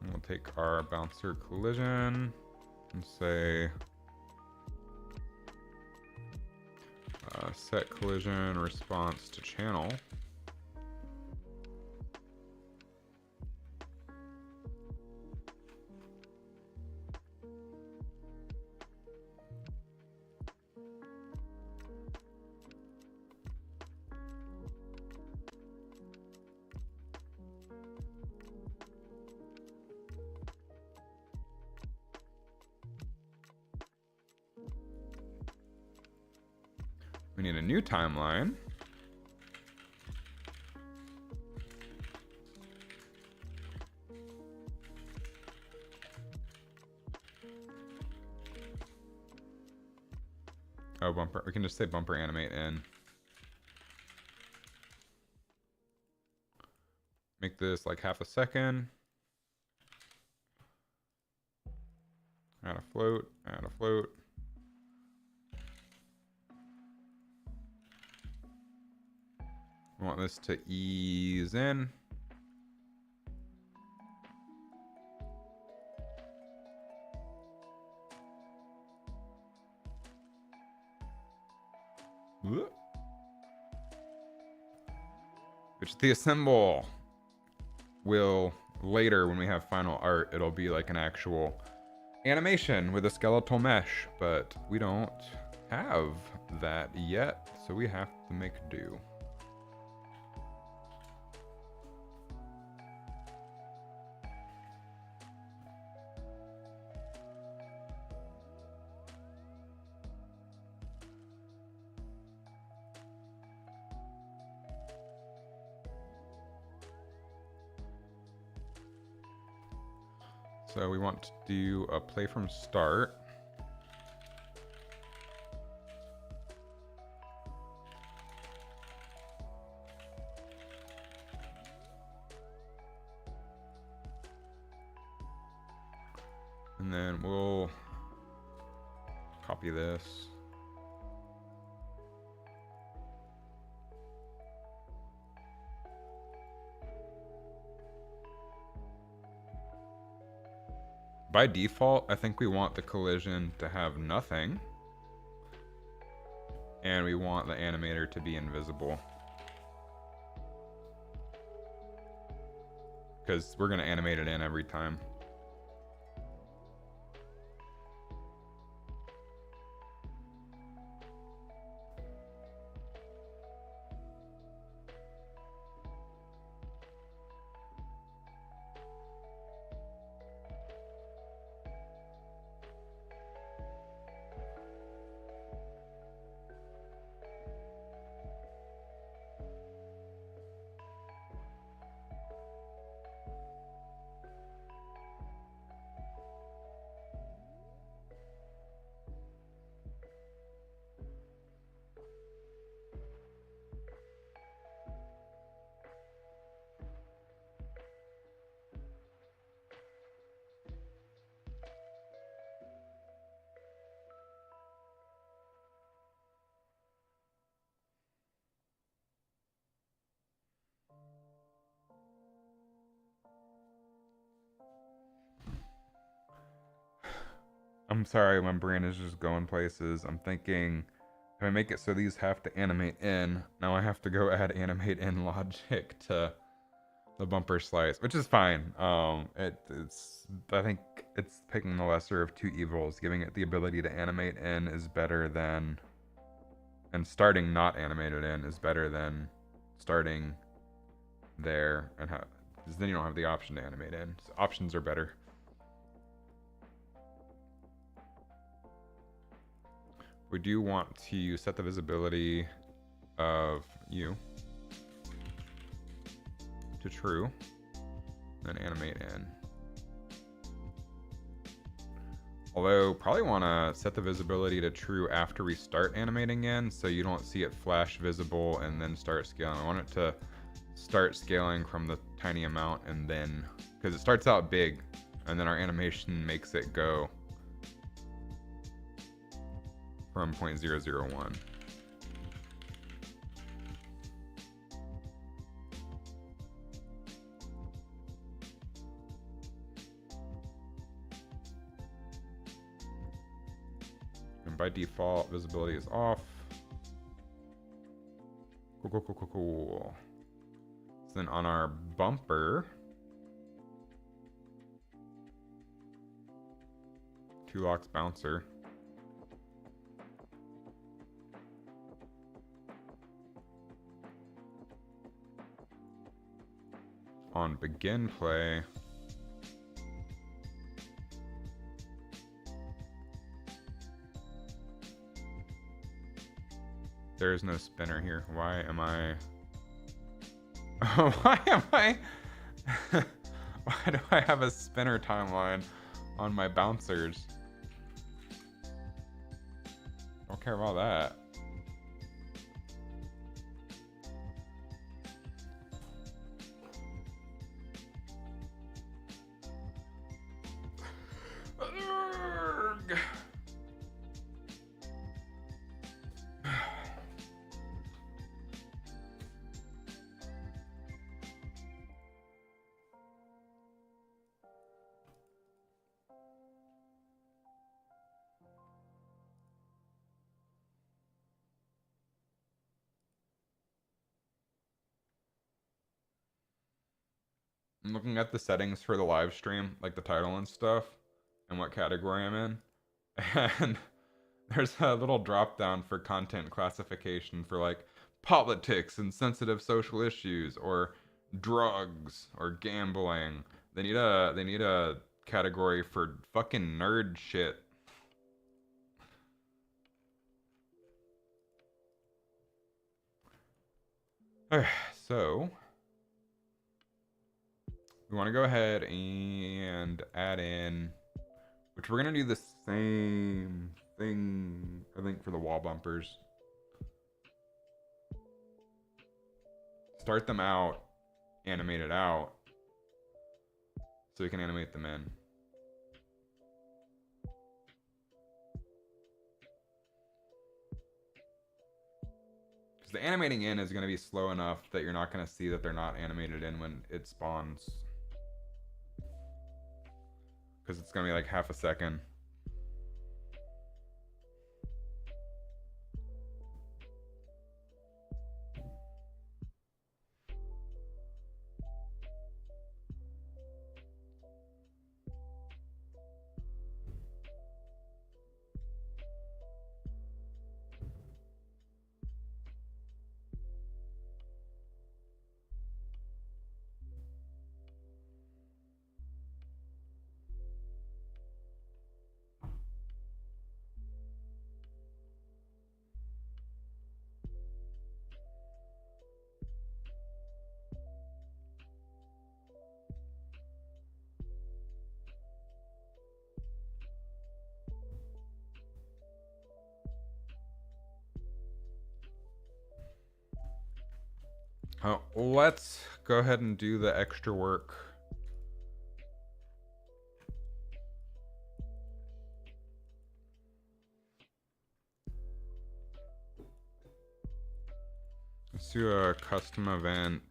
And we'll take our bouncer collision and say set collision response to channel. We need a new timeline. Oh, bumper. We can just say bumper animate in. Make this like half a second. Add a float, add a float. We want this to ease in. Which the assemble will later, when we have final art, it'll be like an actual animation with a skeletal mesh, but we don't have that yet, so we have to make do. So we want to do a play from start. And then we'll copy this. By default, I think we want the collision to have nothing. And we want the animator to be invisible. Because we're going to animate it in every time. I'm sorry, my brain is just going places. I'm thinking, if I make it so these have to animate in, now I have to go add animate in logic to the bumper slice, which is fine. It's I think it's picking the lesser of two evils. Giving it the ability to animate in is better than, and starting not animated in is better than starting there and how, because then you don't have the option to animate in. So options are better. We do want to set the visibility of you to true, then animate in. Although probably want to set the visibility to true after we start animating in, so you don't see it flash visible and then start scaling. I want it to start scaling from the tiny amount and then, because it starts out big and then our animation makes it go from 0.001. And by default, visibility is off. Cool. So then on our bumper, two locks bouncer. On begin play, there is no spinner here. Why am I? Why am I? Why do I have a spinner timeline on my bouncers? Don't care about that. I'm looking at the settings for the live stream, like the title and stuff, and what category I'm in. And there's a little drop down for content classification for like politics and sensitive social issues or drugs or gambling. They need a category for fucking nerd shit. Okay, so we want to go ahead and add in, which we're going to do the same thing, I think, for the wall bumpers. Start them out, animate it out, so we can animate them in. Because the animating in is going to be slow enough that you're not going to see that they're not animated in when it spawns. Because it's going to be like half a second. Let's go ahead and do the extra work. Let's do a custom event,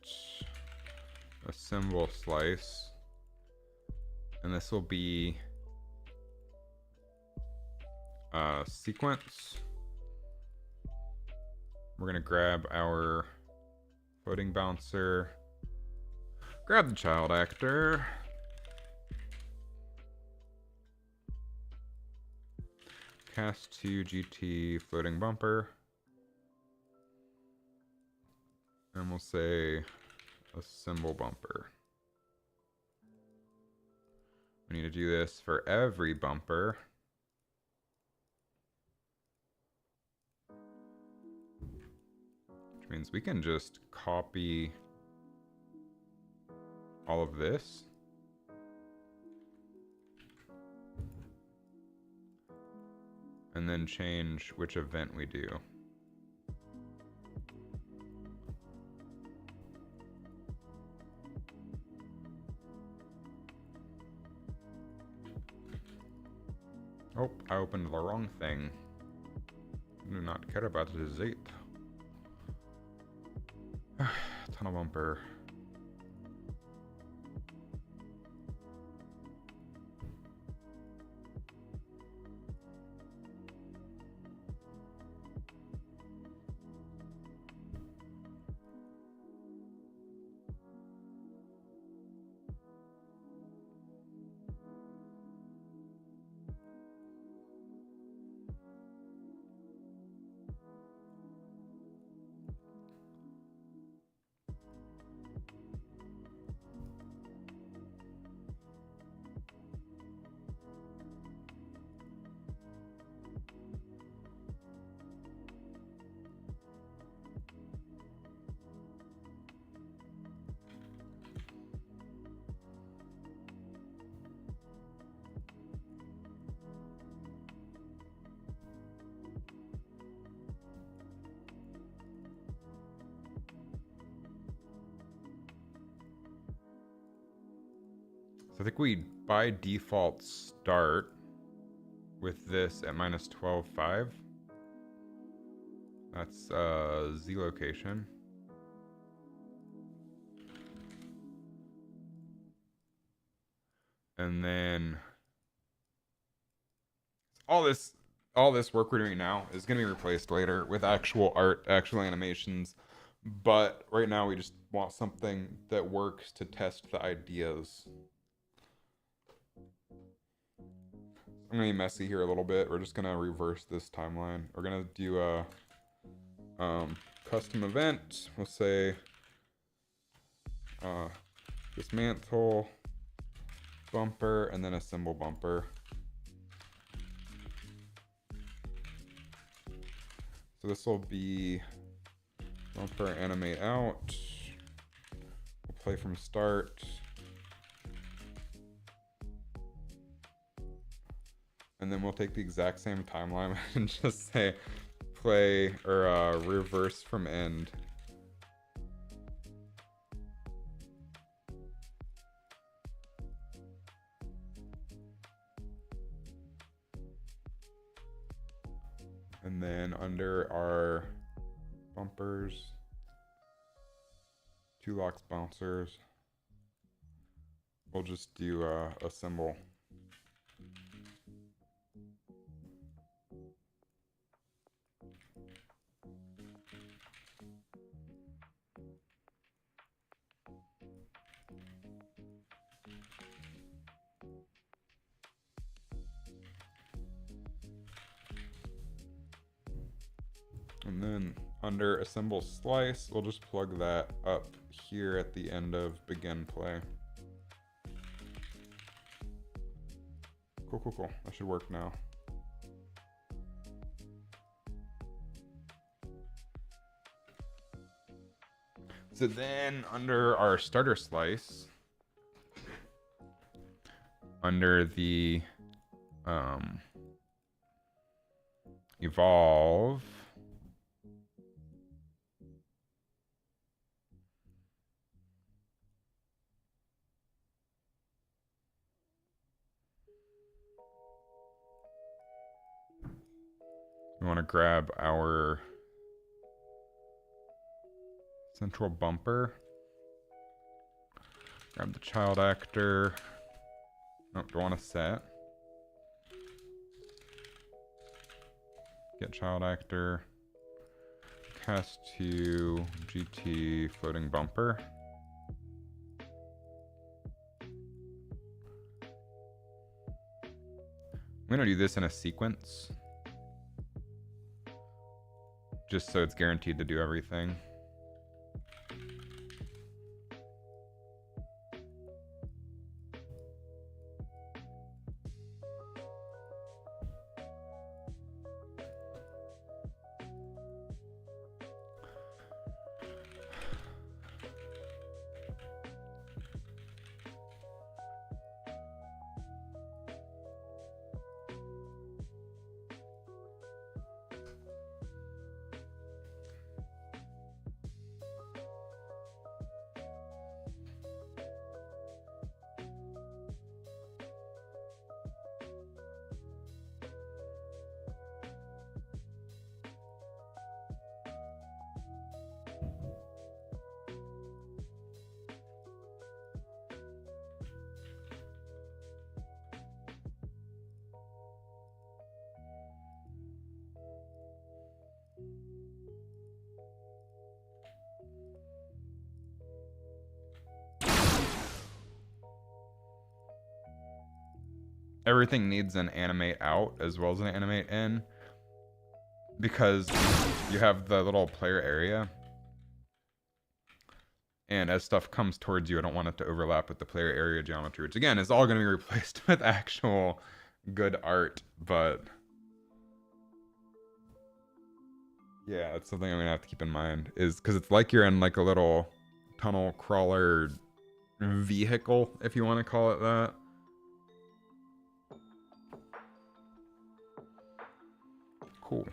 a symbol slice, and this will be sequence. We're gonna grab our floating bouncer, grab the child actor, cast 2 GT floating bumper, and we'll say a symbol bumper. We need to do this for every bumper. Which means we can just copy all of this. And then change which event we do. Oh, I opened the wrong thing. I do not care about the Z8. Tunnel bumper. So I think we by default start with this at minus 12.5. That's Z location. And then all this work we're doing now is going to be replaced later with actual art, actual animations. But right now we just want something that works to test the ideas. I'm gonna be messy here a little bit. We're just gonna reverse this timeline. We're gonna do a custom event. We'll say dismantle bumper and then a symbol bumper. So this will be bumper animate out. We'll play from start. And then we'll take the exact same timeline and just say play or reverse from end. And then under our bumpers, 2 locks bouncers, we'll just do a symbol. And then under assemble slice, we'll just plug that up here at the end of begin play. Cool, cool, cool. That should work now. So then under our starter slice, under the evolve, we want to grab our central bumper, grab the child actor. Nope, don't want to set. Get child actor. Cast to GT floating bumper. I'm gonna do this in a sequence. Just so it's guaranteed to do everything. Everything needs an animate out as well as an animate in, because you have the little player area, and as stuff comes towards you, I don't want it to overlap with the player area geometry, which again is all going to be replaced with actual good art. But yeah, that's something I'm gonna have to keep in mind, is because it's like you're in like a little tunnel crawler vehicle, if you want to call it that. Cool.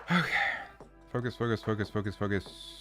Okay. Focus, focus, focus, focus, focus.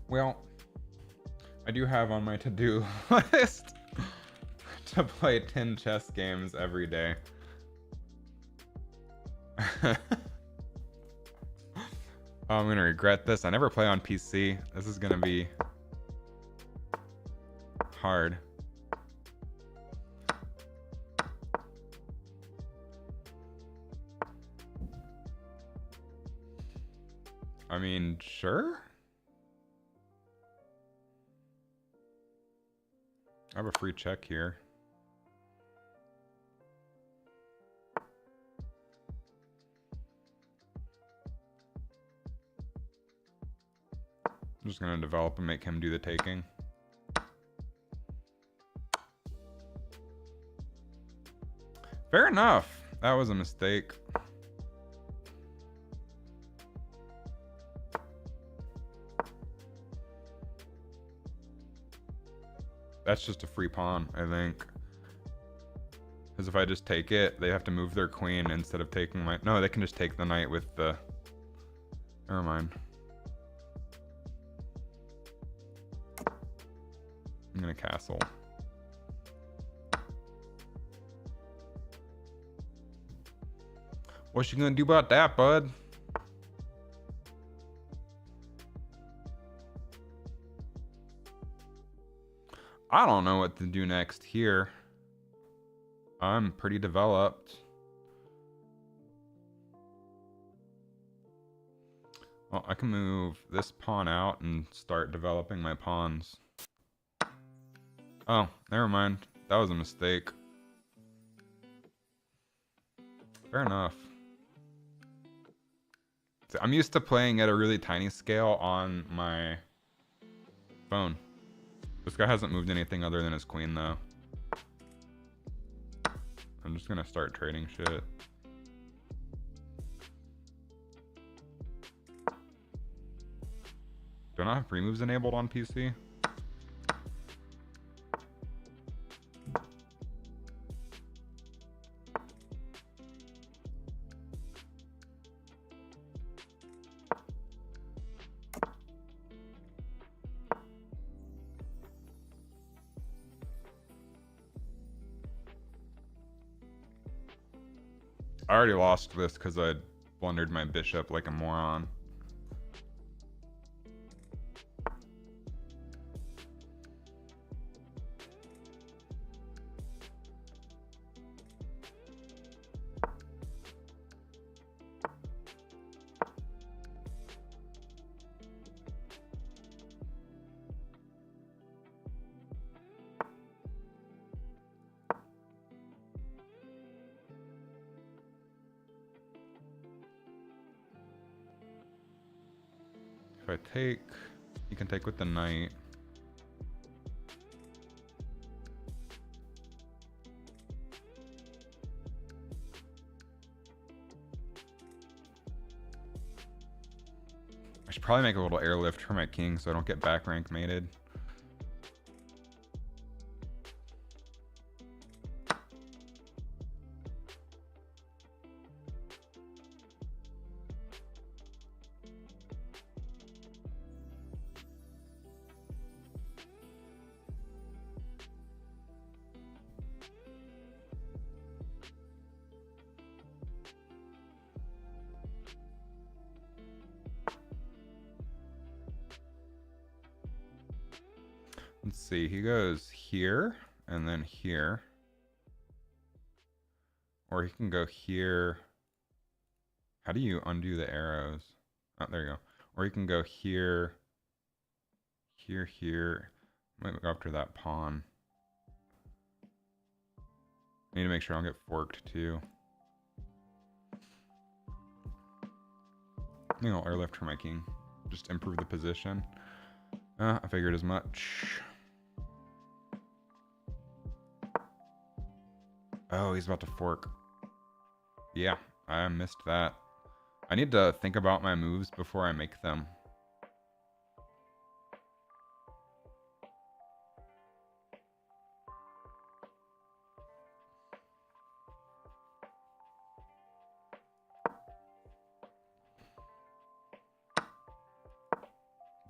Well, I do have on my to-do list to play 10 chess games every day. Oh, I'm gonna regret this. I never play on PC. This is gonna be hard. I mean, sure. I have a free check here. I'm just gonna develop and make him do the taking. Fair enough. That was a mistake. That's just a free pawn, I think. Because if I just take it, they have to move their queen instead of taking my... No, they can just take the knight with the... Never mind. I'm gonna castle. What you gonna do about that, bud? I don't know what to do next here. I'm pretty developed. Well, I can move this pawn out and start developing my pawns. Oh, never mind. That was a mistake. Fair enough. So I'm used to playing at a really tiny scale on my phone. This guy hasn't moved anything other than his queen, though. I'm just gonna start trading shit. Do I not have free moves enabled on PC? I already lost this because I blundered my bishop like a moron. If I take, you can take with the knight. I should probably make a little airlift for my king so I don't get back rank mated. Let's see, he goes here and then here. Or he can go here. How do you undo the arrows? Oh, there you go. Or you can go here, here, here. Might go after that pawn. I need to make sure I don't get forked too. I think I'll airlift for my king. Just improve the position. I figured as much. Oh, he's about to fork. Yeah, I missed that. I need to think about my moves before I make them.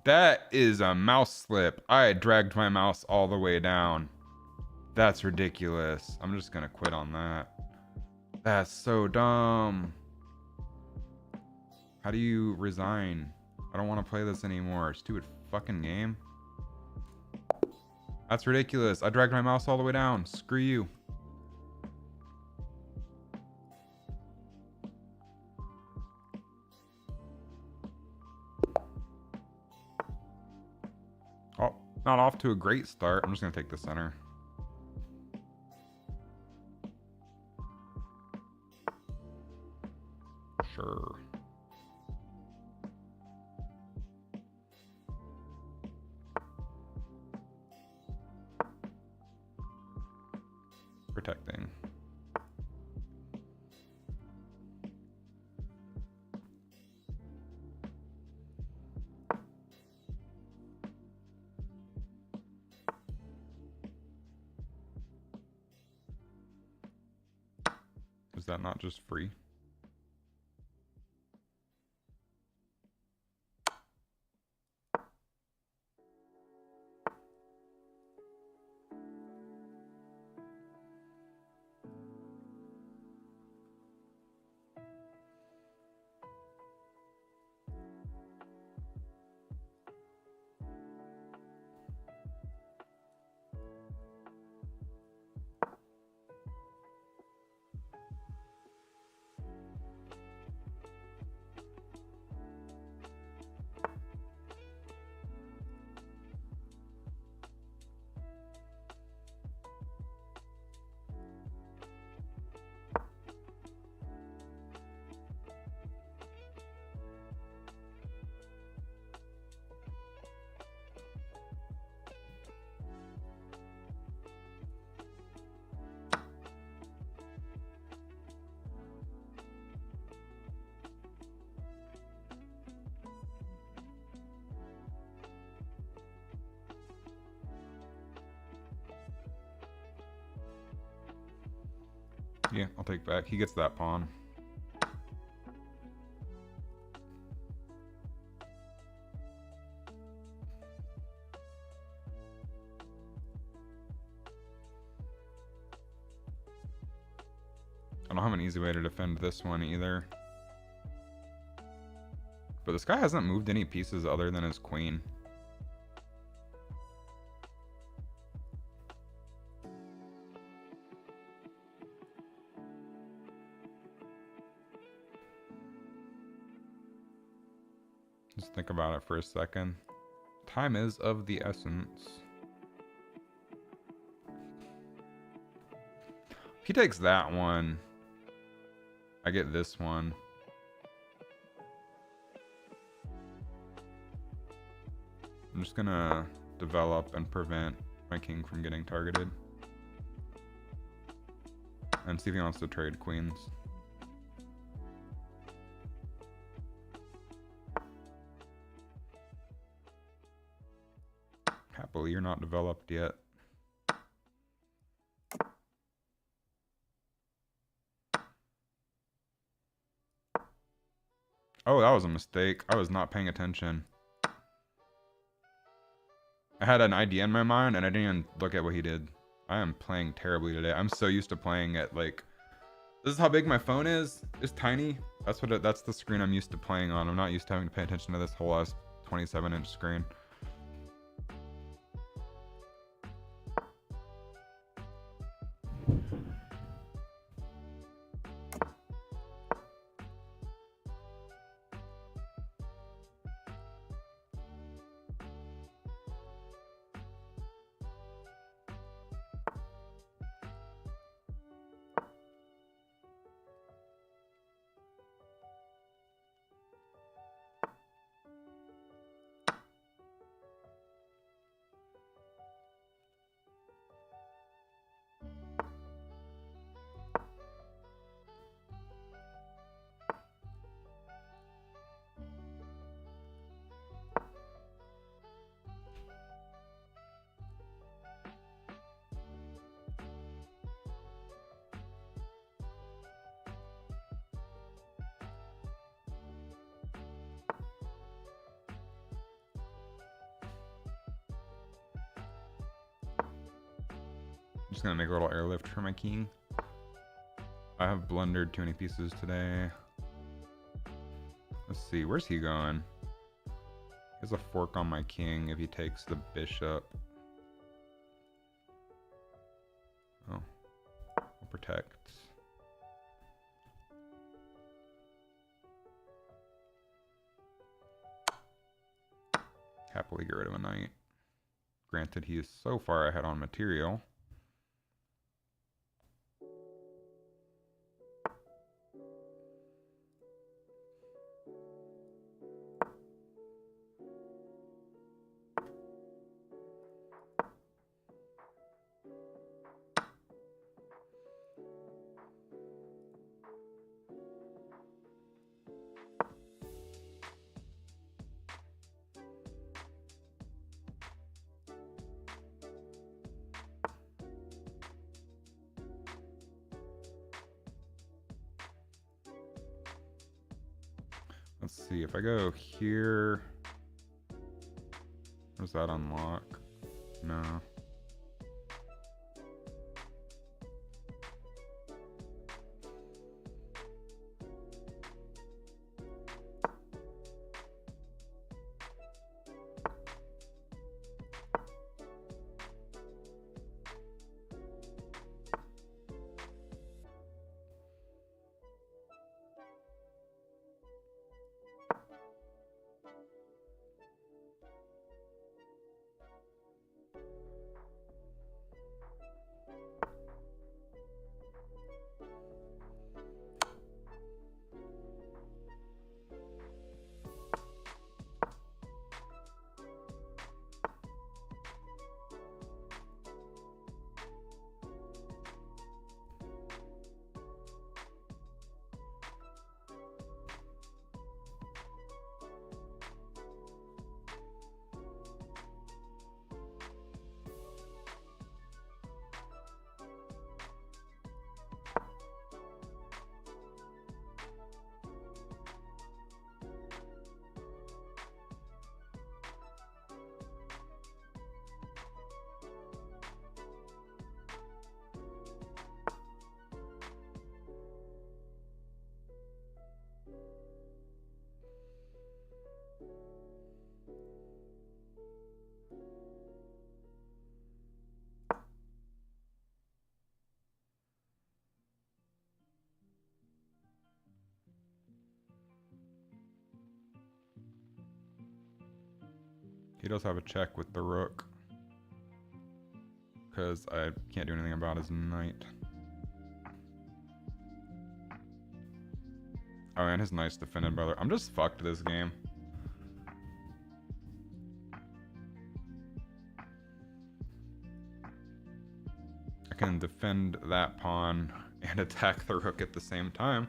That is a mouse slip. I dragged my mouse all the way down. That's ridiculous. I'm just gonna quit on that. That's so dumb. How do you resign? I don't want to play this anymore. Stupid fucking game. That's ridiculous. I dragged my mouse all the way down. Screw you. Oh, not off to a great start. I'm just gonna take the center. Sure. Protecting. Is that not just free? Yeah, I'll take back. He gets that pawn. I don't have an easy way to defend this one either. But this guy hasn't moved any pieces other than his queen. Just think about it for a second. Time is of the essence. If he takes that one, I get this one. I'm just gonna develop and prevent my king from getting targeted. And see if he wants to trade queens. Happily, you're not developed yet. Oh, that was a mistake. I was not paying attention. I had an idea in my mind and I didn't even look at what he did. I am playing terribly today. I'm so used to playing at like, this is how big my phone is. It's tiny. That's the screen I'm used to playing on. I'm not used to having to pay attention to this whole ass 27-inch screen. Just gonna make a little airlift for my king. I have blundered too many pieces today. Let's see, where's he going? He has a fork on my king if he takes the bishop. Oh, we'll protect. Happily get rid of a knight. Granted, he is so far ahead on material. Let's see, if I go here, does that unlock? No. He does have a check with the rook, because I can't do anything about his knight. Oh, and his knight's defended by the... I'm just fucked this game. I can defend that pawn and attack the rook at the same time.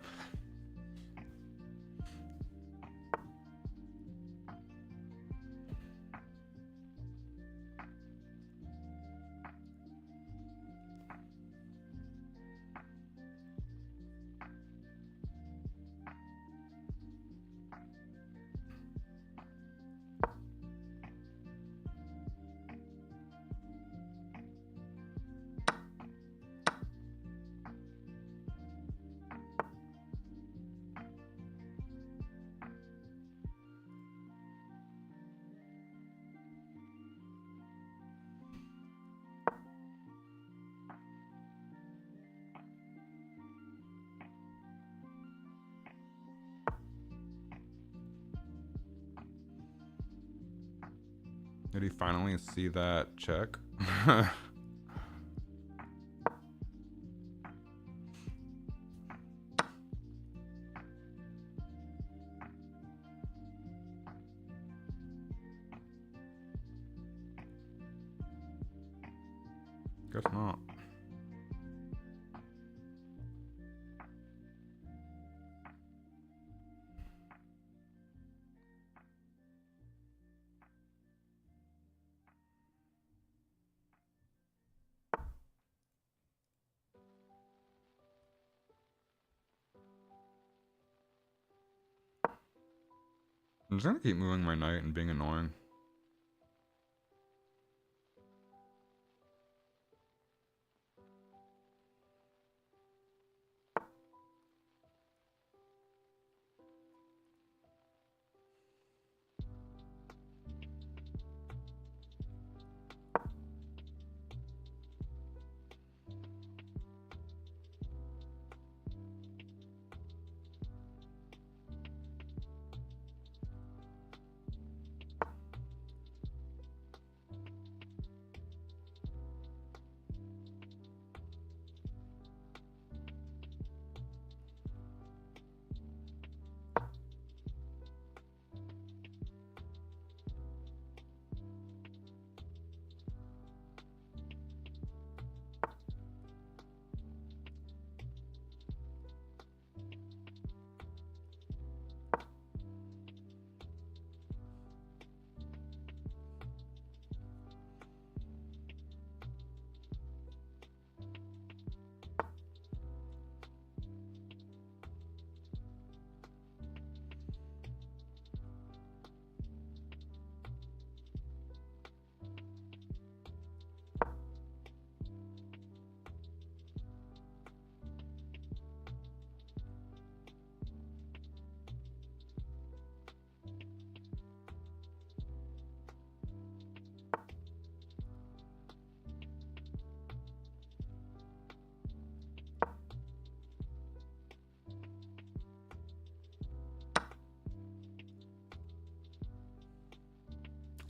Did he finally see that check? Guess not. I'm just gonna keep moving my knight and being annoying.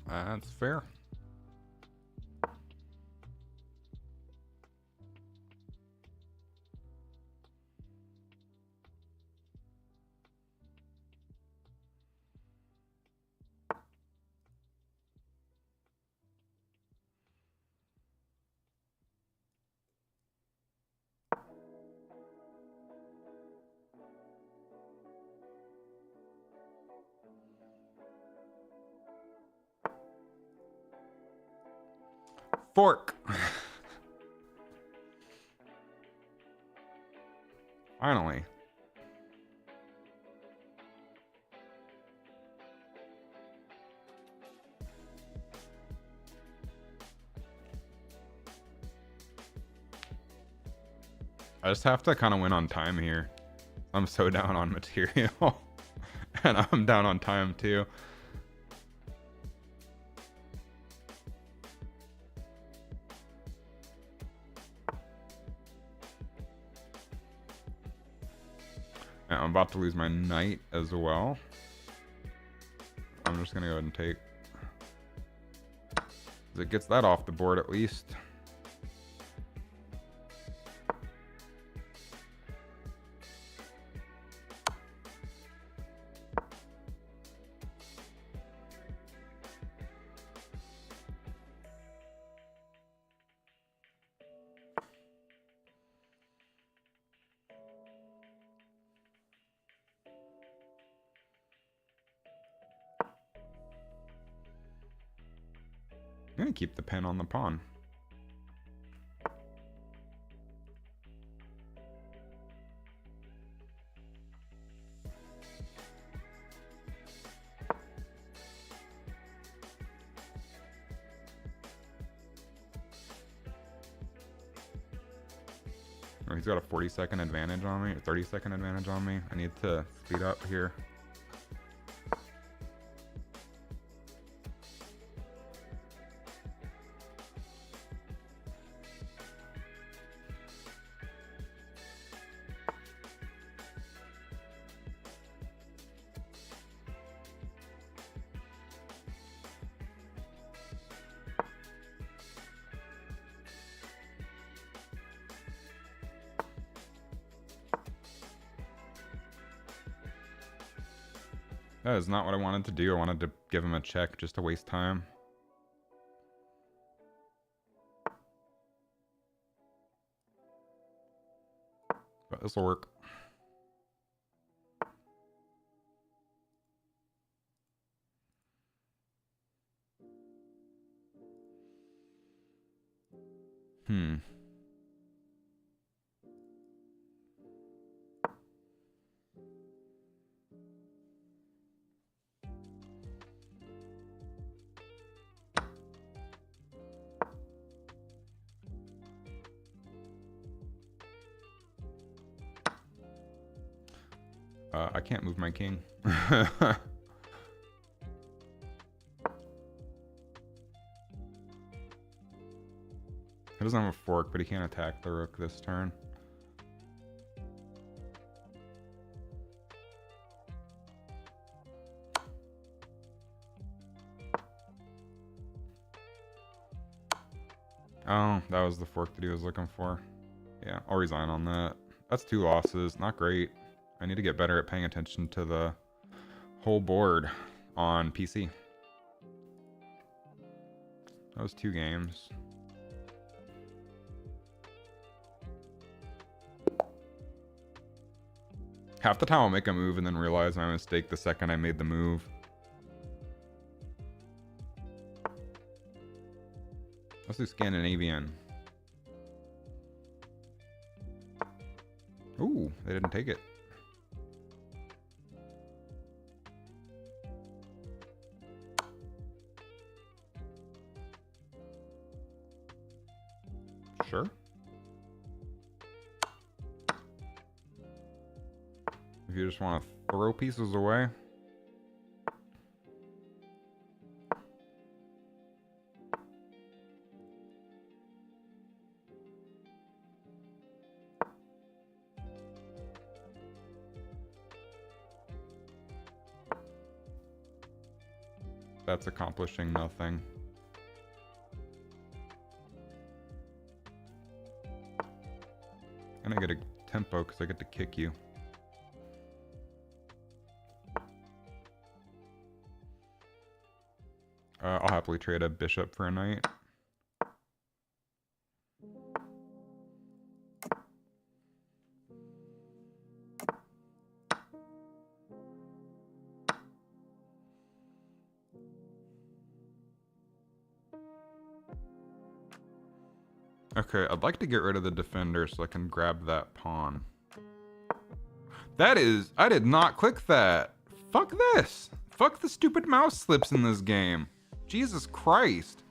That's fair. Fork. Finally. I just have to kind of win on time here. I'm so down on material. And I'm down on time too. And I'm about to lose my knight as well. I'm just gonna go ahead and take. It gets that off the board at least. I'm gonna keep the pen on the pawn. Oh, he's got a 40-second advantage on me, or 30-second advantage on me. I need to speed up here. That is not what I wanted to do. I wanted to give him a check just to waste time. But this will work. I can't move my king. He doesn't have a fork, but he can't attack the rook this turn. Oh, that was the fork that he was looking for. Yeah, I'll resign on that. That's 2 losses. Not great. I need to get better at paying attention to the whole board on PC. That was 2 games. Half the time I'll make a move and then realize my mistake the second I made the move. Let's do Scandinavian. Ooh, they didn't take it. Sure. If you just want to throw pieces away. That's accomplishing nothing. And I get a tempo because I get to kick you. I'll happily trade a bishop for a knight. Okay, I'd like to get rid of the defender so I can grab that pawn. That is... I did not click that. Fuck this. Fuck the stupid mouse slips in this game. Jesus Christ.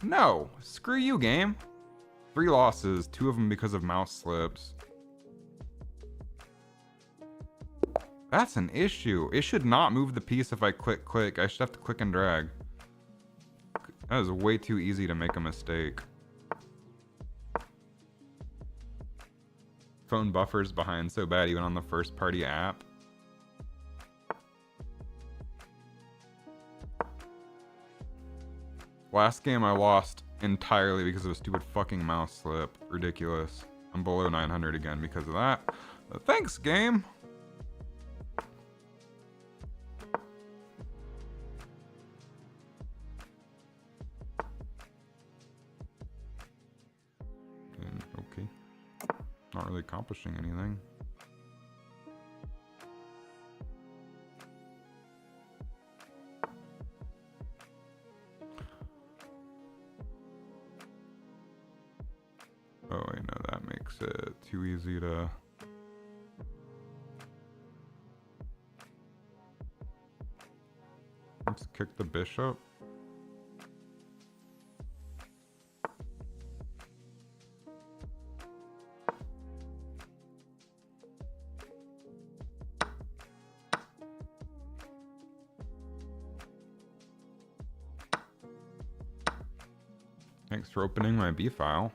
No. Screw you, game. 3 losses, 2 of them because of mouse slips. That's an issue. It should not move the piece if I click. I should have to click and drag. That is way too easy to make a mistake. Phone buffers behind so bad even on the first party app. Last game I lost entirely because of a stupid fucking mouse slip. Ridiculous. I'm below 900 again because of that. But thanks, game. Okay. Not really accomplishing anything. Oh, I know that makes it too easy to... Let's kick the bishop. Thanks for opening my B file.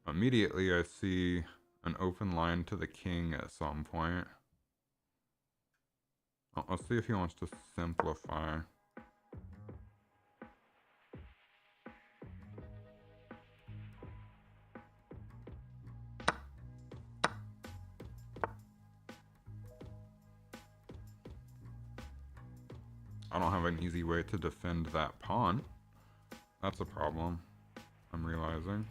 Immediately I see an open line to the king at some point. I'll see if he wants to simplify. I don't have an easy way to defend that pawn. That's a problem, I'm realizing.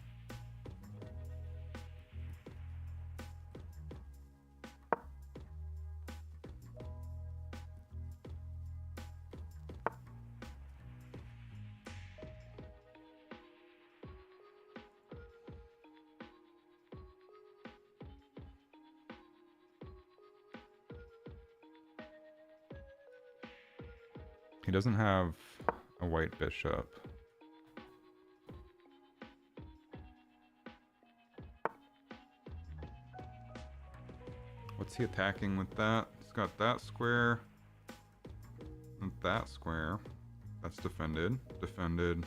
He doesn't have a white bishop. What's he attacking with that? He's got that square and that square. That's defended. Defended.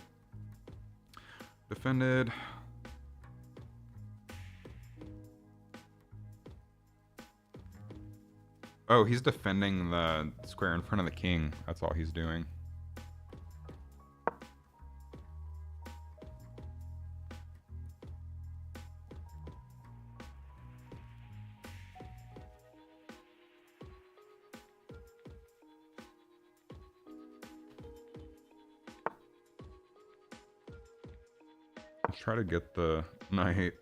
Defended. Oh, he's defending the square in front of the king. That's all he's doing. Let's try to get the knight.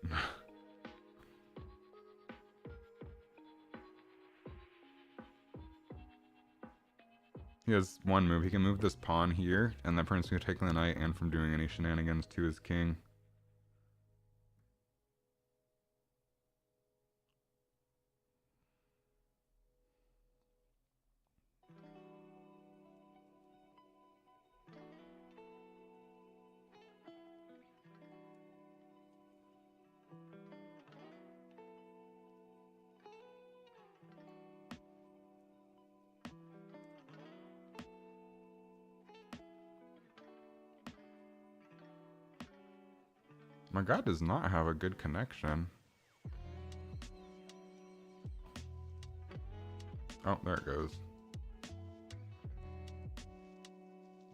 He has one move. He can move this pawn here, and that prince can take the knight and from doing any shenanigans to his king. My guy does not have a good connection. Oh, there it goes.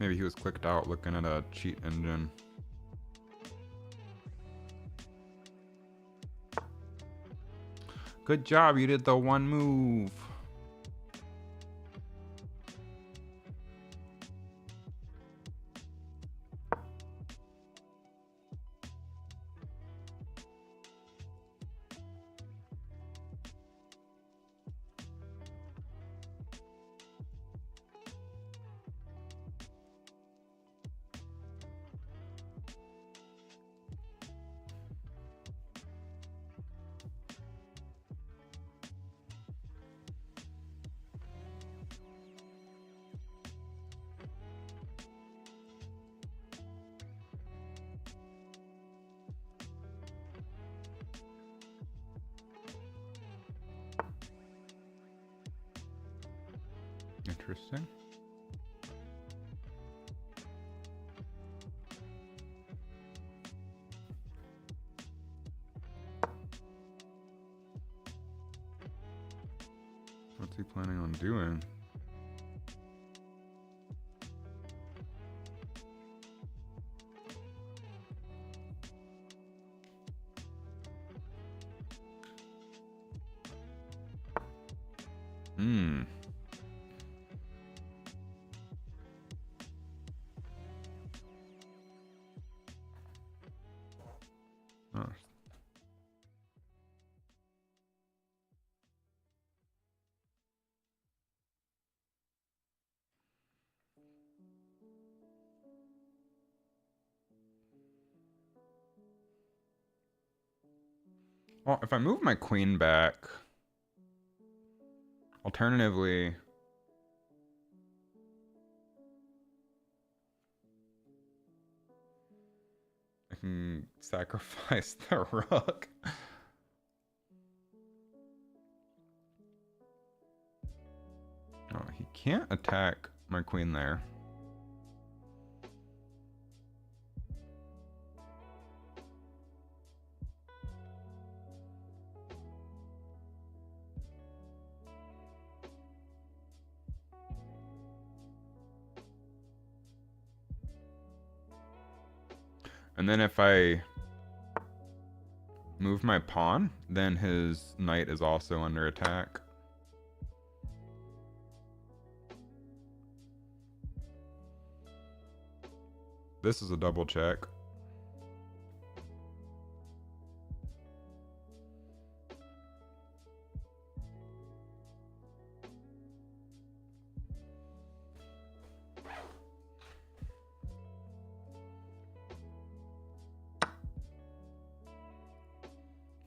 Maybe he was clicked out looking at a cheat engine. Good job, you did the one move. Interesting. What's he planning on doing? Hmm. Oh. Well, if I move my queen back, alternatively, I can sacrifice the rook. Oh, he can't attack my queen there. And then if I move my pawn, then his knight is also under attack. This is a double check.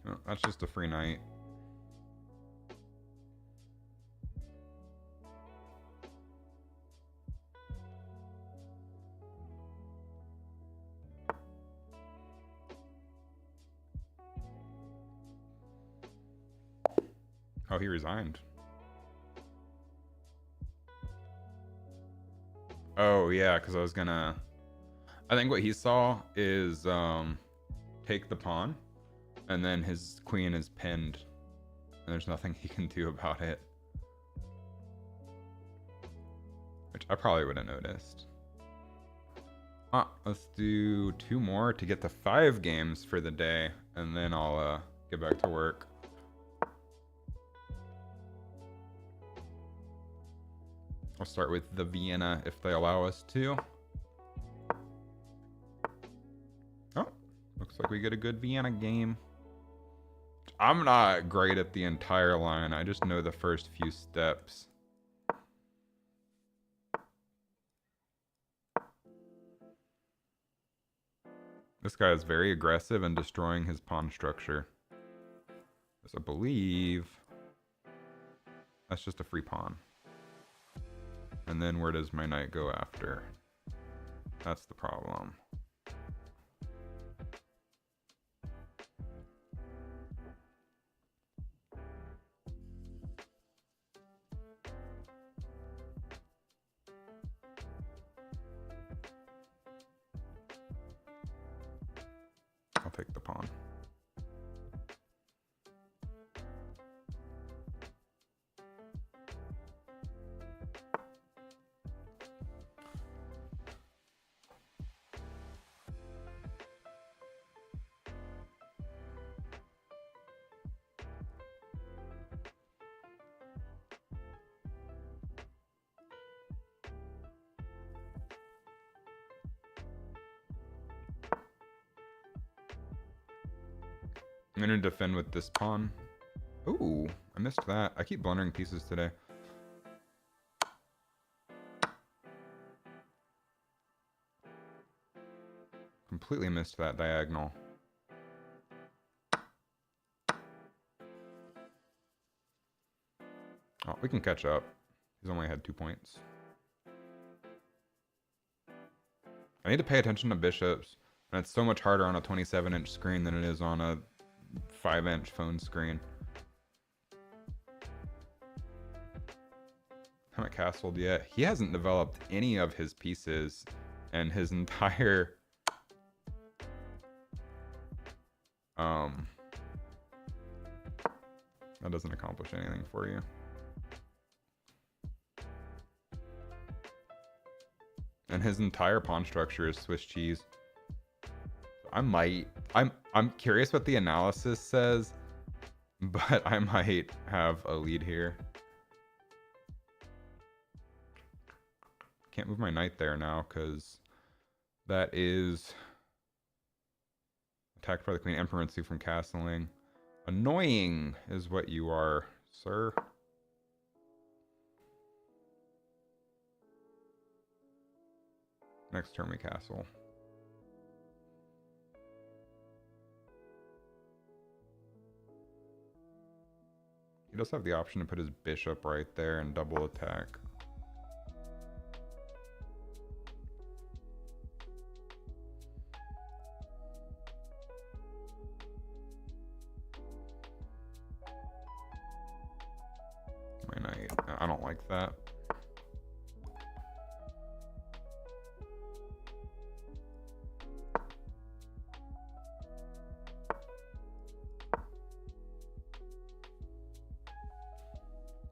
Oh, that's just a free knight. Oh, he resigned. Oh, yeah, because I was gonna... I think what he saw is take the pawn, and then his queen is pinned, and there's nothing he can do about it. Which I probably would have noticed. Let's do 2 more to get to 5 games for the day, and then I'll get back to work. I'll start with the Vienna if they allow us to. Oh, looks like we get a good Vienna game. I'm not great at the entire line. I just know the first few steps. This guy is very aggressive and destroying his pawn structure. As I believe that's just a free pawn. And then where does my knight go after? That's the problem. I'll take the pawn. I'm gonna defend with this pawn. Ooh, I missed that. I keep blundering pieces today. Completely missed that diagonal. Oh, we can catch up. He's only had 2 points. I need to pay attention to bishops. And it's so much harder on a 27-inch screen than it is on a 5-inch phone screen. Haven't castled yet. He hasn't developed any of his pieces, and his entire that doesn't accomplish anything for you. And his entire pawn structure is Swiss cheese. I'm curious what the analysis says, but I might have a lead here. Can't move my knight there now because that is attacked by the queen. Emperor and Sue from castling. Annoying is what you are, sir. Next turn we castle. He does have the option to put his bishop right there and double attack. My knight. I don't like that.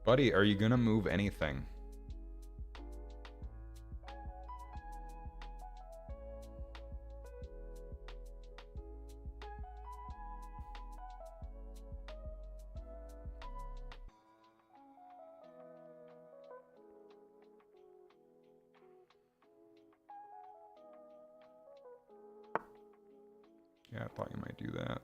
Buddy, are you gonna move anything? Yeah, I thought you might do that.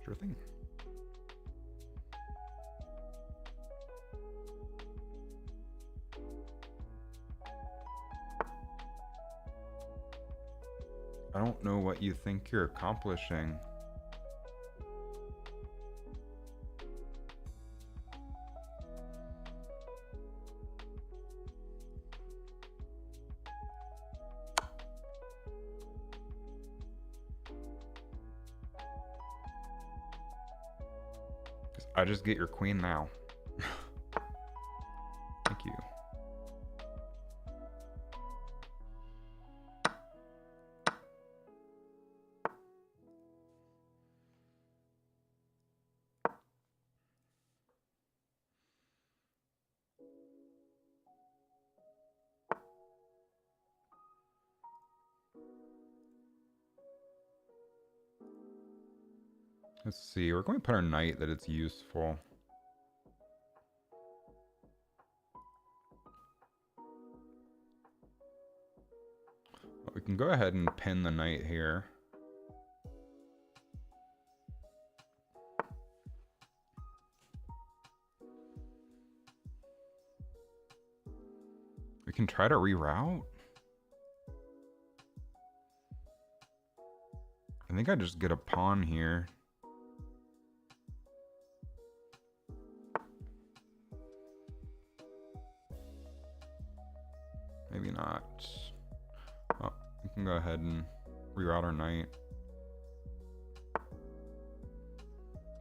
Sure thing. I don't know what you think you're accomplishing. I just get your queen now. Thank you. Let's see, we're going to put our knight that it's useful. We can go ahead and pin the knight here. We can try to reroute. I think I just get a pawn here. Maybe not. Oh, we can go ahead and reroute our knight.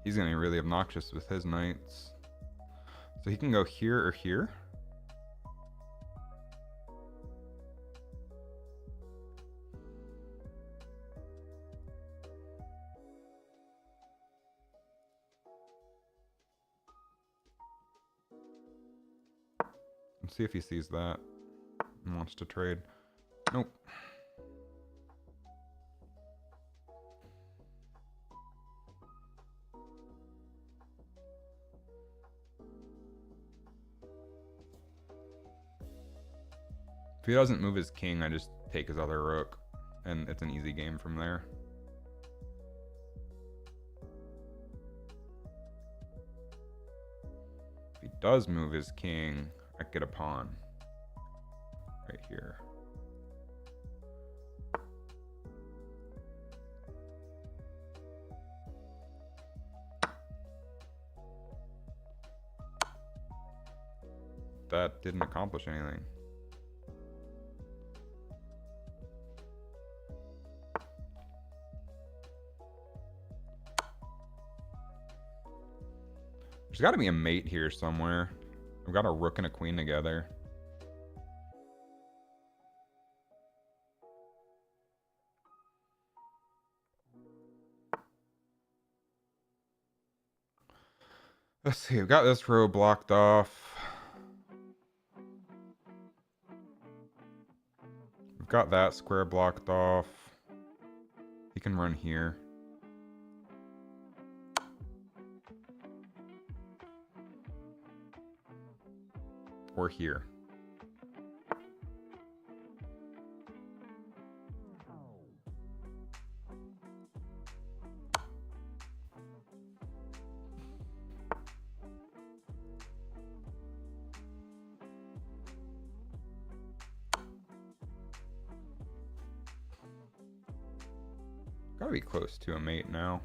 He's gonna be really obnoxious with his knights. So he can go here or here. Let's see if he sees that and wants to trade. Nope. If he doesn't move his king, I just take his other rook, and it's an easy game from there. If he does move his king, I get a pawn right here. That didn't accomplish anything. There's got to be a mate here somewhere. I've got a rook and a queen together. Let's see, I've got this row blocked off. I've got that square blocked off. He can run here. Or here. Gotta be close to a mate now.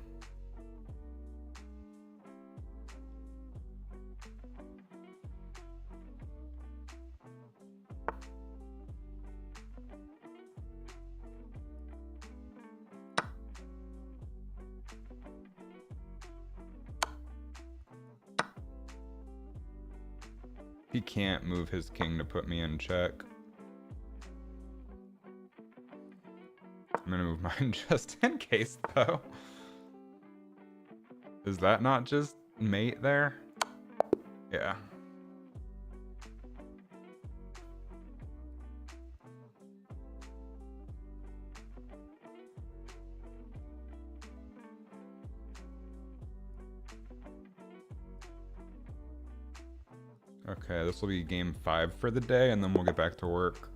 He can't move his king to put me in check. I'm gonna move mine just in case, though. Is that not just mate there? Yeah. Okay, this will be game 5 for the day, and then we'll get back to work.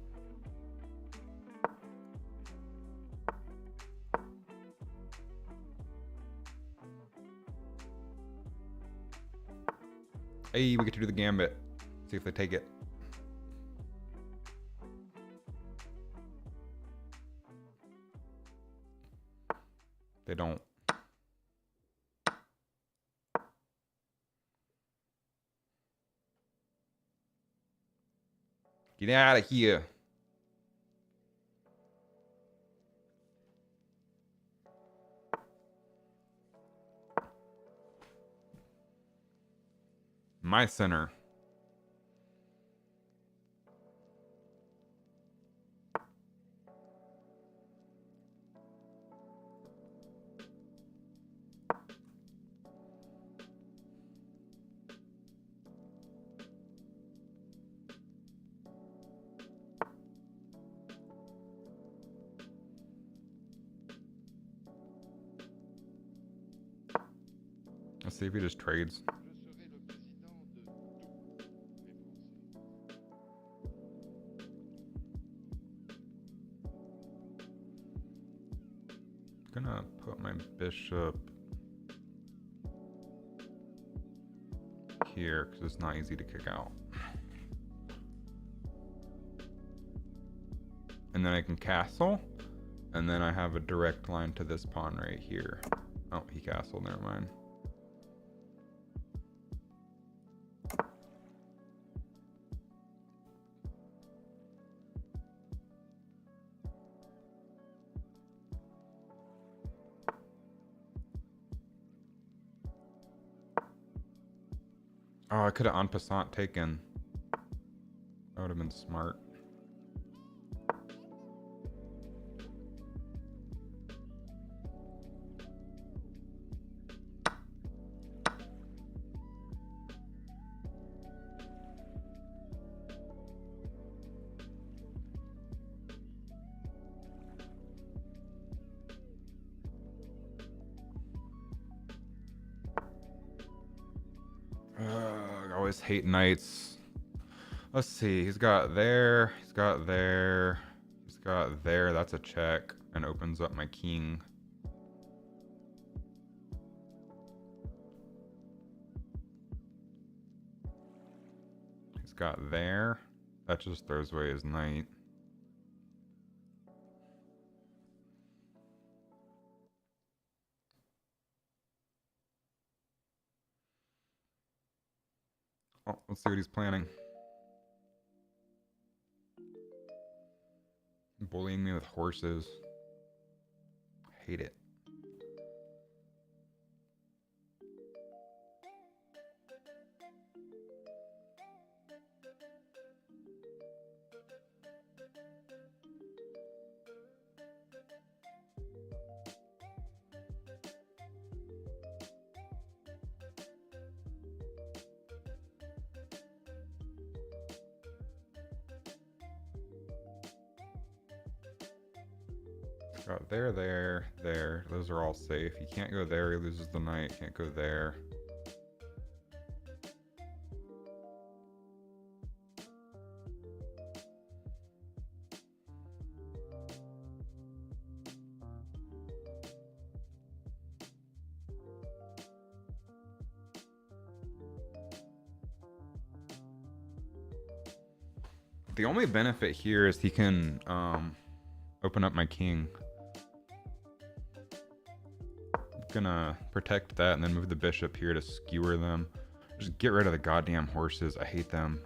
Hey, we get to do the gambit. See if they take it. They don't. Get out of here. My center. Let's see if he just trades. Gonna put my bishop here because it's not easy to kick out. And then I can castle, and then I have a direct line to this pawn right here. Oh, he castled, never mind. Oh, I could have en passant taken. That would have been smart. I always hate knights. Let's see. He's got there. He's got there. He's got there. That's a check. And opens up my king. He's got there. That just throws away his knight. Oh, let's see what he's planning. Bullying me with horses. Hate it. Got there, there. Those are all safe. He can't go there. He loses the knight. Can't go there. The only benefit here is he can open up my king. Gonna protect that and then move the bishop here to skewer them. Just get rid of the goddamn horses. I hate them.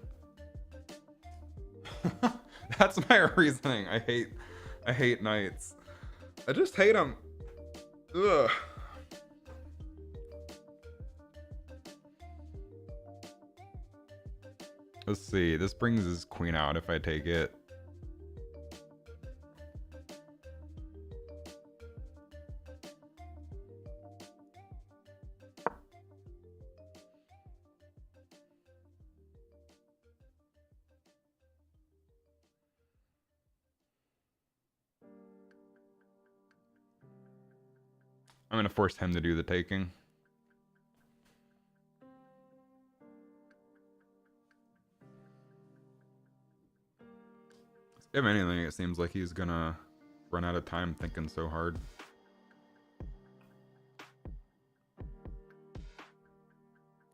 That's my reasoning. I hate knights. I just hate them. Ugh. Let's see. This brings his queen out if I take it. I'm gonna force him to do the taking. If anything, it seems like he's gonna run out of time thinking so hard.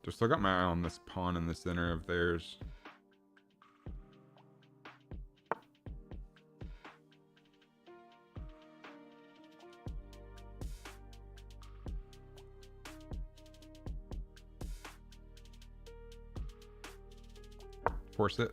Just still got my eye on this pawn in the center of theirs. Force it.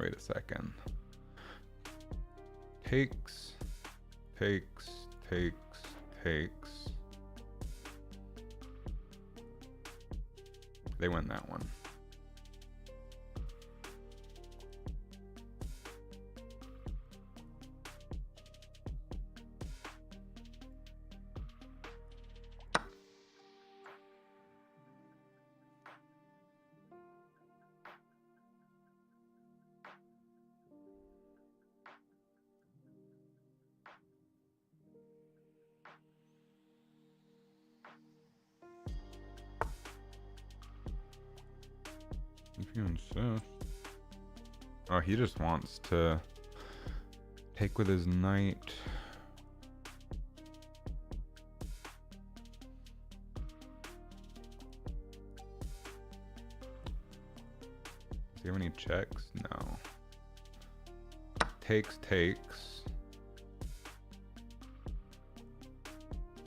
Wait a second. Takes. They win that one. If you insist. Oh, he just wants to take with his knight. Does he have any checks? No. Takes.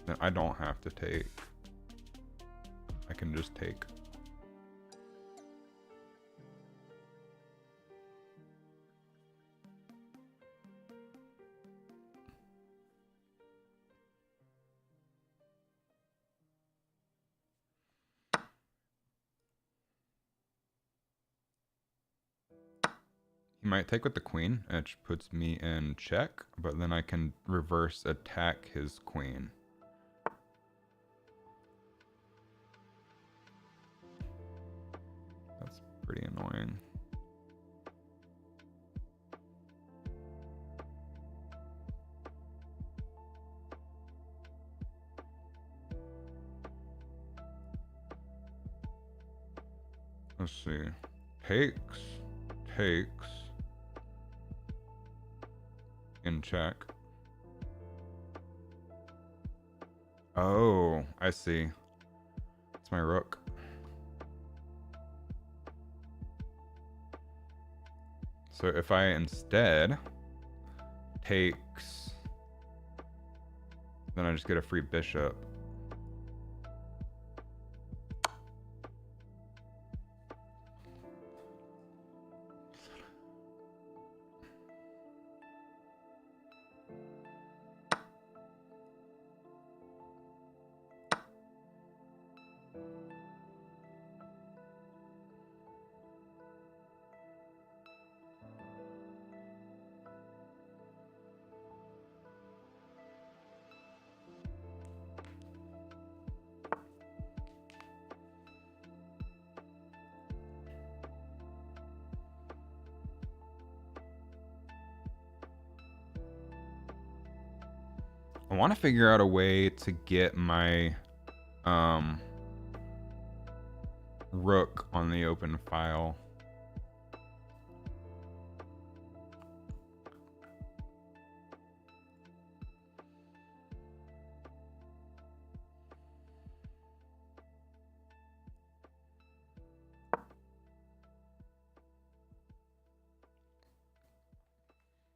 No, I don't have to take. I can just take. He might take with the queen, which puts me in check, but then I can reverse attack his queen. That's pretty annoying. Let's see. Takes. In check. Oh, I see. It's my rook. So if I instead takes, then I just get a free bishop. I want to figure out a way to get my rook on the open file.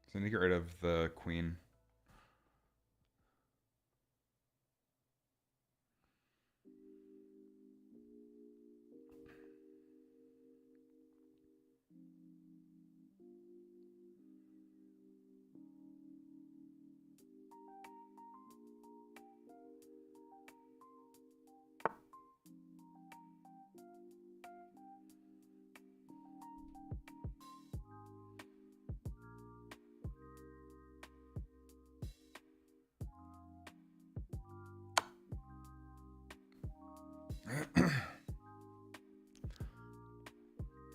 So I need to get rid of the queen.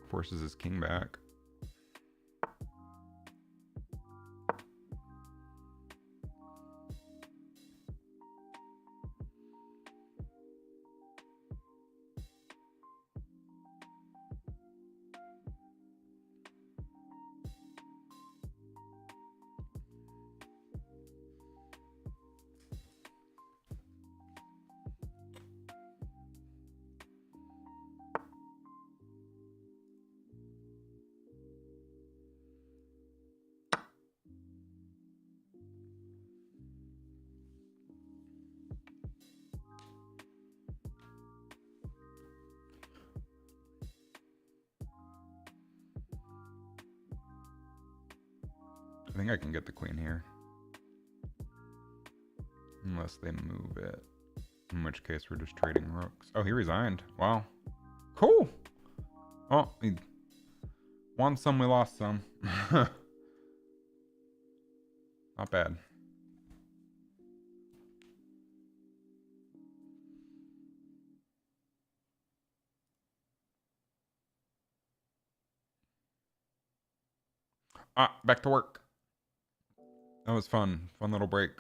Forces his king back. I think I can get the queen here. Unless they move it. In which case we're just trading rooks. Oh, he resigned. Wow. Cool. Well, we won some, we lost some. Not bad. Back to work. That was fun. Fun little break.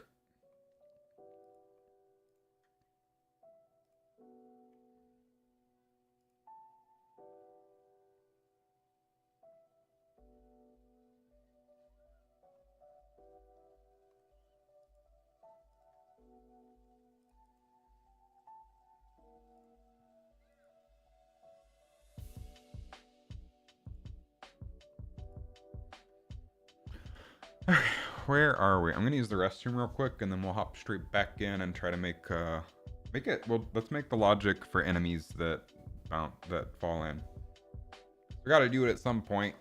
Where are we? I'm gonna use the restroom real quick, and then we'll hop straight back in and try to make it. Well, let's make the logic for enemies that fall in. We got to do it at some point.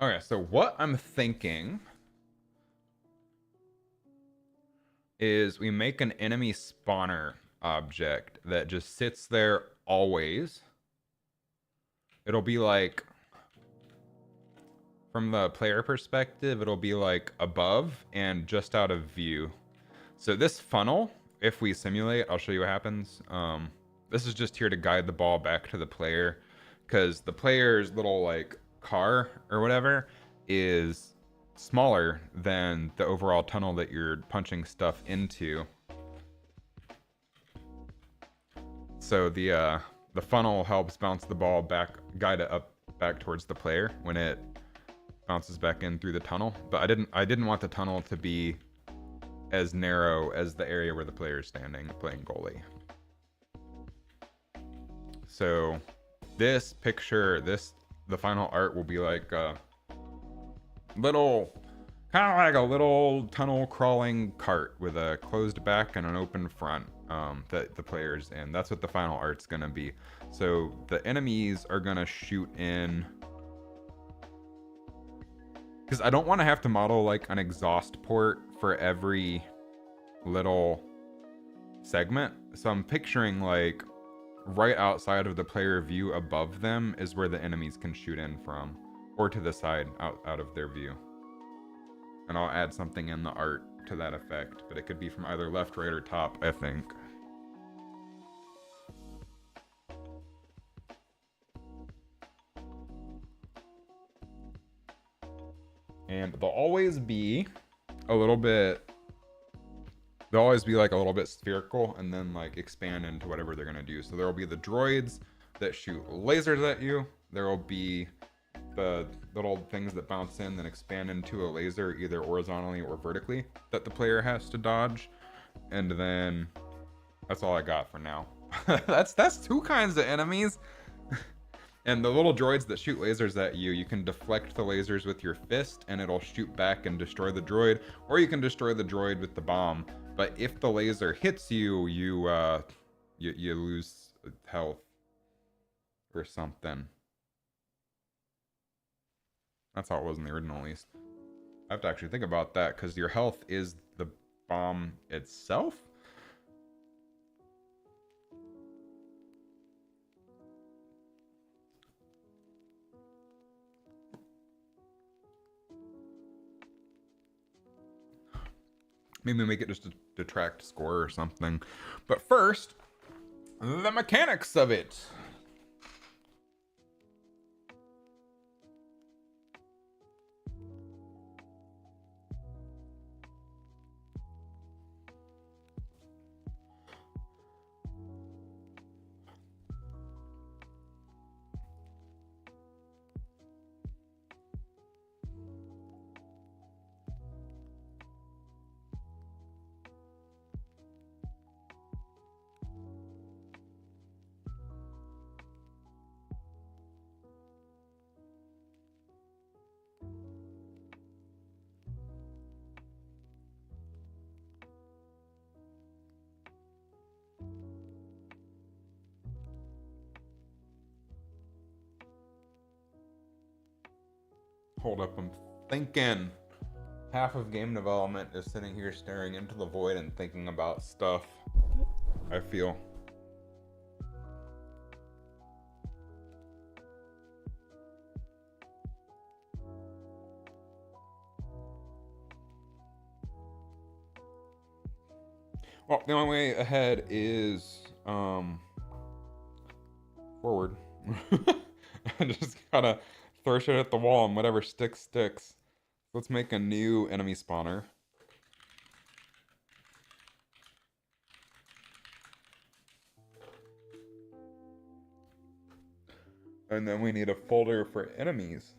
Okay, so what I'm thinking is we make an enemy spawner object that just sits there always. It'll be like, from the player perspective, it'll be like above and just out of view. So this funnel, if we simulate, I'll show you what happens. This is just here to guide the ball back to the player, because the player's little like car or whatever is smaller than the overall tunnel that you're punching stuff into. So the funnel helps bounce the ball back, guide it up back towards the player when it bounces back in through the tunnel. But I didn't want the tunnel to be as narrow as the area where the player is standing playing goalie. So this picture, the final art will be like a little, kind of like a little tunnel crawling cart with a closed back and an open front that the player's in. That's what the final art's gonna be. So the enemies are gonna shoot in, because I don't want to have to model like an exhaust port for every little segment. So I'm picturing like right outside of the player view above them is where the enemies can shoot in from, or to the side out of their view. And I'll add something in the art to that effect, but it could be from either left, right, or top, I think. And they'll always be a little bit, they'll always be like a little bit spherical and then like expand into whatever they're gonna do. So there will be the droids that shoot lasers at you. There will be the little things that bounce in and expand into a laser either horizontally or vertically that the player has to dodge. And then that's all I got for now. that's two kinds of enemies. And the little droids that shoot lasers at you, you can deflect the lasers with your fist and it'll shoot back and destroy the droid, or you can destroy the droid with the bomb. But if the laser hits you, you lose health or something. That's how it was in the original, at least. I have to actually think about that, because your health is the bomb itself. Maybe make it just a detract score or something. But first, the mechanics of it. Hold up, I'm thinking. Half of game development is sitting here staring into the void and thinking about stuff. I feel. Well, the only way ahead is forward. I just gotta throw shit at the wall and whatever sticks, sticks. Let's make a new enemy spawner. And then we need a folder for enemies.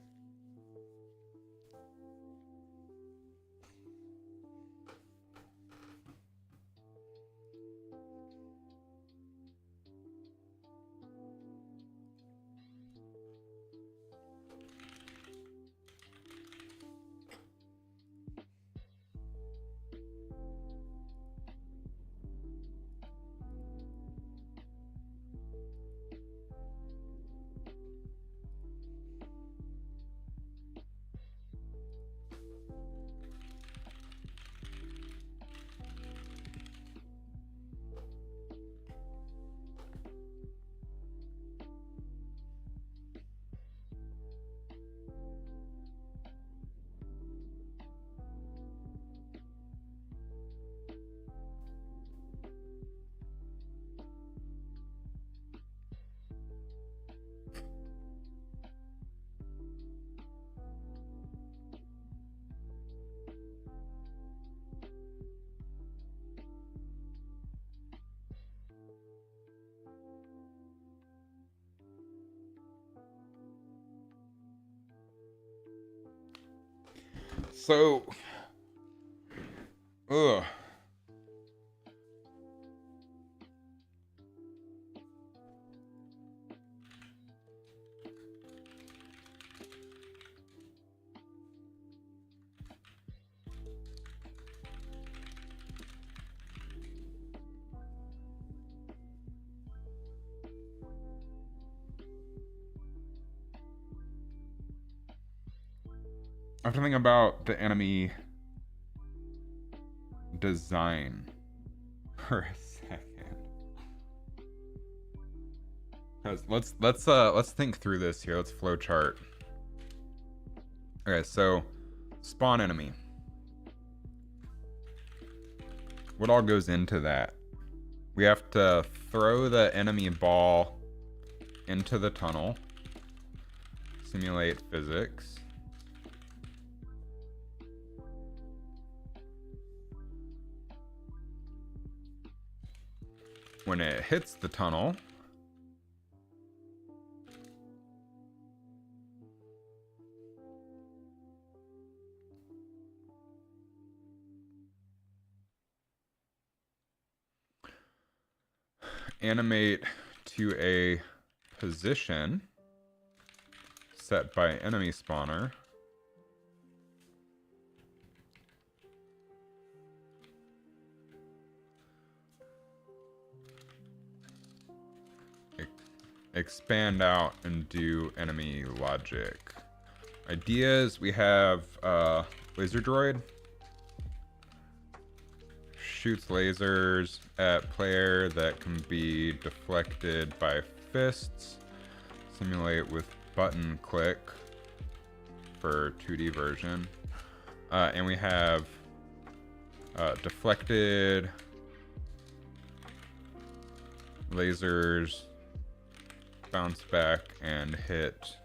So, ugh. I have to think about the enemy design for a second. Let's think through this here. Let's flow chart. Okay, so spawn enemy. What all goes into that? We have to throw the enemy ball into the tunnel. Simulate physics. When it hits the tunnel, animate to a position set by enemy spawner. Expand out and do enemy logic. Ideas, we have laser droid. Shoots lasers at player that can be deflected by fists. Simulate with button click for 2D version. And we have deflected lasers bounce back and hit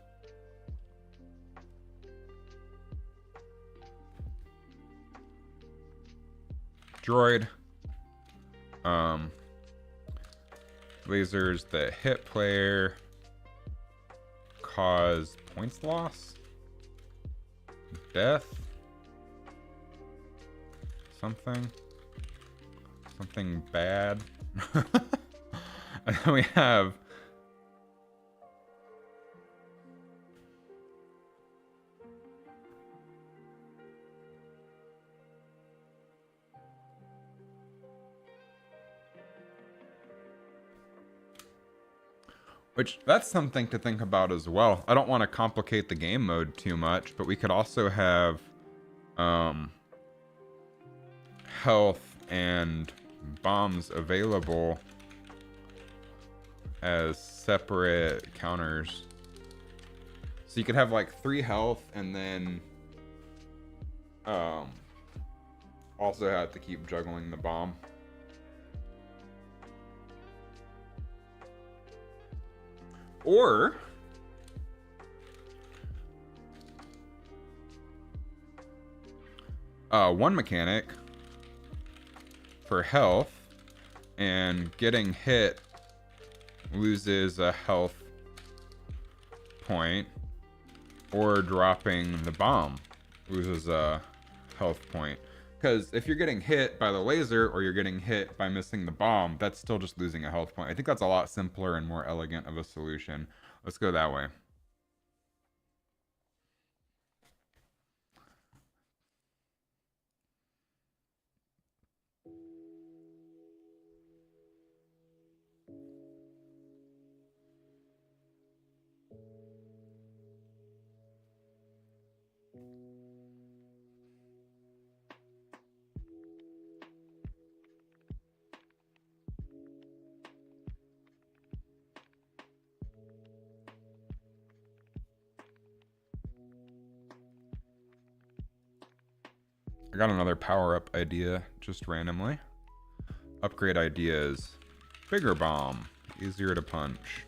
droid. Lasers that hit player cause points loss, death, something bad. And then we have which, that's something to think about as well. I don't want to complicate the game mode too much, but we could also have health and bombs available as separate counters. So you could have like 3 health and then also have to keep juggling the bomb. Or one mechanic for health, and getting hit loses a health point, or dropping the bomb loses a health point. Because if you're getting hit by the laser or you're getting hit by missing the bomb, that's still just losing a health point. I think that's a lot simpler and more elegant of a solution. Let's go that way. I got another power-up idea just randomly. Upgrade ideas. Bigger bomb. Easier to punch.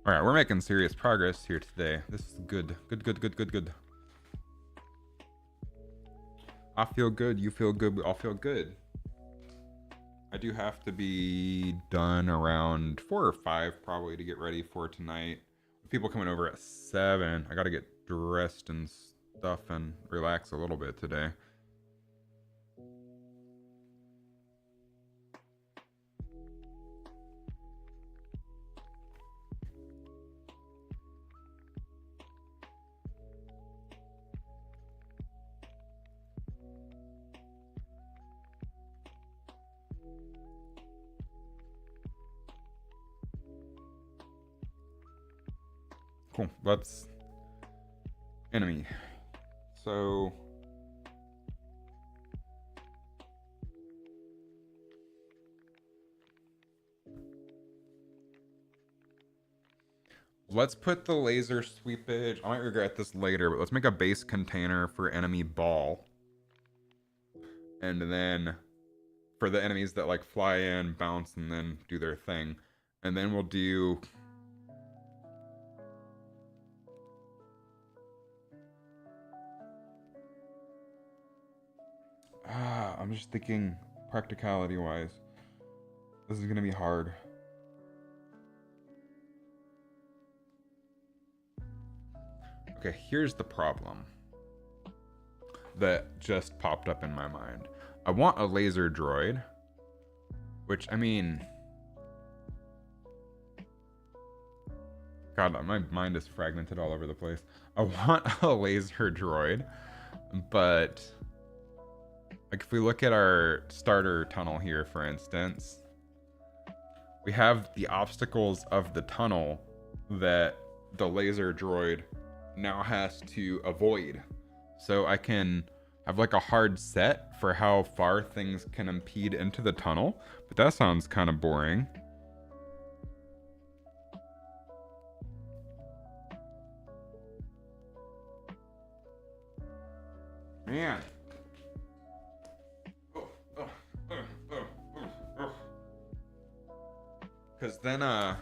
Alright, we're making serious progress here today. This is good. Good. I feel good, you feel good, we all feel good. I do have to be done around 4 or 5 probably to get ready for tonight. People coming over at 7. I gotta get dressed and stuff and relax a little bit today. Cool. Let's enemy. So let's put the laser sweepage. I might regret this later, but let's make a base container for enemy ball. And then for the enemies that like fly in, bounce, and then do their thing. And then we'll do I'm just thinking practicality wise. This is gonna be hard. Okay, here's the problem that just popped up in my mind. I want a laser droid, which, I mean, God, my mind is fragmented all over the place. I want a laser droid, but like if we look at our starter tunnel here, for instance, we have the obstacles of the tunnel that the laser droid now has to avoid. So I can have like a hard set for how far things can impede into the tunnel, but that sounds kind of boring. Man. Because then, the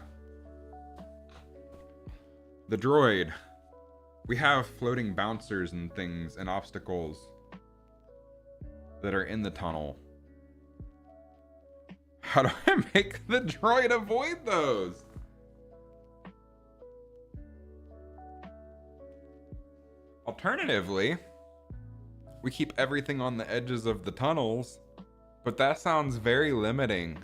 droid, we have floating bouncers and things and obstacles that are in the tunnel. How do I make the droid avoid those? Alternatively, we keep everything on the edges of the tunnels, but that sounds very limiting.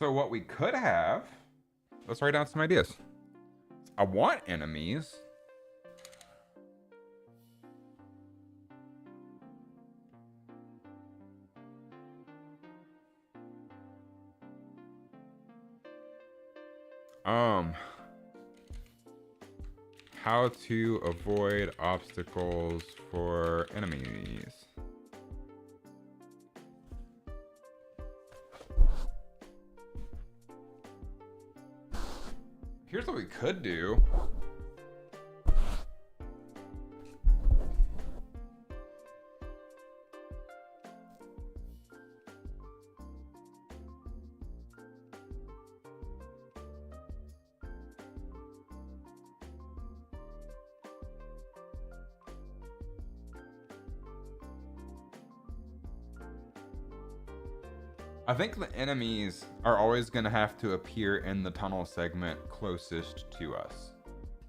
So what we could have, let's write down some ideas. I want enemies. How to avoid obstacles for enemies. Here's what we could do. I think the enemies are always going to have to appear in the tunnel segment closest to us.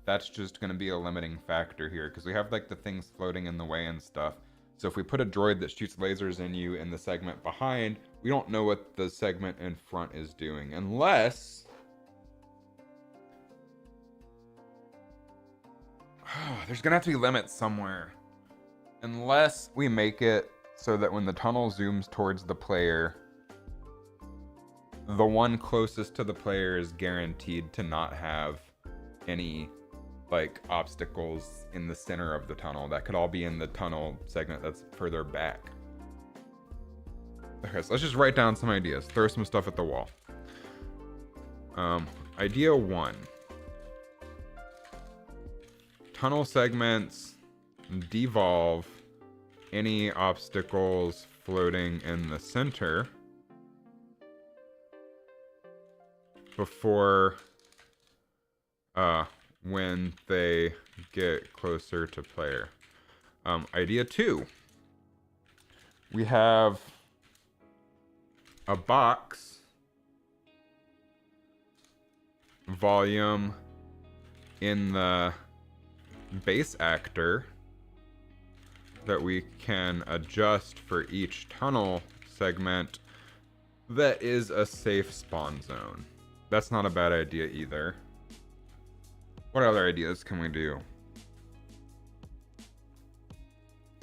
That's just going to be a limiting factor here because we have like the things floating in the way and stuff. So if we put a droid that shoots lasers in you in the segment behind, we don't know what the segment in front is doing unless there's going to have to be limits somewhere. Unless we make it so that when the tunnel zooms towards the player, the one closest to the player is guaranteed to not have any like obstacles in the center of the tunnel. That could all be in the tunnel segment that's further back. Okay, so let's just write down some ideas. Throw some stuff at the wall. Idea 1. tunnel segments devolve any obstacles floating in the center before when they get closer to player. Idea 2. We have a box volume in the base actor that we can adjust for each tunnel segment that is a safe spawn zone. That's not a bad idea either. What other ideas can we do?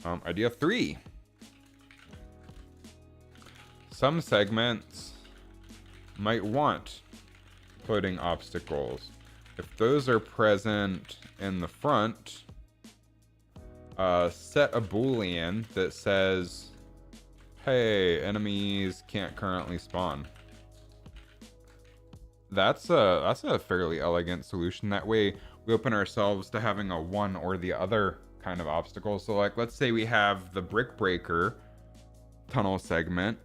Idea 3. Some segments might want floating obstacles. If those are present in the front, set a boolean that says, hey, enemies can't currently spawn. That's a fairly elegant solution. That way we open ourselves to having a one or the other kind of obstacle. So like, let's say we have the brick breaker tunnel segment.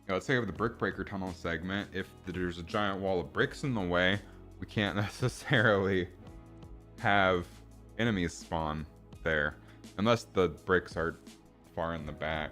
Let's say we have the brick breaker tunnel segment. If there's a giant wall of bricks in the way, we can't necessarily have enemies spawn there unless the bricks are far in the back.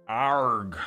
Arg.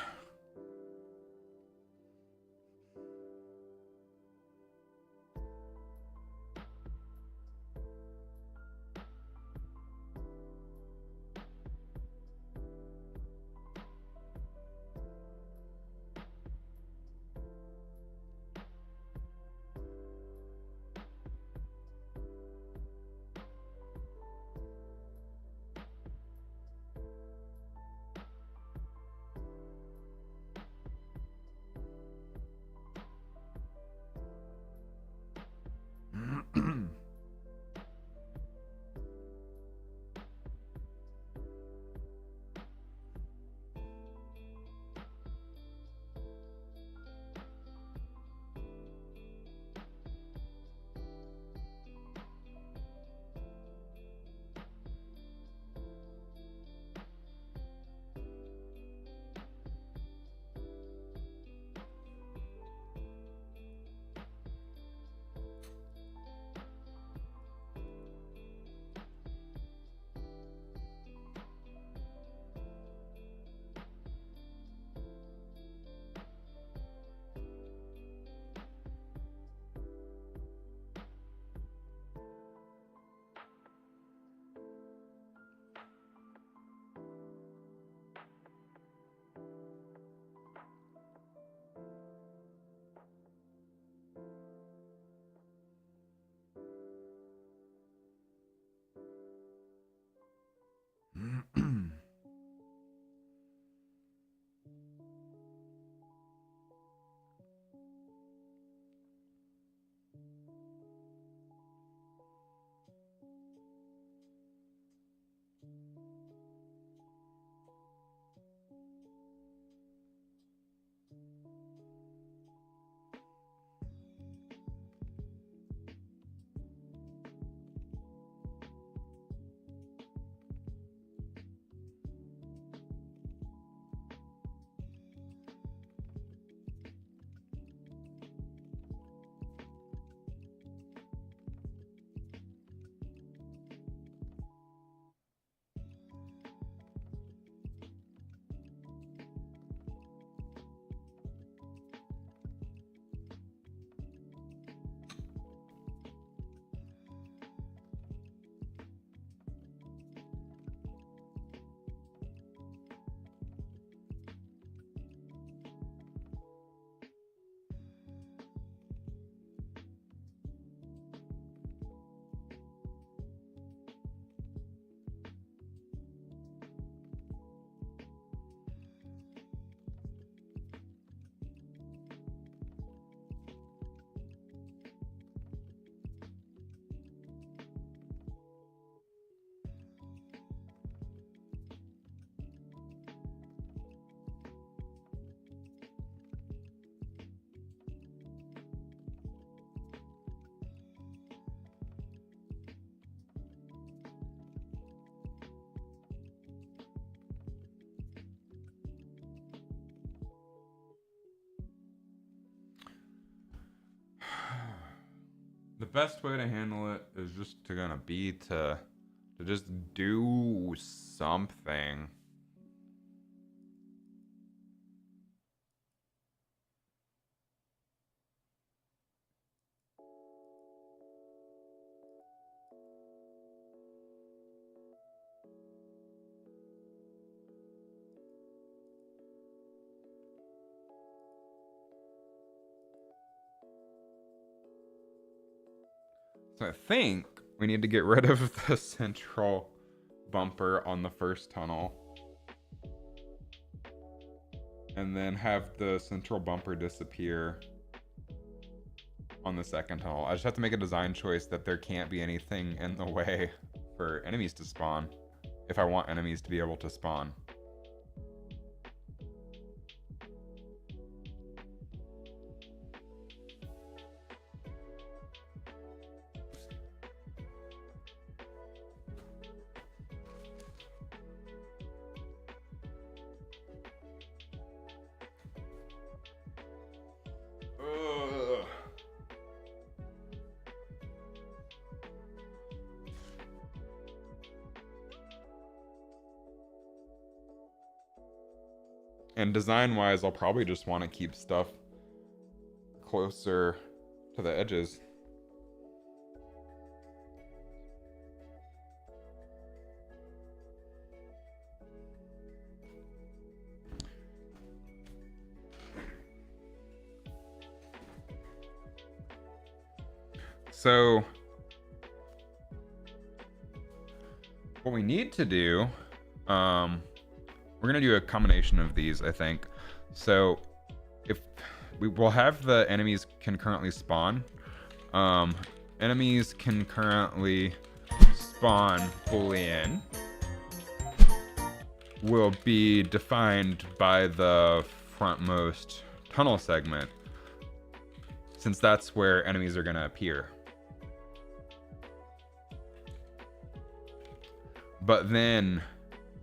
best way to handle it is just to just do something. So I think we need to get rid of the central bumper on the first tunnel. And then have the central bumper disappear on the second tunnel. I just have to make a design choice that there can't be anything in the way for enemies to spawn, if I want enemies to be able to spawn. And design-wise, I'll probably just want to keep stuff closer to the edges. So what we need to do, we're gonna do a combination of these, I think. So if we will have the enemies concurrently spawn, enemies concurrently spawn Boolean will be defined by the frontmost tunnel segment, since that's where enemies are gonna appear. But then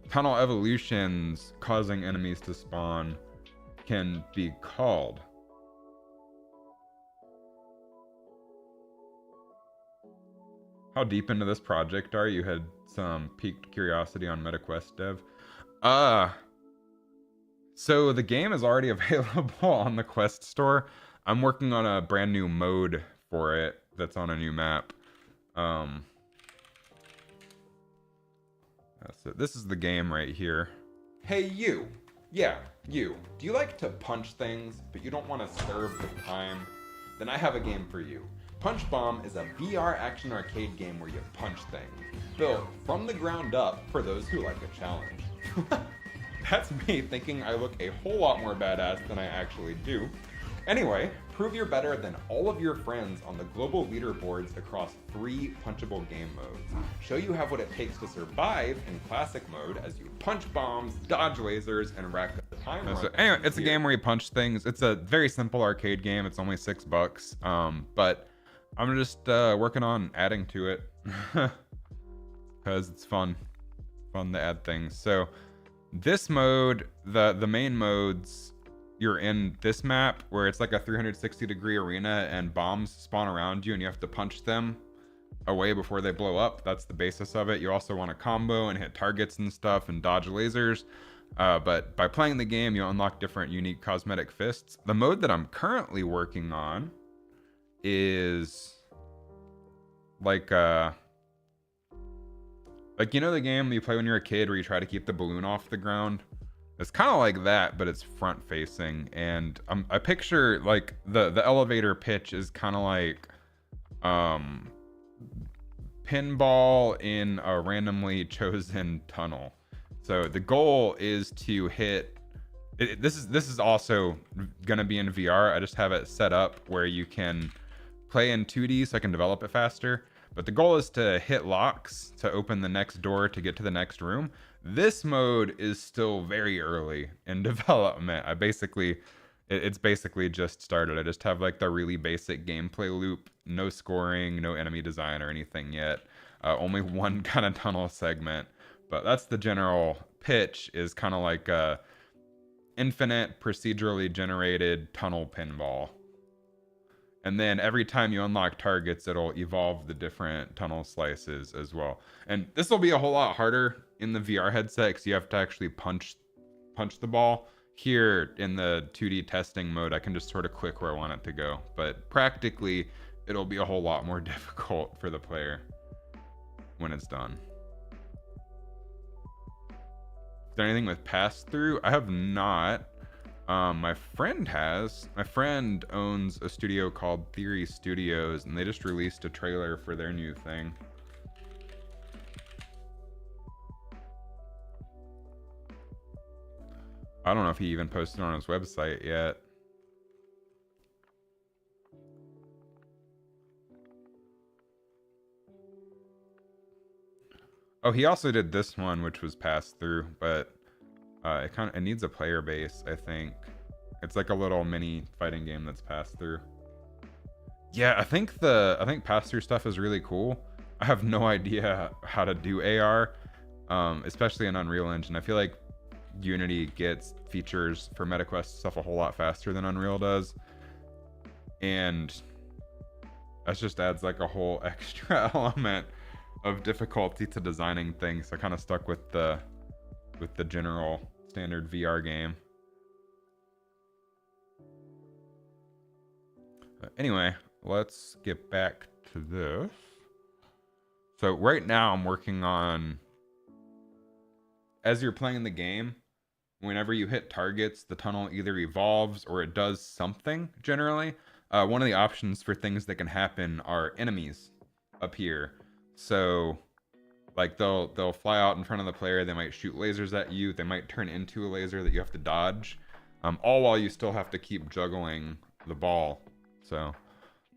tunnel evolutions causing enemies to spawn can be called. How deep into this project are you? Had some piqued curiosity on MetaQuest dev. So the game is already available on the Quest store. I'm working on a brand new mode for it that's on a new map. So this is the game right here. Hey you, yeah, you. Do you like to punch things, but you don't want to serve the time? Then I have a game for you. Punch Bomb is a VR action arcade game where you punch things, built from the ground up for those who like a challenge. That's me thinking I look a whole lot more badass than I actually do. Anyway, prove you're better than all of your friends on the global leaderboards across 3 punchable game modes. Show you have what it takes to survive in classic mode as you punch bombs, dodge lasers, and rack the time. So anyway, it's a game where you punch things. It's a very simple arcade game. It's only $6. But I'm just working on adding to it because it's fun to add things. So this mode, the main modes, you're in this map where it's like a 360-degree arena and bombs spawn around you and you have to punch them away before they blow up. That's the basis of it. You also want to combo and hit targets and stuff and dodge lasers. But by playing the game, you unlock different unique cosmetic fists. The mode that I'm currently working on is like you know the game you play when you're a kid where you try to keep the balloon off the ground? It's kind of like that, but it's front facing. And I picture like the elevator pitch is kind of like pinball in a randomly chosen tunnel. So the goal is to hit this is also gonna be in VR. I just have it set up where you can play in 2D so I can develop it faster. But the goal is to hit locks to open the next door to get to the next room. This mode is still very early in development. It's basically just started. I just have like the really basic gameplay loop, no scoring, no enemy design or anything yet. Only one kind of tunnel segment. But that's the general pitch, is kind of like a infinite procedurally generated tunnel pinball. And then every time you unlock targets, it'll evolve the different tunnel slices as well. And this will be a whole lot harder in the VR headset because you have to actually punch the ball. Here in the 2D testing mode, I can just sort of click where I want it to go. But practically, it'll be a whole lot more difficult for the player when it's done. Is there anything with pass-through? I have not. My friend has. My friend owns a studio called Theory Studios, and they just released a trailer for their new thing. I don't know if he even posted on his website yet. Oh, he also did this one, which was passed through, but it needs a player base, I think. It's like a little mini fighting game that's passed through. Yeah, I think pass through stuff is really cool. I have no idea how to do AR, especially in Unreal Engine. I feel like Unity gets features for MetaQuest stuff a whole lot faster than Unreal does, and that just adds like a whole extra element of difficulty to designing things. I kind of stuck with the general standard VR game. Anyway, let's get back to this. So right now I'm working on, as you're playing the game, whenever you hit targets, the tunnel either evolves or it does something generally. One of the options for things that can happen are enemies appear. So like they'll fly out in front of the player, they might shoot lasers at you, they might turn into a laser that you have to dodge, all while you still have to keep juggling the ball. So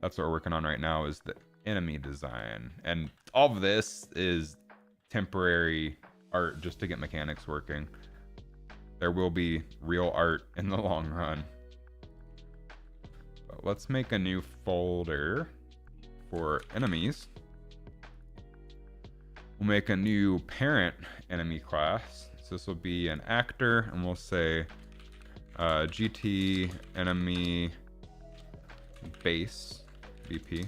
that's what we're working on right now, is the enemy design. And all of this is temporary art just to get mechanics working. There will be real art in the long run. But let's make a new folder for enemies. We'll make a new parent enemy class. So this will be an actor, and we'll say GT enemy base VP.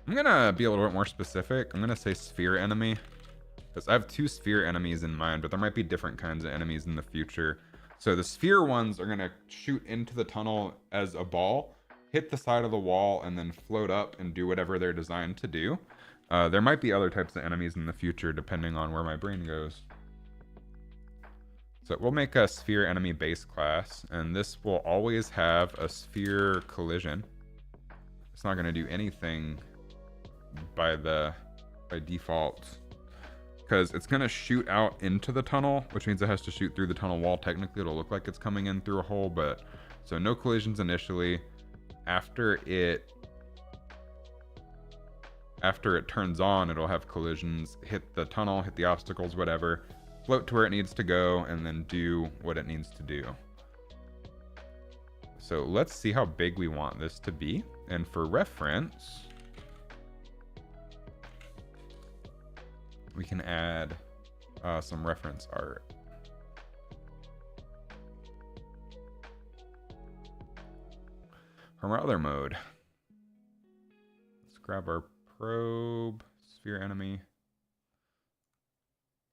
I'm gonna be a little bit more specific. I'm gonna say sphere enemy, because I have 2 sphere enemies in mind, but there might be different kinds of enemies in the future. So the sphere ones are gonna shoot into the tunnel as a ball, hit the side of the wall, and then float up and do whatever they're designed to do. There might be other types of enemies in the future depending on where my brain goes. So we'll make a sphere enemy base class, and this will always have a sphere collision. It's not gonna do anything by default, because it's going to shoot out into the tunnel, which means it has to shoot through the tunnel wall. Technically it'll look like it's coming in through a hole, but so no collisions initially. After it turns on, it'll have collisions, hit the tunnel, hit the obstacles, whatever, float to where it needs to go, and then do what it needs to do. So let's see how big we want this to be. And for reference, we can add some reference art. From our other mode, let's grab our probe, sphere enemy.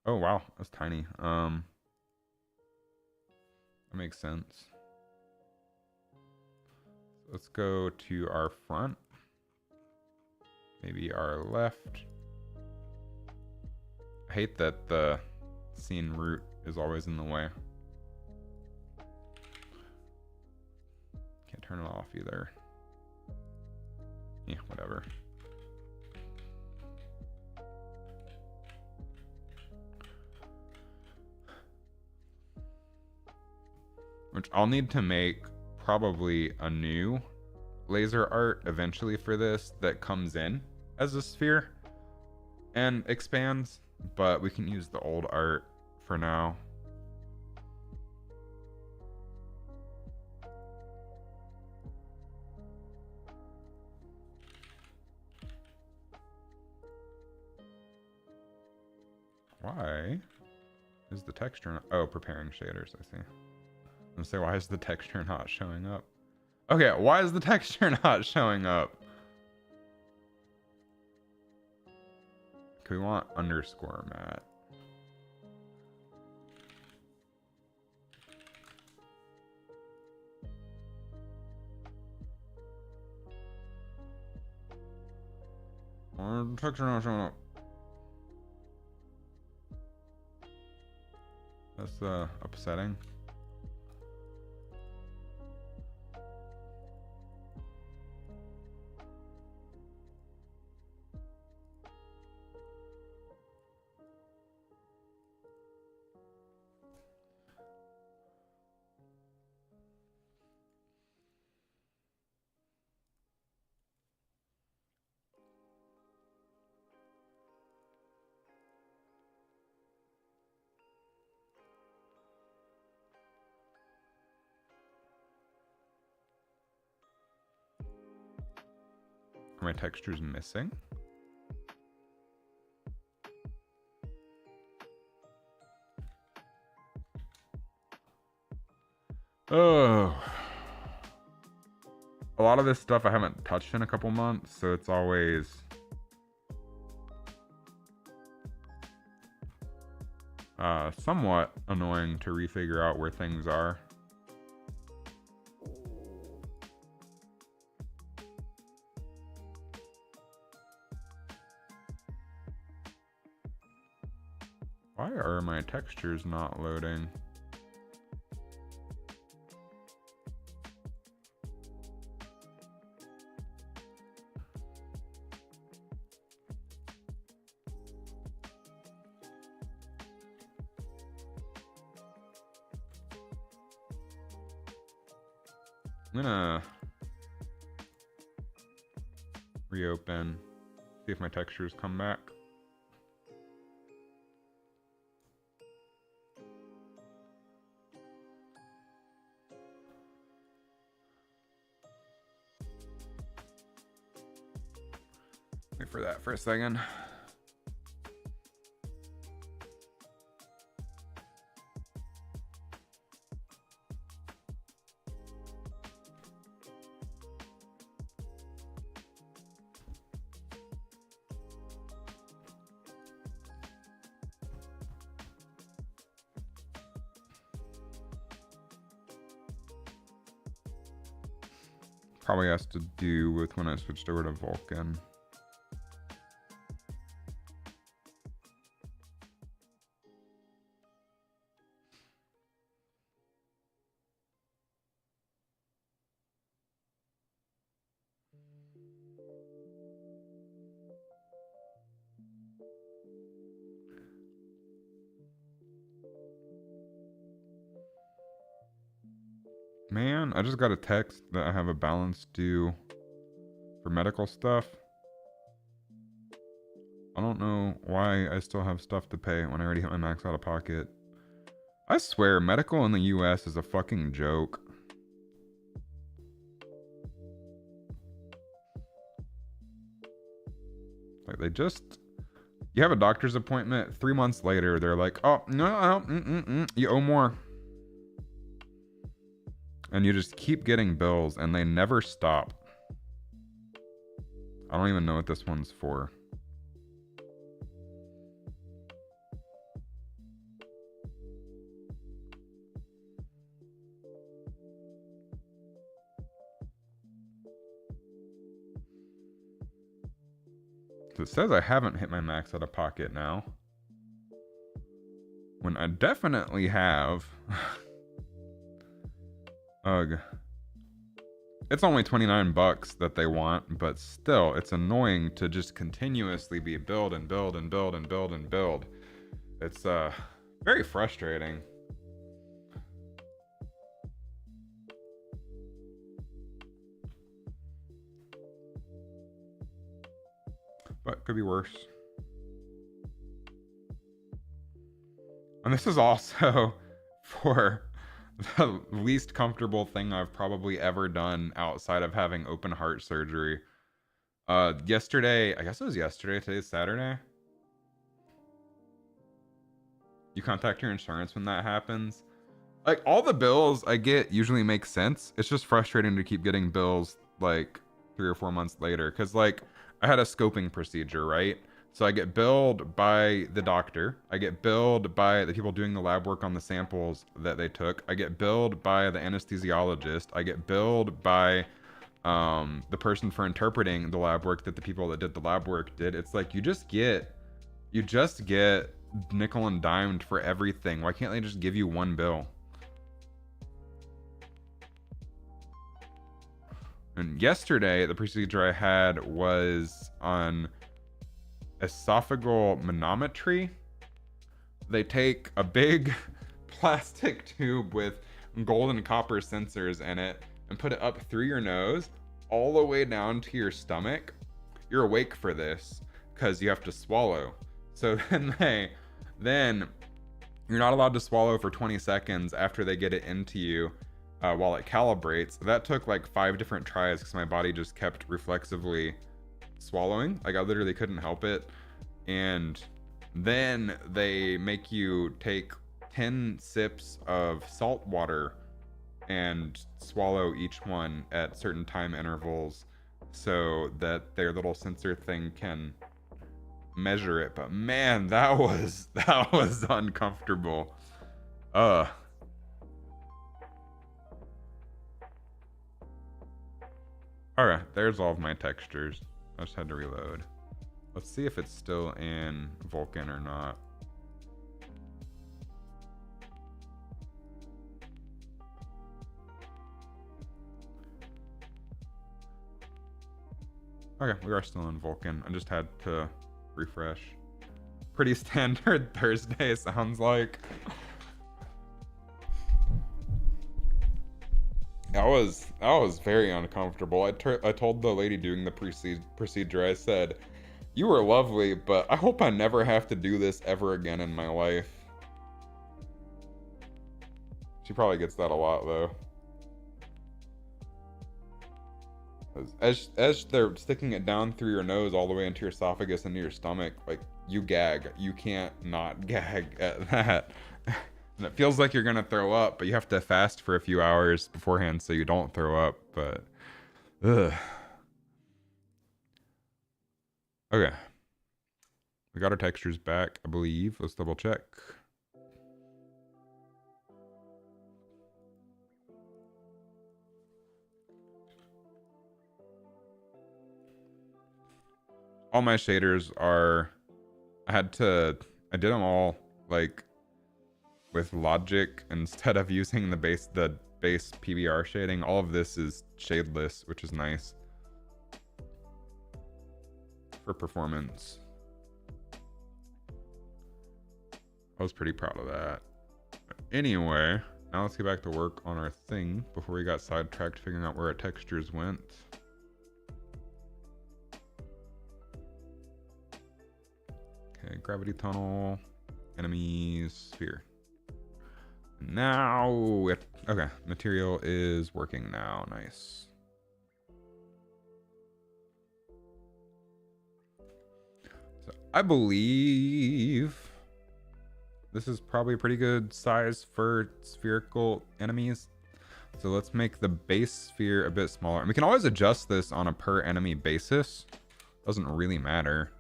Oh wow, that's tiny. That makes sense. Let's go to our front, maybe our left. I hate that the scene root is always in the way. Can't turn it off either. Yeah, whatever. Which I'll need to make probably a new laser art eventually for this that comes in as a sphere and expands. But we can use the old art for now. why is the texture not... Oh, preparing shaders, I see. I'm gonna say, why is the texture not showing up? Okay, why is the texture not showing up? We want underscore matte. Why is the texture not showing up? That's upsetting. Are my textures missing? Oh. A lot of this stuff I haven't touched in a couple months, so it's always... somewhat annoying to refigure out where things are. Why are my textures not loading? I'm gonna reopen, see if my textures come back. Wait for that for a second. Probably has to do with when I switched over to Vulkan. Man, I just got a text that I have a balance due for medical stuff. I don't know why I still have stuff to pay when I already hit my max out of pocket. I swear, medical in the US is a fucking joke. Like, they just... You have a doctor's appointment, 3 months later, they're like, oh, no, you owe more. And you just keep getting bills, and they never stop. I don't even know what this one's for. So it says I haven't hit my max out of pocket now, when I definitely have. Ugh. It's only 29 bucks that they want, but still, it's annoying to just continuously be build and build and build and build and build. It's very frustrating. But could be worse. And this is also for the least comfortable thing I've probably ever done outside of having open heart surgery. Yesterday, I guess it was yesterday, today's Saturday. you contact your insurance when that happens. Like, all the bills I get usually make sense. It's just frustrating to keep getting bills like 3 or 4 months later. Cause like I had a scoping procedure, right? So I get billed by the doctor. I get billed by the people doing the lab work on the samples that they took. I get billed by the anesthesiologist. I get billed by the person for interpreting the lab work that the people that did the lab work did. It's like you just get nickel and dimed for everything. Why can't they just give you one bill? And yesterday, the procedure I had was on esophageal manometry. They take a big plastic tube with gold and copper sensors in it and put it up through your nose all the way down to your stomach. You're awake for this because you have to swallow. So then you're not allowed to swallow for 20 seconds after they get it into you. While it calibrates. That took like 5 different tries because my body just kept reflexively swallowing. Like I literally couldn't help it. And then they make you take 10 sips of salt water and swallow each one at certain time intervals so that their little sensor thing can measure it. But man, that was uncomfortable. Alright, there's all of my textures. I just had to reload. Let's see if it's still in Vulkan or not. Okay, we are still in Vulkan. I just had to refresh. Pretty standard Thursday, sounds like. That was very uncomfortable. I told the lady doing the procedure, I said, "You were lovely, but I hope I never have to do this ever again in my life." She probably gets that a lot though. As they're sticking it down through your nose all the way into your esophagus into your stomach, like you gag. You can't not gag at that. And it feels like you're gonna throw up, but you have to fast for a few hours beforehand so you don't throw up. But, ugh. Okay. We got our textures back, I believe. Let's double check. All my shaders are, I did them all like with logic instead of using the base PBR shading. All of this is shadeless, which is nice for performance. I was pretty proud of that. Anyway, now let's get back to work on our thing before we got sidetracked figuring out where our textures went. Okay, gravity tunnel, enemies, sphere. Now, okay, material is working now, nice. So I believe this is probably a pretty good size for spherical enemies. So let's make the base sphere a bit smaller. And we can always adjust this on a per enemy basis. Doesn't really matter.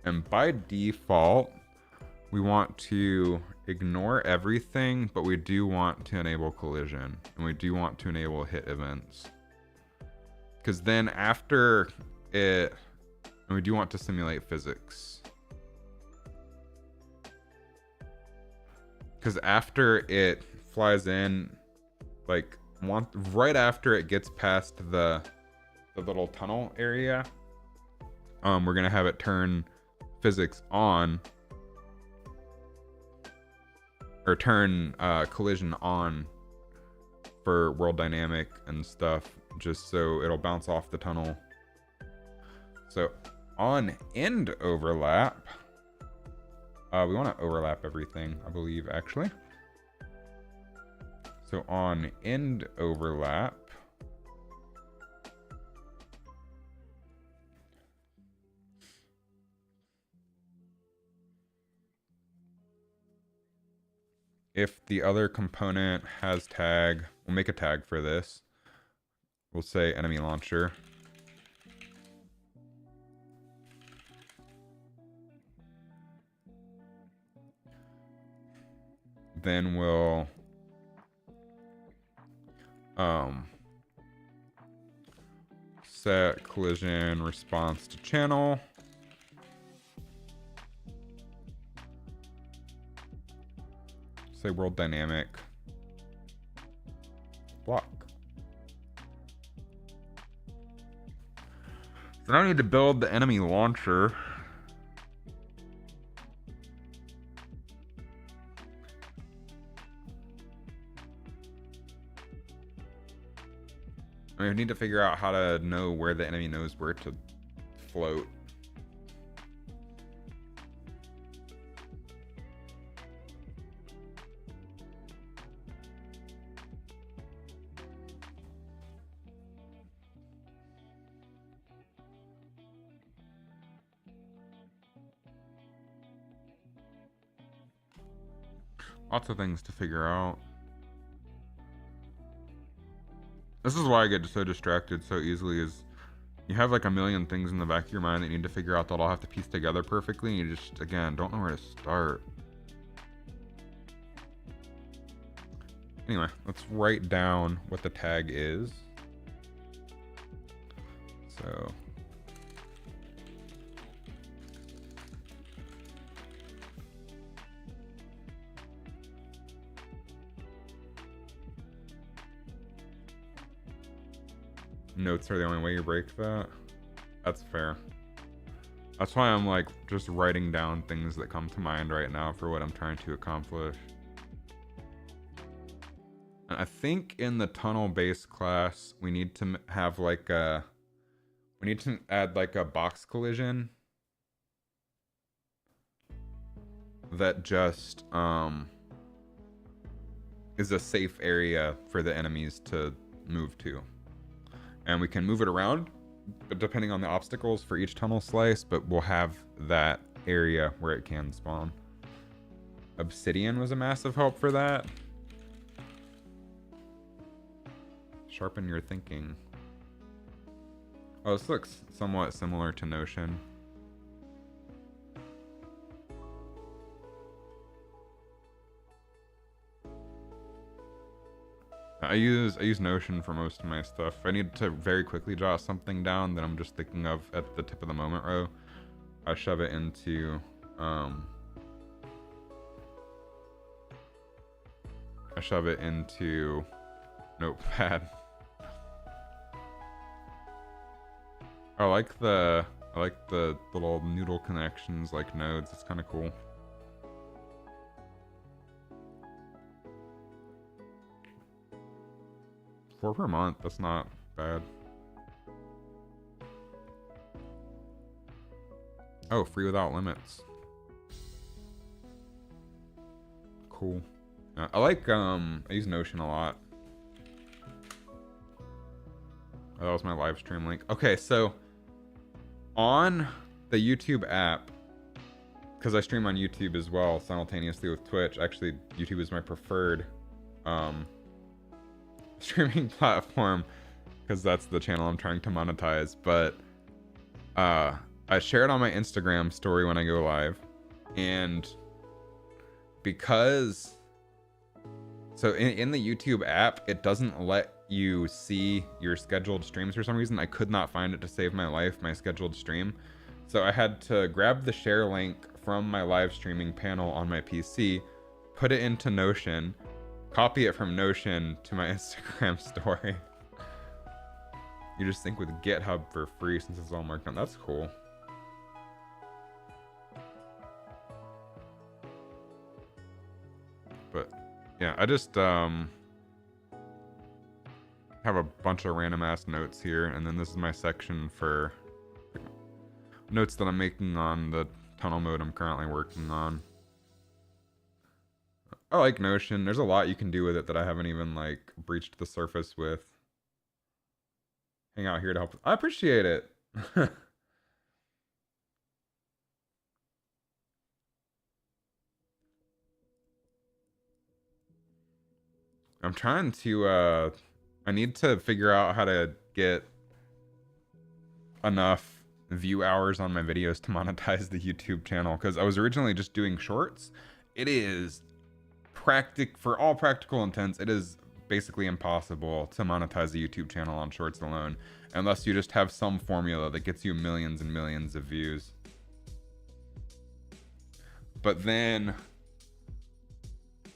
And by default, we want to ignore everything, but we do want to enable collision. And we do want to enable hit events. Because then after it, and we do want to simulate physics. Because after it flies in, like right after it gets past the little tunnel area, we're gonna have it turn physics on, or turn collision on for world dynamic and stuff, just so it'll bounce off the tunnel. So on end overlap, we want to overlap everything, I believe, actually. So on end overlap, if the other component has tag, we'll make a tag for this. We'll say enemy launcher. Then we'll set collision response to channel. Say world dynamic block. So now I need to build the enemy launcher. I need to figure out how to know where the enemy knows where to float. Lots of things to figure out. This is why I get so distracted so easily, is you have like a million things in the back of your mind that you need to figure out that all have to piece together perfectly, and you just, again, don't know where to start. Anyway, let's write down what the tag is. So notes are the only way you break that. That's fair. That's why I'm like just writing down things that come to mind right now for what I'm trying to accomplish. And I think in the tunnel base class, we need to have like a, we need to add like a box collision that just is a safe area for the enemies to move to. And we can move it around, but depending on the obstacles for each tunnel slice, but we'll have that area where it can spawn. Obsidian was a massive help for that. Sharpen your thinking. Oh, this looks somewhat similar to Notion. I use Notion for most of my stuff. If I need to very quickly jot something down that I'm just thinking of at the tip of the moment row, I shove it into Notepad. I like the little noodle connections like nodes. It's kind of cool. $4 per month, that's not bad. Oh, free without limits. Cool. I like I use Notion a lot. Oh, that was my live stream link. Okay, so on the YouTube app, because I stream on YouTube as well simultaneously with Twitch. Actually, YouTube is my preferred streaming platform because that's the channel I'm trying to monetize. But I share it on my Instagram story when I go live, and because so in the YouTube app, it doesn't let you see your scheduled streams for some reason. I could not find it to save my life, my scheduled stream. So I had to grab the share link from my live streaming panel on my PC, put it into Notion, copy it from Notion to my Instagram story. You just think with GitHub for free since it's all marked down. That's cool. But yeah, I just have a bunch of random ass notes here, and then this is my section for notes that I'm making on the tunnel mode I'm currently working on. I like Notion. There's a lot you can do with it that I haven't even like breached the surface with. Hang out here to help. I appreciate it. I'm trying to I need to figure out how to get enough view hours on my videos to monetize the YouTube channel, because I was originally just doing shorts. It is for all practical intents, it is basically impossible to monetize a YouTube channel on shorts alone, unless you just have some formula that gets you millions and millions of views. But then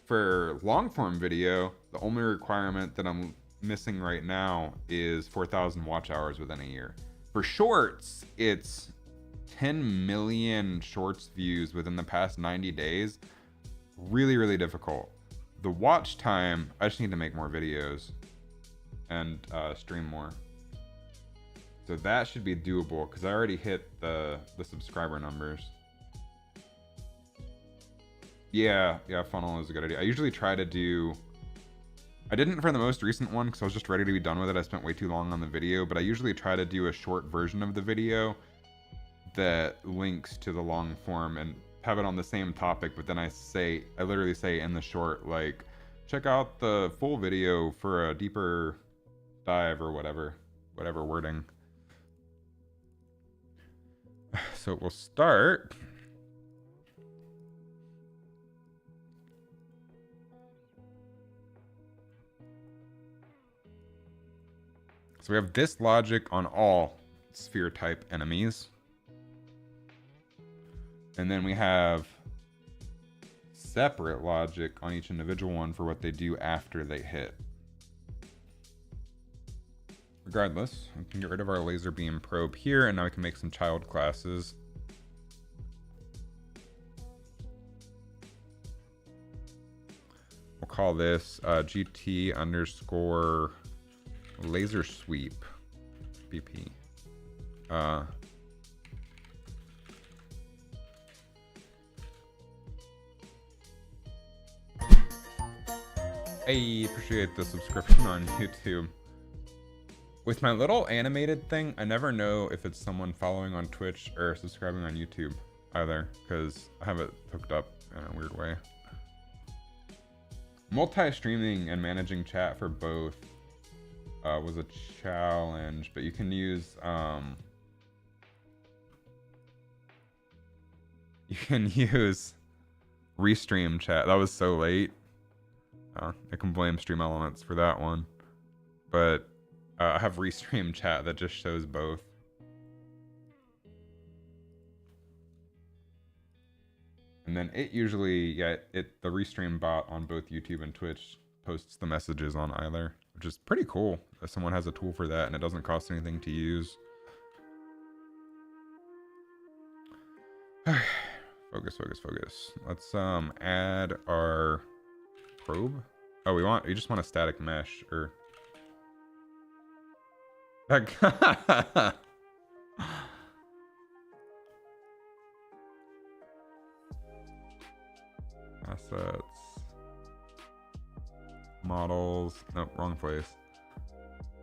for long form video, the only requirement that I'm missing right now is 4,000 watch hours within a year. For shorts, it's 10 million shorts views within the past 90 days. Really, really difficult. The watch time, I just need to make more videos and stream more. So that should be doable, because I already hit the subscriber numbers. Yeah, funnel is a good idea. I usually try to do... I didn't for the most recent one because I was just ready to be done with it. I spent way too long on the video, but I usually try to do a short version of the video that links to the long form and have it on the same topic, but then I literally say in the short, like, check out the full video for a deeper dive or whatever wording. So we'll start. So we have this logic on all sphere type enemies. And then we have separate logic on each individual one for what they do after they hit. Regardless, we can get rid of our laser beam probe here, and now we can make some child classes. We'll call this GT underscore laser sweep BP. I appreciate the subscription on YouTube. With my little animated thing, I never know if it's someone following on Twitch or subscribing on YouTube either, because I have it hooked up in a weird way. Multi-streaming and managing chat for both was a challenge, but you can use Restream chat. That was so late. I can blame Stream Elements for that one, but I have Restream chat that just shows both. And then it usually, the Restream bot on both YouTube and Twitch posts the messages on either, which is pretty cool if someone has a tool for that and it doesn't cost anything to use. Focus. Let's add our probe. Oh, we just want a static mesh, or that assets, models. No, wrong place.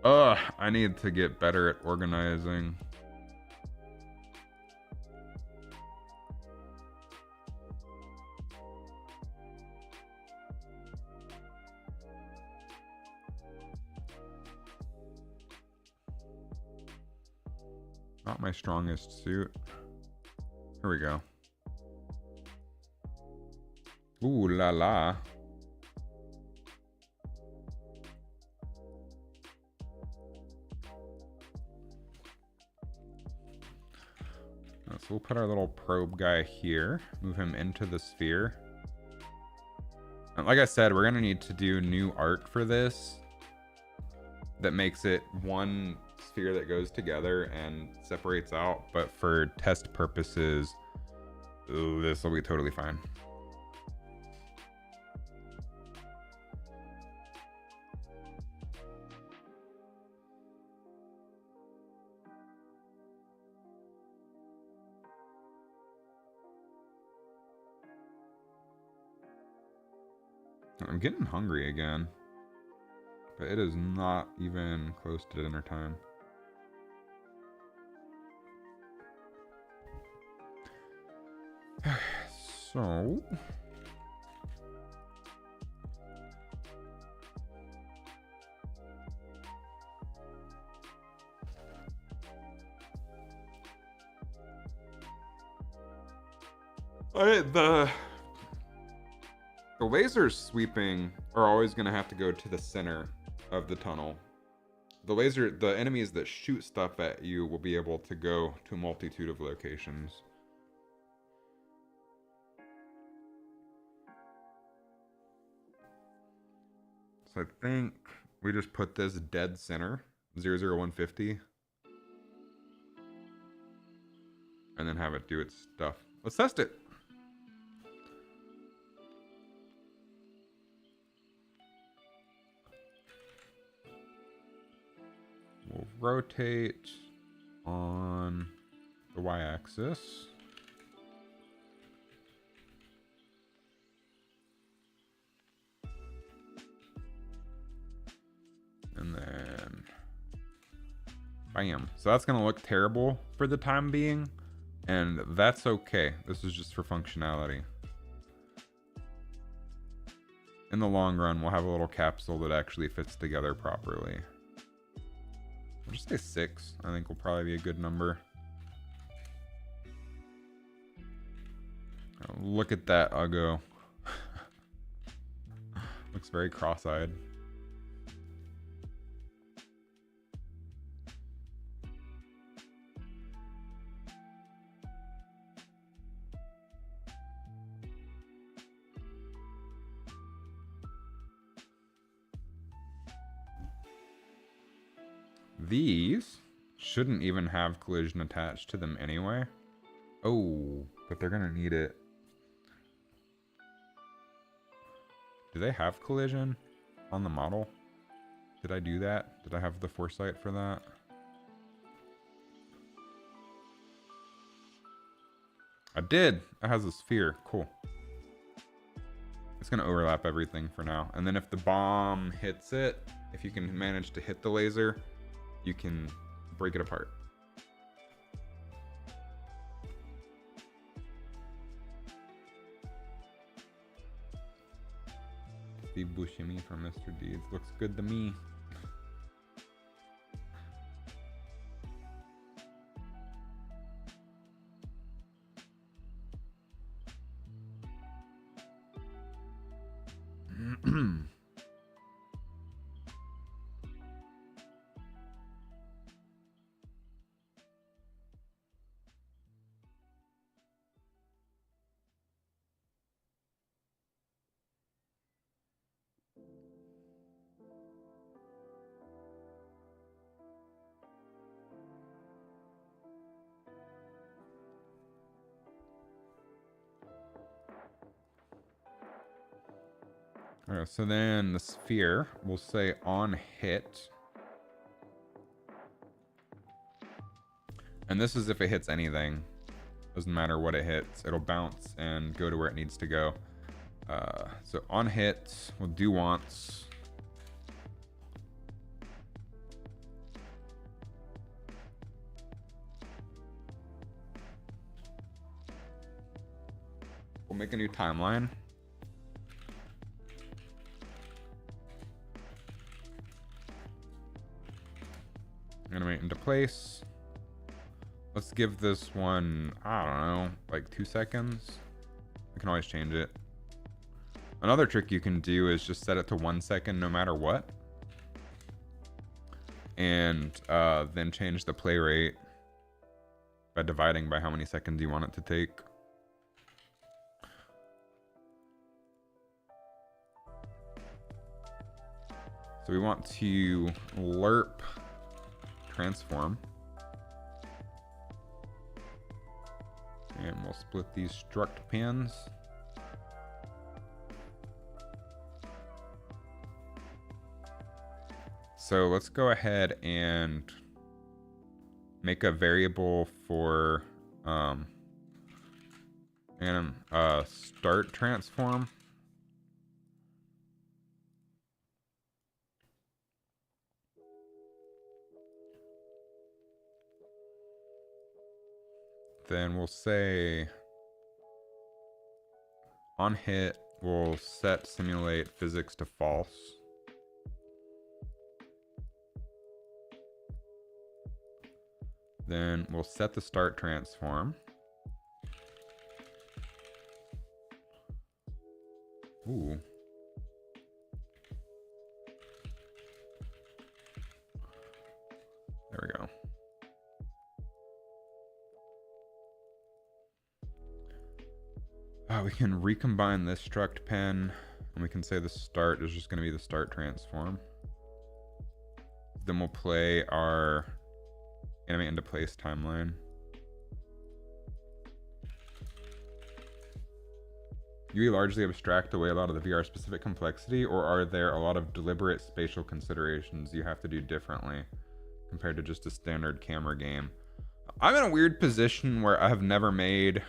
I need to get better at organizing. Not my strongest suit. Here we go. Ooh la la. So we'll put our little probe guy here, move him into the sphere. And like I said, we're gonna need to do new art for this that makes it one sphere that goes together and separates out, but for test purposes, this will be totally fine. I'm getting hungry again, but it is not even close to dinner time. So Alright, the lasers sweeping are always gonna have to go to the center of the tunnel. The enemies that shoot stuff at you will be able to go to a multitude of locations. So I think we just put this dead center, 00150, and then have it do its stuff. Let's test it. We'll rotate on the y-axis. And then, bam. So that's gonna look terrible for the time being, and that's okay. This is just for functionality. In the long run, we'll have a little capsule that actually fits together properly. I'll just say 6. I think will probably be a good number. Oh, look at that Uggo. Looks very cross-eyed. These shouldn't even have collision attached to them anyway. Oh, but they're gonna need it. Do they have collision on the model? Did I do that? Did I have the foresight for that? I did. It has a sphere. Cool. It's gonna overlap everything for now. And then if the bomb hits it, if you can manage to hit the laser, you can break it apart. Steve Buscemi from Mr. Deeds looks good to me. Alright, so then the sphere will say on hit. And this is if it hits anything. Doesn't matter what it hits. It'll bounce and go to where it needs to go. So on hit, we'll do once. We'll make a new timeline. Animate into place. Let's give this one, I don't know, like 2 seconds. I can always change it. Another trick you can do is just set it to 1 second no matter what. And then change the play rate by dividing by how many seconds you want it to take. So we want to lerp transform. And we'll split these struct pins. So let's go ahead and make a variable for start transform. Then we'll say on hit, we'll set simulate physics to false. Then we'll set the start transform. Ooh. There we go. We can recombine this struct pen, and we can say the start is just going to be the start transform. Then we'll play our animate into place timeline. You largely abstract away a lot of the VR specific complexity, or are there a lot of deliberate spatial considerations you have to do differently compared to just a standard camera game? I'm in a weird position where I have never made,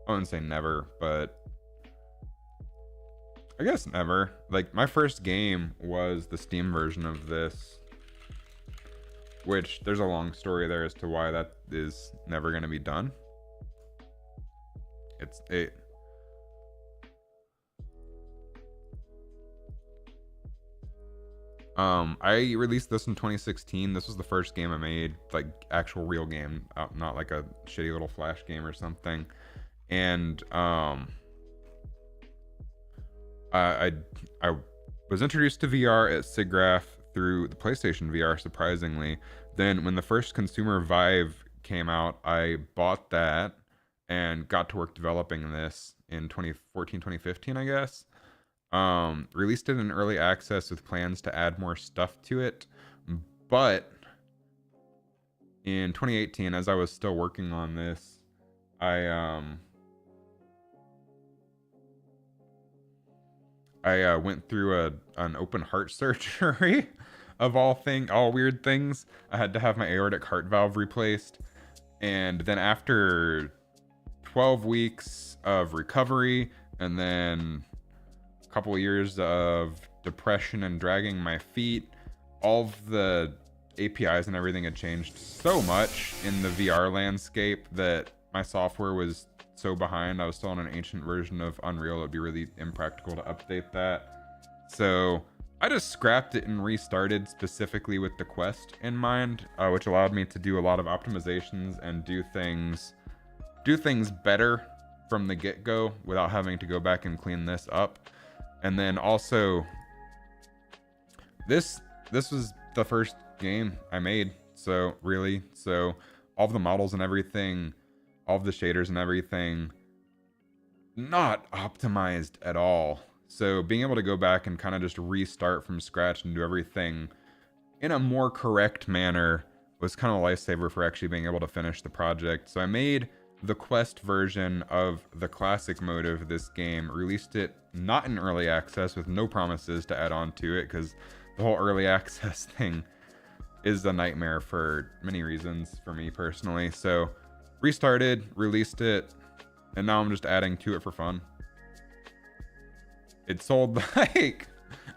I wouldn't say never, but I guess never. Like, my first game was the Steam version of this, which there's a long story there as to why that is never going to be done. I released this in 2016. This was the first game I made, like actual real game, not like a shitty little Flash game or something. And I was introduced to VR at SIGGRAPH through the PlayStation VR, surprisingly. Then when the first consumer Vive came out, I bought that and got to work developing this in 2014, 2015, I guess. Released it in early access with plans to add more stuff to it. But in 2018, as I was still working on this, I went through an open heart surgery of all weird things. I had to have my aortic heart valve replaced. And then after 12 weeks of recovery and then a couple of years of depression and dragging my feet, all of the APIs and everything had changed so much in the VR landscape that my software was so behind. I was still on an ancient version of Unreal. It'd be really impractical to update that. So I just scrapped it and restarted specifically with the Quest in mind, which allowed me to do a lot of optimizations and do things better from the get-go without having to go back and clean this up. And then also, this was the first game I made. So all of the models and everything, all of the shaders and everything, not optimized at all. So being able to go back and kind of just restart from scratch and do everything in a more correct manner was kind of a lifesaver for actually being able to finish the project. So I made the Quest version of the classic mode of this game, released it not in early access with no promises to add on to it, because the whole early access thing is a nightmare for many reasons for me personally. So restarted, released it, and now I'm just adding to it for fun. It sold like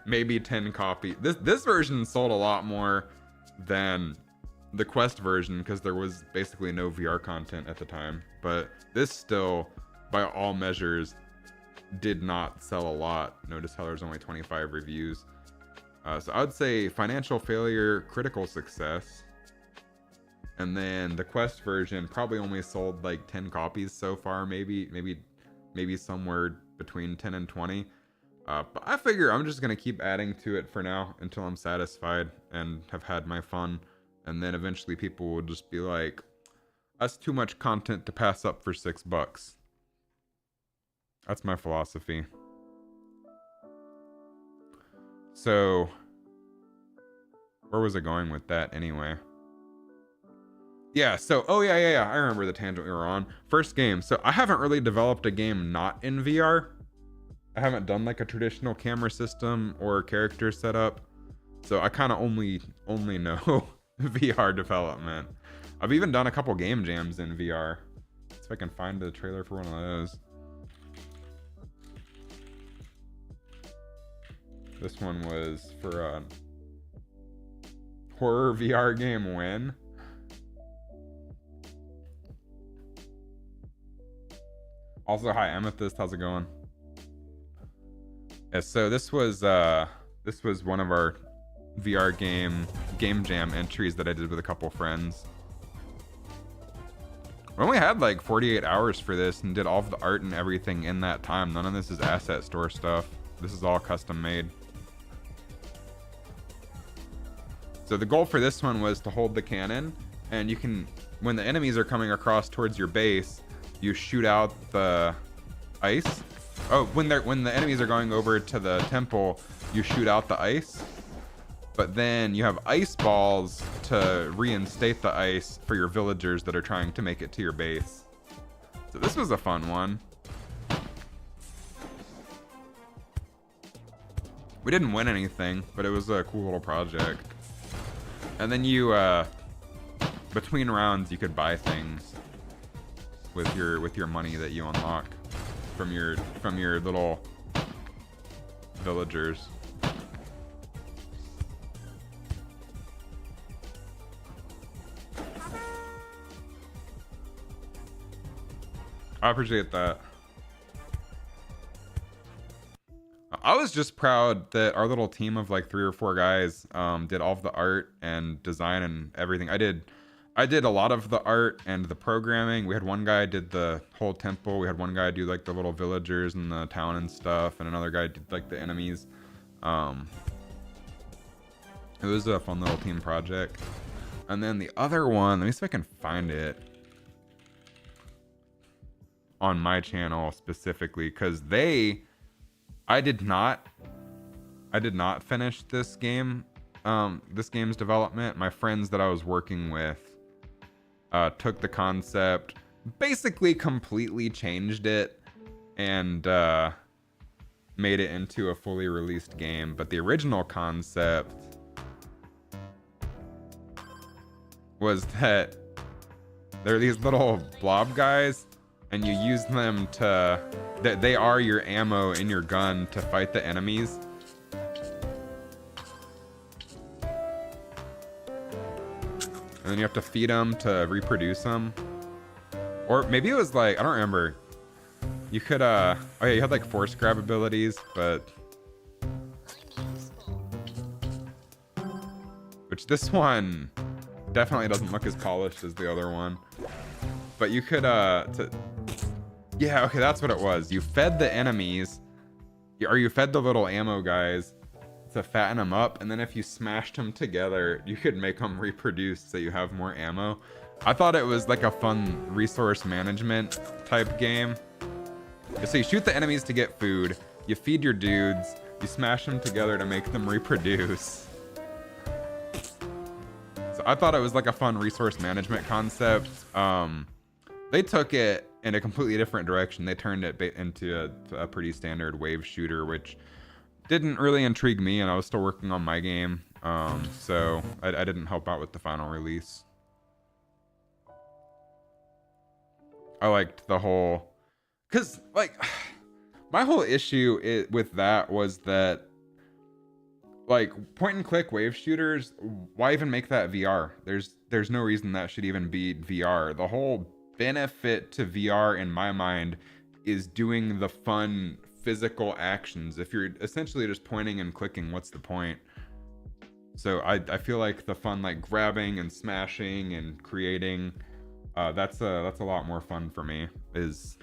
maybe 10 copies. This version sold a lot more than the Quest version because there was basically no VR content at the time. But this still, by all measures, did not sell a lot. Notice how there's only 25 reviews. So I would say financial failure, critical success. And then the Quest version probably only sold like 10 copies so far, maybe somewhere between 10 and 20. But I figure I'm just gonna keep adding to it for now until I'm satisfied and have had my fun. And then eventually people will just be like, that's too much content to pass up for $6. That's my philosophy. So, where was I going with that anyway? Yeah, so, I remember the tangent we were on. First game. So I haven't really developed a game not in VR. I haven't done like a traditional camera system or character setup. So I kind of only know VR development. I've even done a couple game jams in VR. See if I can find the trailer for one of those. This one was for a horror VR game When. Also, hi Amethyst, how's it going? Yeah, so this was one of our VR game jam entries that I did with a couple friends. We only had like 48 hours for this and did all of the art and everything in that time. None of this is asset store stuff. This is all custom made. So the goal for this one was to hold the cannon, and you can, when the enemies are coming across towards your base, you shoot out the ice. Oh, when the enemies are going over to the temple, you shoot out the ice. But then you have ice balls to reinstate the ice for your villagers that are trying to make it to your base. So this was a fun one. We didn't win anything, but it was a cool little project. And then you, between rounds, you could buy things with your money that you unlock from your little villagers. I appreciate that. I was just proud that our little team of like 3 or 4 guys did all of the art and design and everything. I did a lot of the art and the programming. We had one guy did the whole temple. We had one guy do like the little villagers and the town and stuff, and another guy did like the enemies. It was a fun little team project. And then the other one, let me see if I can find it on my channel specifically, because I did not finish this game, this game's development. My friends that I was working with took the concept, basically completely changed it, and made it into a fully released game. But the original concept was that there are these little blob guys, and you use them to, they are your ammo in your gun to fight the enemies. And then you have to feed them to reproduce them. Or maybe it was like, I don't remember. You could, oh yeah, you had like force grab abilities, but... Which this one definitely doesn't look as polished as the other one. But you could, yeah, okay, that's what it was. You fed the enemies, or you fed the little ammo guys to fatten them up, and then if you smashed them together, you could make them reproduce so you have more ammo. I thought it was like a fun resource management type game. So you shoot the enemies to get food, you feed your dudes, you smash them together to make them reproduce. So I thought it was like a fun resource management concept. They took it in a completely different direction. They turned it into a pretty standard wave shooter, which didn't really intrigue me, and I was still working on my game, so I didn't help out with the final release. I liked the whole, because like my whole issue with that was that, like, point and click wave shooters, why even make that VR? There's no reason that should even be VR. The whole benefit to VR in my mind is doing the fun physical actions. If you're essentially just pointing and clicking, what's the point? So I feel like the fun, like grabbing and smashing and creating, that's a lot more fun for me. Is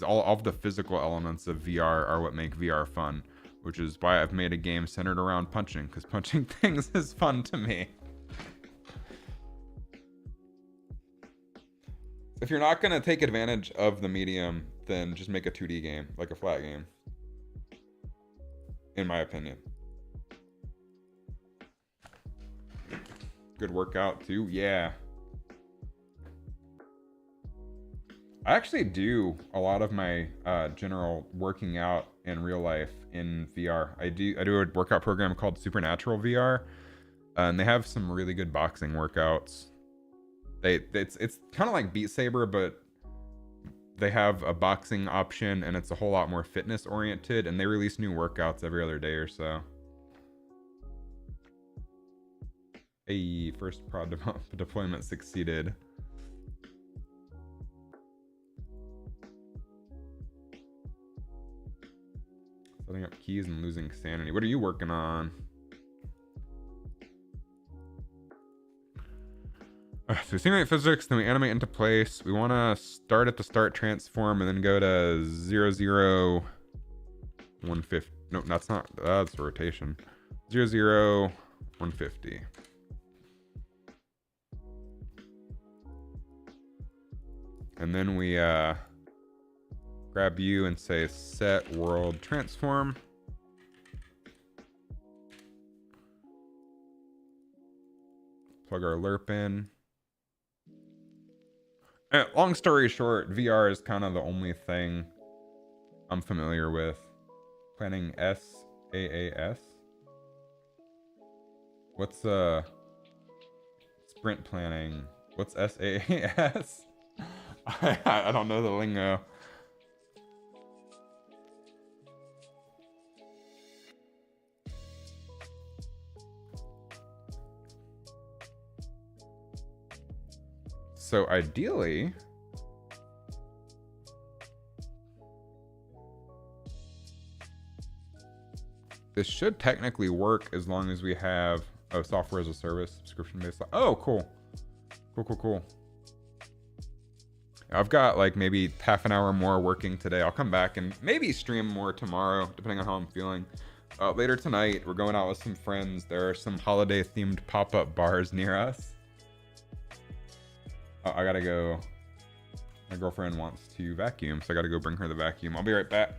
all of the physical elements of VR are what make VR fun, which is why I've made a game centered around punching, because punching things is fun to me. If you're not gonna take advantage of the medium, then just make a 2D game, like a flat game. In my opinion. Good workout too, yeah. I actually do a lot of my general working out in real life in VR. I do a workout program called Supernatural VR, and they have some really good boxing workouts. It's kind of like Beat Saber, but they have a boxing option, and it's a whole lot more fitness oriented, and they release new workouts every other day or so. Hey, first prod deployment succeeded. Setting up keys and losing sanity. What are you working on? So we simulate physics, then we animate into place. We want to start at the start transform and then go to 0, 0, 150. No, that's not, that's rotation. 0, 0, 150. And then we grab U and say set world transform. Plug our lerp in. Long story short, VR is kind of the only thing I'm familiar with. Planning SaaS. What's sprint planning? What's SaaS? I don't know the lingo. So ideally, this should technically work as long as we have a software as a service subscription based. Oh, cool. Cool. I've got like maybe half an hour more working today. I'll come back and maybe stream more tomorrow, depending on how I'm feeling. Later tonight, we're going out with some friends. There are some holiday themed pop-up bars near us. I gotta go. My girlfriend wants to vacuum, so I gotta go bring her the vacuum. I'll be right back.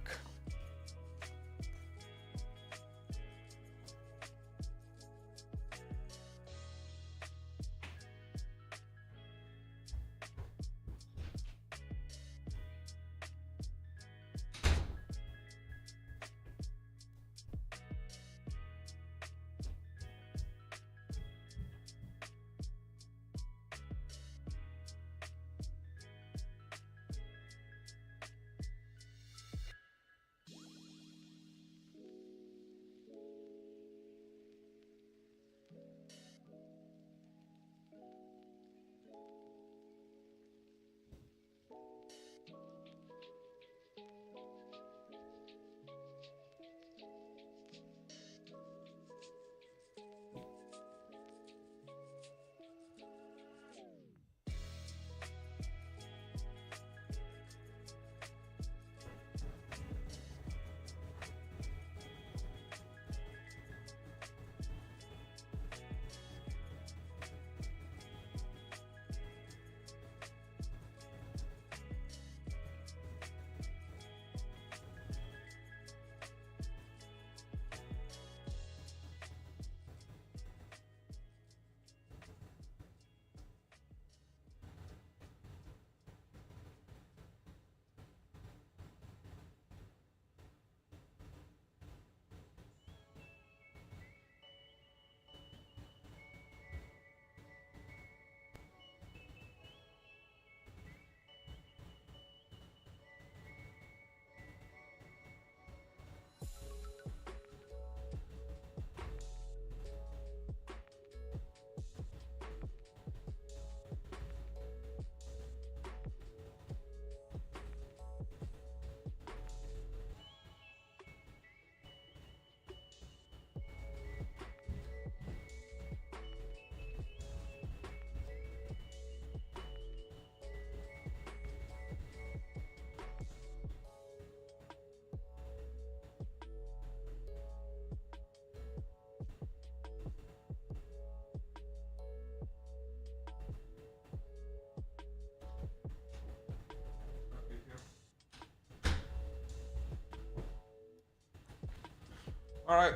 All right,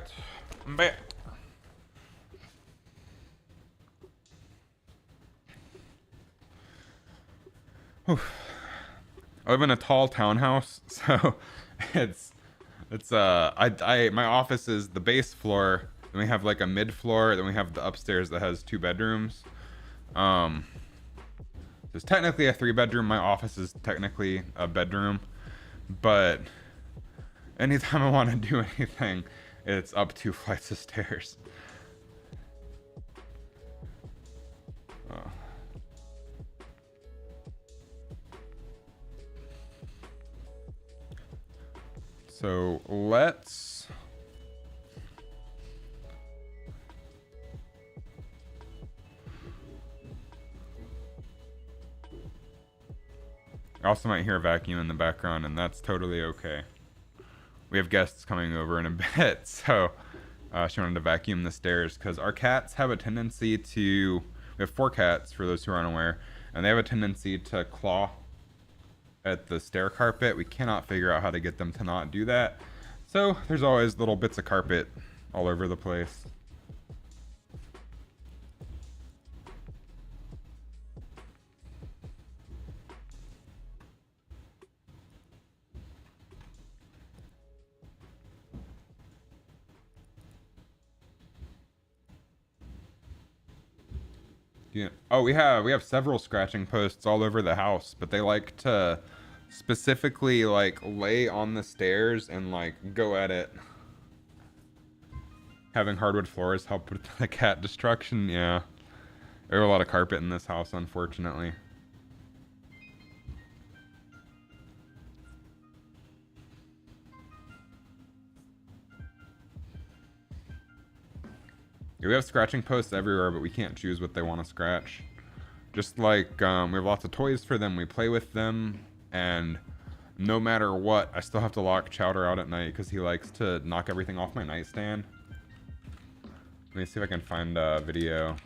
I'm back. Whew. I live in a tall townhouse, so it's my office is the base floor, then we have like a mid floor, then we have the upstairs that has 2 bedrooms. There's technically a 3-bedroom. My office is technically a bedroom, but anytime I want to do anything, it's up 2 flights of stairs. So let's You also might hear a vacuum in the background, and that's totally okay. We have guests coming over in a bit, so she wanted to vacuum the stairs because our cats have a tendency to. We have 4 cats, for those who aren't aware, and they have a tendency to claw at the stair carpet. We cannot figure out how to get them to not do that. So there's always little bits of carpet all over the place. Yeah. Oh, we have several scratching posts all over the house, but they like to specifically like lay on the stairs and like go at it. Having hardwood floors help with the cat destruction. Yeah. There's a lot of carpet in this house, unfortunately. Yeah, we have scratching posts everywhere, but we can't choose what they want to scratch. Just like we have lots of toys for them, we play with them, and no matter what, I still have to lock Chowder out at night because he likes to knock everything off my nightstand. Let me see if I can find a video.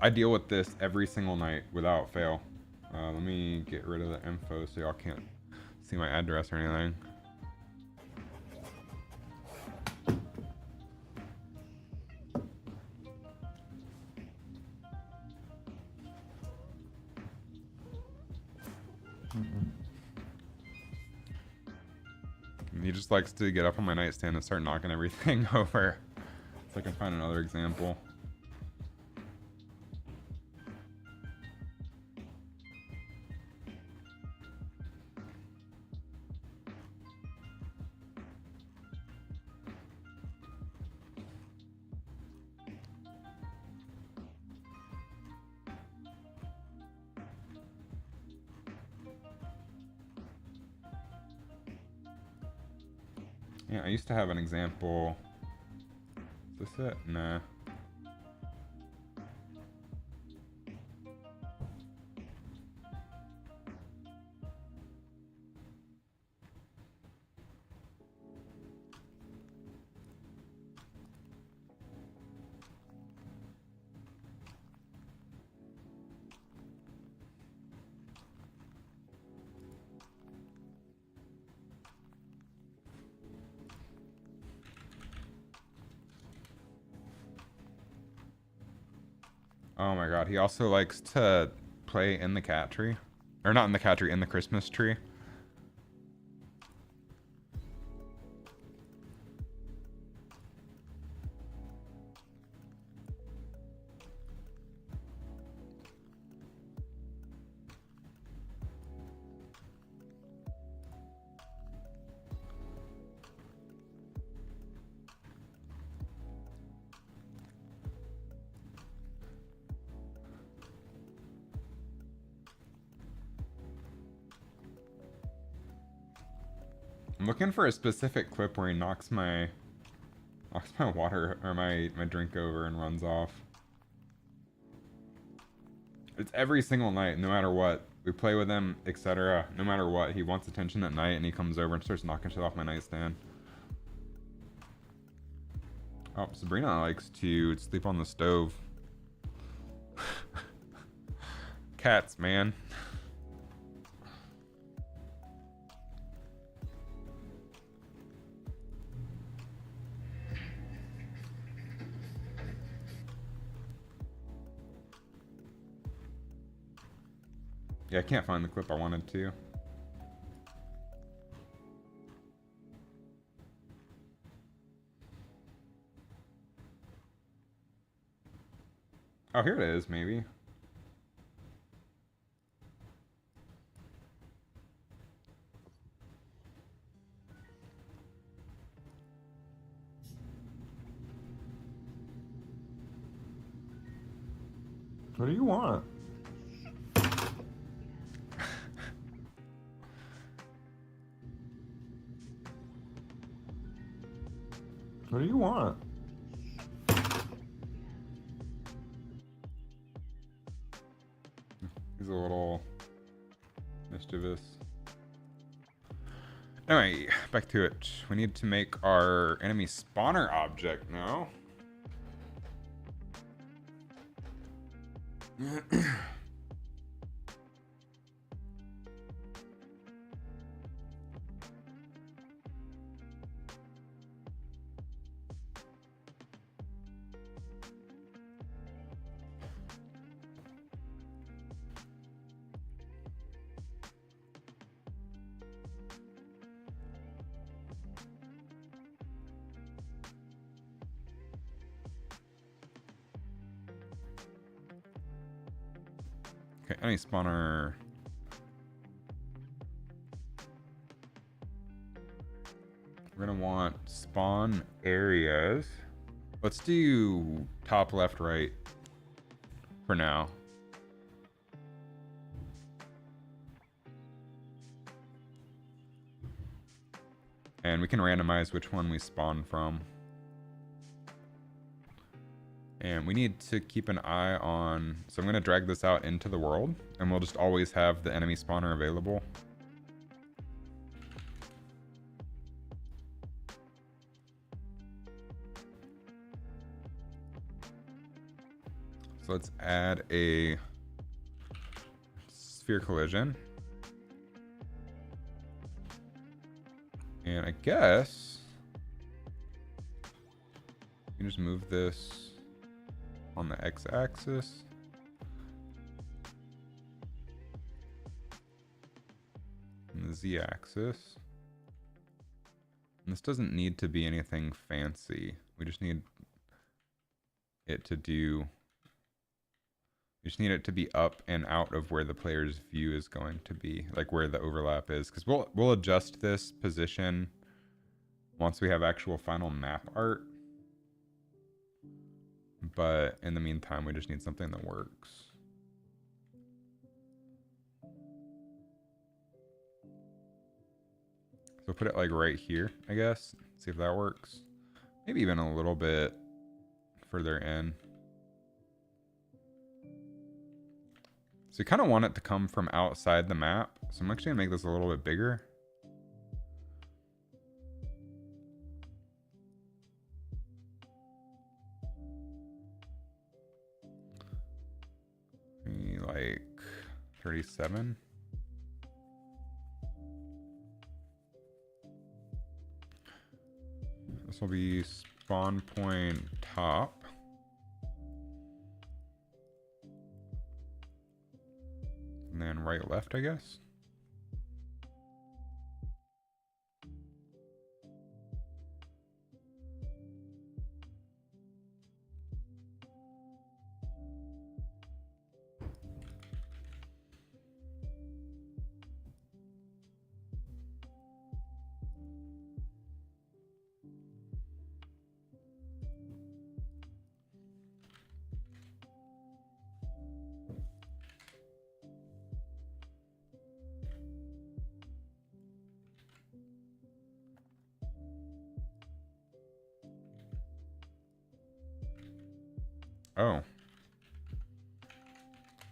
I deal with this every single night without fail. Let me get rid of the info so y'all can't see my address or anything. He just likes to get up on my nightstand and start knocking everything over. So I can find another example. Yeah, I used to have an example. Is this it? Nah. Oh my god, he also likes to play in the cat tree. Or not in the cat tree, in the Christmas tree. I'm looking for a specific clip where he knocks my water or my drink over and runs off. It's every single night, no matter what. We play with him, etc. No matter what, he wants attention at night and he comes over and starts knocking shit off my nightstand. Oh, Sabrina likes to sleep on the stove. Cats, man. Yeah, I can't find the clip I wanted to. Oh, here it is, maybe. What do you want? What do you want? He's a little mischievous. Anyway, back to it. We need to make our enemy spawner object now. Okay, enemy spawner. We're gonna want spawn areas. Let's do top, left, right for now. And we can randomize which one we spawn from. And we need to keep an eye on, so I'm going to drag this out into the world, and we'll just always have the enemy spawner available. So let's add a sphere collision. And I guess you can just move this on the x-axis. And the z-axis. And this doesn't need to be anything fancy. We just need it to do... We just need it to be up and out of where the player's view is going to be, like where the overlap is. Because we'll adjust this position once we have actual final map art. But in the meantime, we just need something that works. So put it like right here, I guess. See if that works. Maybe even a little bit further in. So you kind of want it to come from outside the map. So I'm actually gonna make this a little bit bigger. Maybe like 37. This will be spawn point top. And then right, left, I guess. Oh.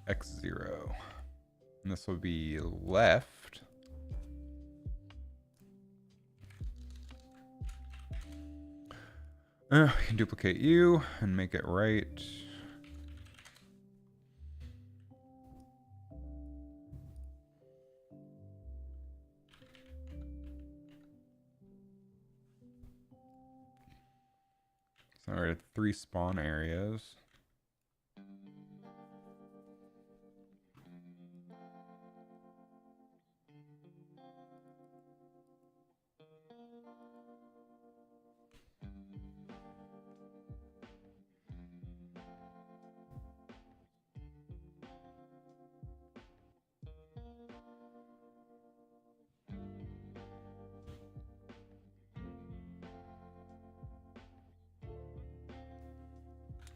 X0. And this will be left. We can duplicate you and make it right. So we're at 3 spawn areas.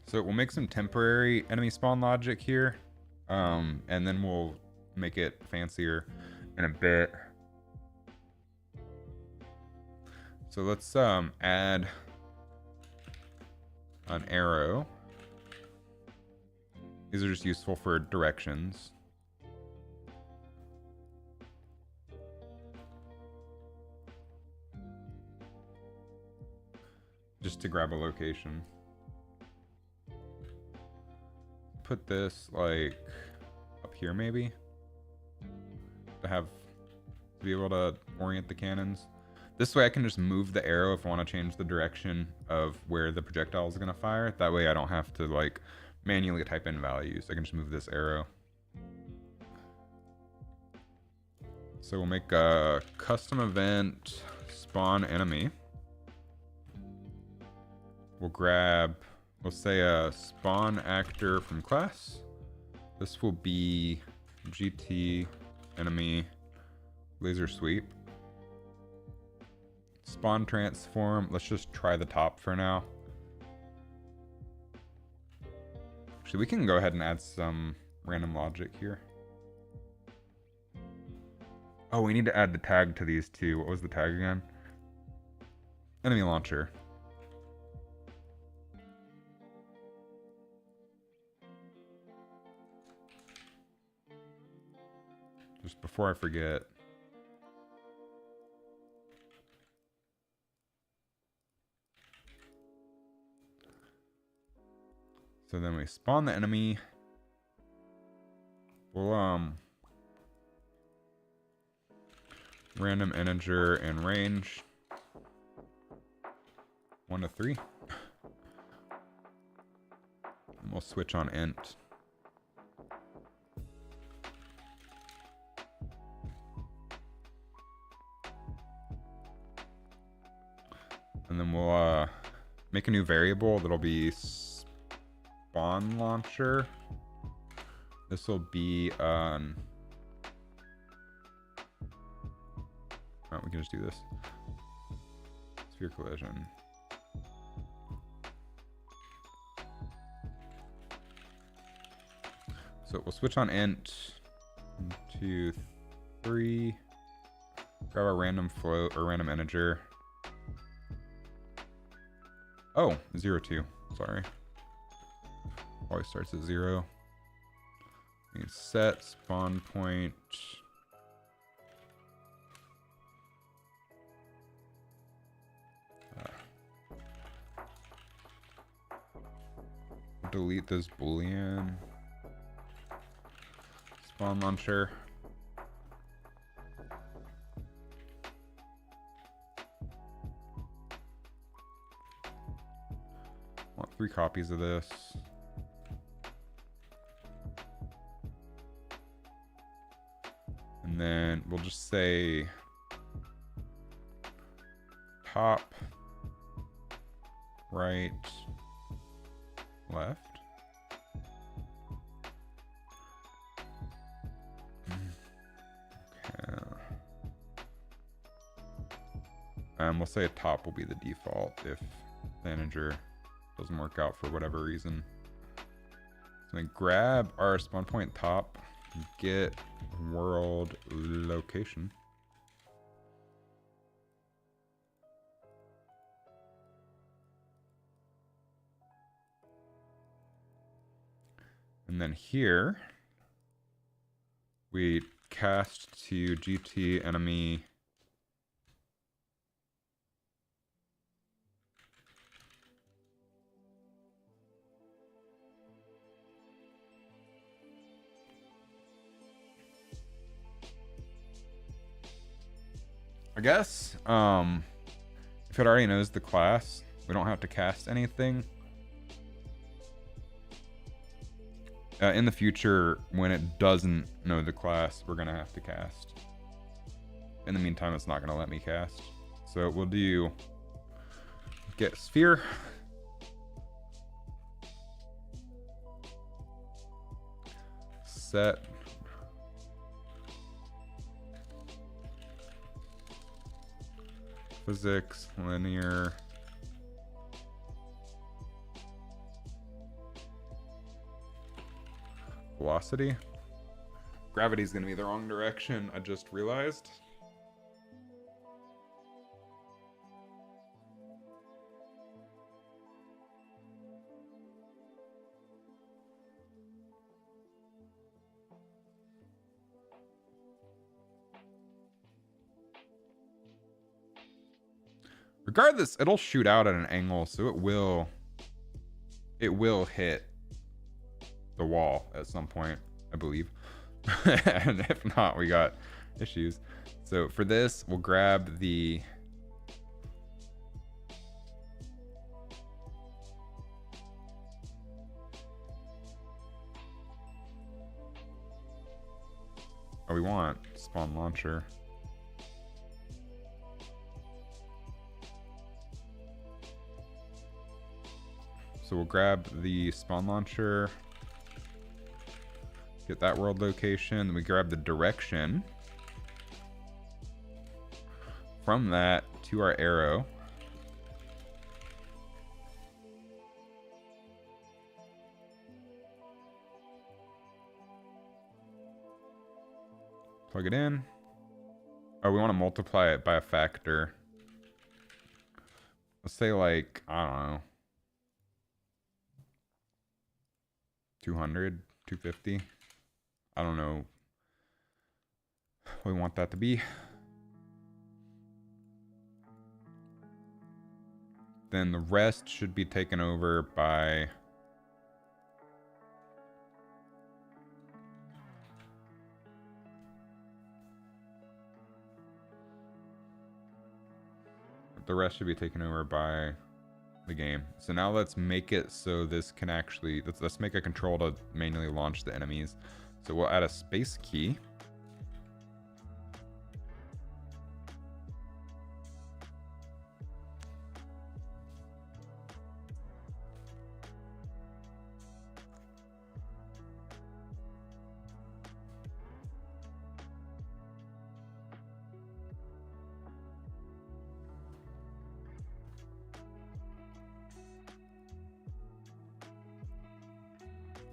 So we'll make some temporary enemy spawn logic here, and then we'll make it fancier in a bit. So let's add an arrow. These are just useful for directions. Just to grab a location. Put this like up here maybe to be able to orient the cannons. This way I can just move the arrow if I want to change the direction of where the projectile is going to fire. That way I don't have to like manually type in values. I can just move this arrow. So we'll make a custom event spawn enemy. We'll say a spawn actor from class. This will be GT enemy laser sweep. Spawn transform. Let's just try the top for now. Actually, we can go ahead and add some random logic here. Oh, we need to add the tag to these two. What was the tag again? Enemy launcher. Just before I forget. So then we spawn the enemy. We'll random integer and range 1 to 3. And we'll switch on int. And then we'll make a new variable that'll be spawn launcher. This will be on. Oh, we can just do this. Sphere collision. So we'll switch on int 1, 2, 3. Grab our random float or random integer. Oh, 0, 2. Sorry. Always starts at 0. We can set spawn point. Delete this boolean. Spawn launcher. Want 3 copies of this. And then we'll just say top, right, left. Okay. And we'll say a top will be the default if the integer doesn't work out for whatever reason. So then grab our spawn point top, get world location. And then here we cast to GT enemy I guess if it already knows the class, we don't have to cast anything. In the future, when it doesn't know the class, we're gonna have to cast. In the meantime, it's not gonna let me cast. So we'll do get sphere. Set physics linear velocity. Gravity is going to be the wrong direction, I just realized. Regardless, it'll shoot out at an angle, so it will hit the wall at some point, I believe. And if not, we got issues. So for this, we'll grab the we want spawn launcher. So we'll grab the spawn launcher, get that world location, then we grab the direction from that to our arrow. Plug it in. Oh, we want to multiply it by a factor. Let's say like, I don't know, 200, 250. I don't know what we want that to be. Then the rest should be taken over by the game. So now let's make it so this can actually, let's make a control to manually launch the enemies. So we'll add a space key.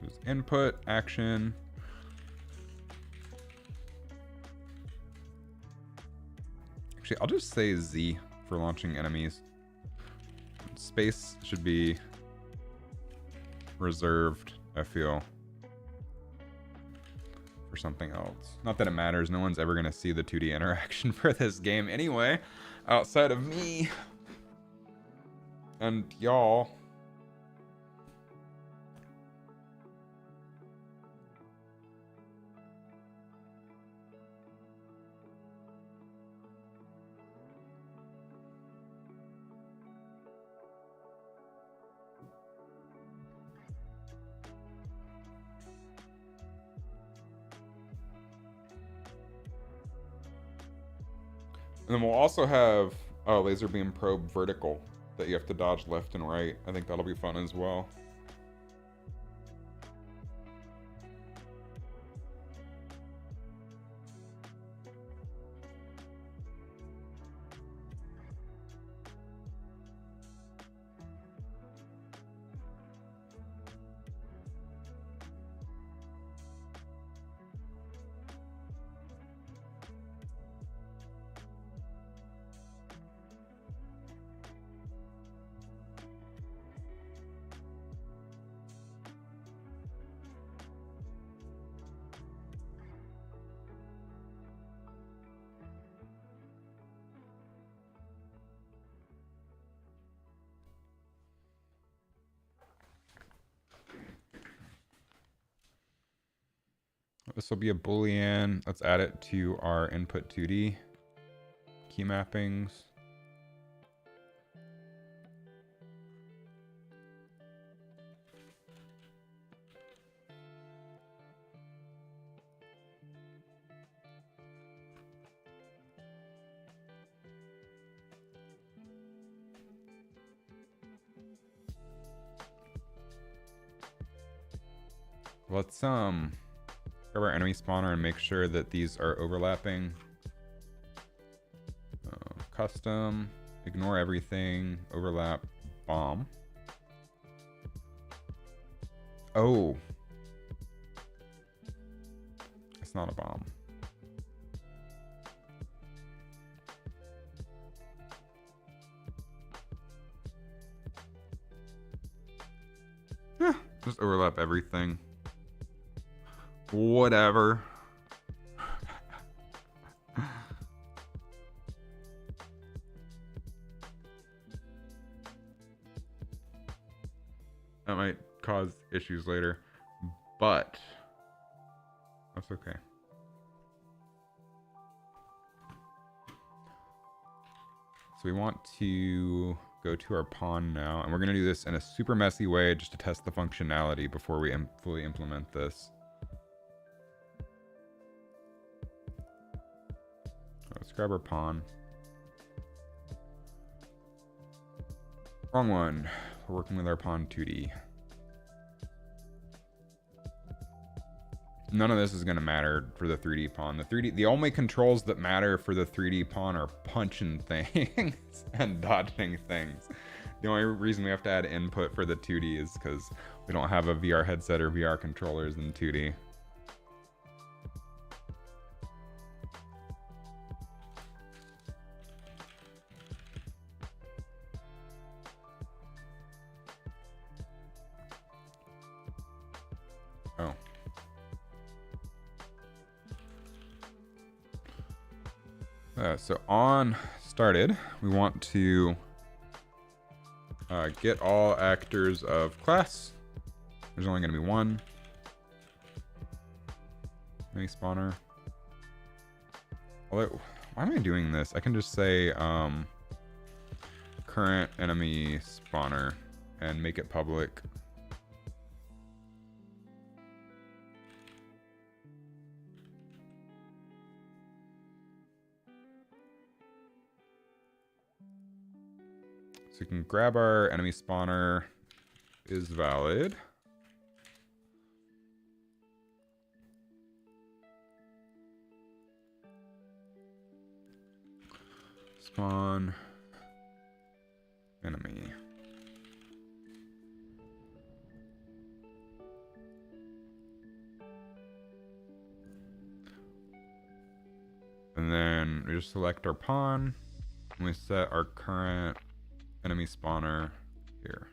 There's input, action. Actually, I'll just say Z for launching enemies. Space should be reserved, I feel, for something else. Not that it matters. No one's ever going to see the 2D interaction for this game anyway, outside of me and y'all. And then we'll also have laser beam probe vertical that you have to dodge left and right. I think that'll be fun as well. This will be a Boolean. Let's add it to our input 2D key mappings. Let's grab our enemy spawner and make sure that these are overlapping. Custom, ignore everything, overlap, bomb. Oh, it's not a bomb. Just overlap everything. Whatever. That might cause issues later, but that's okay. So we want to go to our pawn now, and we're going to do this in a super messy way just to test the functionality before we fully implement this. Let's grab our pawn. Wrong one. We're working with our pawn 2D. None of this is going to matter for the 3D pawn. The only controls that matter for the 3D pawn are punching things and dodging things. The only reason we have to add input for the 2D is because we don't have a VR headset or VR controllers in 2D. Oh. So on started, we want to get all actors of class. There's only going to be one. Enemy spawner. Although, why am I doing this? I can just say current enemy spawner and make it public. So we can grab our enemy spawner is valid. Spawn enemy. And then we just select our pawn and we set our current enemy spawner here.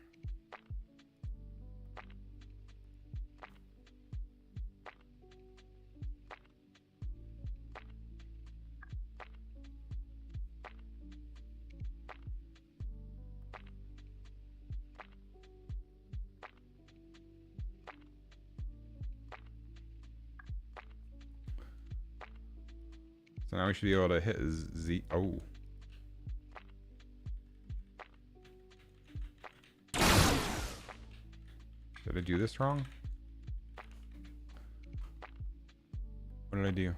So now we should be able to hit Z. Oh. Did I do this wrong? What did I do?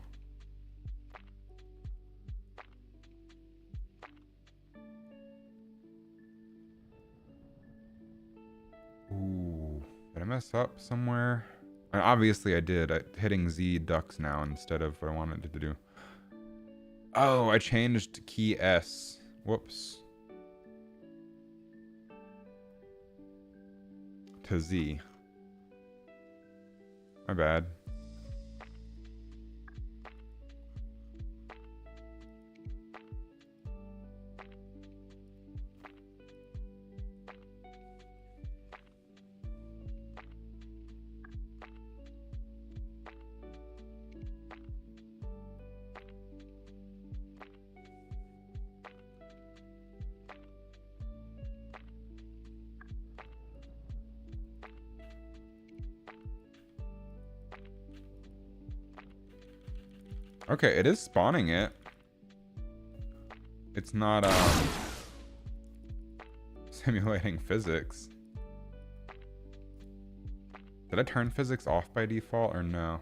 Ooh. Did I mess up somewhere? Obviously I did. Hitting Z ducks now instead of what I wanted it to do. Oh, I changed key S. Whoops. To Z. My bad. Okay, it is spawning it. It's not simulating physics. Did I turn physics off by default or no?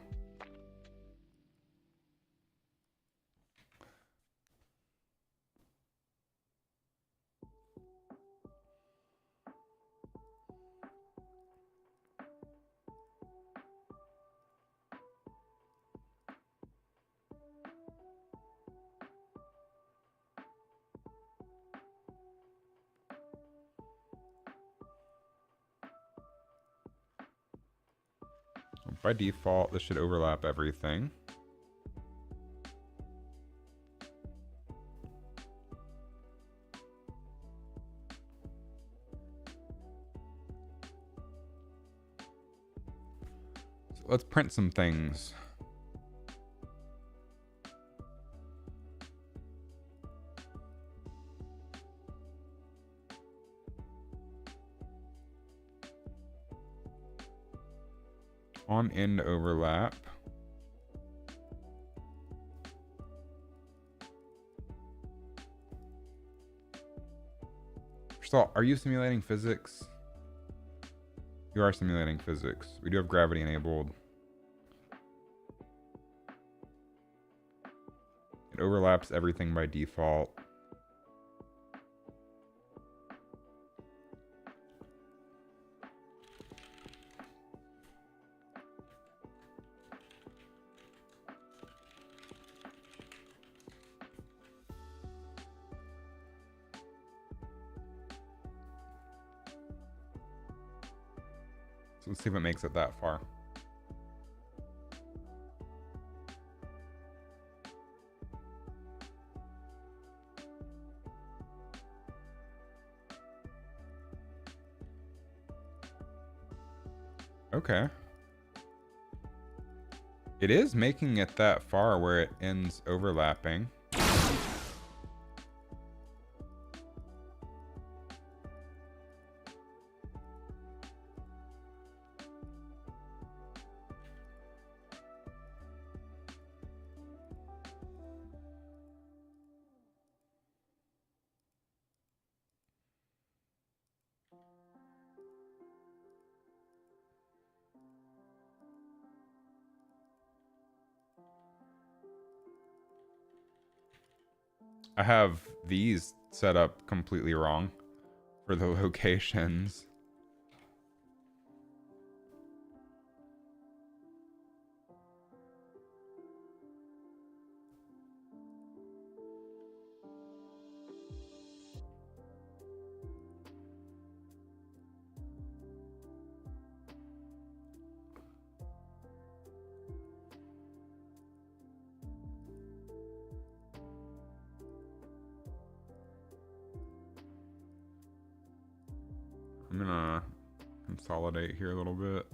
By default, this should overlap everything. So let's print some things. On end overlap. First of all, are you simulating physics? You are simulating physics. We do have gravity enabled. It overlaps everything by default. So let's see if it makes it that far. Okay. It is making it that far where it ends overlapping. I have these set up completely wrong for the locations. I'm gonna consolidate here a little bit.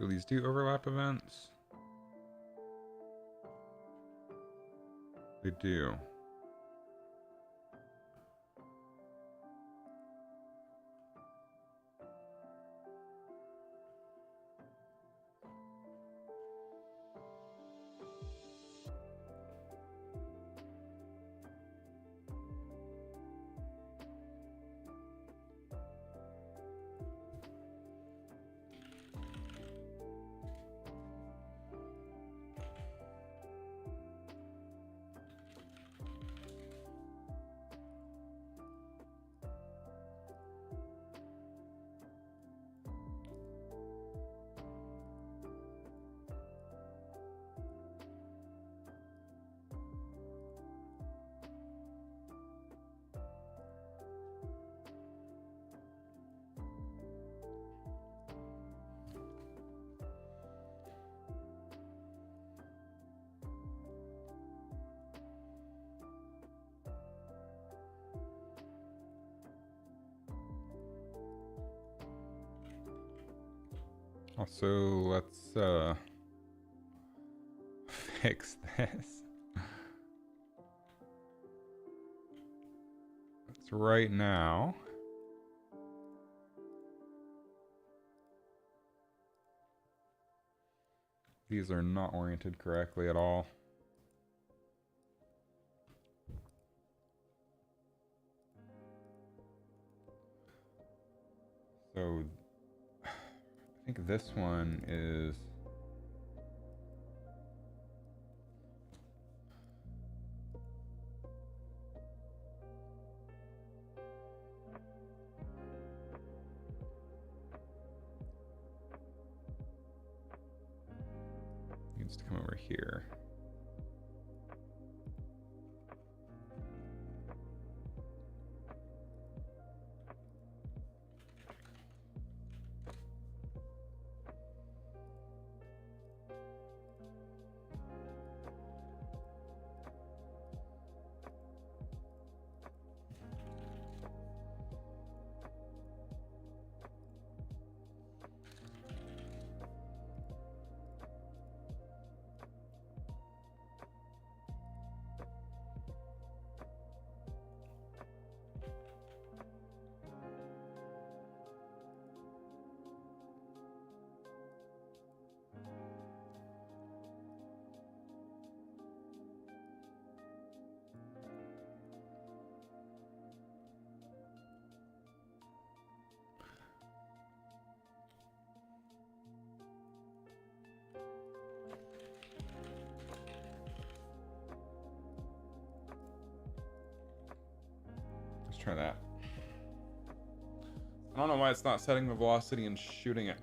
Do these do overlap events? They do. Also, let's fix this. That's right now. These are not oriented correctly at all. So I think this one is needs to come over here. try that. I don't know why it's not setting the velocity and shooting it.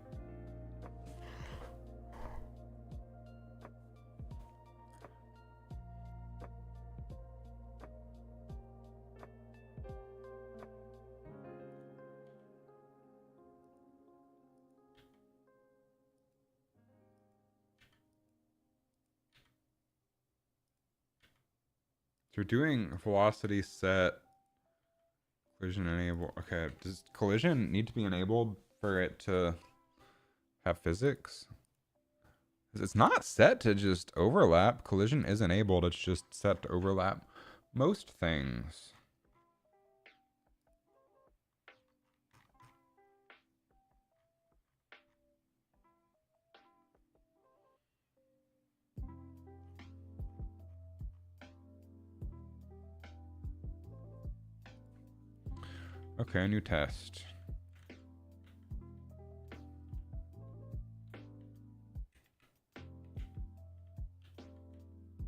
So we're doing velocity set, collision enable. Okay, does collision need to be enabled for it to have physics? 'Cause it's not set to just overlap. Collision is enabled, it's just set to overlap most things. Okay, new test.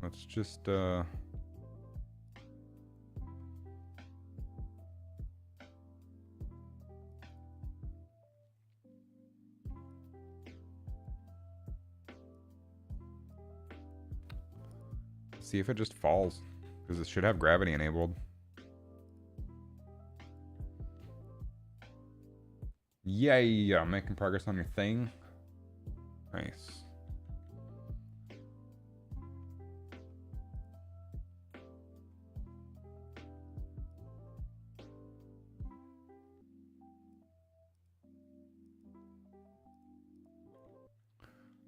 Let's just see if it just falls, because it should have gravity enabled. Yay, making progress on your thing. Nice.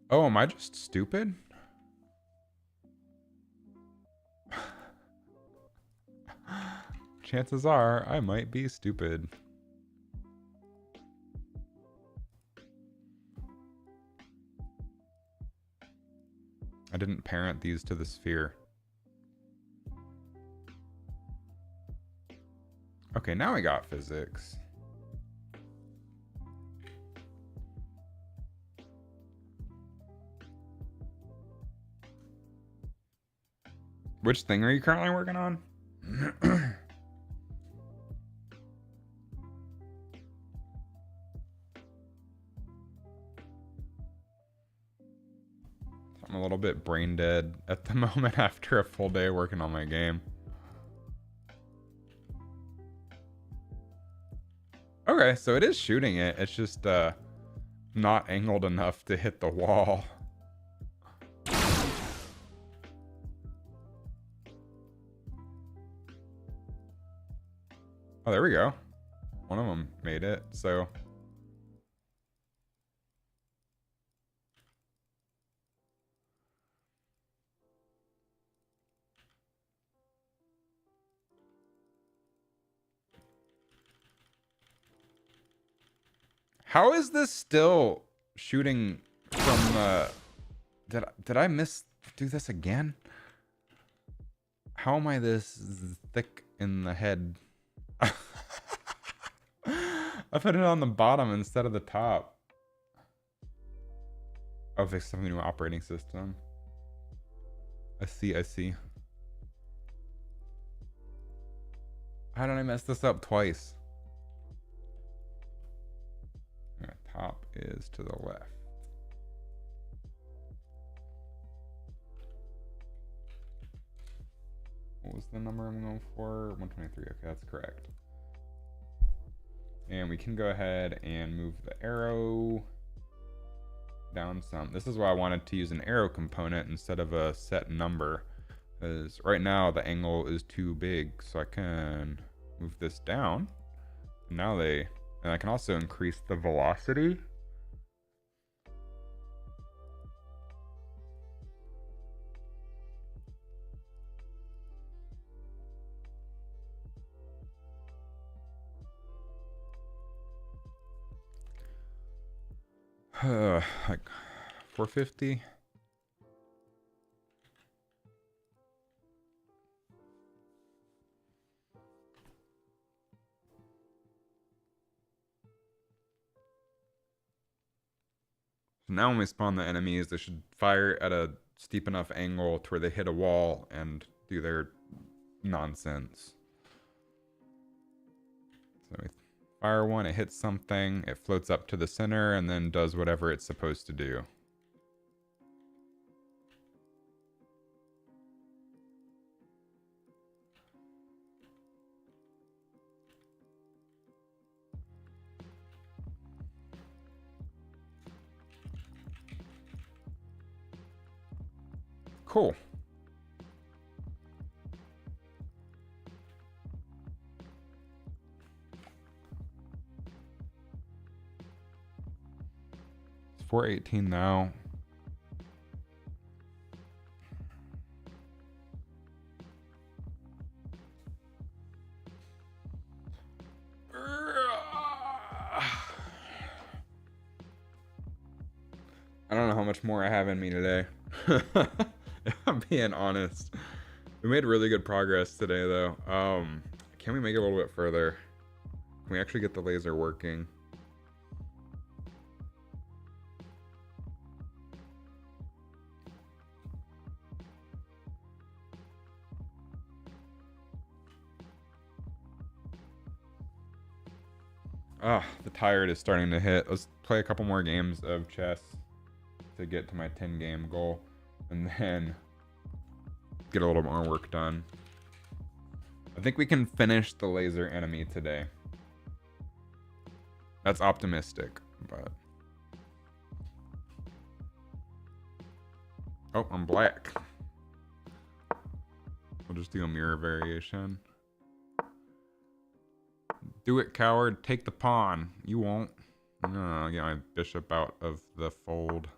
Oh, am I just stupid? Chances are I might be stupid. I didn't parent these to the sphere. Okay, now we got physics. Which thing are you currently working on? I'm a little bit brain dead at the moment after a full day working on my game. Okay, so it is shooting it. It's just not angled enough to hit the wall. Oh, there we go. One of them made it, so... How is this still shooting from did I do this again? How am I this thick in the head? I put it on the bottom instead of the top. Oh, fix some new operating system. I see, I see. How did I mess this up twice? Top is to the left. What was the number I'm going for? 123. Okay, that's correct. And we can go ahead and move the arrow down some. This is why I wanted to use an arrow component instead of a set number, because right now the angle is too big. So I can move this down. Now and I can also increase the velocity. Like 450. So now when we spawn the enemies, they should fire at a steep enough angle to where they hit a wall and do their nonsense. So we fire one, it hits something, it floats up to the center, and then does whatever it's supposed to do. Cool. It's 4:18 now. I don't know how much more I have in me today. If I'm being honest. We made really good progress today though. Can we make it a little bit further? Can we actually get the laser working? Ah, the tired is starting to hit. Let's play a couple more games of chess to get to my 10 game goal, and then get a little more work done. I think we can finish the laser enemy today. That's optimistic, but... Oh, I'm black. We'll just do a mirror variation. Do it, coward. Take the pawn. You won't. No, get my bishop out of the fold.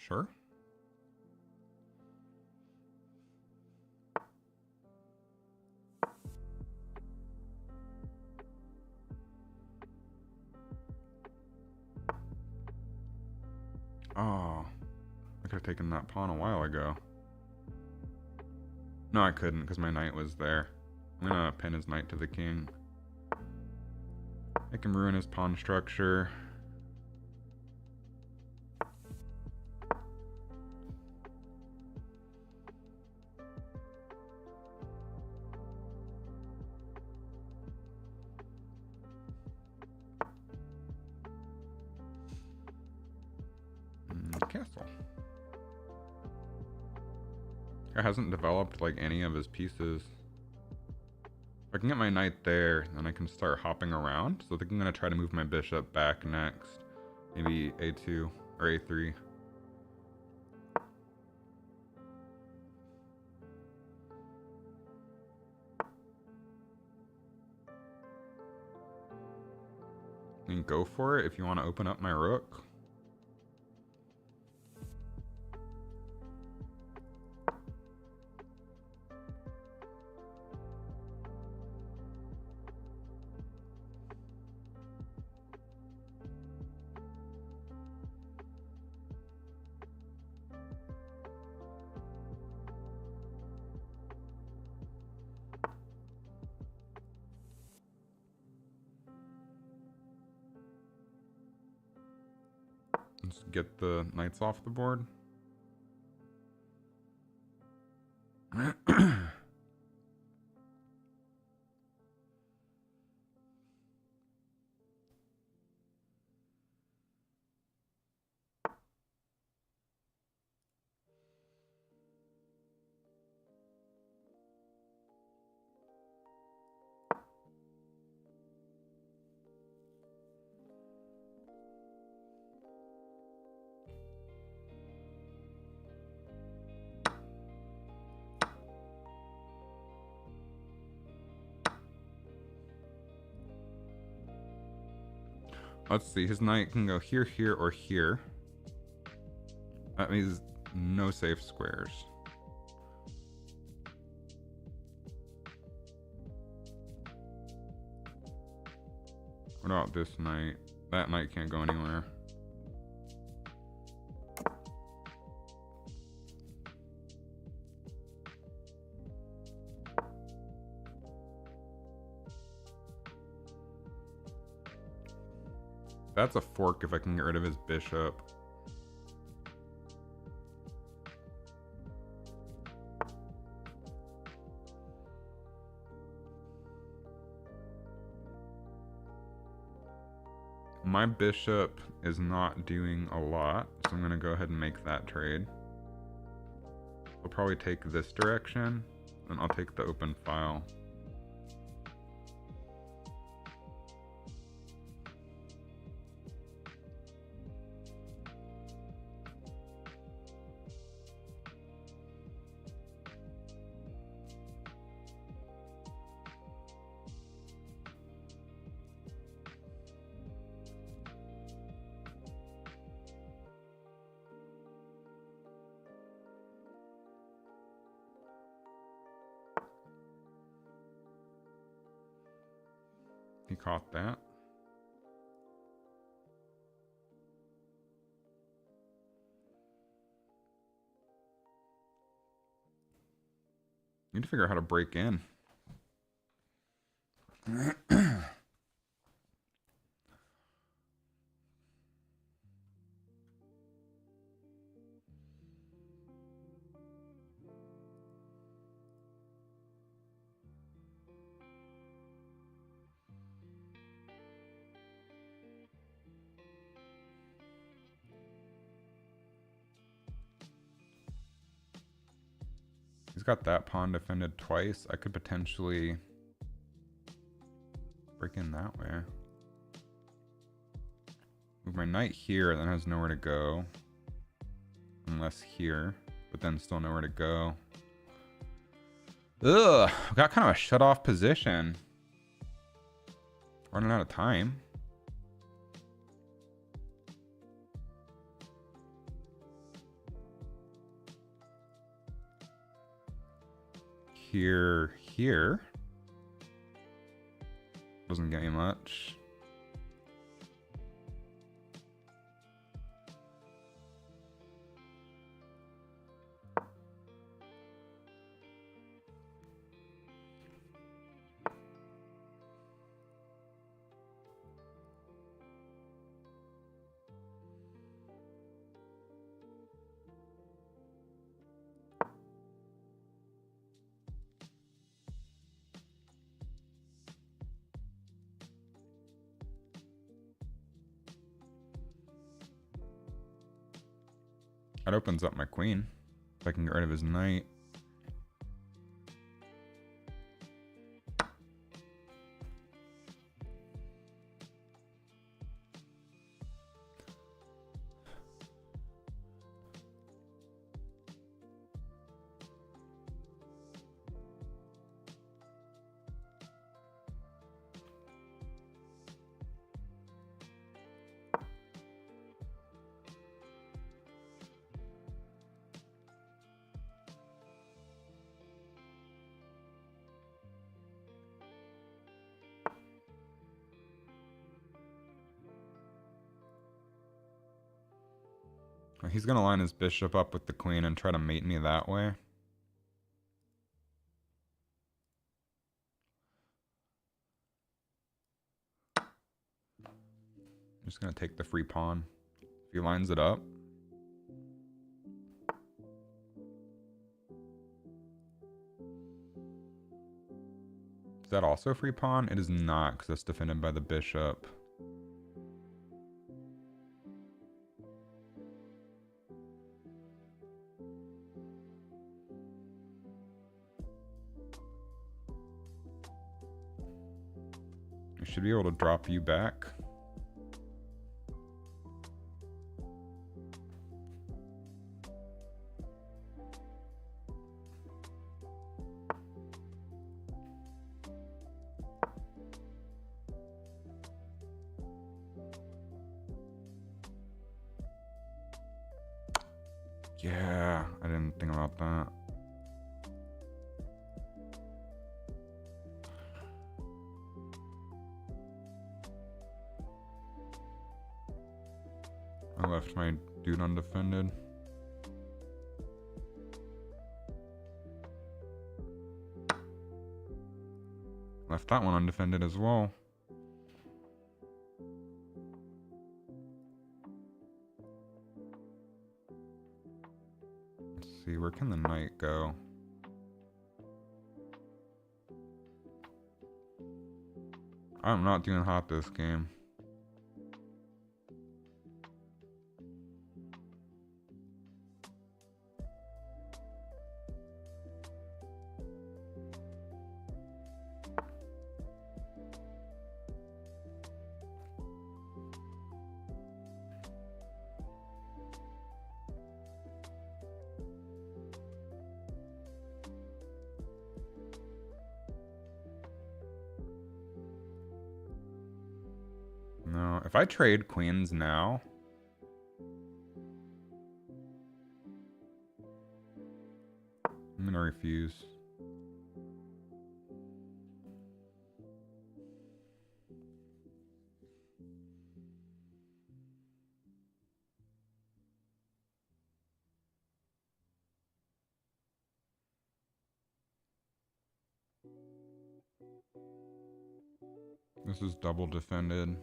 Sure. Oh, I could have taken that pawn a while ago. No, I couldn't because my knight was there. I'm gonna pin his knight to the king. I can ruin his pawn structure. Castle. Guy hasn't developed like any of his pieces. If I can get my knight there, then I can start hopping around. So I think I'm gonna try to move my bishop back next. Maybe a2 or a3. And go for it if you want to open up my rook. Let's get the knights off the board. Let's see, his knight can go here, here, or here. That means no safe squares. What about this knight? That knight can't go anywhere. That's a fork if I can get rid of his bishop. My bishop is not doing a lot, so I'm going to go ahead and make that trade. I'll probably take this direction, and I'll take the open file. He caught that. Need to figure out how to break in. He's got that pawn defended twice. I could potentially break in that way. Move my knight here, and then has nowhere to go. Unless here, but then still nowhere to go. Ugh, got kind of a shut off position. Running out of time. Here. Doesn't get me much. That opens up my queen. If I can get rid of his knight. He's going to line his bishop up with the queen and try to mate me that way. I'm just going to take the free pawn. If he lines it up. Is that also free pawn? It is not, because that's defended by the bishop. Should be able to drop you back. Yeah, I didn't think about that. I left my dude undefended. Left that one undefended as well. can the knight go? I'm not doing hot this game. No, if I trade queens now, I'm gonna refuse. This is double defended.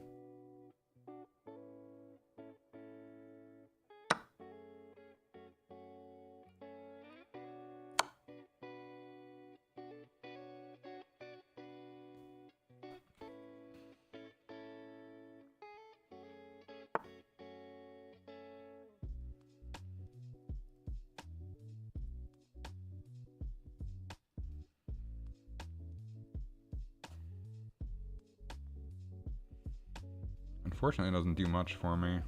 Unfortunately, it doesn't do much for me.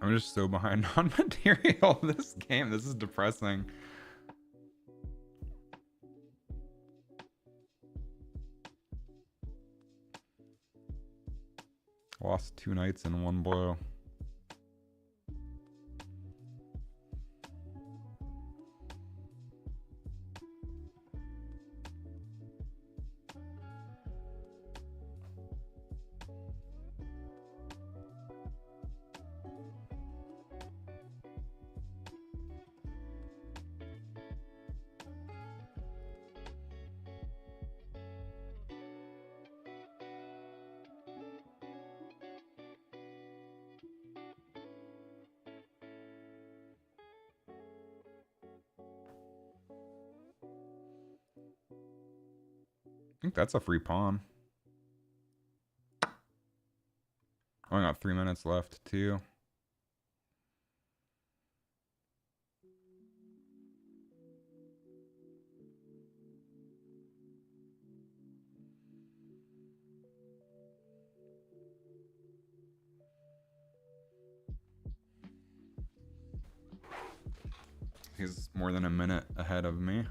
I'm just so behind on material this game. This is depressing. Lost 2 knights in one blow. I think that's a free pawn. Only got 3 minutes left, too. He's more than a minute ahead of me.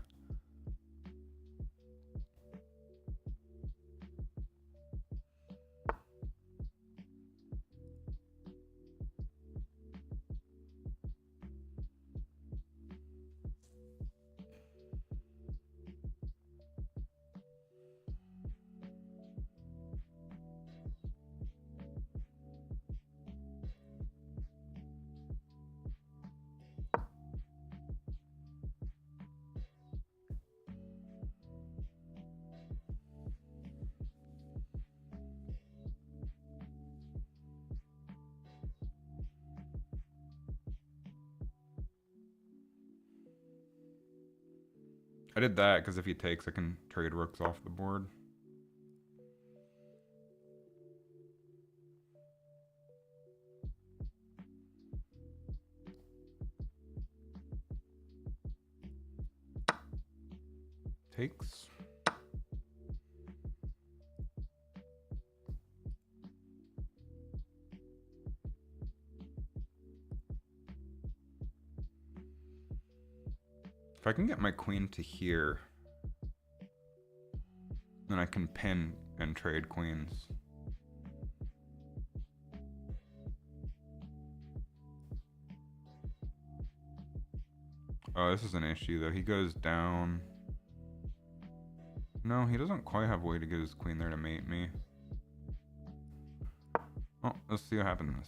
I did that because if he takes, I can trade rooks off the board. Takes. If I can get my queen to here, Then I can pin and trade queens. Oh, this is an issue though. He goes down. No, he doesn't quite have a way to get his queen there to mate me. Oh, let's see what happens.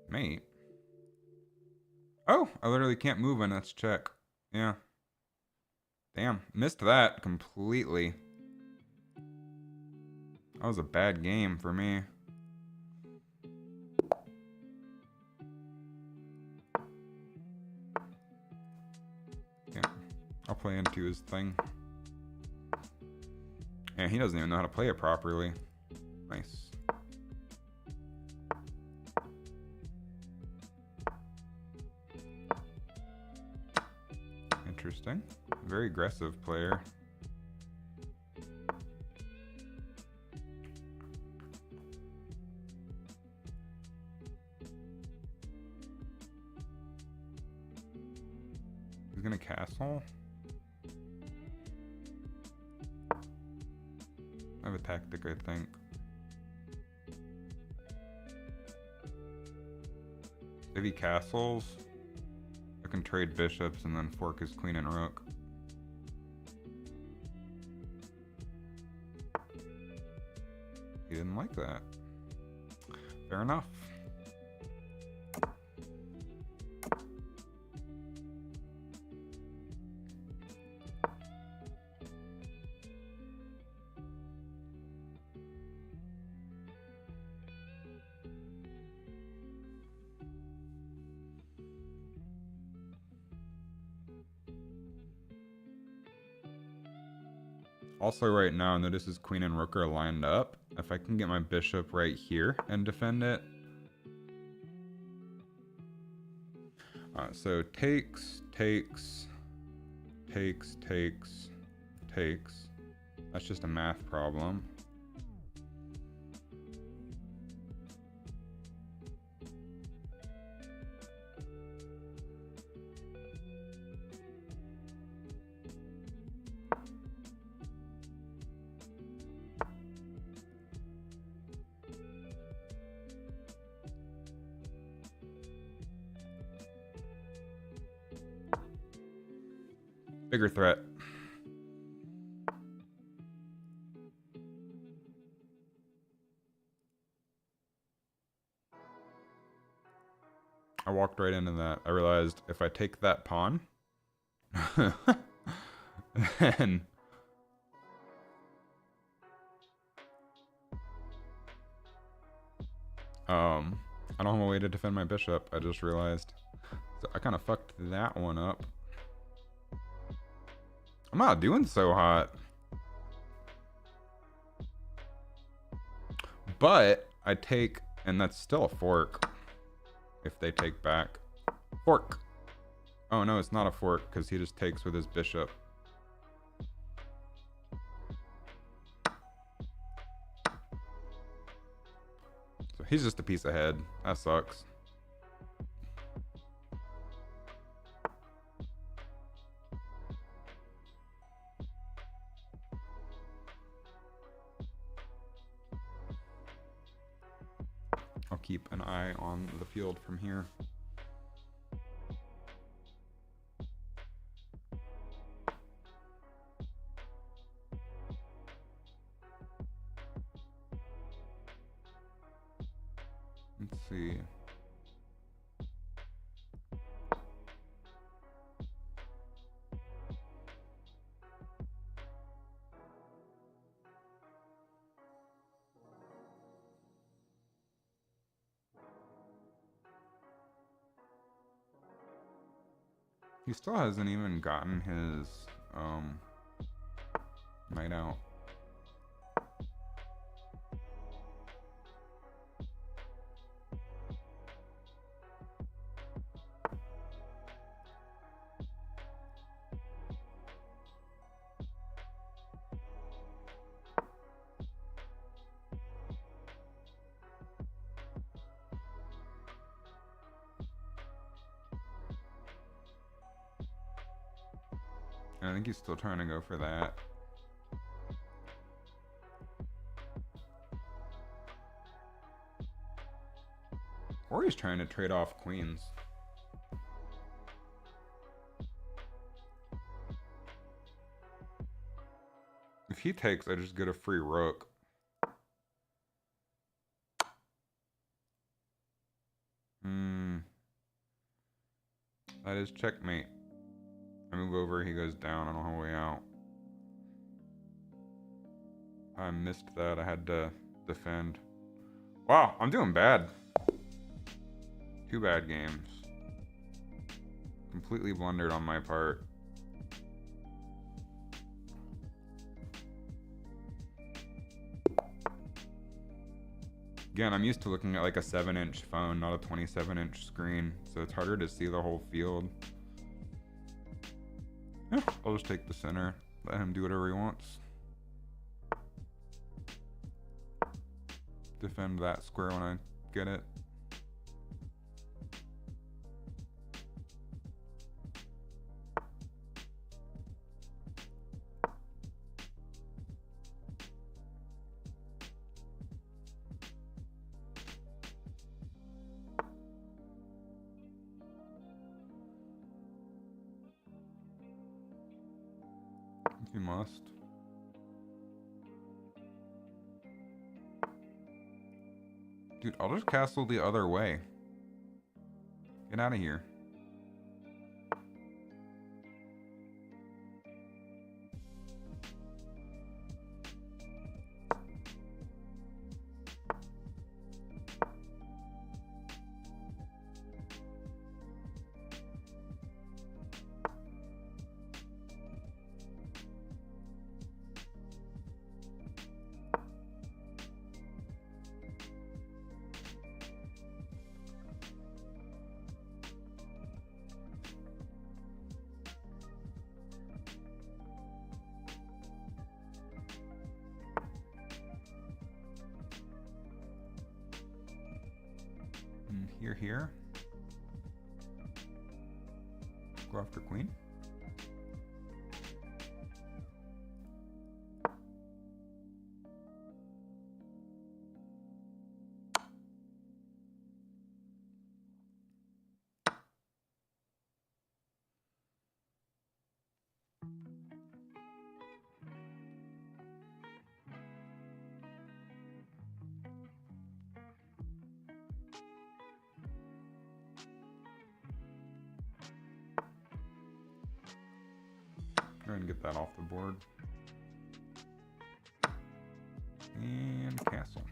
Mate. Oh, I literally can't move when that's check. Yeah. Damn, missed that completely. That was a bad game for me. Okay, I'll play into his thing. Yeah, he doesn't even know how to play it properly. Nice. Interesting. Very aggressive player. He's gonna castle. I have a tactic, I think. If he castles, I can trade bishops and then fork his queen and rook. He didn't like that. Fair enough. Also right now, notice his queen and rook are lined up. If I can get my bishop right here and defend it. So takes. That's just a math problem. Bigger threat. I walked right into that. I realized if I take that pawn, then I don't have a way to defend my bishop. I just realized. So I kind of fucked that one up. I'm not doing so hot. But I take, and that's still a fork. If they take back. Fork. Oh no, it's not a fork because he just takes with his bishop. So he's just a piece ahead. That sucks. I'll keep an eye on the field from here. Let's see. He still hasn't even gotten his knight out. And I think he's still trying to go for that. Or he's trying to trade off queens. If he takes, I just get a free rook. That is checkmate. I move over, he goes down, I don't have a way out. I missed that, I had to defend. Wow, I'm doing bad. 2 bad games. Completely blundered on my part. Again, I'm used to looking at like a 7-inch phone, not a 27-inch screen, so it's harder to see the whole field. Yeah, I'll just take the center, let him do whatever he wants. Defend that square when I get it. You must. Dude, I'll just castle the other way. Get out of here. Here. Go after queen. Go ahead and get that off the board. And castle.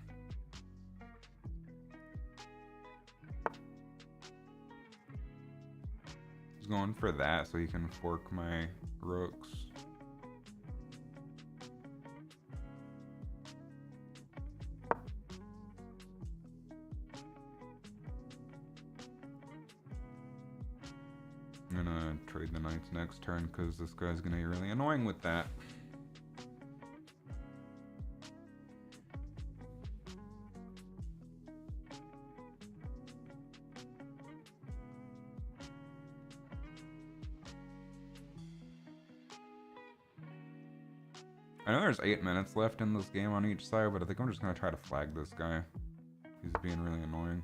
He's going for that so he can fork my rooks. I'm gonna trade the knights next turn because this guy's gonna be really annoying with that. I know there's 8 minutes left in this game on each side, but I think I'm just gonna try to flag this guy. He's being really annoying.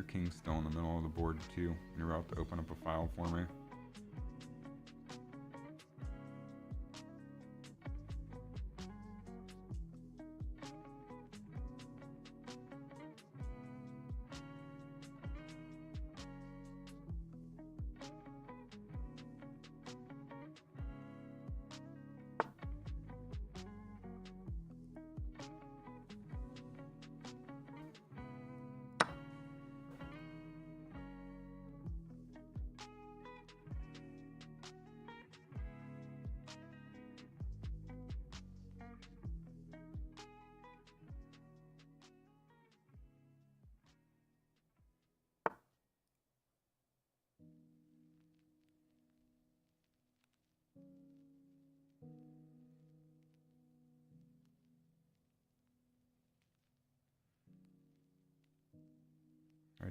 King's still in the middle of the board too. You're about to open up a file for me.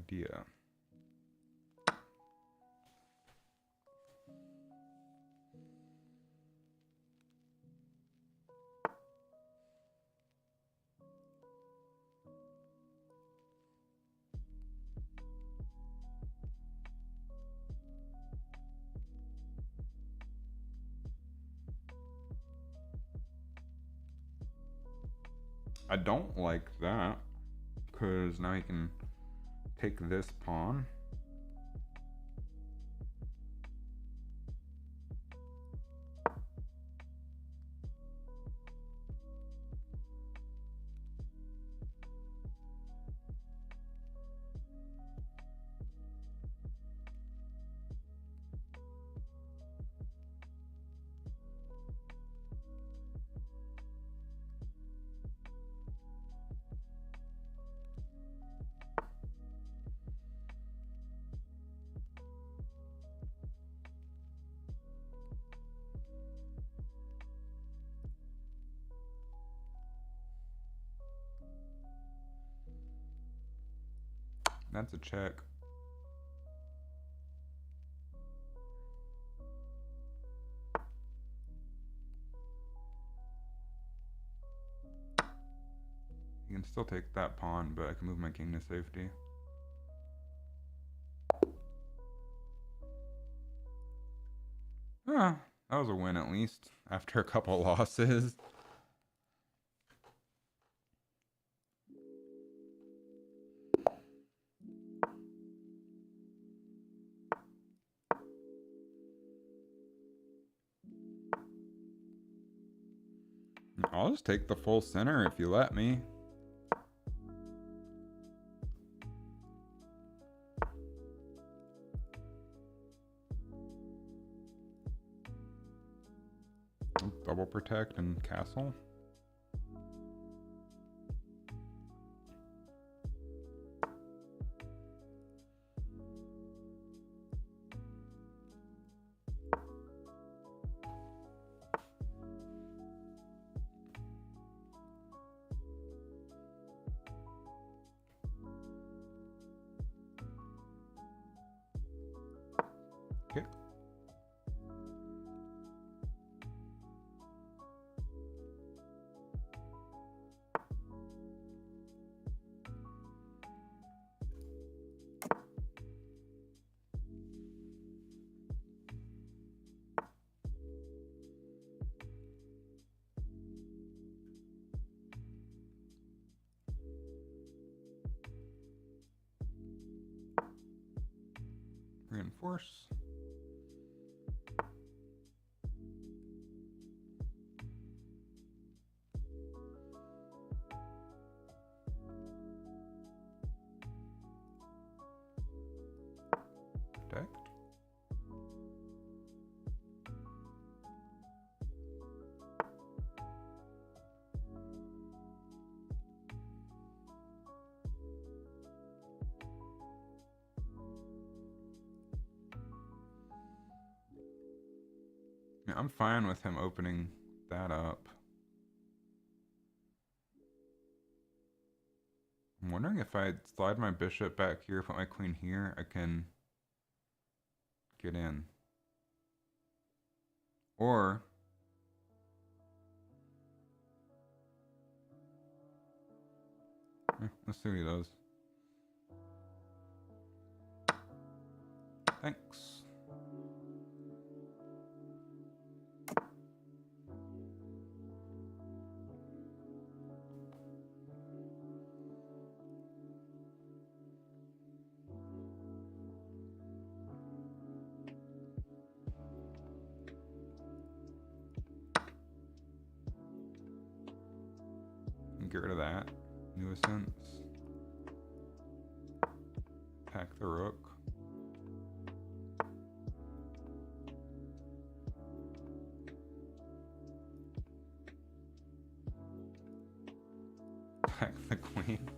idea. I don't like that, because now he can take this pawn. That's a check. You can still take that pawn, but I can move my king to safety. Ah, that was a win at least, after a couple losses. I'll just take the full center if you let me. Double protect and castle. Okay. Reinforce. Protect. Yeah, I'm fine with him opening that up. I'm wondering if I slide my bishop back here, put my queen here, I can get in. Or let's see what he does. Thanks. Get rid of that nuisance. Attack the rook. Attack the queen.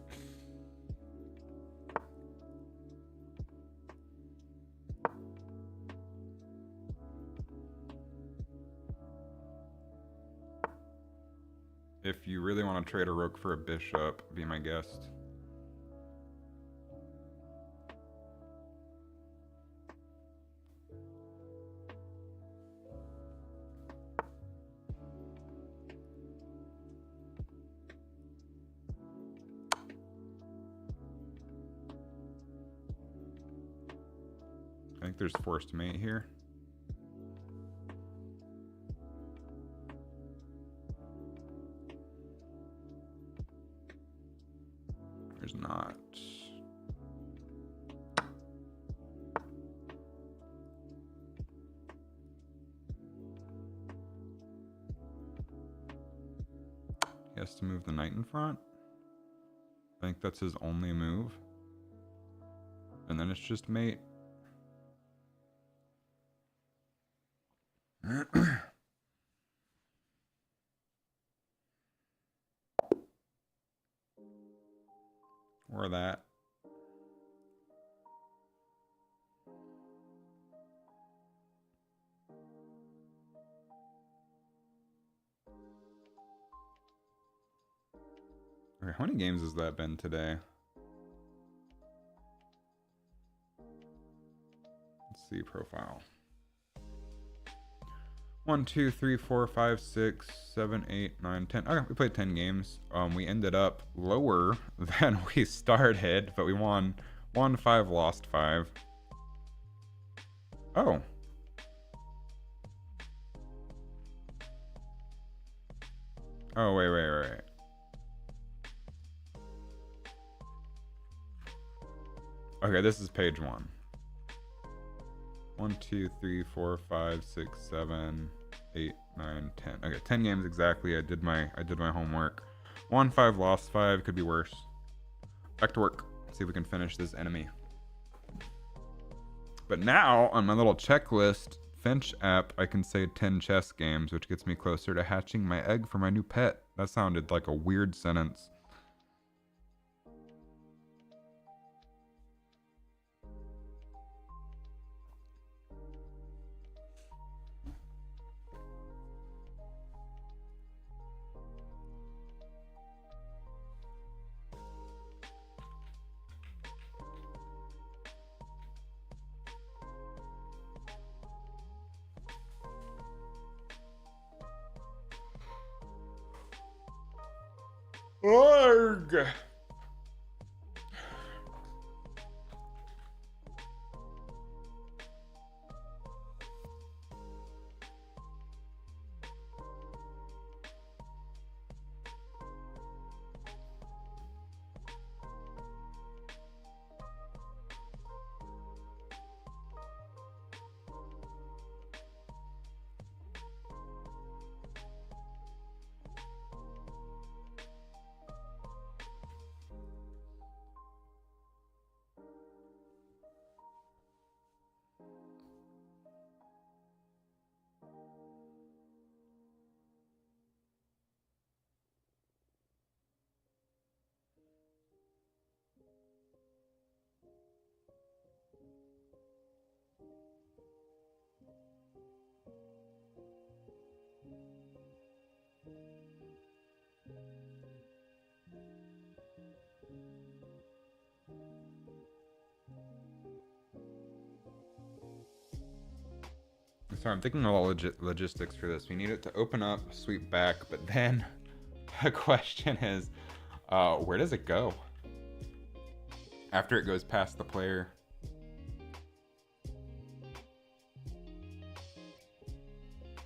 If you really want to trade a rook for a bishop, be my guest. think there's forced mate here. There's not. He has to move the knight in front. I think that's his only move. And then it's just mate. Or that. Okay, how many games has that been today? Let's see, profile. 1, 2, 3, 4, 5, 6, 7, 8, 9, 10. Okay, we played 10 games. We ended up lower than we started, but we won 5, lost 5. Oh. Oh, wait. Okay, this is page 1. 1, 2, 3, 4, 5, 6, 7, 8, 9, 10. Okay, 10 games exactly. I did my homework. 1, 5, lost 5. Could be worse. Back to work. See if we can finish this enemy. But now on my little checklist Finch app, I can say 10 chess games, which gets me closer to hatching my egg for my new pet. That sounded like a weird sentence. Arg! Sorry, I'm thinking of all logistics for this. We need it to open up, sweep back, but then the question is, where does it go? After it goes past the player.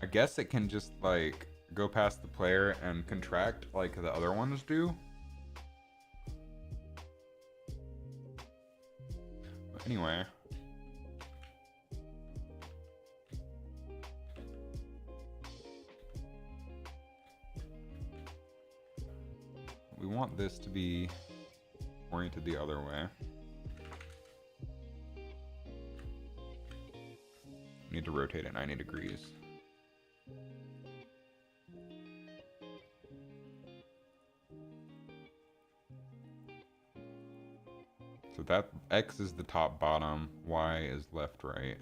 I guess it can just, like, go past the player and contract like the other ones do. But anyway. We want this to be oriented the other way. We need to rotate it 90 degrees. So that X is the top bottom, Y is left right.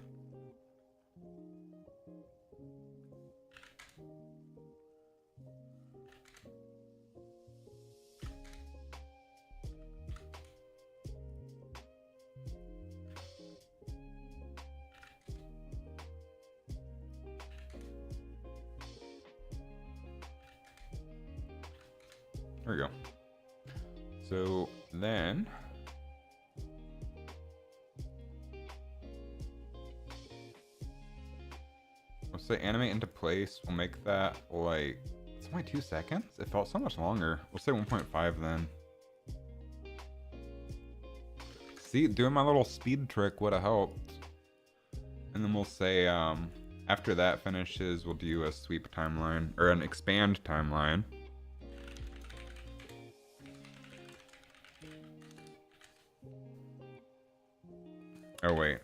There we go. So then Let's say animate into place. We'll make that like, it's only 2 seconds? It felt so much longer. We'll say 1.5 then. See, doing my little speed trick would have helped. And then we'll say, after that finishes, we'll do a sweep timeline, or an expand timeline. Oh, wait.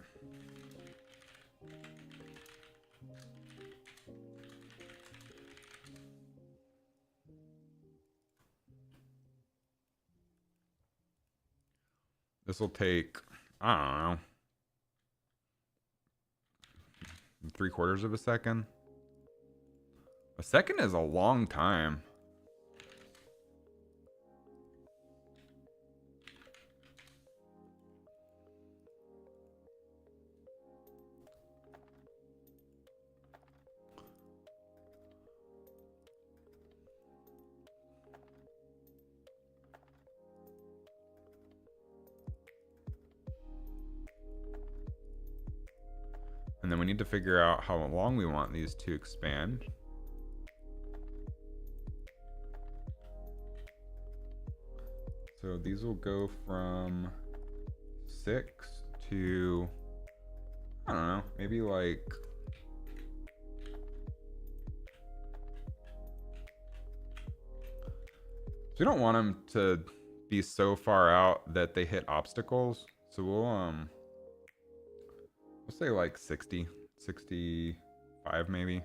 This will take, I don't know, 3/4 of a second. A second is a long time. And then we need to figure out how long we want these to expand. So these will go from 6 to, I don't know, maybe like, so we don't want them to be so far out that they hit obstacles. So we'll say like 60, 65 maybe.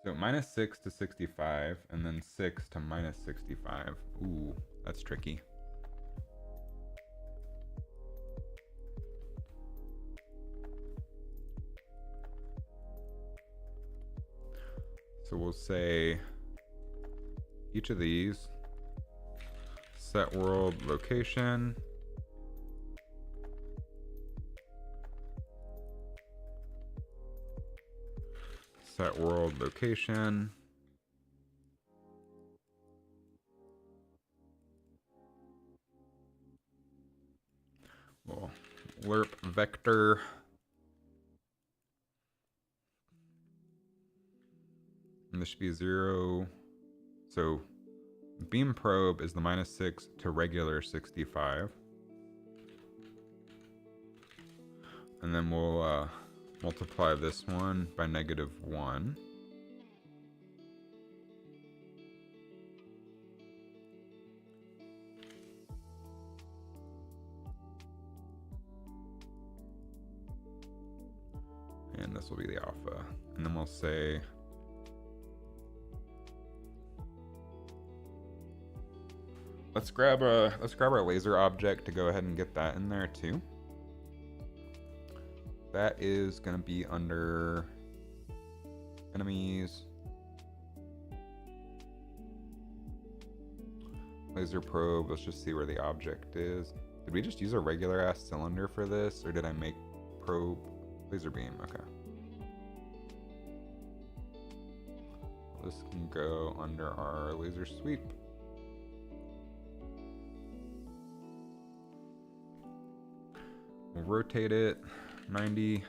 So -6 to 65, and then 6 to -65. Ooh, that's tricky. So we'll say each of these, set world location, set world location, well, lerp vector, and this should be 0. So beam probe is the -6 to regular 65. And then we'll multiply this one by -1. And this will be the alpha. And then we'll say let's grab our laser object to go ahead and get that in there too. That is gonna be under enemies, laser probe. Let's just see where the object is. Did we just use a regular ass cylinder for this, or did I make probe laser beam? Okay. This can go under our laser sweep. We'll rotate it 90.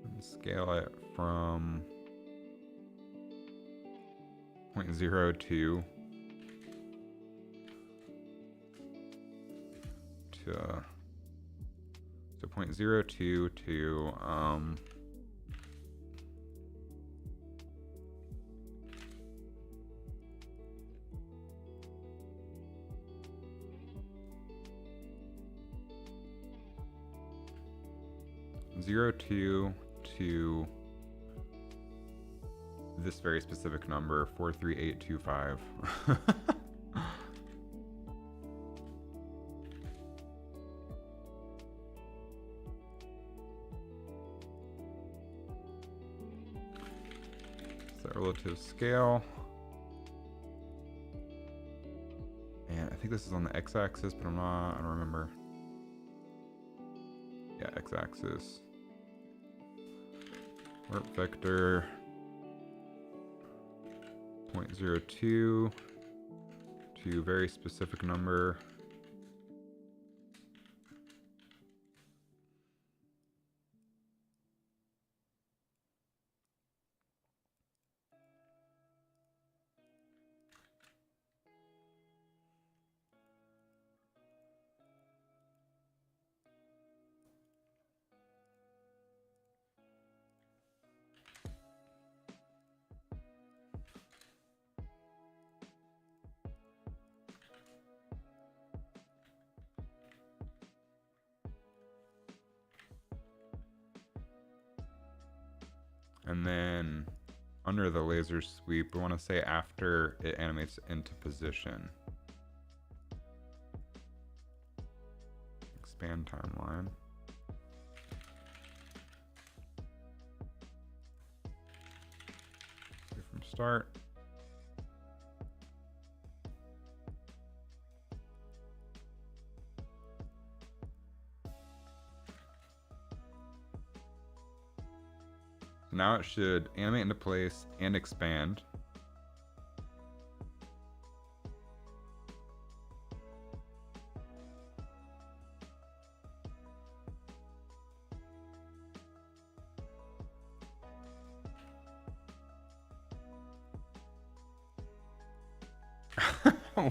And scale it from 0.02 to 0.02 to 0.02 to this very specific number, 43825. Set relative scale. And I think this is on the x-axis, but I don't remember. Yeah, x-axis. Warp vector 0.02 to very specific number. And then under the laser sweep, we want to say after it animates into position. Expand timeline. From start. Now it should animate into place and expand.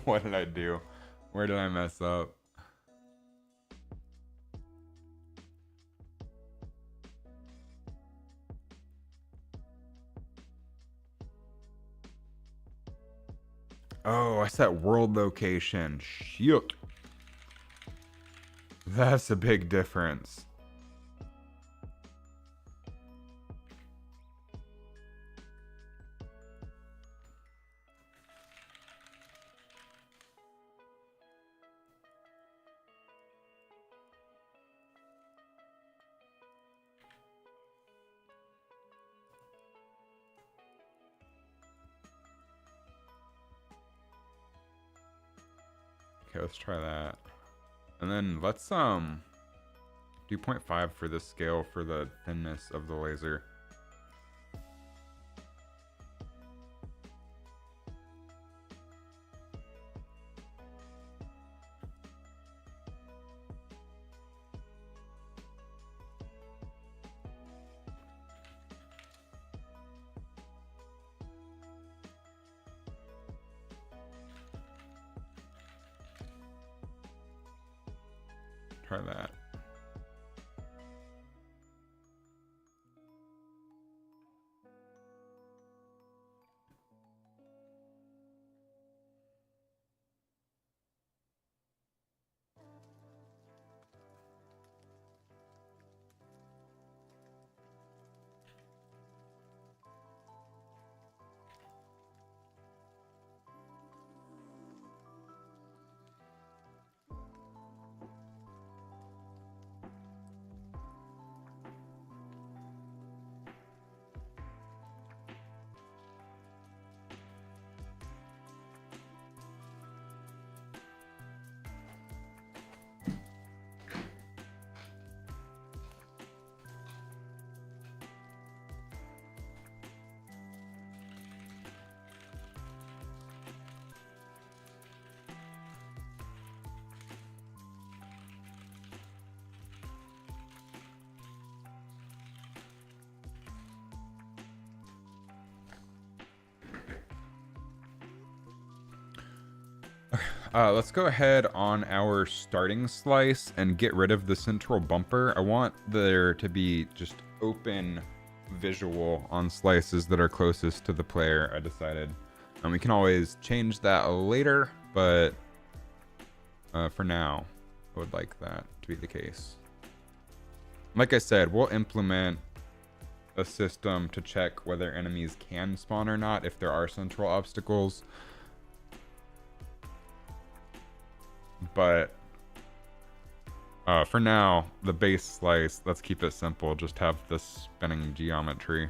What did I do? Where did I mess up? Oh, I set world location. Shoot. That's a big difference. Okay, let's try that. And then let's do 0.5 for the scale for the thinness of the laser. Try that. Let's go ahead on our starting slice and get rid of the central bumper. I want there to be just open visual on slices that are closest to the player, I decided. We can always change that later, but for now, I would like that to be the case. Like I said, we'll implement a system to check whether enemies can spawn or not if there are central obstacles. But for now, the base slice, let's keep it simple. Just have the spinning geometry.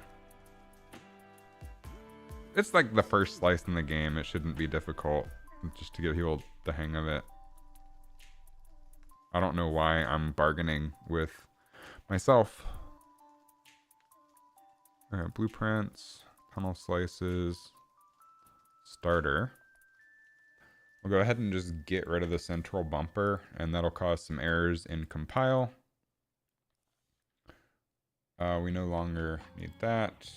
It's like the first slice in the game. It shouldn't be difficult, just to get people the hang of it. I don't know why I'm bargaining with myself. Alright, blueprints, tunnel slices, starter. We'll go ahead and just get rid of the central bumper, and that'll cause some errors in compile. We no longer need that.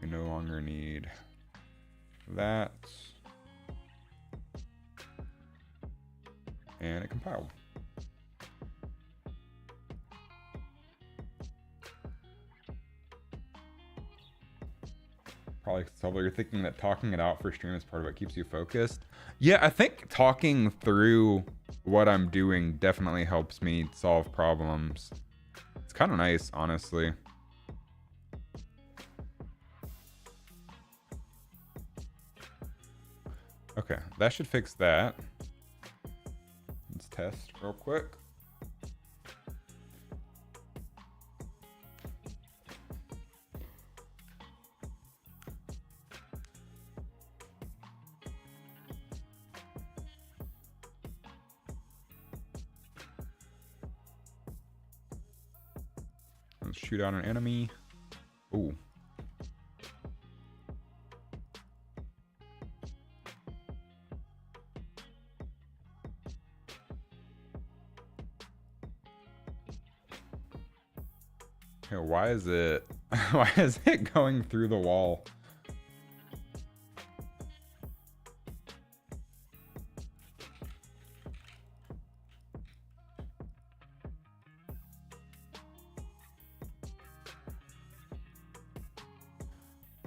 We no longer need that. And it compiled. Probably so you're thinking that talking it out for stream is part of what keeps you focused. Yeah, I think talking through what I'm doing definitely helps me solve problems. It's kind of nice, honestly. Okay, that should fix that. Let's test real quick. Let's shoot out an enemy. Ooh. Okay, why is it going through the wall?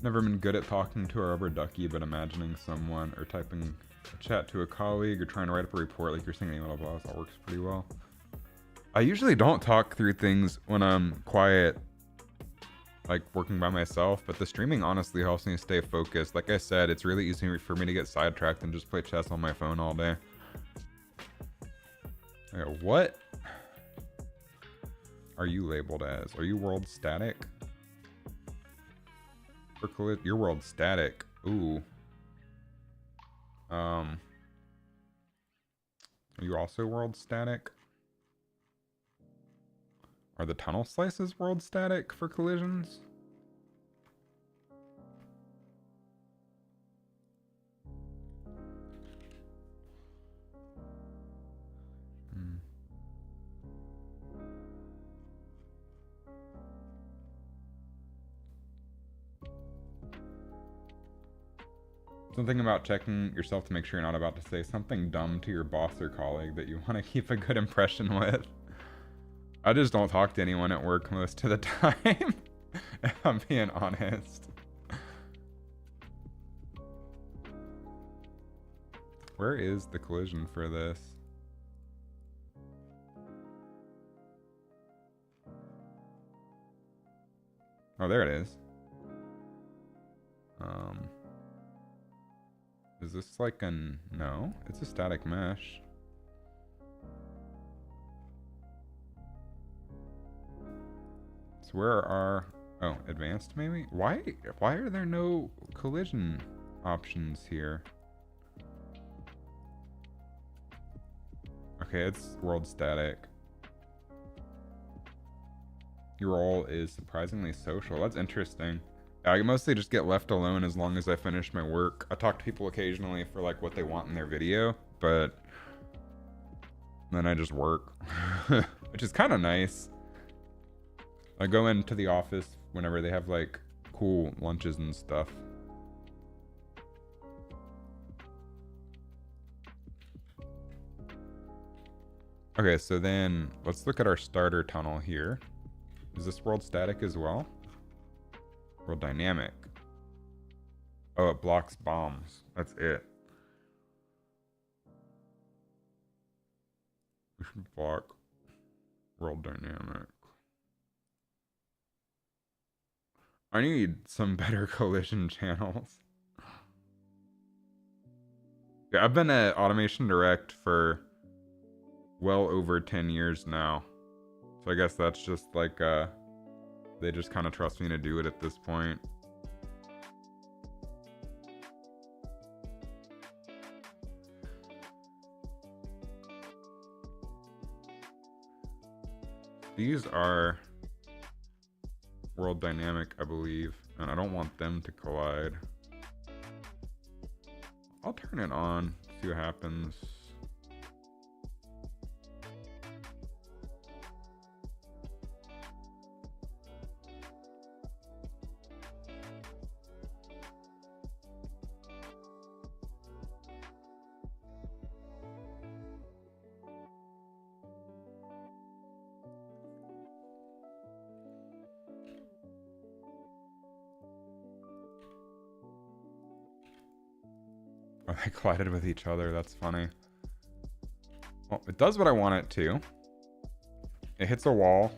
Never been good at talking to a rubber ducky, but imagining someone or typing a chat to a colleague or trying to write up a report like you're sending an email to a boss, that works pretty well. I usually don't talk through things when I'm quiet, like working by myself, but the streaming honestly helps me stay focused. Like I said, it's really easy for me to get sidetracked and just play chess on my phone all day. Okay, what are you labeled as? Are you world static? Your world static. Ooh. Are you also world static? Are the tunnel slices world static for collisions? Something about checking yourself to make sure you're not about to say something dumb to your boss or colleague that you want to keep a good impression with. I just don't talk to anyone at work most of the time, if I'm being honest. Where is the collision for this? Oh, there it is. Is this like an... No, it's a static mesh. So where are... Oh, advanced maybe? Why are there no collision options here? Okay, it's world static. Your role is surprisingly social. That's interesting. I mostly just get left alone as long as I finish my work. I talk to people occasionally for like what they want in their video, but then I just work, which is kind of nice. I go into the office whenever they have like cool lunches and stuff. Okay, so then let's look at our starter tunnel here. Is this world static as well? World dynamic. Oh, it blocks bombs. That's it. We should block world dynamic. I need some better collision channels. Yeah, I've been at Automation Direct for well over 10 years now. So I guess that's just like, they just kind of trust me to do it at this point. These are world dynamic, I believe, and I don't want them to collide. I'll turn it on, see what happens. Oh, they collided with each other. That's funny. Well, it does what I want it to. It hits a wall.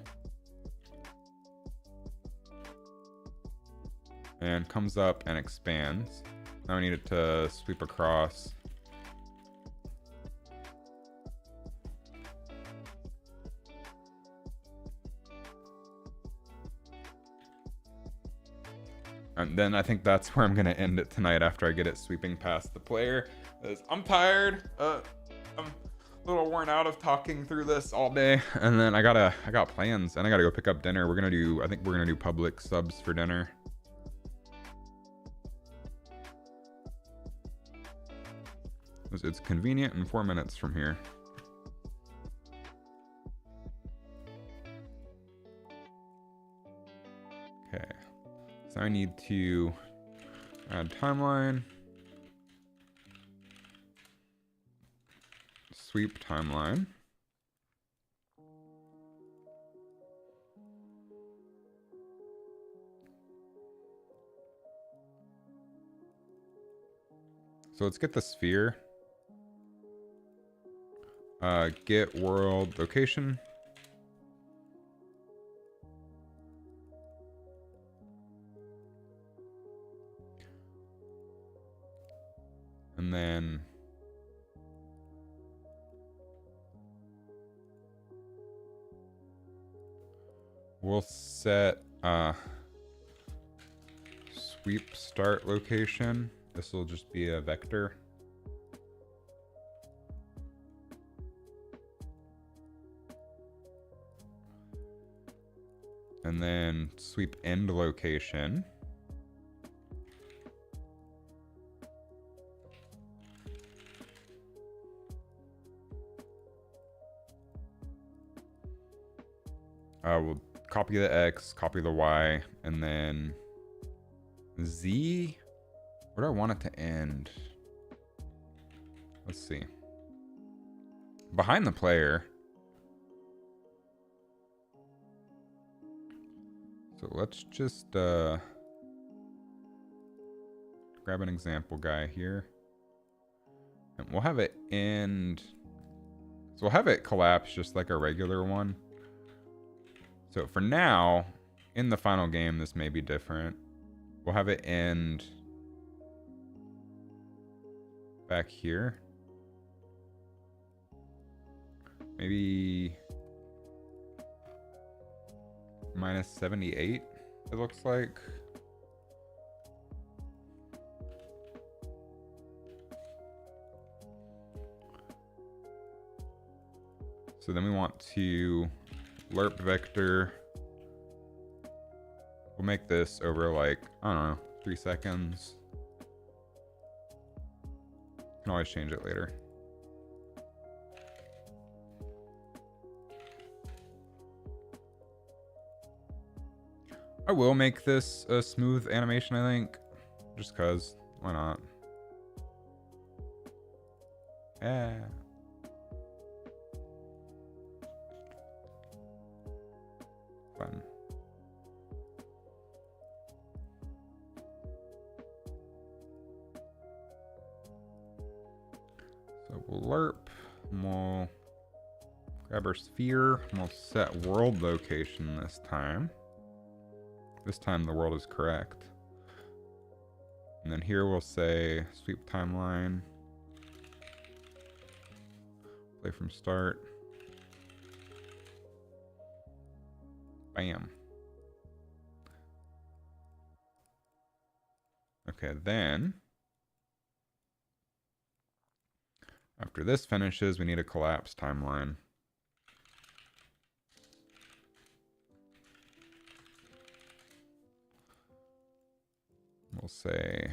And comes up and expands. Now I need it to sweep across. And then I think that's where I'm going to end it tonight after I get it sweeping past the player. I'm tired. I'm a little worn out of talking through this all day. And then I got plans and I got to go pick up dinner. I think we're going to do public subs for dinner. It's convenient and 4 minutes from here. Okay. So I need to add timeline, sweep timeline. So let's get the sphere. Get world location. And then we'll set sweep start location. This will just be a vector. And then sweep end location. We'll copy the X, copy the Y, and then Z. Where do I want it to end? Let's see. Behind the player. So let's just grab an example guy here. And we'll have it end. So we'll have it collapse just like a regular one. So for now, in the final game, this may be different. We'll have it end back here. Maybe minus 78, it looks like. So then we want to lerp vector. We'll make this over like, I don't know, 3 seconds. Can always change it later. I will make this a smooth animation, I think. Just cause, why not? Yeah. Fun. So we'll lerp, and we'll grab our sphere, and we'll set world location this time. This time the world is correct. And then here we'll say sweep timeline. Play from start. Bam. Okay, then after this finishes, we need a collapse timeline. We'll say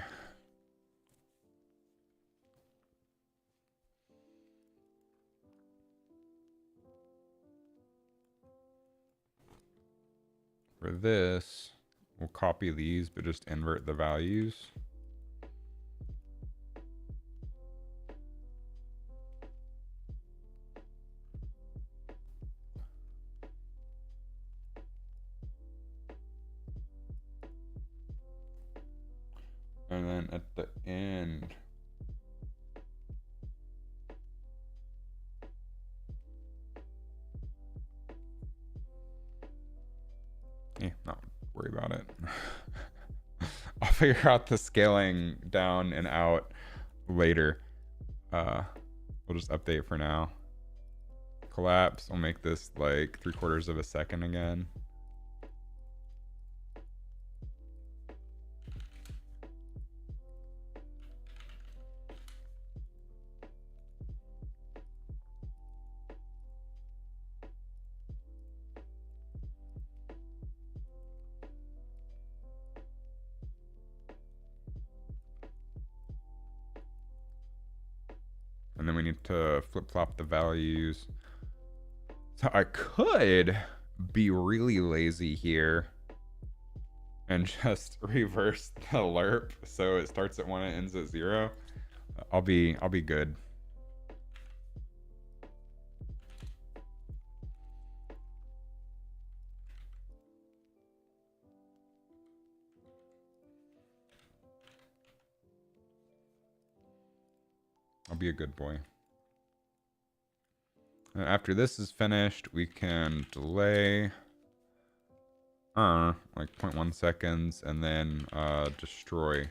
for this, we'll copy these, but just invert the values. And then at the end, not worry about it. I'll figure out the scaling down and out later. We'll just update for now. Collapse, I'll make this like 3/4 of a second again. And then we need to flip-flop the values. So I could be really lazy here and just reverse the lerp so it starts at 1 and ends at 0. I'll be good. I'll be a good boy. And after this is finished, we can delay like 0.1 seconds and then destroy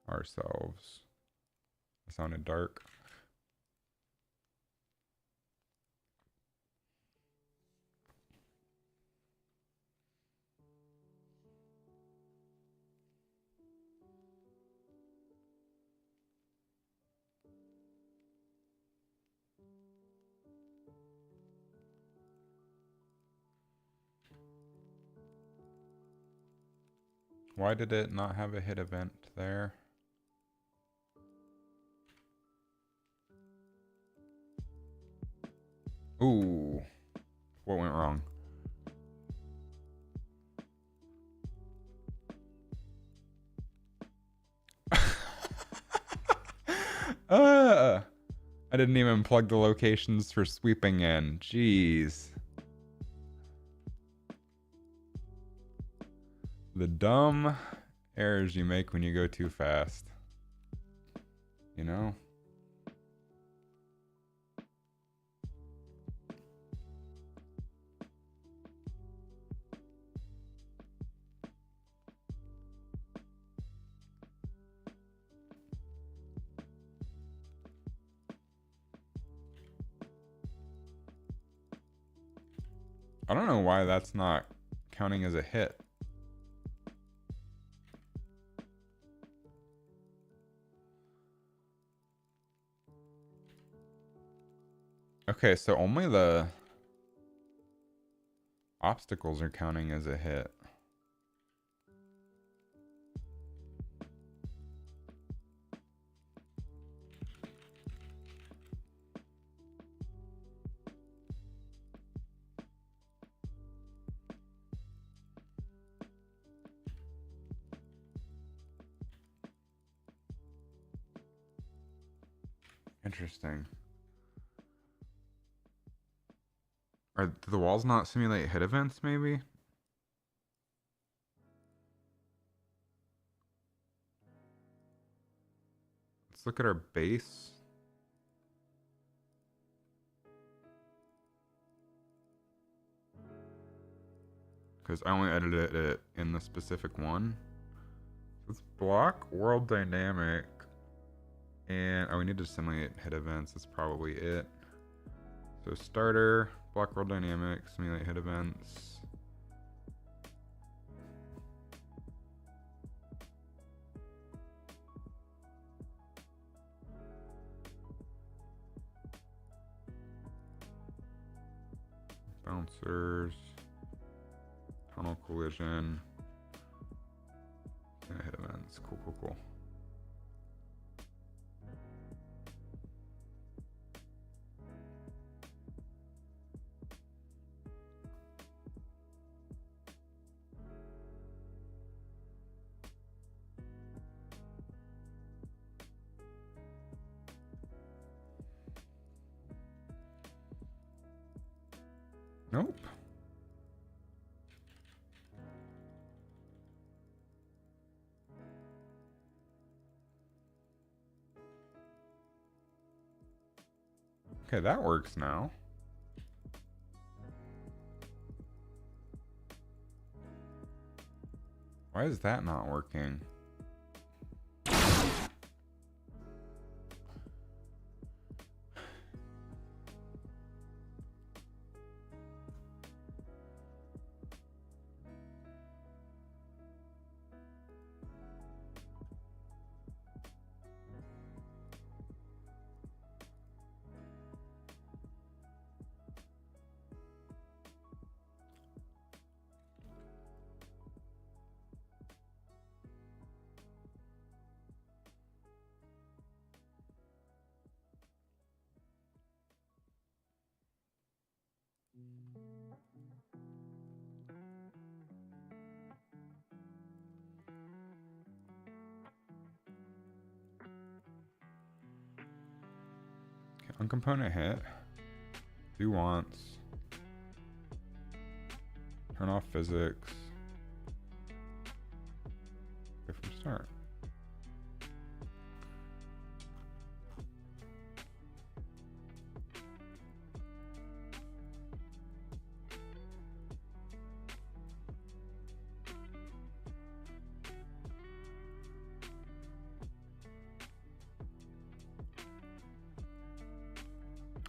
ourselves. That sounded dark. Why did it not have a hit event there? Ooh, what went wrong? I didn't even plug the locations for sweeping in. Jeez. The dumb errors you make when you go too fast. You know? I don't know why that's not counting as a hit. Okay, so only the obstacles are counting as a hit. Interesting. Do the walls not simulate hit events, maybe? Let's look at our base. Because I only edited it in the specific one. Let's block world dynamic. And we need to simulate hit events. That's probably it. So starter, block world dynamic, simulate hit events. Bouncers, tunnel collision, hit events. Cool. Nope. Okay, that works now. Why is that not working? Okay, on component hit. Do once. Turn off physics. Go from start.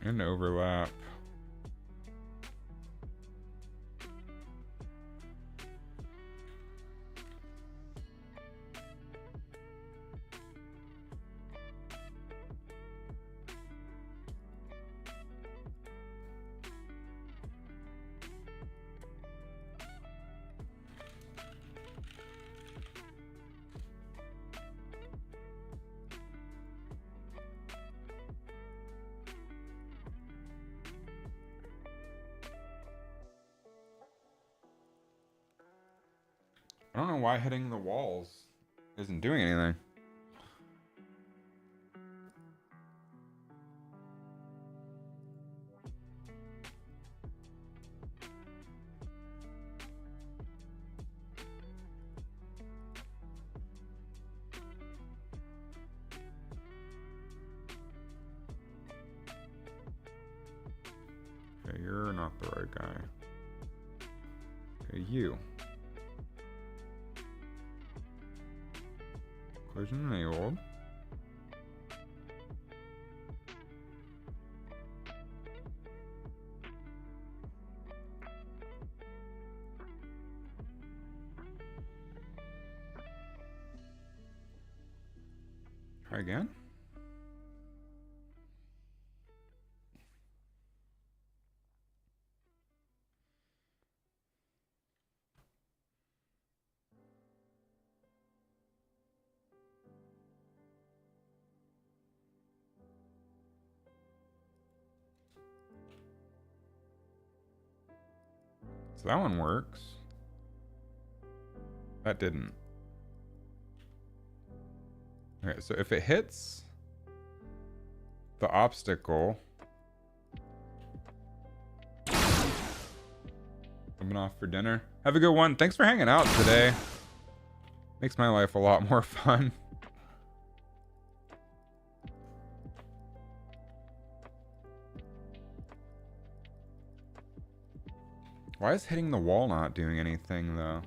And overlap. I don't know why hitting the walls isn't doing anything. Okay, you're not the right guy. Okay, you. Collision enabled. Try again. So that one works. That didn't. Okay, so if it hits the obstacle, coming off for dinner. Have a good one. Thanks for hanging out today. Makes my life a lot more fun. Why is hitting the wall not doing anything, though?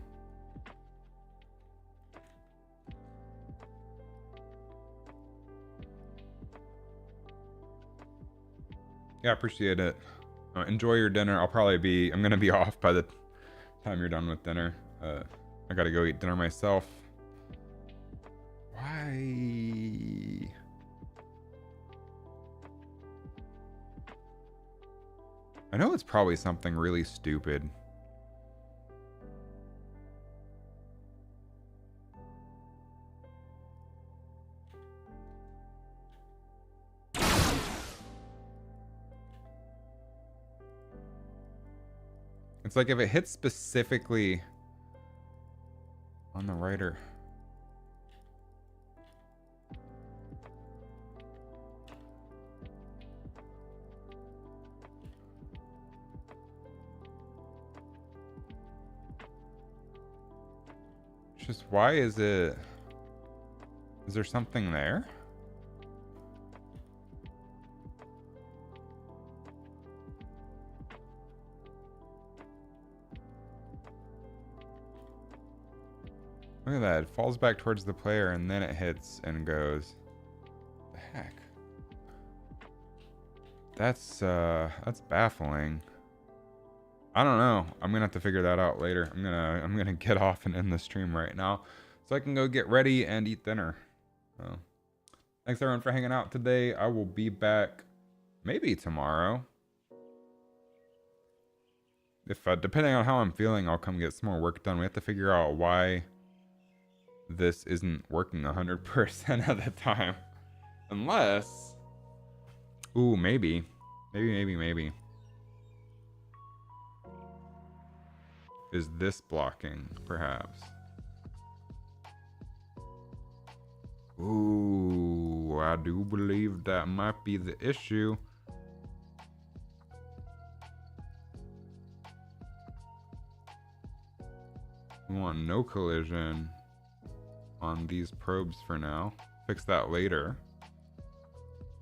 Yeah, appreciate it. Enjoy your dinner. I'm gonna be off by the time you're done with dinner. I gotta go eat dinner myself. Why? I know it's probably something really stupid. It's like if it hits specifically on the writer. Just why is it? Is there something there? Look at that. It falls back towards the player and then it hits and goes. The heck? That's baffling. I don't know. I'm gonna have to figure that out later. I'm gonna get off and end the stream right now so I can go get ready and eat dinner. So, thanks everyone for hanging out today. I will be back maybe tomorrow. If depending on how I'm feeling, I'll come get some more work done. We have to figure out why this isn't working 100% of the time. Unless, ooh, maybe. Is this blocking, perhaps? Ooh, I do believe that might be the issue. We want no collision on these probes for now. Fix that later.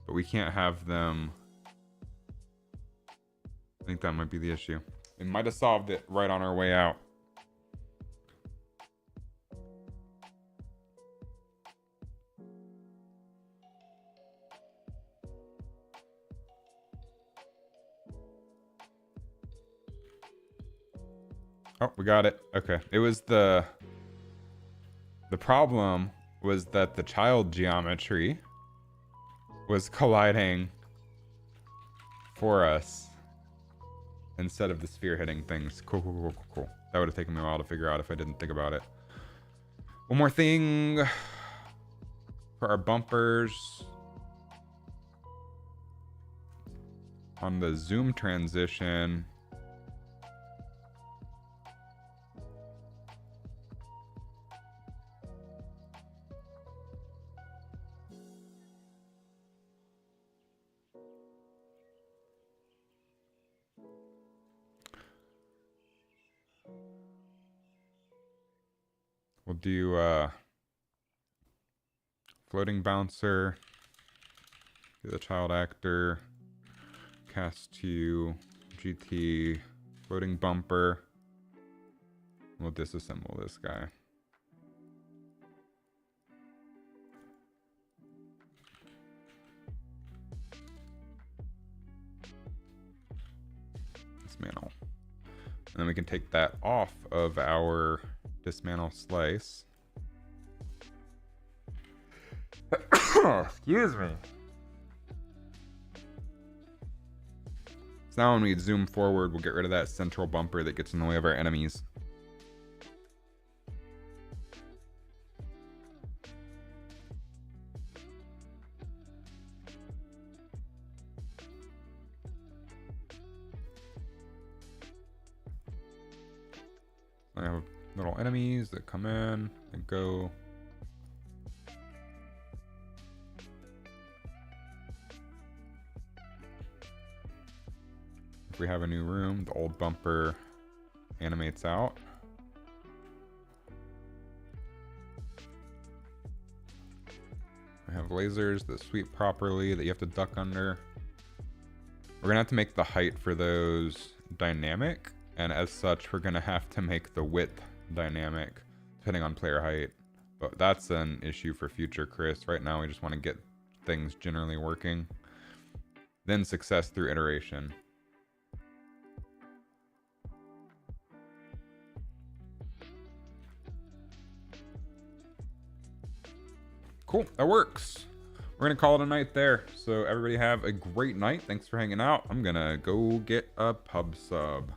But we can't have them. I think that might be the issue. We might have solved it right on our way out. Oh, we got it. Okay. It was the problem was that the child geometry was colliding for us instead of the sphere hitting things. Cool. That would have taken me a while to figure out if I didn't think about it. One more thing for our bumpers. On the zoom transition, we'll do floating bouncer, do the child actor, cast to GT, floating bumper. We'll disassemble this guy. Dismantle. And then we can take that off of our dismantle slice. Excuse me. So now when we zoom forward, we'll get rid of that central bumper that gets in the way of our enemies. I have little enemies that come in and go. If we have a new room, the old bumper animates out. We have lasers that sweep properly that you have to duck under. We're gonna have to make the height for those dynamic, and as such, we're gonna have to make the width dynamic depending on player height. But that's an issue for future Chris. Right now, we just want to get things generally working. Then success through iteration. Cool, that works. We're gonna call it a night there. So everybody have a great night. Thanks for hanging out. I'm gonna go get a pub sub.